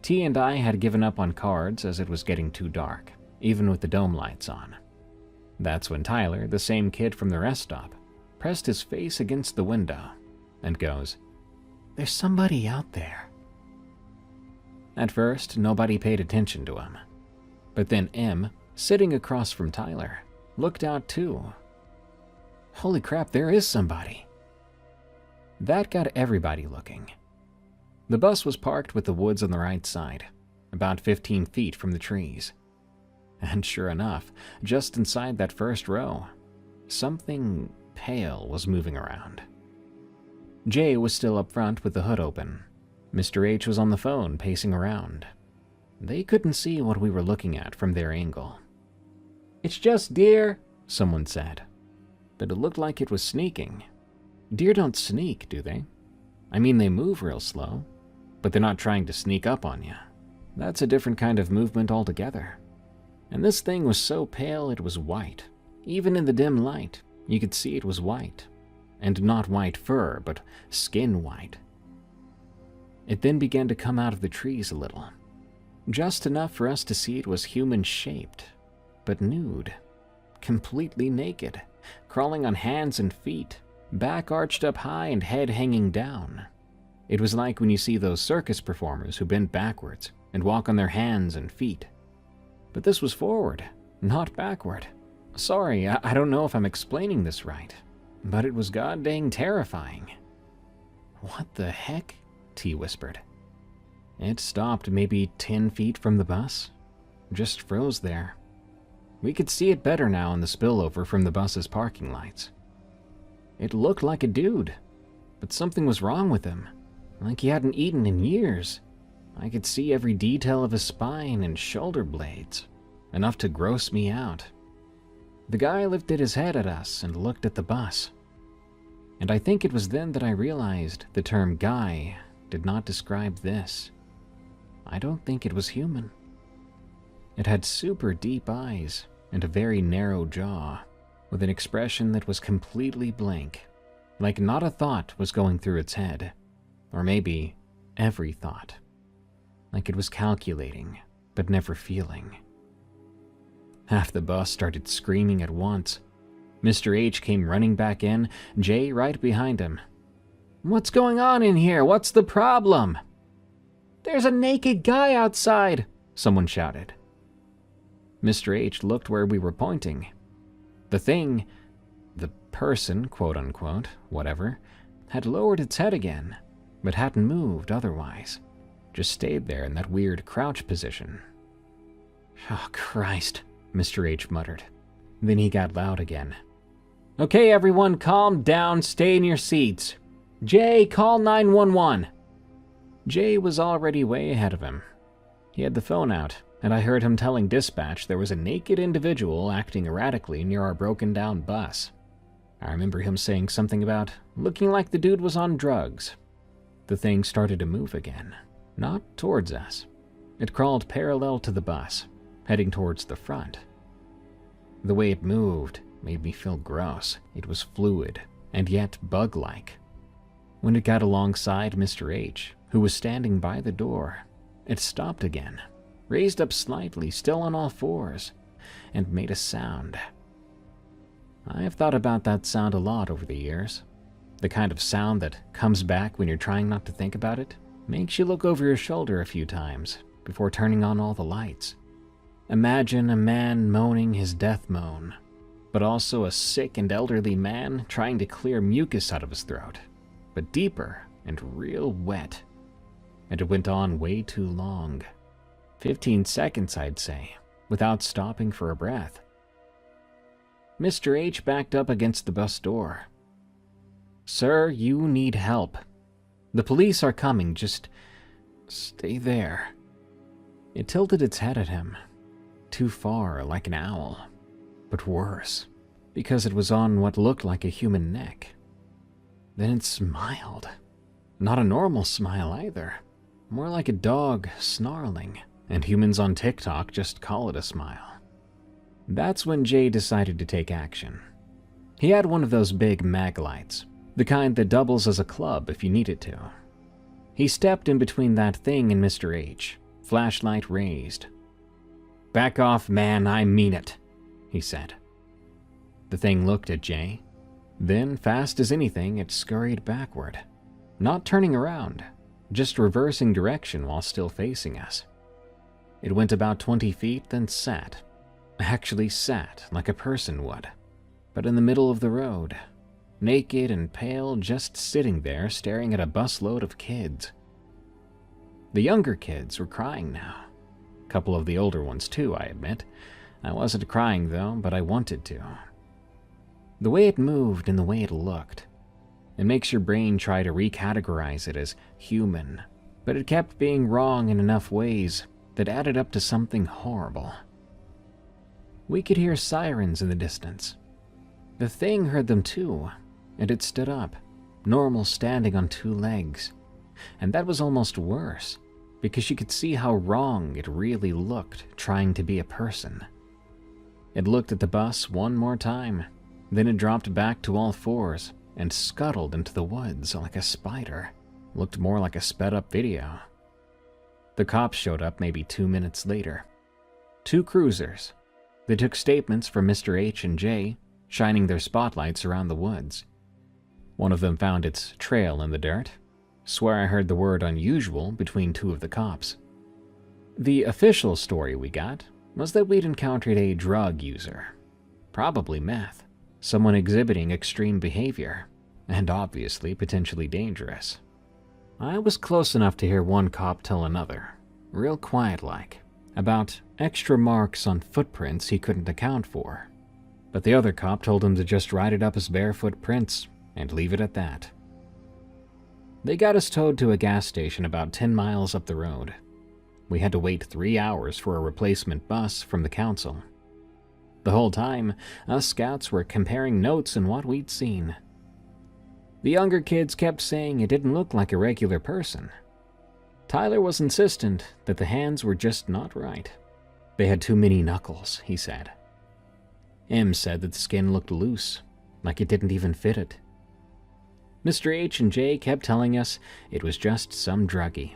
Speaker 1: T and I had given up on cards as it was getting too dark, even with the dome lights on. That's when Tyler, the same kid from the rest stop, pressed his face against the window and goes, "There's somebody out there." At first, nobody paid attention to him. But then M, sitting across from Tyler, looked out too. Holy crap, there is somebody. That got everybody looking. The bus was parked with the woods on the right side, about 15 feet from the trees. And sure enough, just inside that first row, something pale was moving around. Jay was still up front with the hood open. Mr. H was on the phone, pacing around. They couldn't see what we were looking at from their angle. "It's just deer," someone said. But it looked like it was sneaking. Deer don't sneak, do they? I mean, they move real slow, but they're not trying to sneak up on you. That's a different kind of movement altogether. And this thing was so pale it was white. Even in the dim light, you could see it was white. And not white fur, but skin white. It then began to come out of the trees a little. Just enough for us to see it was human-shaped, but nude. Completely naked, crawling on hands and feet, back arched up high and head hanging down. It was like when you see those circus performers who bend backwards and walk on their hands and feet. But this was forward, not backward. Sorry, I don't know if I'm explaining this right, but it was god-dang terrifying. "What the heck?" T whispered. It stopped maybe 10 feet from the bus. Just froze there. We could see it better now in the spillover from the bus's parking lights. It looked like a dude, but something was wrong with him, like he hadn't eaten in years. I could see every detail of his spine and shoulder blades, enough to gross me out. The guy lifted his head at us and looked at the bus. And I think it was then that I realized the term guy did not describe this. I don't think it was human. It had super deep eyes and a very narrow jaw, with an expression that was completely blank, like not a thought was going through its head, or maybe every thought. Like it was calculating, but never feeling. Half the bus started screaming at once. Mr. H came running back in, Jay right behind him. "What's going on in here? What's the problem?" "There's a naked guy outside," someone shouted. Mr. H looked where we were pointing. The thing, the person, quote-unquote, whatever, had lowered its head again, but hadn't moved otherwise. Just stayed there in that weird crouch position. "Oh, Christ," Mr. H muttered. Then he got loud again. "Okay, everyone, calm down, stay in your seats. Jay, call 911. Jay was already way ahead of him. He had the phone out, and I heard him telling dispatch there was a naked individual acting erratically near our broken-down bus. I remember him saying something about looking like the dude was on drugs. The thing started to move again, not towards us. It crawled parallel to the bus, heading towards the front. The way it moved made me feel gross. It was fluid, and yet bug-like. When it got alongside Mr. H, who was standing by the door, it stopped again, raised up slightly, still on all fours, and made a sound. I have thought about that sound a lot over the years. The kind of sound that comes back when you're trying not to think about it, makes you look over your shoulder a few times before turning on all the lights. Imagine a man moaning his death moan, but also a sick and elderly man trying to clear mucus out of his throat, but deeper and real wet. And it went on way too long. 15 seconds, I'd say, without stopping for a breath. Mr. H backed up against the bus door. "Sir, you need help. The police are coming, just stay there." It tilted its head at him, too far, like an owl, but worse, because it was on what looked like a human neck. Then it smiled. Not a normal smile either, more like a dog snarling, and humans on TikTok just call it a smile. That's when Jay decided to take action. He had one of those big mag lights, the kind that doubles as a club if you needed to. He stepped in between that thing and Mr. H, flashlight raised. "Back off, man, I mean it," he said. The thing looked at Jay. Then, fast as anything, it scurried backward, not turning around, just reversing direction while still facing us. It went about 20 feet, then sat. Actually sat like a person would, but in the middle of the road, naked and pale, just sitting there staring at a busload of kids. The younger kids were crying now. A couple of the older ones too, I admit. I wasn't crying though, but I wanted to. The way it moved and the way it looked, it makes your brain try to recategorize it as human, but it kept being wrong in enough ways that added up to something horrible. We could hear sirens in the distance. The thing heard them too, and it stood up, normal standing on 2 legs. And that was almost worse, because you could see how wrong it really looked trying to be a person. It looked at the bus one more time, then it dropped back to all fours and scuttled into the woods like a spider. Looked more like a sped-up video. The cops showed up maybe 2 minutes later. 2 cruisers. They took statements from Mr. H and J, shining their spotlights around the woods. One of them found its trail in the dirt. Swear I heard the word unusual between 2 of the cops. The official story we got was that we'd encountered a drug user. Probably meth. Someone exhibiting extreme behavior, and obviously potentially dangerous. I was close enough to hear one cop tell another, real quiet-like, about extra marks on footprints he couldn't account for. But the other cop told him to just write it up as bare footprints and leave it at that. They got us towed to a gas station about 10 miles up the road. We had to wait 3 hours for a replacement bus from the council. The whole time, us scouts were comparing notes on what we'd seen. The younger kids kept saying it didn't look like a regular person. Tyler was insistent that the hands were just not right. They had too many knuckles, he said. Em said that the skin looked loose, like it didn't even fit it. Mr. H and J kept telling us it was just some druggie.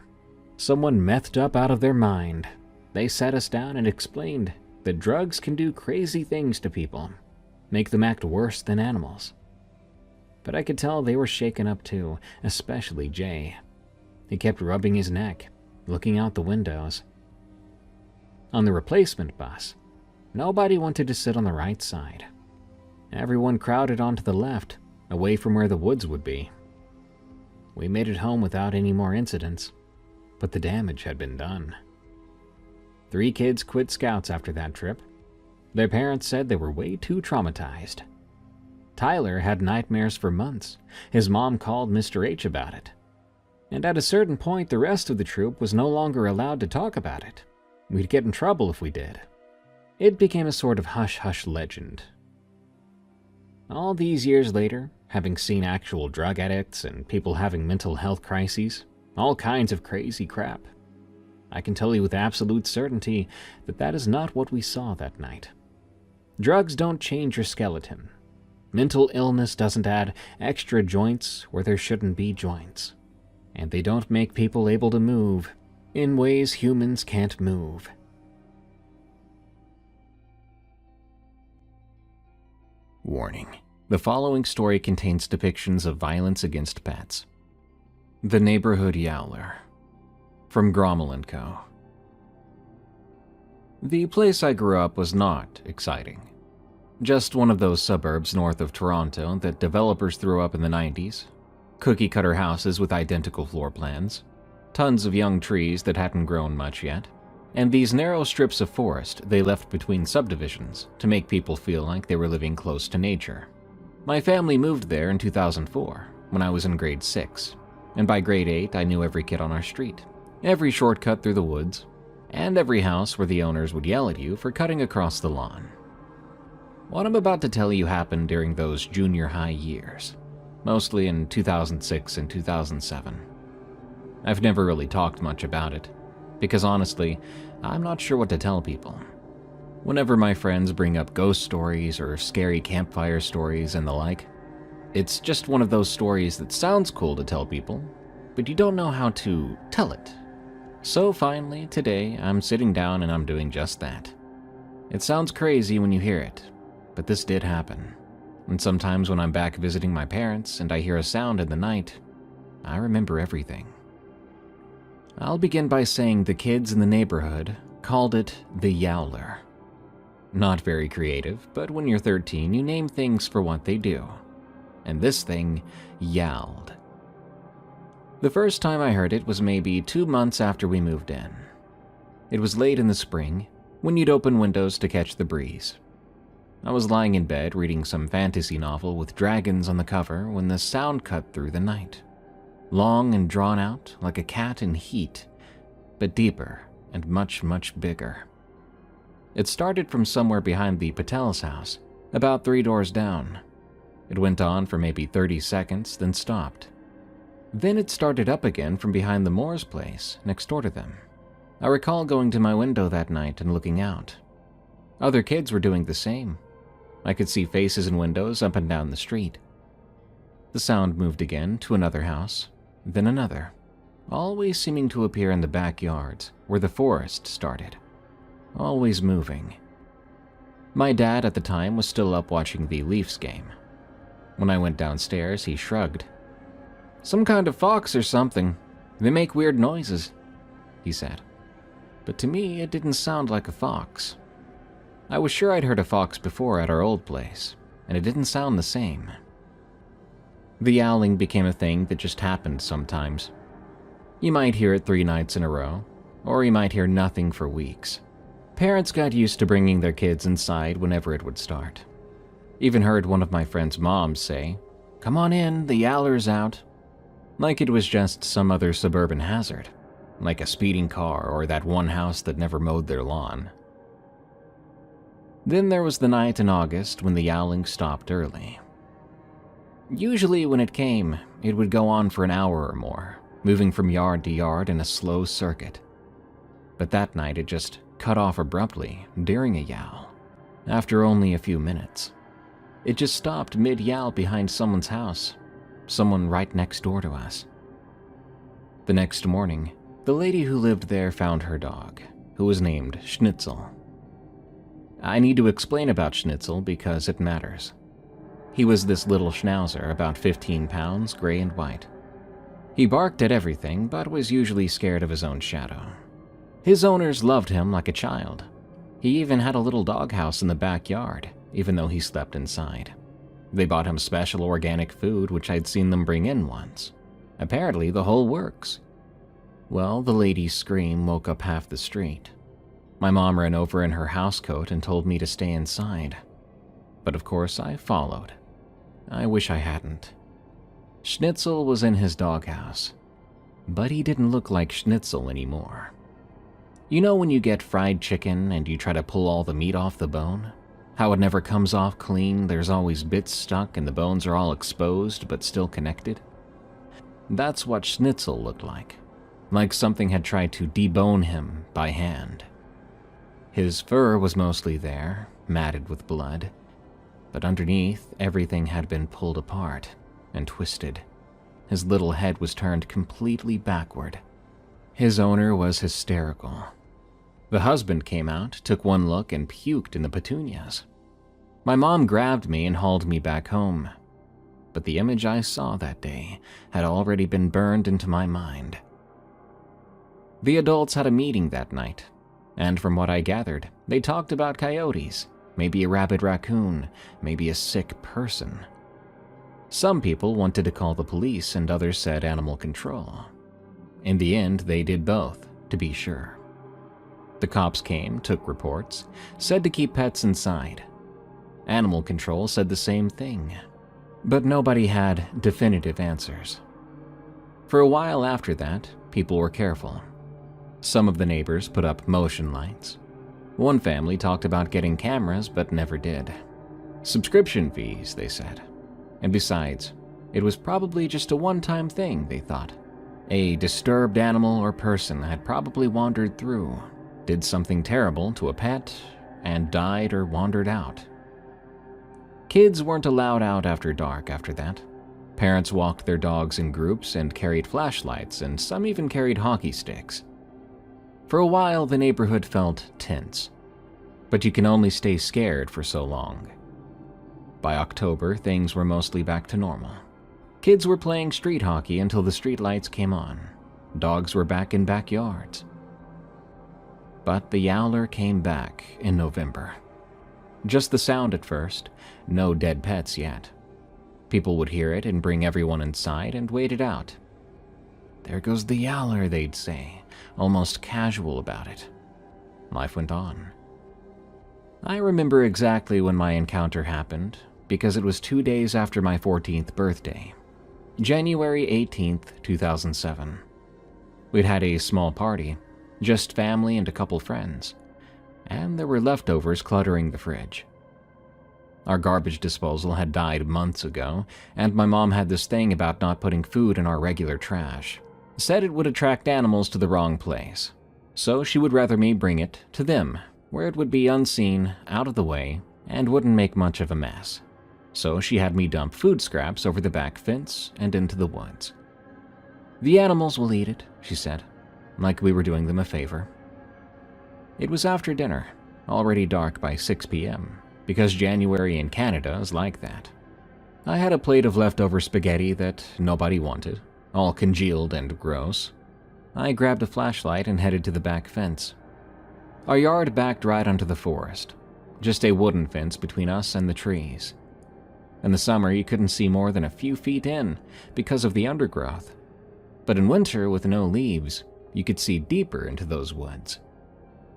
Speaker 1: Someone methed up out of their mind. They sat us down and explained that drugs can do crazy things to people, make them act worse than animals. But I could tell they were shaken up too, especially Jay. He kept rubbing his neck, looking out the windows. On the replacement bus, nobody wanted to sit on the right side. Everyone crowded onto the left, away from where the woods would be. We made it home without any more incidents, but the damage had been done. 3 kids quit scouts after that trip. Their parents said they were way too traumatized. Tyler had nightmares for months. His mom called Mr. H about it. And at a certain point, the rest of the troop was no longer allowed to talk about it. We'd get in trouble if we did. It became a sort of hush-hush legend. All these years later, having seen actual drug addicts and people having mental health crises, all kinds of crazy crap, I can tell you with absolute certainty that that is not what we saw that night. Drugs don't change your skeleton. Mental illness doesn't add extra joints where there shouldn't be joints. And they don't make people able to move in ways humans can't move. Warning: the following story contains depictions of violence against pets. The Neighborhood Yowler, from Grommel & Co. The place I grew up was not exciting. Just one of those suburbs north of Toronto that developers threw up in the 90s. Cookie-cutter houses with identical floor plans. Tons of young trees that hadn't grown much yet. And these narrow strips of forest they left between subdivisions to make people feel like they were living close to nature. My family moved there in 2004, when I was in grade 6. And by grade 8, I knew every kid on our street. Every shortcut through the woods. And every house where the owners would yell at you for cutting across the lawn. What I'm about to tell you happened during those junior high years, mostly in 2006 and 2007. I've never really talked much about it, because honestly, I'm not sure what to tell people. Whenever my friends bring up ghost stories or scary campfire stories and the like, it's just one of those stories that sounds cool to tell people, but you don't know how to tell it. So finally, today, I'm sitting down and I'm doing just that. It sounds crazy when you hear it, but this did happen. And sometimes when I'm back visiting my parents and I hear a sound in the night, I remember everything. I'll begin by saying the kids in the neighborhood called it the Yowler. Not very creative, but when you're 13, you name things for what they do. And this thing yowled. The first time I heard it was maybe 2 months after we moved in. It was late in the spring, when you'd open windows to catch the breeze. I was lying in bed reading some fantasy novel with dragons on the cover when the sound cut through the night. Long and drawn out like a cat in heat, but deeper and much, much bigger. It started from somewhere behind the Patel's house, about 3 doors down. It went on for maybe 30 seconds, then stopped. Then it started up again from behind the Moore's place, next door to them. I recall going to my window that night and looking out. Other kids were doing the same. I could see faces in windows up and down the street. The sound moved again to another house, then another, always seeming to appear in the backyards where the forest started. Always moving. My dad at the time was still up watching the Leafs game. When I went downstairs, he shrugged. "Some kind of fox or something. They make weird noises," he said. But to me, it didn't sound like a fox. I was sure I'd heard a fox before at our old place, and it didn't sound the same. The yowling became a thing that just happened sometimes. You might hear it 3 nights in a row, or you might hear nothing for weeks. Parents got used to bringing their kids inside whenever it would start. Even heard one of my friend's moms say, "Come on in, the yowler's out." Like it was just some other suburban hazard, like a speeding car or that one house that never mowed their lawn. Then there was the night in August when the yowling stopped early. Usually when it came, it would go on for an hour or more, moving from yard to yard in a slow circuit. But that night it just cut off abruptly during a yowl, after only a few minutes. It just stopped mid-yowl behind someone's house, someone right next door to us. The next morning, the lady who lived there found her dog, who was named Schnitzel. I need to explain about Schnitzel because it matters. He was this little schnauzer, about 15 pounds, gray and white. He barked at everything, but was usually scared of his own shadow. His owners loved him like a child. He even had a little doghouse in the backyard, even though he slept inside. They bought him special organic food, which I'd seen them bring in once. Apparently, the whole works. Well, the lady's scream woke up half the street. My mom ran over in her housecoat and told me to stay inside. But of course, I followed. I wish I hadn't. Schnitzel was in his doghouse, but he didn't look like Schnitzel anymore. You know when you get fried chicken and you try to pull all the meat off the bone? How it never comes off clean, there's always bits stuck and the bones are all exposed but still connected. That's what Schnitzel looked like something had tried to debone him by hand. His fur was mostly there, matted with blood, but underneath everything had been pulled apart and twisted. His little head was turned completely backward. His owner was hysterical. The husband came out, took one look, and puked in the petunias. My mom grabbed me and hauled me back home, but the image I saw that day had already been burned into my mind. The adults had a meeting that night, and from what I gathered, they talked about coyotes, maybe a rabid raccoon, maybe a sick person. Some people wanted to call the police and others said animal control. In the end, they did both, to be sure. The cops came, took reports, said to keep pets inside. Animal control said the same thing, but nobody had definitive answers. For a while after that, people were careful. Some of the neighbors put up motion lights. One family talked about getting cameras but never did. Subscription fees, they said. And besides, it was probably just a one-time thing, they thought. A disturbed animal or person had probably wandered through, did something terrible to a pet, and died or wandered out. Kids weren't allowed out after dark after that. Parents walked their dogs in groups and carried flashlights, and some even carried hockey sticks. For a while, the neighborhood felt tense, but you can only stay scared for so long. By October, things were mostly back to normal. Kids were playing street hockey until the streetlights came on. Dogs were back in backyards. But the Yowler came back in November. Just the sound at first, no dead pets yet. People would hear it and bring everyone inside and wait it out. "There goes the Yowler," they'd say, almost casual about it. Life went on. I remember exactly when my encounter happened because it was 2 days after my 14th birthday, January 18th, 2007. We'd had a small party, just family and a couple friends, and there were leftovers cluttering the fridge. Our garbage disposal had died months ago, and my mom had this thing about not putting food in our regular trash. Said it would attract animals to the wrong place, so she would rather me bring it to them, where it would be unseen, out of the way, and wouldn't make much of a mess. So she had me dump food scraps over the back fence and into the woods. "The animals will eat it," she said, like we were doing them a favor. It was after dinner, already dark by 6 p.m., because January in Canada is like that. I had a plate of leftover spaghetti that nobody wanted, all congealed and gross. I grabbed a flashlight and headed to the back fence. Our yard backed right onto the forest, just a wooden fence between us and the trees. In the summer, you couldn't see more than a few feet in because of the undergrowth. But in winter, with no leaves, you could see deeper into those woods.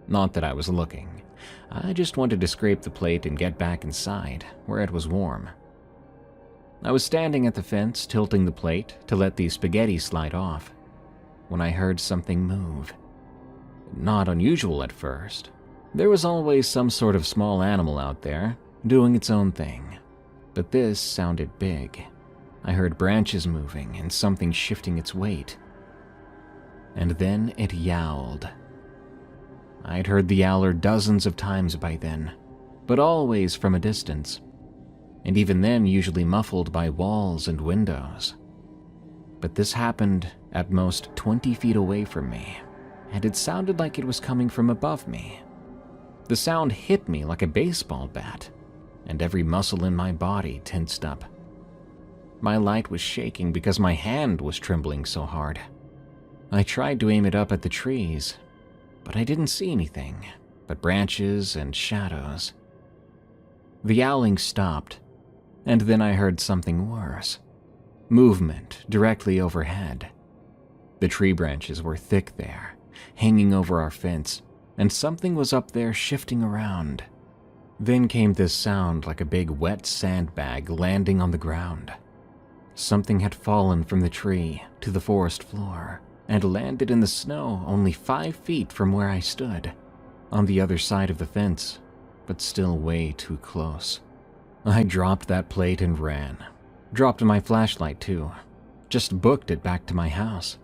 Speaker 1: Not that I was looking. I just wanted to scrape the plate and get back inside, where it was warm. I was standing at the fence, tilting the plate to let the spaghetti slide off, when I heard something move. Not unusual at first. There was always some sort of small animal out there, doing its own thing. But this sounded big. I heard branches moving and something shifting its weight. And then it yowled. I'd heard the Yowler dozens of times by then, but always from a distance. And even then usually muffled by walls and windows. But this happened at most 20 feet away from me, and it sounded like it was coming from above me. The sound hit me like a baseball bat, and every muscle in my body tensed up. My light was shaking because my hand was trembling so hard. I tried to aim it up at the trees, but I didn't see anything but branches and shadows. The yowling stopped, and then I heard something worse. Movement directly overhead. The tree branches were thick there, hanging over our fence, and something was up there shifting around. Then came this sound like a big wet sandbag landing on the ground. Something had fallen from the tree to the forest floor and landed in the snow only 5 feet from where I stood, on the other side of the fence, but still way too close. I dropped that plate and ran. Dropped my flashlight too. Just booked it back to my house.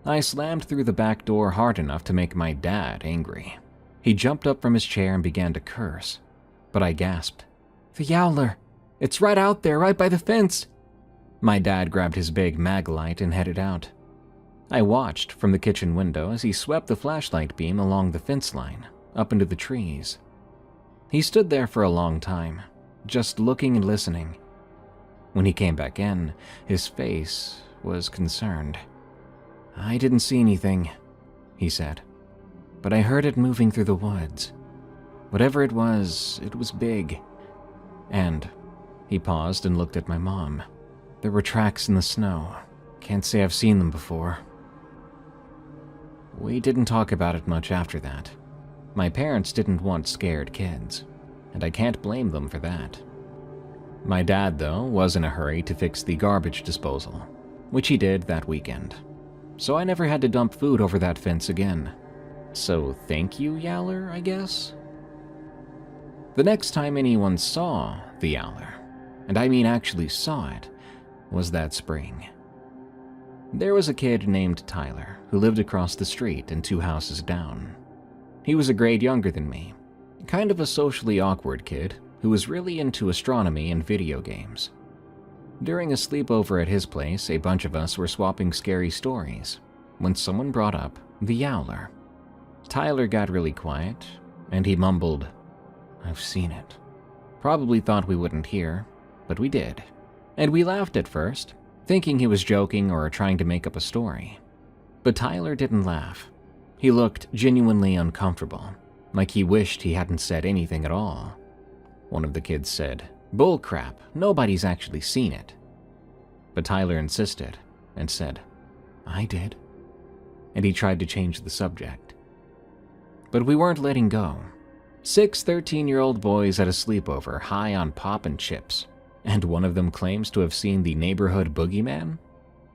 Speaker 1: I slammed through the back door hard enough to make my dad angry. He jumped up from his chair and began to curse. But I gasped, "The Yowler! It's right out there, right by the fence!" My dad grabbed his big mag light and headed out. I watched from the kitchen window as he swept the flashlight beam along the fence line, up into the trees. He stood there for a long time, just looking and listening. When he came back in, his face was concerned. "I didn't see anything," he said, "but I heard it moving through the woods. Whatever it was big. And," he paused and looked at my mom, "there were tracks in the snow. Can't say I've seen them before." We didn't talk about it much after that. My parents didn't want scared kids, and I can't blame them for that. My dad, though, was in a hurry to fix the garbage disposal, which he did that weekend. So I never had to dump food over that fence again. So thank you, Yowler, I guess? The next time anyone saw the Yowler, and I mean actually saw it, was that spring. There was a kid named Tyler who lived across the street and 2 houses down. He was a grade younger than me, kind of a socially awkward kid who was really into astronomy and video games. During a sleepover at his place, a bunch of us were swapping scary stories when someone brought up the Yowler. Tyler got really quiet, and he mumbled, "I've seen it." Probably thought we wouldn't hear, but we did. And we laughed at first, thinking he was joking or trying to make up a story. But Tyler didn't laugh. He looked genuinely uncomfortable, like he wished he hadn't said anything at all. One of the kids said, "Bull crap, nobody's actually seen it." But Tyler insisted and said, "I did." And he tried to change the subject. But we weren't letting go. 6 13-year-old boys at a sleepover high on pop and chips, and one of them claims to have seen the neighborhood boogeyman?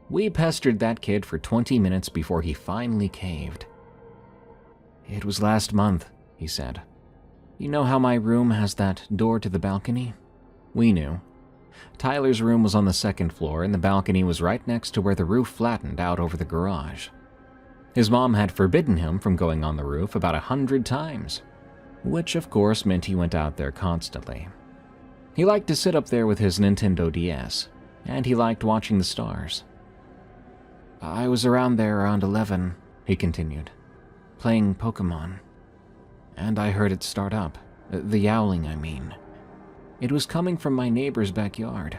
Speaker 1: We pestered that kid for 20 minutes before he finally caved. "It was last month," he said. "You know how my room has that door to the balcony?" We knew. Tyler's room was on the 2nd floor, and the balcony was right next to where the roof flattened out over the garage. His mom had forbidden him from going on the roof about 100 times, which of course meant he went out there constantly. He liked to sit up there with his Nintendo DS, and he liked watching the stars. "I was around there around 11, he continued, "playing Pokemon. And I heard it start up, the yowling, I mean. It was coming from my neighbor's backyard.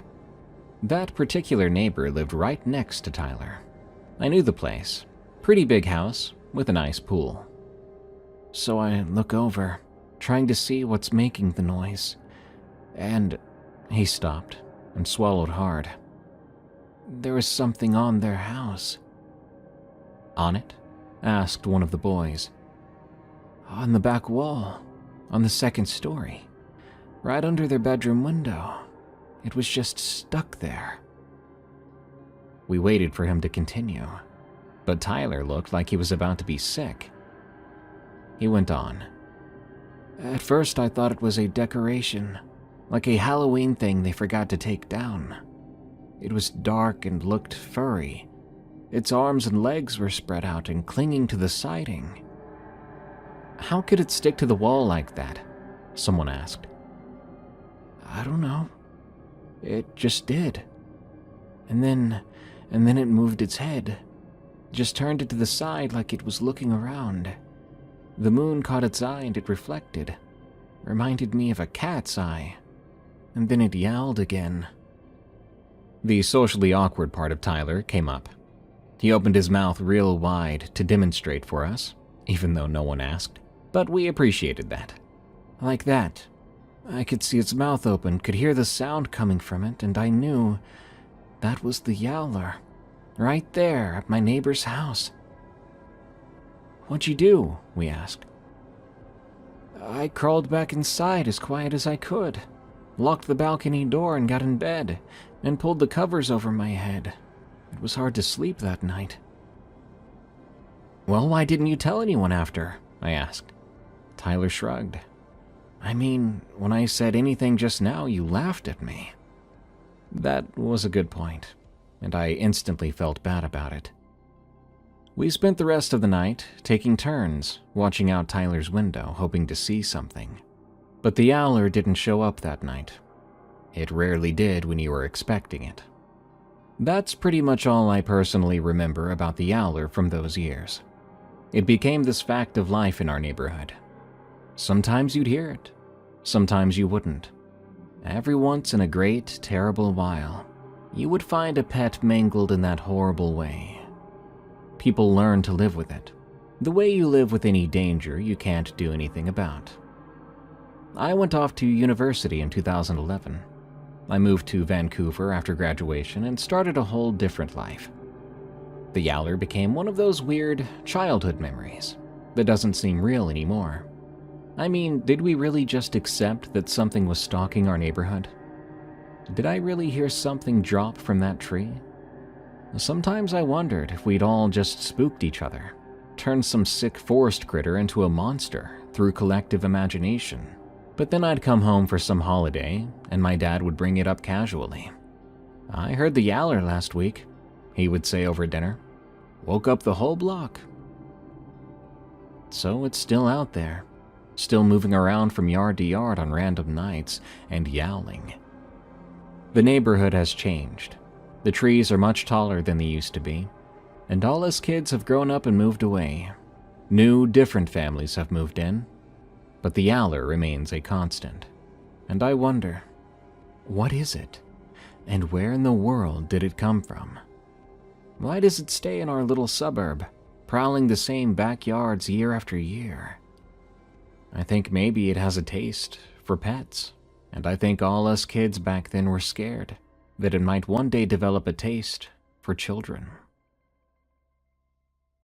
Speaker 1: That particular neighbor lived right next to Tyler. I knew the place. Pretty big house with a nice pool. So I look over, trying to see what's making the noise. And," he stopped and swallowed hard, "there was something on their house." "On it?" asked one of the boys. "On the back wall, on the 2nd story, right under their bedroom window. It was just stuck there." We waited for him to continue, but Tyler looked like he was about to be sick. He went on. "At first I thought it was a decoration, like a Halloween thing they forgot to take down. It was dark and looked furry. Its arms and legs were spread out and clinging to the siding." "How could it stick to the wall like that?" someone asked. "I don't know. It just did. And then it moved its head, just turned it to the side like it was looking around. The moon caught its eye and it reflected. Reminded me of a cat's eye. And then it yowled again." The socially awkward part of Tyler came up. He opened his mouth real wide to demonstrate for us, even though no one asked, but we appreciated that. "Like that. I could see its mouth open, could hear the sound coming from it, and I knew that was the Yowler, right there at my neighbor's house." "What'd you do?" we asked. "I crawled back inside as quiet as I could, locked the balcony door and got in bed, and pulled the covers over my head. It was hard to sleep that night." "Well, why didn't you tell anyone after?" I asked. Tyler shrugged. I mean, when I said anything just now, you laughed at me. That was a good point, and I instantly felt bad about it. We spent the rest of the night taking turns, watching out Tyler's window, hoping to see something. But the Owler didn't show up that night. It rarely did when you were expecting it. That's pretty much all I personally remember about the Owler from those years. It became this fact of life in our neighborhood. Sometimes you'd hear it, sometimes you wouldn't. Every once in a great, terrible while, you would find a pet mangled in that horrible way. People learn to live with it, the way you live with any danger you can't do anything about. I went off to university in 2011. I moved to Vancouver after graduation and started a whole different life. The Yowler became one of those weird childhood memories that doesn't seem real anymore. I mean, did we really just accept that something was stalking our neighborhood? Did I really hear something drop from that tree? Sometimes I wondered if we'd all just spooked each other, turned some sick forest critter into a monster through collective imagination. But then I'd come home for some holiday, and my dad would bring it up casually. "I heard the Yowler last week," he would say over dinner. "Woke up the whole block." So it's still out there, still moving around from yard to yard on random nights and yowling. The neighborhood has changed. The trees are much taller than they used to be, and all us kids have grown up and moved away. New, different families have moved in, but the Yowler remains a constant. And I wonder, what is it? And where in the world did it come from? Why does it stay in our little suburb, prowling the same backyards year after year? I think maybe it has a taste for pets, and I think all us kids back then were scared that it might one day develop a taste for children.